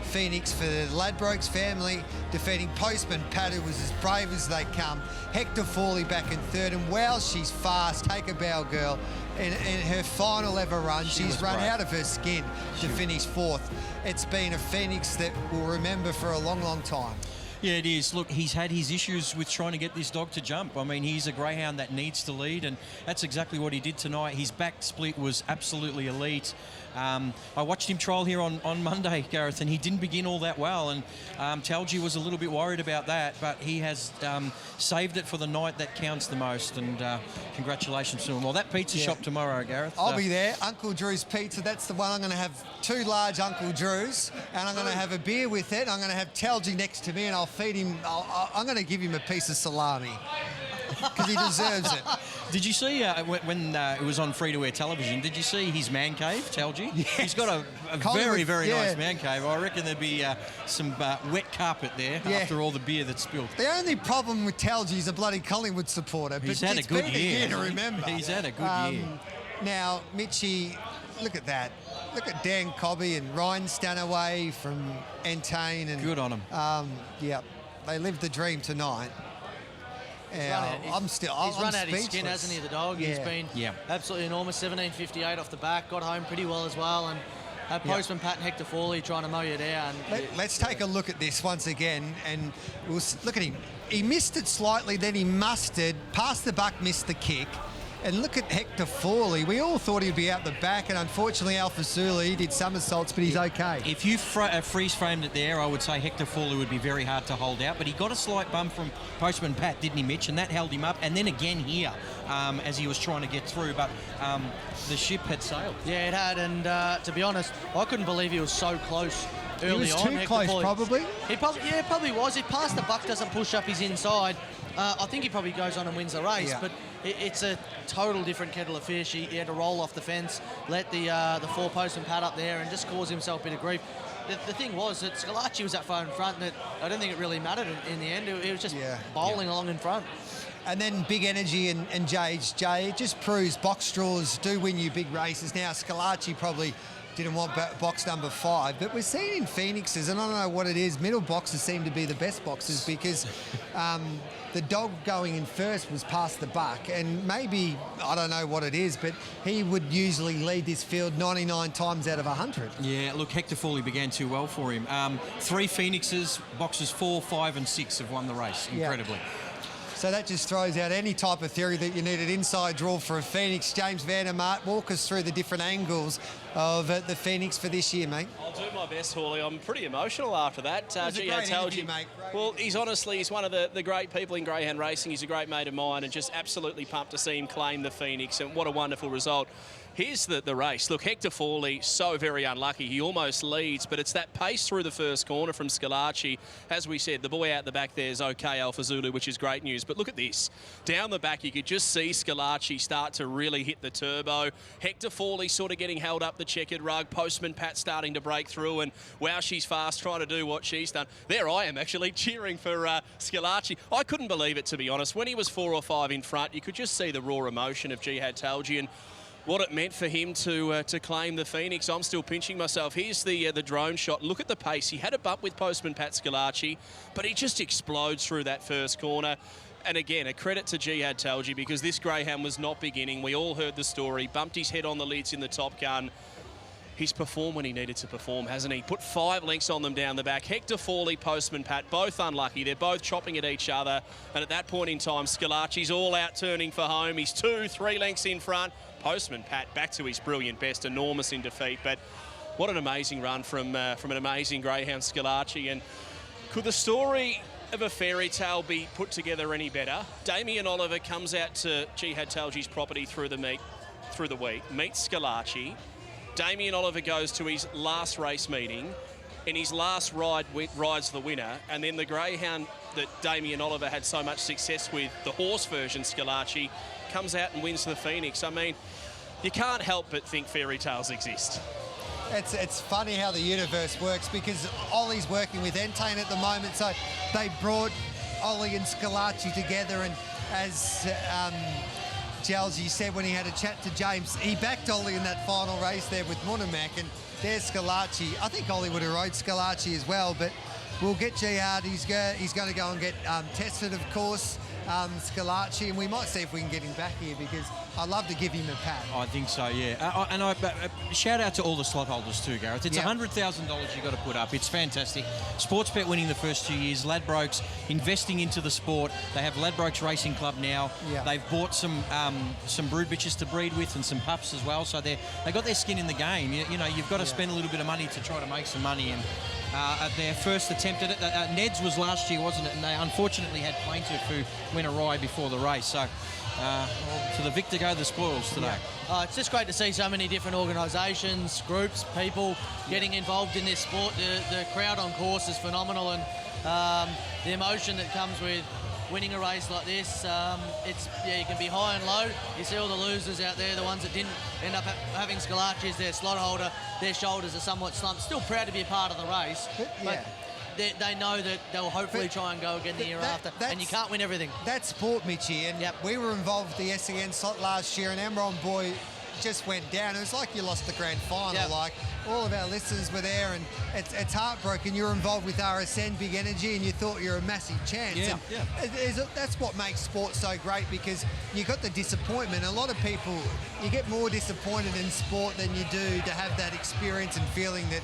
Phoenix for the Ladbrokes family, defeating Postman Pat, who was as brave as they come. Hector Fawley back in third, and wow, she's fast. Take a bow, girl. In her final ever run, she's run out of her skin to finish fourth. It's been a Phoenix that we'll remember for a long, long time. Yeah, it is. Look, he's had his issues with trying to get this dog to jump. I mean, he's a greyhound that needs to lead, and that's exactly what he did tonight. His back split was absolutely elite. I watched him trial here on Monday, Gareth, and he didn't begin all that well, and Talgi was a little bit worried about that, but he has saved it for the night that counts the most, and congratulations to him. Well, that pizza shop tomorrow, Gareth. I'll be there. Uncle Drew's Pizza, that's the one. I'm going to have 2 large Uncle Drew's, and I'm going to have a beer with it. I'm going to have Talgi next to me, and I'll feed him. I'm going to give him a piece of salami because he deserves it. Did you see when it was on free-to-air television, did you see his man cave, Talgi? Yes. He's got a very, very nice man cave. I reckon there'd be some wet carpet there after all the beer that's spilled. The only problem with Talgi is a bloody Collingwood supporter. But He's had a good year. To remember. He's had a good year. Now, Mitchie, look at that. Look at Dan Cobby and Ryan Stanaway from Entain. And, good on him. Yeah, they lived the dream tonight. He's run out his skin, hasn't he, the dog? He's been absolutely enormous. 17.58 off the back, got home pretty well as well, and had Postman Pat and Hector Fawley trying to mow you down. Let's take a look at this once again, and look at him. He missed it slightly, then he mustered, passed the buck, missed the kick. And look at Hector Fawley. We all thought he'd be out the back, and unfortunately Alpha Zulu, he did somersaults, but he's okay. If you freeze-framed it there, I would say Hector Fawley would be very hard to hold out, but he got a slight bump from Postman Pat, didn't he, Mitch? And that held him up. And then again here, as he was trying to get through, but the ship had sailed. Yeah, it had, and to be honest, I couldn't believe he was so close early on. He was too close, probably. He probably was. He passed the buck, doesn't push up his inside. I think he probably goes on and wins the race, but it's a total different kettle of fish. He had to roll off the fence, let the 4-Postman Pat up there, and just cause himself a bit of grief. The thing was that Scalacci was that far in front, and I don't think it really mattered in the end. It was just bowling along in front. And then Big Energy and JHJ, it just proves box straws do win you big races. Now, Scalacci probably didn't want box number 5, but we're seeing in Phoenixes, and I don't know what it is, middle boxes seem to be the best boxes because the dog going in first was past the buck, and maybe, I don't know what it is, but he would usually lead this field 99 times out of 100. Yeah, look, Hector Fawley began too well for him. 3 Phoenixes, boxes 4, 5 and 6 have won the race, incredibly. So that just throws out any type of theory that you need an inside draw for a Phoenix. James Vandermaat, walk us through the different angles of the Phoenix for this year, mate. I'll do my best, Hawley. I'm pretty emotional after that. It was a great interview, mate. Well, he's one of the great people in greyhound racing. He's a great mate of mine, and just absolutely pumped to see him claim the Phoenix, and what a wonderful result. Here's the race. Look, Hector Fawley, so very unlucky. He almost leads, but it's that pace through the first corner from Scalacci. As we said, the boy out the back there is okay, Alpha Zulu, which is great news. But look at this. Down the back, you could just see Scalacci start to really hit the turbo. Hector Fawley sort of getting held up the checkered rug. Postman Pat starting to break through, and wow, she's fast trying to do what she's done. There I am actually cheering for Scalacci. I couldn't believe it, to be honest. When he was 4 or 5 in front, you could just see the raw emotion of Jihad Talgi and what it meant for him to claim the Phoenix. I'm still pinching myself. Here's the drone shot. Look at the pace. He had a bump with Postman Pat Scalacci, but he just explodes through that first corner. And again, a credit to Jihad Talgi because this greyhound was not beginning. We all heard the story. Bumped his head on the lids in the Top Gun. He's performed when he needed to perform, hasn't he? Put 5 lengths on them down the back. Hector Fawley, Postman Pat, both unlucky. They're both chopping at each other. And at that point in time, Scalacci's all out turning for home. He's 2-3 lengths in front. Postman Pat back to his brilliant best, enormous in defeat. But what an amazing run from an amazing greyhound, Scalacci. And could the story of a fairy tale be put together any better? Damien Oliver comes out to Jihad Talgi's property through the week, meets Scalacci. Damien Oliver goes to his last race meeting. In his last ride, rides the winner. And then the greyhound that Damien Oliver had so much success with, the horse version, Scalacci, comes out and wins the Phoenix. I mean, you can't help but think fairy tales exist. It's funny how the universe works because Ollie's working with Entain at the moment, so they brought Ollie and Scalacci together, and as Gelsi said when he had a chat to James, he backed Ollie in that final race there with Munamak, and there's Scalacci. I think Ollie would have rode Scalacci as well, but we'll get Gerard. He's going to go and get tested, of course, Scalacci, and we might see if we can get him back here because I'd love to give him a pat. I think so, yeah. Shout out to all the slot holders too, Gareth. It's $100,000 you've got to put up. It's fantastic. Sportsbet winning the first 2 years. Ladbrokes investing into the sport. They have Ladbrokes Racing Club now. Yeah. They've bought some brood bitches to breed with and some pups as well. So they got their skin in the game. You know, you've got to spend a little bit of money to try to make some money. And at their first attempt at it, Ned's was last year, wasn't it? And they unfortunately had Plaintiff who went awry before the race. So the victor go the spoils today. It's just great to see so many different organisations, groups, people getting involved in this sport. The crowd on course is phenomenal, and the emotion that comes with winning a race like this, you can be high and low. You see all the losers out there, the ones that didn't end up having Scalacci as their slot holder, their shoulders are somewhat slumped. Still proud to be a part of the race, but they know that they'll hopefully try and go again the year after, and you can't win everything. That's sport, Mitchie, and we were involved with the SEN slot last year, and Amron Boy just went down. It was like you lost the grand final. Like, all of our listeners were there, and it's heartbroken. You're involved with RSN, Big Energy, and you thought you're a massive chance. That's what makes sport so great, because you got the disappointment. A lot of people, you get more disappointed in sport than you do to have that experience and feeling that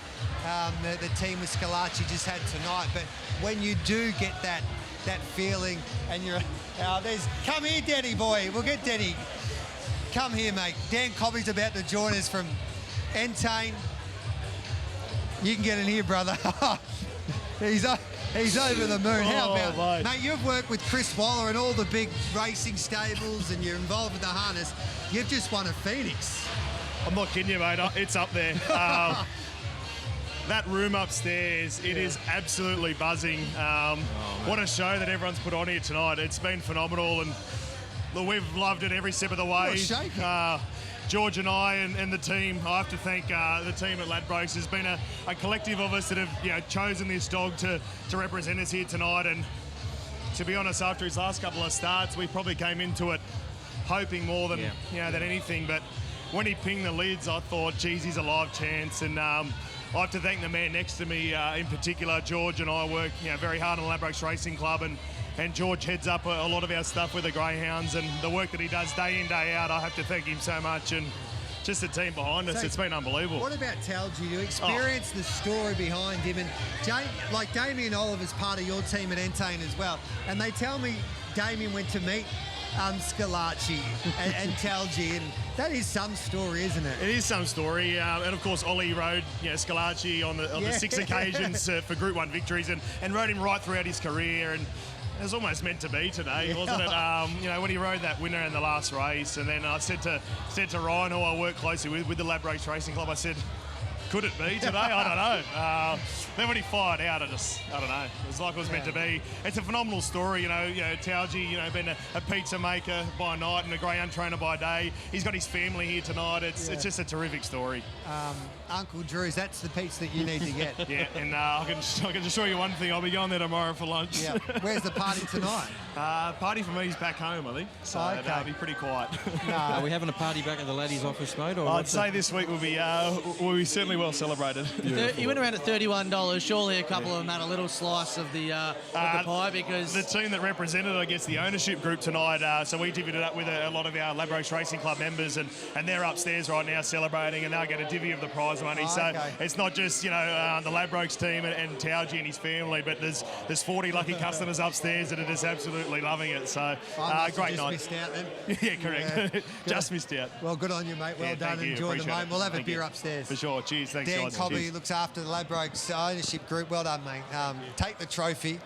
the team with Scalacci just had tonight. But when you do get that feeling, and you're come here, Denny boy. We'll get Denny. Come here, mate. Dan Cobby's about to join us from Entain. You can get in here, brother. He's over the moon. How about, mate, you've worked with Chris Waller and all the big racing stables, and you're involved with the harness. You've just won a Phoenix. I'm not kidding you, mate. It's up there. That room upstairs, it is absolutely buzzing. What a show that everyone's put on here tonight. It's been phenomenal, and we've loved it every step of the way. George and I and the team, I have to thank the team at Ladbrokes. There's been a collective of us that have chosen this dog to represent us here tonight. And to be honest, after his last couple of starts, we probably came into it hoping more than than anything. But when he pinged the lids, I thought, geez, he's a live chance. And I have to thank the man next to me in particular. George and I work very hard on Ladbrokes Racing Club, and George heads up a lot of our stuff with the Greyhounds, and the work that he does day in, day out, I have to thank him so much, and just the team behind us. It's been unbelievable. What about Talgi? You experience the story behind him, and Damien Oliver's part of your team at Entain as well, and they tell me Damien went to meet Scalacci and Talgi, and that is some story, isn't it? It is some story, and of course Ollie rode Scalacci on the 6 occasions for Group 1 victories, and rode him right throughout his career, and it was almost meant to be today, wasn't it? When he rode that winner in the last race, and then I said to Ryan, who I work closely with the Ladbrokes Racing Club, I said, could it be today? I don't know. Then when he fired out, I don't know. It was like it was meant to be. It's a phenomenal story, Talgi, being a pizza maker by night and a greyhound trainer by day. He's got his family here tonight. It's just a terrific story. Uncle Drew's, that's the pizza that you need to get. And I can assure you one thing, I'll be going there tomorrow for lunch. Yeah. Where's the party tonight? Party for me is back home, I think. So it'll be pretty quiet. Are we having a party back at the laddie's office, mate? Or I'd say this week will be certainly well celebrated. You went around at $31. Surely a couple of them had a little slice of the pie, because the team that represented, I guess, the ownership group tonight. So we divvied it up with a lot of our Ladbrokes Racing Club members, and they're upstairs right now celebrating, and they'll get a divvy of the prize money. It's not just the Ladbrokes team and Talgi and his family, but there's 40 lucky customers upstairs that are just absolutely loving it. So great night. Missed out then. Yeah, correct. Yeah. Just missed out. Well, good on you, mate. Well done. Enjoy the moment. We'll have a beer upstairs. For sure. Cheers. Thanks, Dan guys. Cobby looks after the Ladbrokes ownership group. Well done, mate. Take the trophy.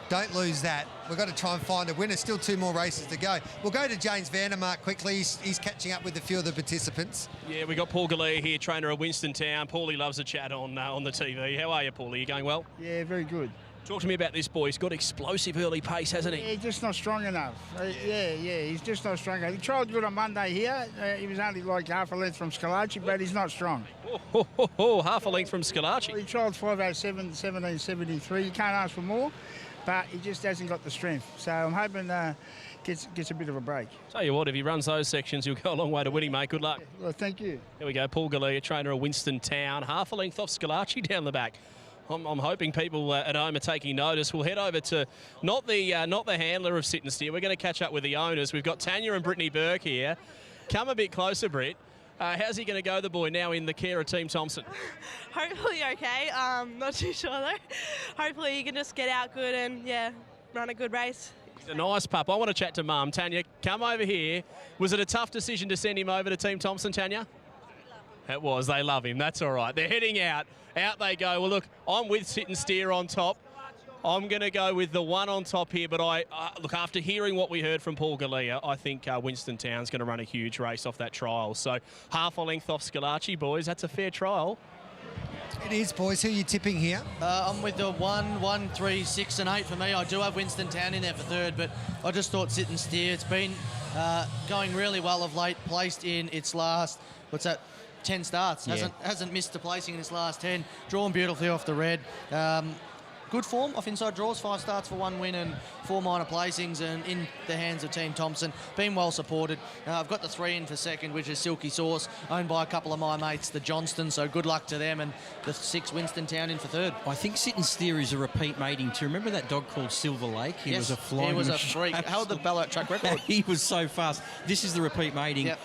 Don't lose that. We've got to try and find a winner. Still 2 more races to go. We'll go to James Vandermark quickly. He's catching up with a few of the participants. Yeah, we got Paul Galea here, trainer of Winston Town. Paulie loves a chat on the TV. How are you, Paulie? You going well? Yeah, very good. Talk to me about this boy. He's got explosive early pace, hasn't he? Yeah, he's just not strong enough. He's just not strong enough. He tried good on Monday here. He was only like half a length from Scalacci, but he's not strong. Half a length from Scalacci. He trialled 5:07, 17:73. You can't ask for more. but he just hasn't got the strength. So I'm hoping gets a bit of a break. Tell you what, if he runs those sections, he'll go a long way to winning, mate. Good luck. Well, thank you. Here we go, Paul Galea, trainer of Winston Town. Half a length off Scalacci down the back. I'm hoping people at home are taking notice. We'll head over to not the handler of Sit and Steer. We're going to catch up with the owners. We've got Tanya and Brittany Burke here. Come a bit closer, Britt. How's he going to go, the boy, now in the care of Team Thompson? Hopefully okay. Not too sure though. Hopefully he can just get out good and run a good race. He's a nice pup. I want to chat to Mum. Tanya, come over here. Was it a tough decision to send him over to Team Thompson, Tanya? It was. They love him. That's all right. They're heading out. Out they go. Well, look, I'm with Sit and Steer on top. I'm going to go with the one on top here, but look, after hearing what we heard from Paul Galea, I think Winston Town's going to run a huge race off that trial. So half a length off Scalacci, boys. That's a fair trial. It is, boys. Who are you tipping here? I'm with the 1, 3, 6 and 8 for me. I do have Winston Town in there for third, but I just thought Sit and Steer. It's been going really well of late, placed in its last, 10 starts. Yeah. Hasn't missed a placing in its last 10. Drawn beautifully off the red. Good form off inside draws, 5 starts for 1 win and 4 minor placings, and in the hands of Team Thompson. Been well supported. I've got the 3 in for second, which is Silky Sauce, owned by a couple of my mates, the Johnston, so good luck to them, and the 6 Winston Town in for third. I think Sit and Steer is a repeat mating too. Remember that dog called Silver Lake? He was a flying he was a machine. freak. Held the Ballarat track record. He was so fast. This is the repeat mating. Yep.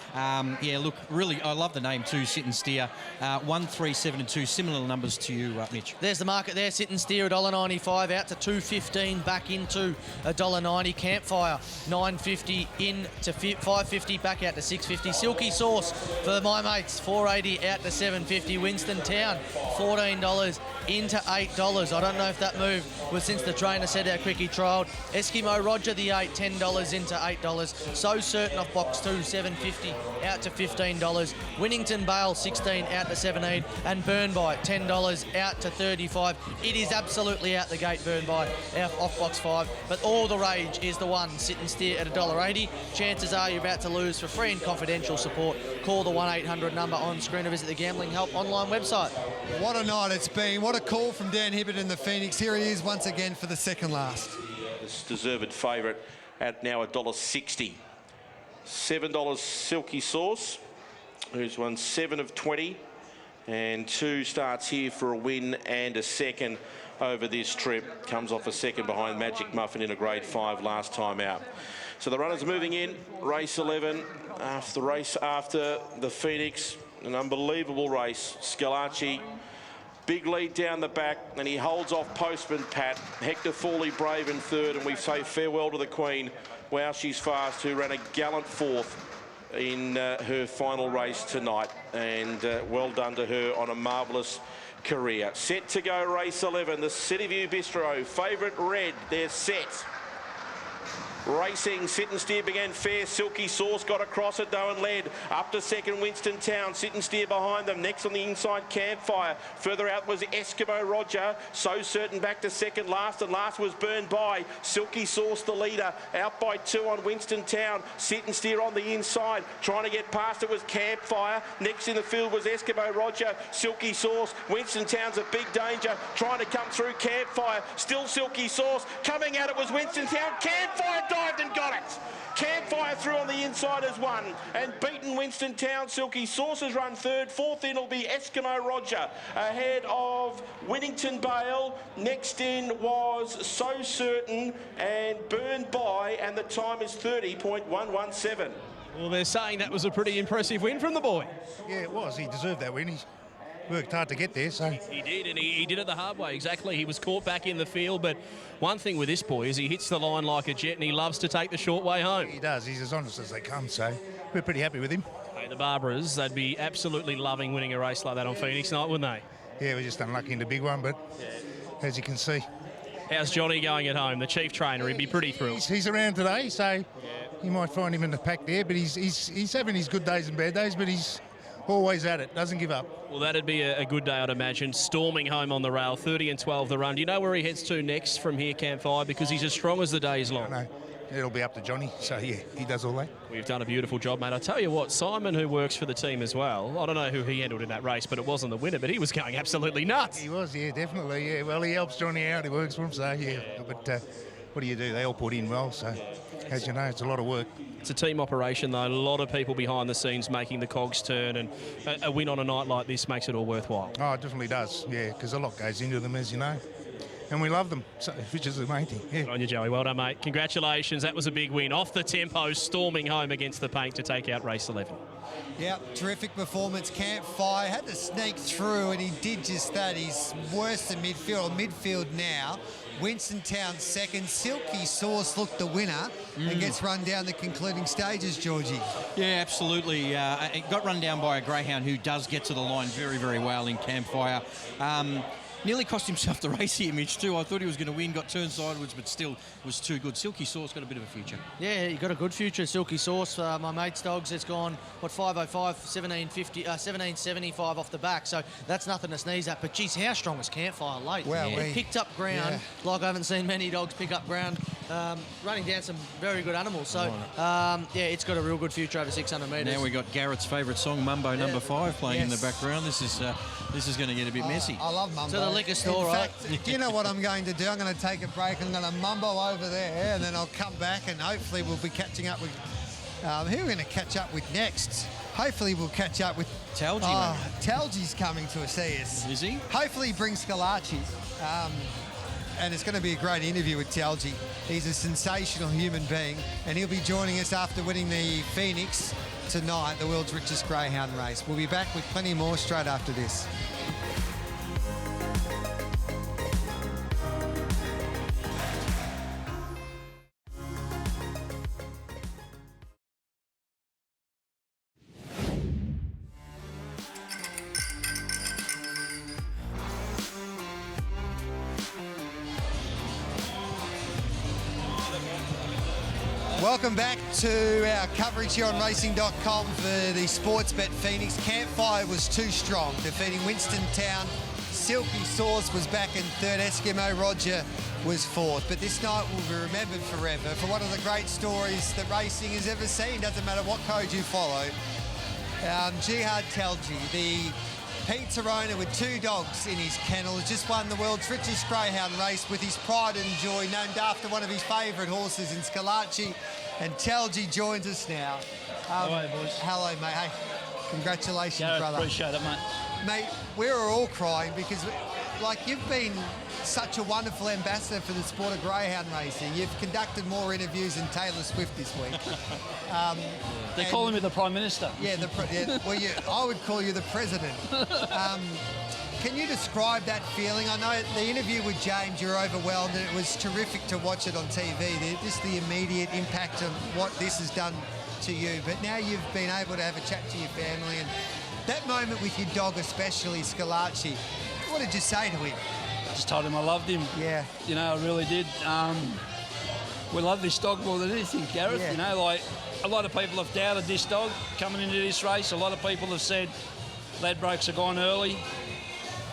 Look, really, I love the name too, Sit and Steer. 1, 3, 7 and 2, similar numbers to you, Mitch. There's the market there. Sit and Steer $1.95 out to $2.15, back into $1.90. Campfire $9.50 in to $5.50, back out to $6.50. Silky Sauce for my mates $4.80 out to $7.50. Winston Town $14 into $8. I don't know if that move was since the trainer said how quick he trialled. Eskimo Roger the 8, $10 into $8. So Certain off box 2, $7.50 out to $15. Winnington Bale 16 out to 17, and Burn By $10 out to 35. It is absolutely out the gate, Burn By off box 5, but all the rage is the one. Sit and Steer at $1.80. Chances are you're about to lose. For free and confidential support, call the 1-800 number on screen or visit the Gambling Help online website. What a night it's been. What a call from Dan Hibbert in the Phoenix. Here he is once again for the second last. This deserved favourite at now $1.60. $7 Silky Sauce, who's won 7 of 20, and 2 starts here for a win and a second over this trip. Comes off a second behind Magic Muffin in a grade 5 last time out. So the runners moving in, race 11, after the Phoenix. An unbelievable race. Scalacci, big lead down the back, and he holds off Postman Pat. Hector Fawley brave in third, and we say farewell to the Queen. Wow, she's fast, who ran a gallant 4th in her final race tonight, and well done to her on a marvellous career. Set to go, race 11, the City View Bistro, favourite red, they're set. Racing, Sit and Steer began fair. Silky Sauce got across it though and led. Up to second, Winston Town. Sit and Steer behind them. Next on the inside, Campfire. Further out was Eskimo Roger. So Certain back to second. Last and last was Burn By. Silky Sauce the leader. Out by 2 on Winston Town. Sit and Steer on the inside. Trying to get past it was Campfire. Next in the field was Eskimo Roger. Silky Sauce. Winston Town's a big danger. Trying to come through Campfire. Still Silky Sauce. Coming at it was Winston Town. Campfire dived and got it. Campfire through on the inside as one and beaten Winston Town. Silky Sauce has run third. 4th in will be Eskimo Roger ahead of Winnington Bale. Next in was So Certain and Burn By, and the time is 30.117. Well, they're saying that was a pretty impressive win from the boy. Yeah, it was. He deserved that win. He's worked hard to get there, so... He did, and he did it the hard way, exactly. He was caught back in the field, but one thing with this boy is he hits the line like a jet, and he loves to take the short way home. He does. He's as honest as they come, so we're pretty happy with him. Hey, the Barbaras, they'd be absolutely loving winning a race like that on Phoenix night, wouldn't they? Yeah, we're just unlucky in the big one, but as you can see... How's Johnny going at home, the chief trainer? He'd be pretty thrilled. He's around today, so you might find him in the pack there, but he's having his good days and bad days, but he's always at it, doesn't give up. Well, that'd be a good day, I'd imagine. Storming home on the rail, 30 and 12 the run. Do you know where he heads to next from here, Campfire? Because he's as strong as the day is long. No, it'll be up to Johnny. So, yeah, he does all that. We've done a beautiful job, mate. I tell you what, Simon, who works for the team as well, I don't know who he handled in that race, but it wasn't the winner, but he was going absolutely nuts. He was, yeah, definitely, yeah. Well, he helps Johnny out. He works for him, so, yeah. But what do you do? They all put in well, so, as you know, it's a lot of work. It's a team operation, though. A lot of people behind the scenes making the cogs turn, and a win on a night like this makes it all worthwhile. Oh, it definitely does, yeah, because a lot goes into them, as you know. And we love them, so, which is the main thing. Yeah. Good on you, Joey. Well done, mate. Congratulations. That was a big win. Off the tempo, storming home against the paint to take out race 11. Yeah, terrific performance. Campfire had to sneak through, and he did just that. He's worse than midfield now. Winston Town second. Silky Sauce looked the winner and gets run down the concluding stages, Georgie. Yeah, absolutely. It got run down by a greyhound who does get to the line very, very well in Campfire. Nearly cost himself the race here, Mitch, too. I thought he was going to win, got turned sideways, but still was too good. Silky Sauce got a bit of a future. Yeah, he got a good future, Silky Sauce. My mate's dogs, it's gone, 5:05, 17.75 off the back, so that's nothing to sneeze at. But, geez, how strong was Campfire late? Well, It picked up ground like I haven't seen many dogs pick up ground, running down some very good animals. So, it's got a real good future over 600 metres. Now we got Garrett's favourite song, Mumbo Number 5, playing in the background. This is going to get a bit messy. I love Mumbo. To the liquor store, in fact, do you know what I'm going to do? I'm going to take a break. I'm going to Mumbo over there, and then I'll come back, and hopefully we'll be catching up with... who are we going to catch up with next? Hopefully we'll catch up with... Talgi, mate. Talgi's coming to see us. Is he? Hopefully he brings Scalacci. And it's going to be a great interview with Talgi. He's a sensational human being, and he'll be joining us after winning the Phoenix tonight, the world's richest greyhound race. We'll be back with plenty more straight after this. Welcome back to our coverage here on racing.com for the Sportsbet Phoenix. Campfire was too strong, defeating Winston Town. Silky Sauce was back in third. Eskimo Roger was fourth. But this night will be remembered forever for one of the great stories that racing has ever seen. Doesn't matter what code you follow. Jihad Talgi, the pizza owner with two dogs in his kennel, has just won the world's richest greyhound race with his pride and joy, named after one of his favourite horses in Scalacci. And Talgi joins us now. Hello, boys. Hello, mate. Hey, congratulations, brother. Appreciate it, mate. Mate, we were all crying because, like, you've been such a wonderful ambassador for the sport of greyhound racing. You've conducted more interviews than Taylor Swift this week. They're calling me the Prime Minister. Yeah, I would call you the President. Can you describe that feeling? I know the interview with James, you're overwhelmed, and it was terrific to watch it on TV. Just the immediate impact of what this has done to you. But now you've been able to have a chat to your family, and that moment with your dog, especially Scalacci, what did you say to him? I just told him I loved him. Yeah. You know, I really did. We love this dog more than anything, Gareth. Yeah. You know, like, a lot of people have doubted this dog coming into this race. A lot of people have said Ladbrokes are gone early.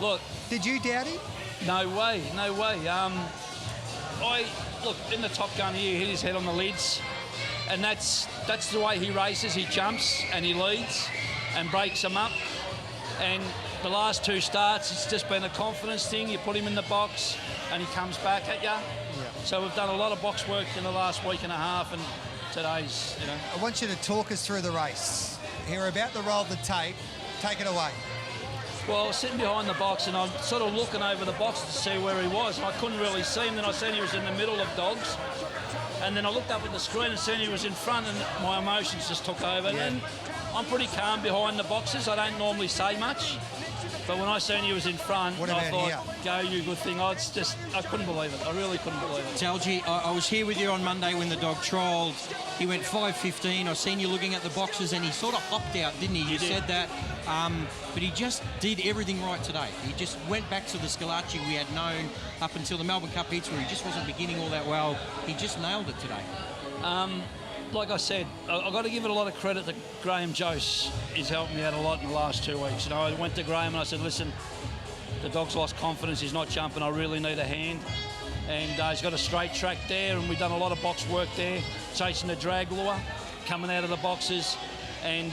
Look. Did you doubt him? No way, no way. Look, in the Top Gun here, he hit his head on the lids, and that's the way he races. He jumps and he leads and breaks them up. And the last two starts, it's just been a confidence thing. You put him in the box and he comes back at you. Yeah. So we've done a lot of box work in the last week and a half, and today's, you know. I want you to talk us through the race. You're about to roll the tape. Take it away. Well, I was sitting behind the box and I'm sort of looking over the box to see where he was, and I couldn't really see him. Then I seen he was in the middle of dogs, and then I looked up at the screen and seen he was in front, and my emotions just took over. Yeah. And I'm pretty calm behind the boxes. I don't normally say much, but when I seen he was in front, I thought, go you good thing. I couldn't believe it. I really couldn't believe it. Talgi, I was here with you on Monday when the dog trialled. He went 5.15. I seen you looking at the boxes, and he sort of hopped out, didn't he? You said that. But he just did everything right today. He just went back to the Scalacci we had known up until the Melbourne Cup heats, where he just wasn't beginning all that well. He just nailed it today. Like I said, I've got to give it a lot of credit to Graham Jose. He's helped me out a lot in the last 2 weeks. You know, I went to Graham and I said, listen, the dog's lost confidence. He's not jumping. I really need a hand. And he's got a straight track there, and we've done a lot of box work there, chasing the drag lure, coming out of the boxes, and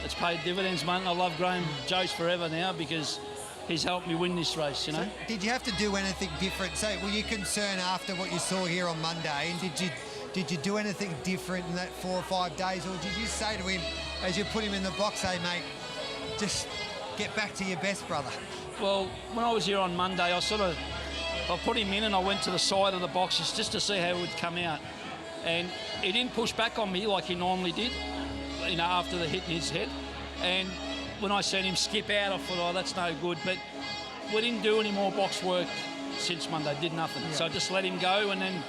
it's paid dividends, mate. I love Graham Joyce forever now because he's helped me win this race, you know. So did you have to do anything different? So were you concerned after what you saw here on Monday, and did you do anything different in that 4 or 5 days, or did you say to him, as you put him in the box, hey, mate, just get back to your best, brother? Well, when I was here on Monday, I put him in and I went to the side of the boxes just to see how he would come out. And he didn't push back on me like he normally did, you know, after the hit in his head. And when I seen him skip out, I thought, oh, that's no good. But we didn't do any more box work since Monday, did nothing. Yeah. So I just let him go, and then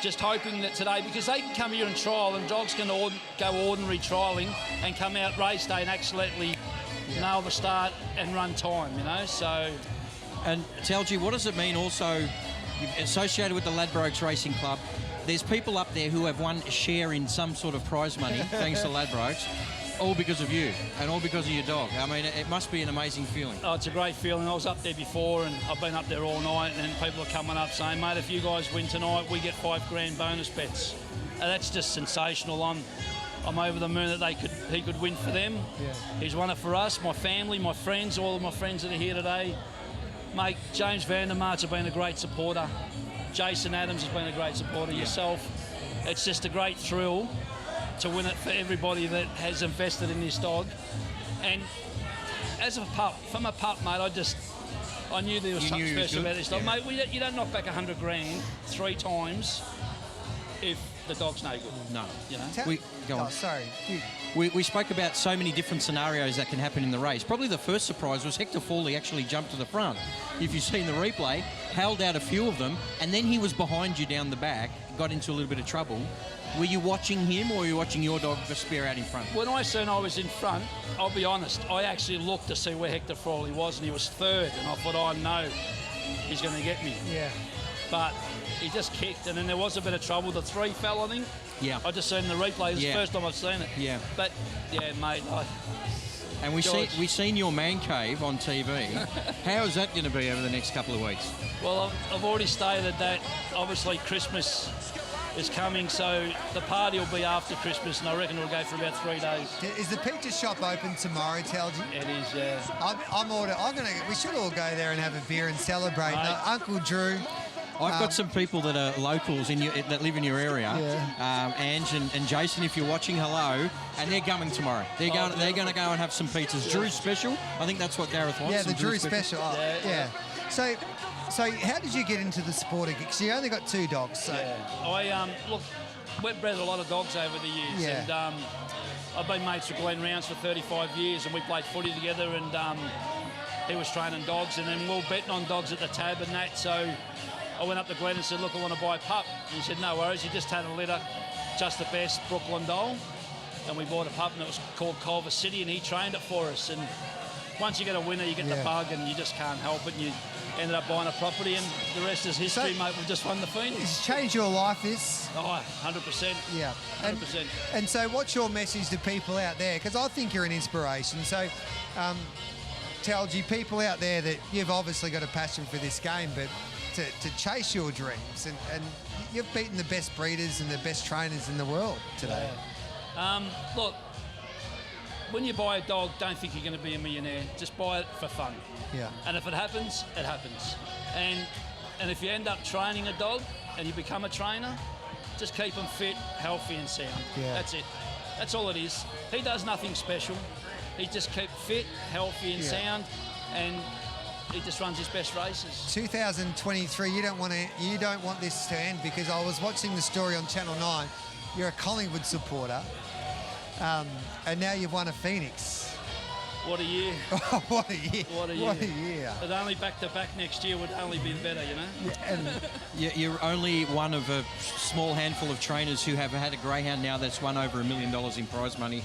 just hoping that today, because they can come here and trial, and dogs can go ordinary trialling and come out race day and absolutely nail the start and run time, you know, so... And Talji, what does it mean also, associated with the Ladbrokes Racing Club, there's people up there who have won a share in some sort of prize money, thanks to Ladbrokes, all because of you and all because of your dog. I mean, it must be an amazing feeling. Oh, it's a great feeling. I was up there before, and I've been up there all night, and people are coming up saying, mate, if you guys win tonight, we get $5,000 bonus bets. And that's just sensational. I'm over the moon that he could win for them. Yeah. He's won it for us, my family, my friends, all of my friends that are here today. Mate, James Vandermarch has been a great supporter. Jason Adams has been a great supporter. Yeah. Yourself. It's just a great thrill to win it for everybody that has invested in this dog. And as a pup, from a pup, mate, I knew there was something special about this dog. Yeah. Mate, you don't knock back $100,000 3 times if the dog's no good. No. You know? Go on. Oh, sorry. We spoke about so many different scenarios that can happen in the race. Probably the first surprise was Hector Fawley actually jumped to the front. If you've seen the replay, held out a few of them, and then he was behind you down the back, got into a little bit of trouble. Were you watching him, or were you watching your dog spear out in front? When I seen I was in front, I'll be honest, I actually looked to see where Hector Fawley was, and he was third, and I thought, oh no, he's going to get me. Yeah. But he just kicked, and then there was a bit of trouble. The 3 fell, I think. Yeah. I just seen the replay. It was the first time I've seen it. Yeah. But, yeah, mate, and we've seen your man cave on TV. How is that going to be over the next couple of weeks? Well, I've already stated that obviously Christmas is coming, so the party will be after Christmas, and I reckon it'll go for about 3 days. Is the pizza shop open tomorrow, Talji? It is, yeah. We should all go there and have a beer and celebrate. Uncle Drew. I've got some people that are locals that live in your area. Yeah. Ange and Jason, if you're watching, hello. And they're coming tomorrow. They're going to go and have some pizzas. Yeah. Drew special. I think that's what Gareth wants. Yeah, the Drew special. Oh, yeah. So how did you get into the sport again? Because you only got 2 dogs. So. Yeah. Look, we've bred a lot of dogs over the years. Yeah. And I've been mates with Glenn Rounds for 35 years, and we played footy together, and he was training dogs, and then we were betting on dogs at the tab and that, so I went up to Glenn and said, look, I want to buy a pup. And he said, no worries, he just had a litter, just the best, Brooklyn Dole. And we bought a pup, and it was called Culver City, and he trained it for us. And once you get a winner, you get the bug, and you just can't help it. And you ended up buying a property, and the rest is history, mate. We've just won the Phoenix. It's changed your life, this? Oh, 100%. Yeah. 100%. And so what's your message to people out there? Because I think you're an inspiration. So, Talji, people out there that you've obviously got a passion for this game, but to chase your dreams, and you've beaten the best breeders and the best trainers in the world today. Yeah. Look, when you buy a dog, don't think you're going to be a millionaire. Just buy it for fun. Yeah. And if it happens, it happens. And if you end up training a dog and you become a trainer, just keep him fit, healthy and sound. Yeah. That's it. That's all it is. He does nothing special. He just keeps fit, healthy and sound, and he just runs his best races. 2023, you don't want this to end, because I was watching the story on Channel 9. You're a Collingwood supporter, and now you've won a Phoenix. What a year. What a year. What a year. What a year. But only back-to-back next year would only be better, you know? And you're only one of a small handful of trainers who have had a greyhound now that's won over $1 million in prize money.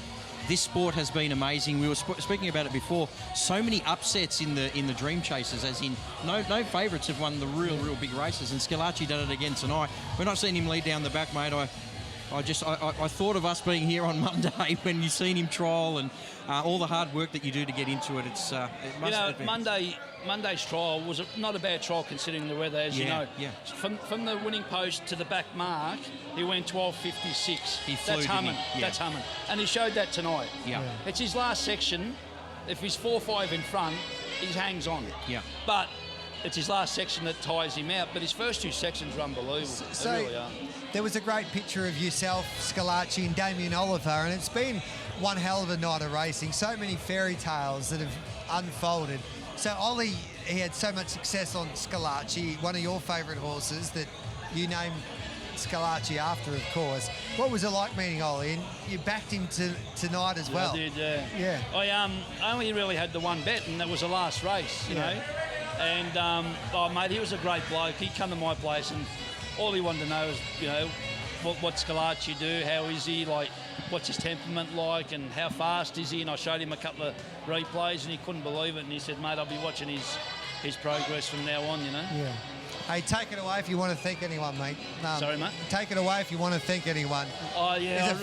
This sport has been amazing. We were speaking about it before. So many upsets in the Dream Chasers, as in no favourites have won the real big races. And Scalacci did it again tonight. We're not seeing him lead down the back, mate. I thought of us being here on Monday when you've seen him trial and all the hard work that you do to get into it. It must have been. Monday, Monday's trial was not a bad trial considering the weather, as you know. Yeah. From the winning post to the back mark, he went 12.56. He flew, That's humming. didn't he? Yeah. That's humming. And he showed that tonight. Yeah. It's his last section. If he's 4-5 in front, he hangs on. Yeah. But it's his last section that tires him out. But his first two sections are unbelievable. So they really are. there was a great picture of yourself, Scalacci, and Damien Oliver, and it's been one hell of a night of racing. So many fairy tales that have unfolded. So Ollie, he had so much success on Scalacci, one of your favourite horses that you named Scalacci after, of course. What was it like meeting Ollie? And you backed him tonight as well. I did, yeah. Yeah. I only really had the one bet, and that was the last race, you know. And, mate, he was a great bloke. He come to my place, and all he wanted to know is, you know, what Scalacci do, how is he, like, what's his temperament like, and how fast is he? And I showed him a couple of replays, and he couldn't believe it. And he said, mate, I'll be watching his progress from now on, you know. Yeah. Hey, take it away if you want to thank anyone, mate. Sorry, mate? Take it away if you want to thank anyone. Oh, yeah.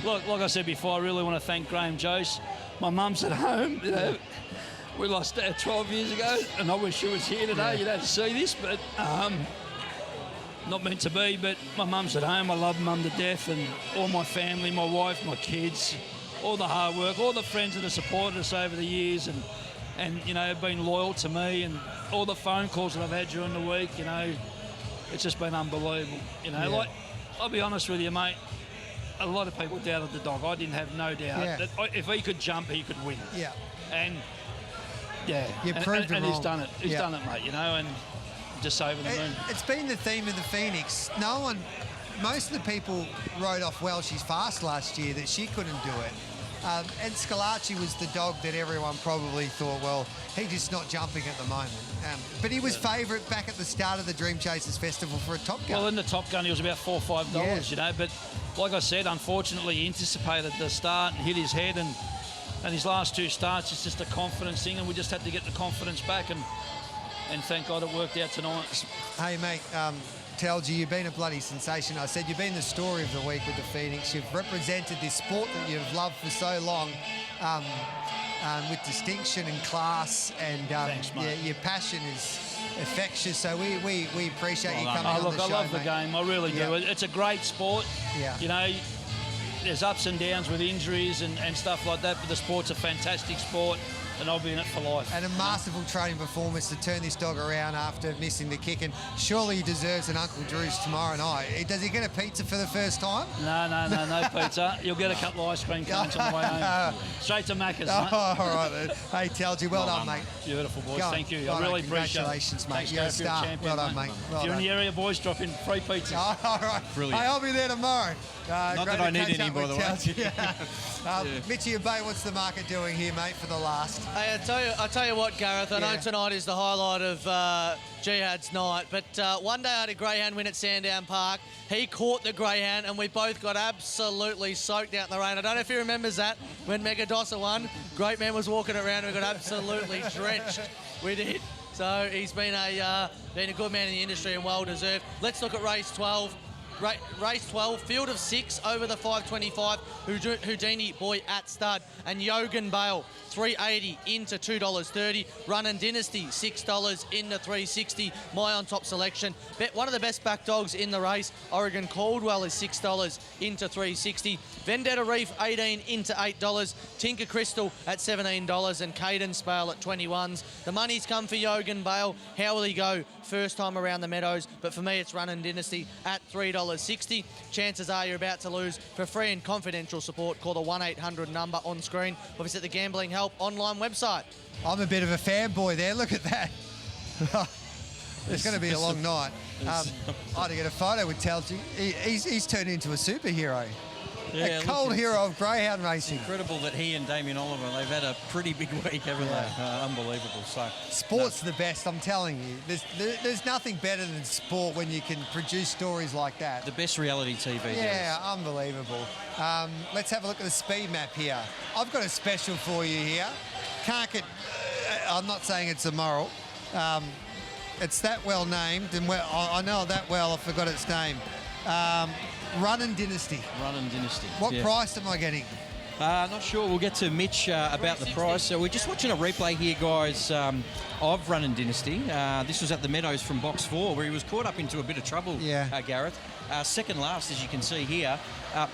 Look, like I said before, I really want to thank Graham Joyce. My mum's at home, you know. We lost Dad 12 years ago, and I wish she was here today, you know, to see this, but not meant to be, but my mum's at home. I love Mum to death, and all my family, my wife, my kids, all the hard work, all the friends that have supported us over the years and you know, been loyal to me, and all the phone calls that I've had during the week, you know, it's just been unbelievable. You know, like, I'll be honest with you, mate, a lot of people doubted the dog. I didn't have no doubt that if he could jump, he could win. Yeah. And, yeah, You proved it and he's wrong. done it. He's Yeah. done it, mate, you know, and just over the moon. It's been the theme of the Phoenix. Most of the people wrote off, well, she's fast last year, that she couldn't do it. And Scalacci was the dog that everyone probably thought, well, he's just not jumping at the moment. But he was favourite back at the start of the Dream Chasers Festival for a Top Gun. Well, in the Top Gun, he was about $4 or $5, you know. But like I said, unfortunately, he anticipated the start and hit his head, and his last two starts, it's just a confidence thing, and we just had to get the confidence back, and thank God it worked out tonight. Hey, mate, Telgi, you've been a bloody sensation. I said you've been the story of the week with the Phoenix. You've represented this sport that you've loved for so long with distinction and class, and Thanks, mate. your passion is infectious. So we appreciate you coming on the show, I love the mate. game. I really do. Yeah. It's a great sport. Yeah. You know, there's ups and downs with injuries and stuff like that, but the sport's a fantastic sport, and I'll be in it for life. And a masterful training performance to turn this dog around after missing the kick. And surely he deserves an Uncle Drew's tomorrow night. Does he get a pizza for the first time? No pizza. You'll get a couple of ice cream cones on the way home. Straight to Macca's, mate. Oh, all right, then. Hey, Telgi, well done, mate. Beautiful, boys. Go on. Thank you. Well I really done. appreciate it. Congratulations, mate. Thanks, You're a Gareth. You're star. champion, Well done, mate. Well if you're in done. the area, boys, drop in free pizzas. Oh, all right. Brilliant. Hey, I'll be there tomorrow. Not great that I to need catch any, up by with the way. Telgi. Mitchie and Bay, what's the market doing here, mate, for the last? Hey, I tell you what, Gareth, I know tonight is the highlight of Jihad's night, but one day I had a greyhound win at Sandown Park. He caught the greyhound, and we both got absolutely soaked out in the rain. I don't know if he remembers that when Megadossa won. Great Man was walking around, and we got absolutely drenched. We did. So he's been a good man in the industry and well deserved. Let's look at race 12. Race 12, field of 6 over the 525. Houdini Boy at stud, and Yogan Bale $3.80 into $2.30. Running Dynasty $6 into $3.60. My on top selection. One of the best back dogs in the race. Oregon Caldwell is $6 into $3.60. Vendetta Reef $18 into $8. Tinker Crystal at $17 and Caden Spale at 21s. The money's come for Yogan Bale. How will he go first time around the Meadows? But for me, it's Running Dynasty at $3.60. Chances are you're about to lose. For free and confidential support, call the 1-800 number on screen or visit the Gambling Help online website. I'm a bit of a fanboy there. Look at that. It's going to be a long night. I had to get a photo with Telgi. He's turned into a superhero. Yeah, a cold hero of greyhound racing. Incredible that he and Damien Oliver, they've had a pretty big week, haven't they? Unbelievable. So Sport's the best, I'm telling you. There's nothing better than sport when you can produce stories like that. The best reality TV. Yeah, unbelievable. Let's have a look at the speed map here. I've got a special for you here. Can't get... I'm not saying it's immoral. It's that well named, and I know that well, I forgot its name. Running Dynasty. Running Dynasty. What price am I getting? Not sure. We'll get to Mitch about the price. So we're just watching a replay here, guys, of Running Dynasty. This was at the Meadows from box 4, where he was caught up into a bit of trouble, Gareth. Second last, as you can see here,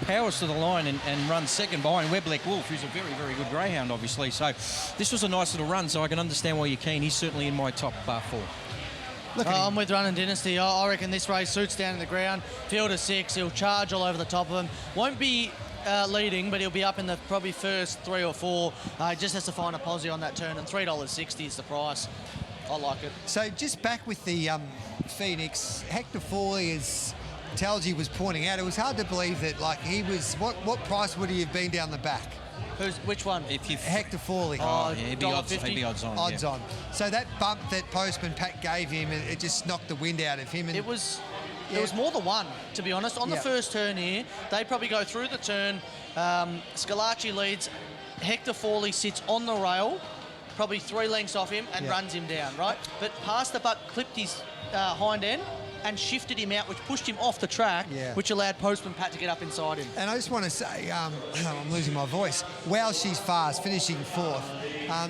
powers to the line and runs second behind Weblek Wolf, who's a very, very good greyhound, obviously. So this was a nice little run, so I can understand why you're keen. He's certainly in my top 4. I'm with Running Dynasty. I reckon this race suits down in the ground. Field of 6, he'll charge all over the top of him. Won't be leading, but he'll be up in the probably first 3 or 4. Just has to find a posse on that turn, and $3.60 is the price. I like it. So just back with the Phoenix, Hector Foley, as Talgi was pointing out, it was hard to believe that, like, he was, what price would he have been down the back? Which one? Hector Foley. He'd be odds on. Odds on. So that bump that Postman Pat gave him, it just knocked the wind out of him. And it was more than one, to be honest. On the first turn here, they probably go through the turn. Scalacci leads. Hector Foley sits on the rail, probably 3 lengths off him, and runs him down, right? But past the buck, clipped his hind end and shifted him out, which pushed him off the track, which allowed Postman Pat to get up inside him. And I just want to say, I'm losing my voice. Wow, she's fast, finishing 4th.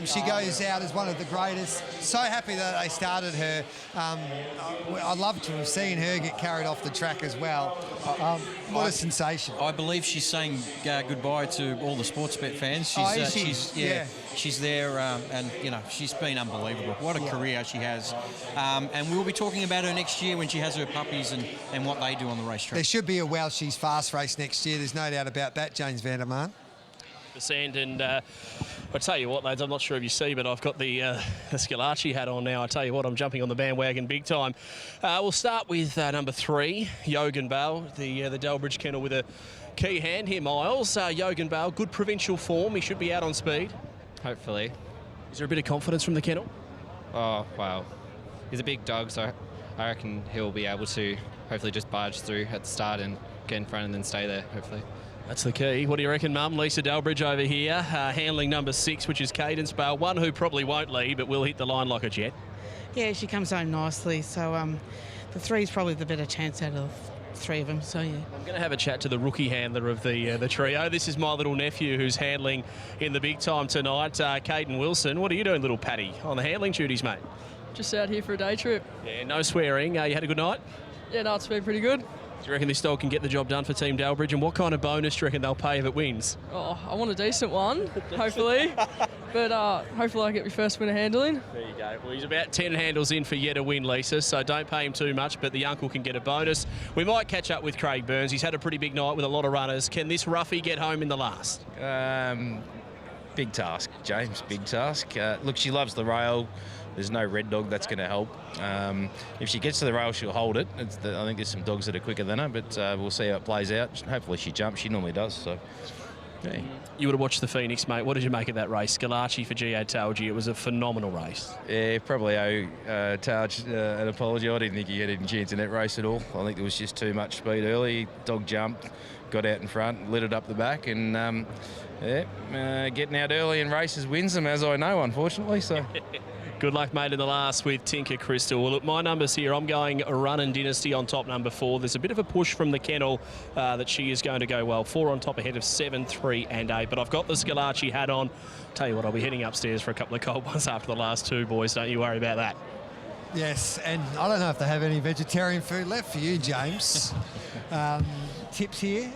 She goes out as one of the greatest. So happy that they started her. I'd love to have seen her get carried off the track as well. What a sensation. I believe she's saying goodbye to all the Sportsbet fans. She's there, and you know, she's been unbelievable. What a career she has. And we'll be talking about her next year when she has her puppies and what they do on the racetrack. There should be a Well She's Fast race next year. There's no doubt about that, James Vandermaan. And I tell you what, lads, I'm not sure if you see, but I've got the Scalacci hat on now. I tell you what, I'm jumping on the bandwagon big time. We'll start with number 3, Yogan Bale, the Delbridge kennel with a key hand here, Miles. Yogan Bale, good provincial form. He should be out on speed. Hopefully. Is there a bit of confidence from the kennel? Oh, wow. He's a big dog, so I reckon he'll be able to hopefully just barge through at the start and get in front and then stay there, hopefully. That's the key. What do you reckon, Mum? Lisa Delbridge over here, handling number 6, which is Cadence Bale, one who probably won't lead, but will hit the line like a jet. Yeah, she comes home nicely, so the 3 is probably the better chance out of 3 of them, so yeah. I'm going to have a chat to the rookie handler of the trio. This is my little nephew who's handling in the big time tonight, Caden Wilson. What are you doing, little Paddy, on the handling duties, mate? Just out here for a day trip. Yeah, no swearing. You had a good night? Yeah, no, it's been pretty good. Do you reckon this dog can get the job done for Team Delbridge? And what kind of bonus do you reckon they'll pay if it wins? Oh, I want a decent one, hopefully. But hopefully I get my first winner handling. There you go. Well, he's about 10 handles in for yet a win, Lisa, so don't pay him too much, but the uncle can get a bonus. We might catch up with Craig Burns. He's had a pretty big night with a lot of runners. Can this roughie get home in the last? Big task, James, big task. Look, she loves the rail. There's no red dog that's going to help. If she gets to the rail, she'll hold it. I think there's some dogs that are quicker than her, but we'll see how it plays out. Hopefully she jumps. She normally does. So, hey. You would have watched the Phoenix, mate. What did you make of that race? Scalacci for Gio Talgi. It was a phenomenal race. Yeah, probably owe Talgi an apology. I didn't think he had any chance in that race at all. I think there was just too much speed early. Dog jumped, got out in front, lit it up the back, and getting out early in races wins them, as I know, unfortunately. So. Good luck, mate, in the last with Tinker Crystal. Well, look, my numbers here, I'm going Running Dynasty on top, number 4. There's a bit of a push from the kennel that she is going to go well. 4 on top ahead of 7, 3 and 8. But I've got the Scalacci hat on. Tell you what, I'll be heading upstairs for a couple of cold ones after the last 2, boys. Don't you worry about that. Yes, and I don't know if they have any vegetarian food left for you, James. Tips here?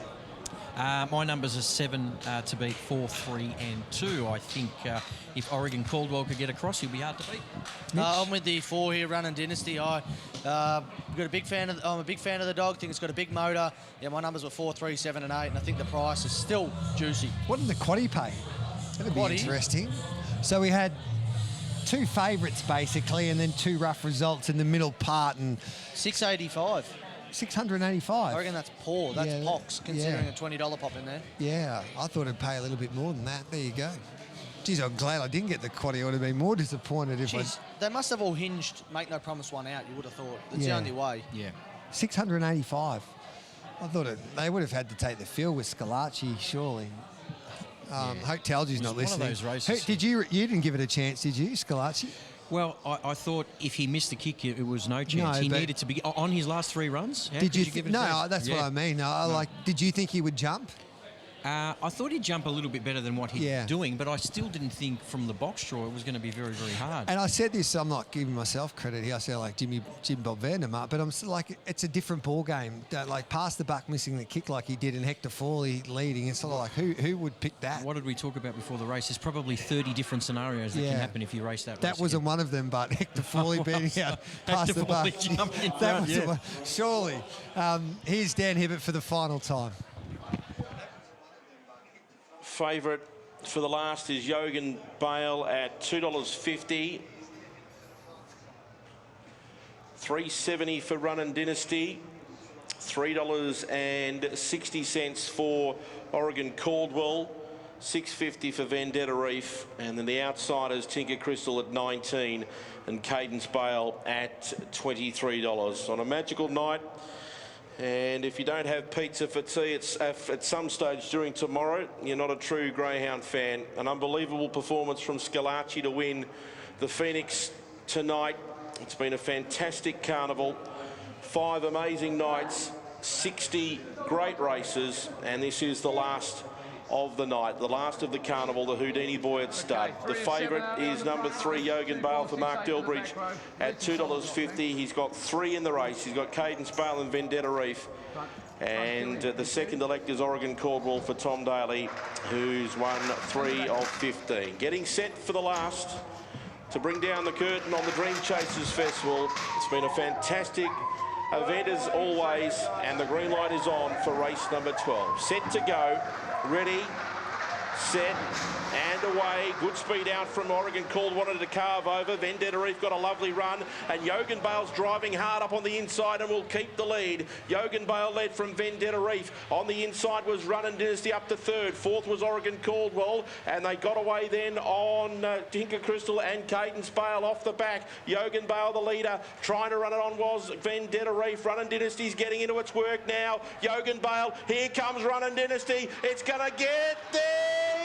My numbers are 7 to beat, 4, 3 and 2. I think if Oregon Caldwell could get across, he'll be hard to beat. I'm with the 4 here, Running Dynasty. I'm a big fan of the dog. Think it's got a big motor. Yeah, my numbers were 4, 3, 7 and 8, and I think the price is still juicy. What did the quaddie pay? That'd be interesting. So we had 2 favourites basically, and then 2 rough results in the middle part, and 685. 685. I reckon that's poor. That's pox, considering a $20 pop in there. Yeah, I thought it'd pay a little bit more than that. There you go. Geez, I'm glad I didn't get the quaddie. I would have been more disappointed if They must have all hinged, make no promise one out, you would have thought. That's the only way. Yeah. 685. I thought they would have had to take the field with Scalacci, surely. Hope Talgi's not listening. One of those races. You didn't give it a chance, did you, Scalacci? Well, I thought if he missed the kick, it was no chance. He needed to be on his last 3 runs. Did you give it a chance? That's what I mean. Did you think he would jump? I thought he'd jump a little bit better than what he's doing, but I still didn't think from the box draw it was going to be very, very hard. And I said this, I'm not giving myself credit here. I sound like Jim Bob Vandermark, but I'm still like, it's a different ball game. Like past the buck missing the kick like he did and Hector Foley leading. It's sort of like who would pick that? What did we talk about before the race? There's probably 30 different scenarios that can happen if you race that race. That wasn't one of them, but Hector Foley beating out past the buck. That was the one. Surely. Here's Dan Hibbert for the final time. Favourite for the last is Yogan Bale at $2.50. $3.70 for Running Dynasty. $3.60 for Oregon Caldwell. $6.50 for Vendetta Reef, and then the outsiders Tinker Crystal at $19 and Cadence Bale at $23 on a magical night. And if you don't have pizza for tea, it's at some stage during tomorrow, you're not a true greyhound fan. An unbelievable performance from Scalacci to win the Phoenix tonight. It's been a fantastic carnival, 5 amazing nights, 60 great races, and this is the last of the night, the last of the carnival, the Houdini Boy at stud. The favourite is number 3, Yogan Bale for Mark Delbridge at $2.50. He's got 3 in the race. He's got Cadence Bale and Vendetta Reef. And the second elect is Oregon Caldwell for Tom Daly, who's won 3 of 15. Getting set for the last to bring down the curtain on the Dream Chasers Festival. It's been a fantastic event as always, and the green light is on for race number 12. Set to go. Ready, set, and away. Good speed out from Oregon. Called, wanted to carve over. Vendetta Reef got a lovely run, and Yogan Bale's driving hard up on the inside and will keep the lead. Yogan Bale led from Vendetta Reef. On the inside was Running Dynasty up to 3rd. 4th was Oregon Caldwell, and they got away then on Tinker Crystal and Cadence Bale off the back. Yogan Bale, the leader, trying to run it on was Vendetta Reef. Running Dynasty's getting into its work now. Yogan Bale, here comes Running Dynasty. It's going to get there.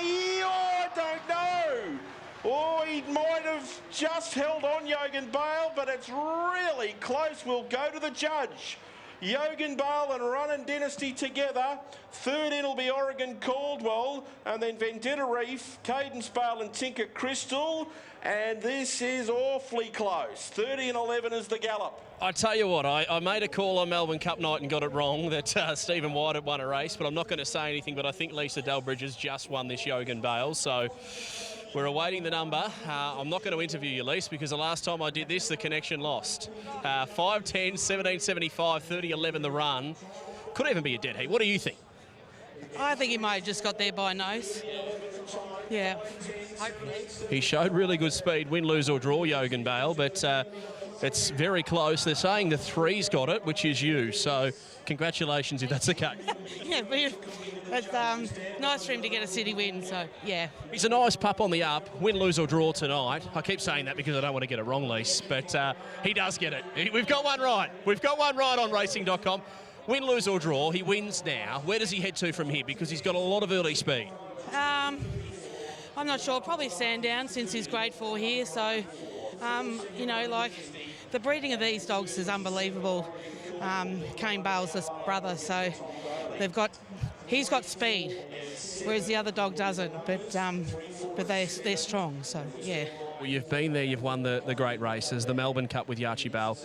Oh, I don't know. Oh, he might have just held on, Yogan Bale, but it's really close. We'll go to the judge. Yogan Bale and Running Dynasty together. 3rd in will be Oregon Caldwell, and then Vendetta Reef, Cadence Bale and Tinker Crystal. And this is awfully close. 30 and 11 is the gallop. I tell you what, I made a call on Melbourne Cup night and got it wrong that Stephen White had won a race, but I'm not going to say anything, but I think Lisa Delbridge has just won this Yogan Bale, so we're awaiting the number. I'm not going to interview you, Lisa, because the last time I did this, the connection lost. 5:10, 17:75, 30:11 the run. Could even be a dead heat. What do you think? I think he may have just got there by nose. Yeah. He showed really good speed, win, lose or draw, Yogan Bale, but it's very close. They're saying the 3's got it, which is you, so congratulations if that's the case. Yeah, but it's nice for him to get a city win, so yeah. He's a nice pup on the up, win, lose or draw tonight. I keep saying that because I don't want to get it wrong, Lise, but he does get it. We've got one right. We've got one right on racing.com. Win, lose or draw, he wins now. Where does he head to from here? Because he's got a lot of early speed. I'm not sure. Probably Sandown since he's grade 4 here. So, you know, like the breeding of these dogs is unbelievable. Kane Bale's his brother, so he's got speed, whereas the other dog doesn't. But they're strong. So yeah. Well, you've been there. You've won the great races, the Melbourne Cup with Yachi Bale.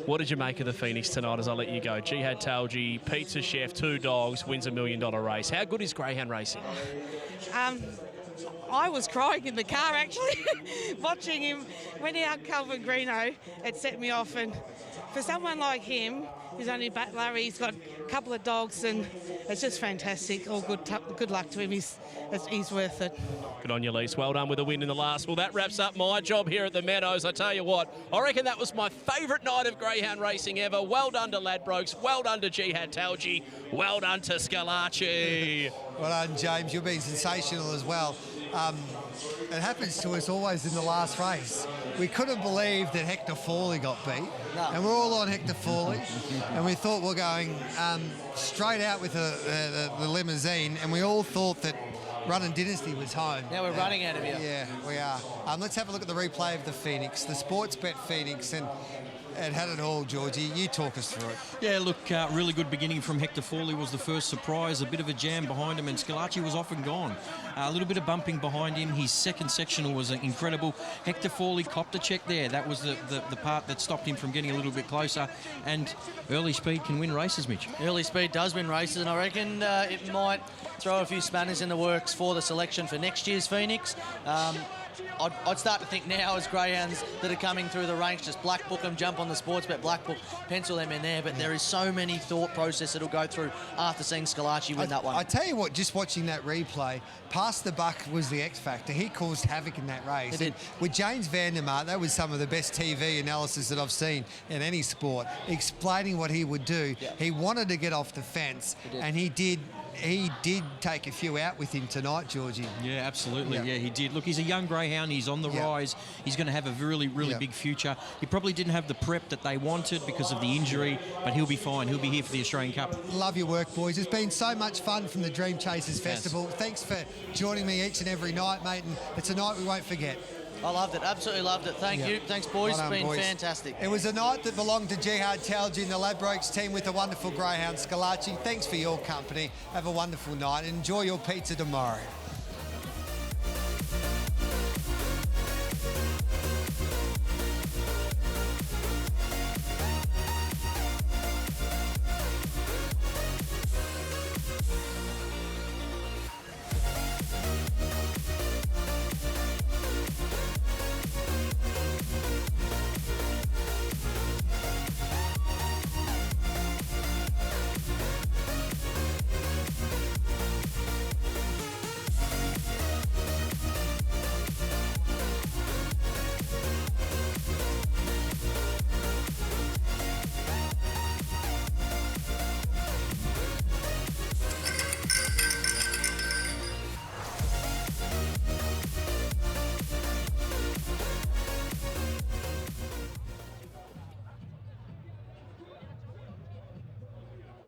What did you make of the Phoenix tonight as I let you go? Jihad Talji, Pizza Chef, 2 dogs, wins $1 million race. How good is greyhound racing? I was crying in the car, actually, watching him. When he out Calvin Greeno, it set me off. And for someone like him, he's only battler, he's got a couple of dogs, and it's just fantastic. All good luck to him. He's worth it. Good on you, Lise. Well done with the win in the last. Well, that wraps up my job here at the Meadows. I tell you what, I reckon that was my favourite night of greyhound racing ever. Well done to Ladbrokes. Well done to Jihad Talji. Well done to Scalacci. Well done, James. You've been sensational as well. It happens to us always in the last race. We couldn't believe that Hector Foley got beat. No. And we're all on Hector Foley. And we thought we're going straight out with the limousine, and we all thought that Running Dynasty was home. Now we're running out of here. Yeah, we are. Let's have a look at the replay of the Phoenix, the Sportsbet Phoenix. And It had it all, Georgie. You talk us through it. Yeah, look, really good beginning from Hector Fawley was the first surprise. A bit of a jam behind him, and Scalacci was off and gone. A little bit of bumping behind him. His second sectional was incredible. Hector Fawley copped a check there. That was the part that stopped him from getting a little bit closer. And early speed can win races, Mitch. Early speed does win races, and I reckon it might throw a few spanners in the works for the selection for next year's Phoenix. I'd start to think now as greyhounds that are coming through the ranks, just black book them, jump on the Sportsbet black book, pencil them in there. But there is so many thought process that'll go through after seeing Scalacci win that one. I tell you what, just watching that replay, Pass the Buck was the X factor. He caused havoc in that race. And with James Vandermark, that was some of the best TV analysis that I've seen in any sport, explaining what he would do. Yep. He wanted to get off the fence, and he did. He did take a few out with him tonight, Georgie. Yeah, absolutely. Yeah, he did. Look, he's a young greyhound. He's on the rise. He's going to have a really, really big future. He probably didn't have the prep that they wanted because of the injury, but he'll be fine. He'll be here for the Australian Cup. Love your work, boys. It's been so much fun from the Dream Chasers Festival. Thanks for joining me each and every night, mate, and it's a night we won't forget. I loved it, absolutely loved it. Thank you. Thanks, boys. It's been fantastic. It was a night that belonged to Jihad Talji and the Ladbrokes team with a wonderful greyhound, Scalacci. Thanks for your company. Have a wonderful night and enjoy your pizza tomorrow.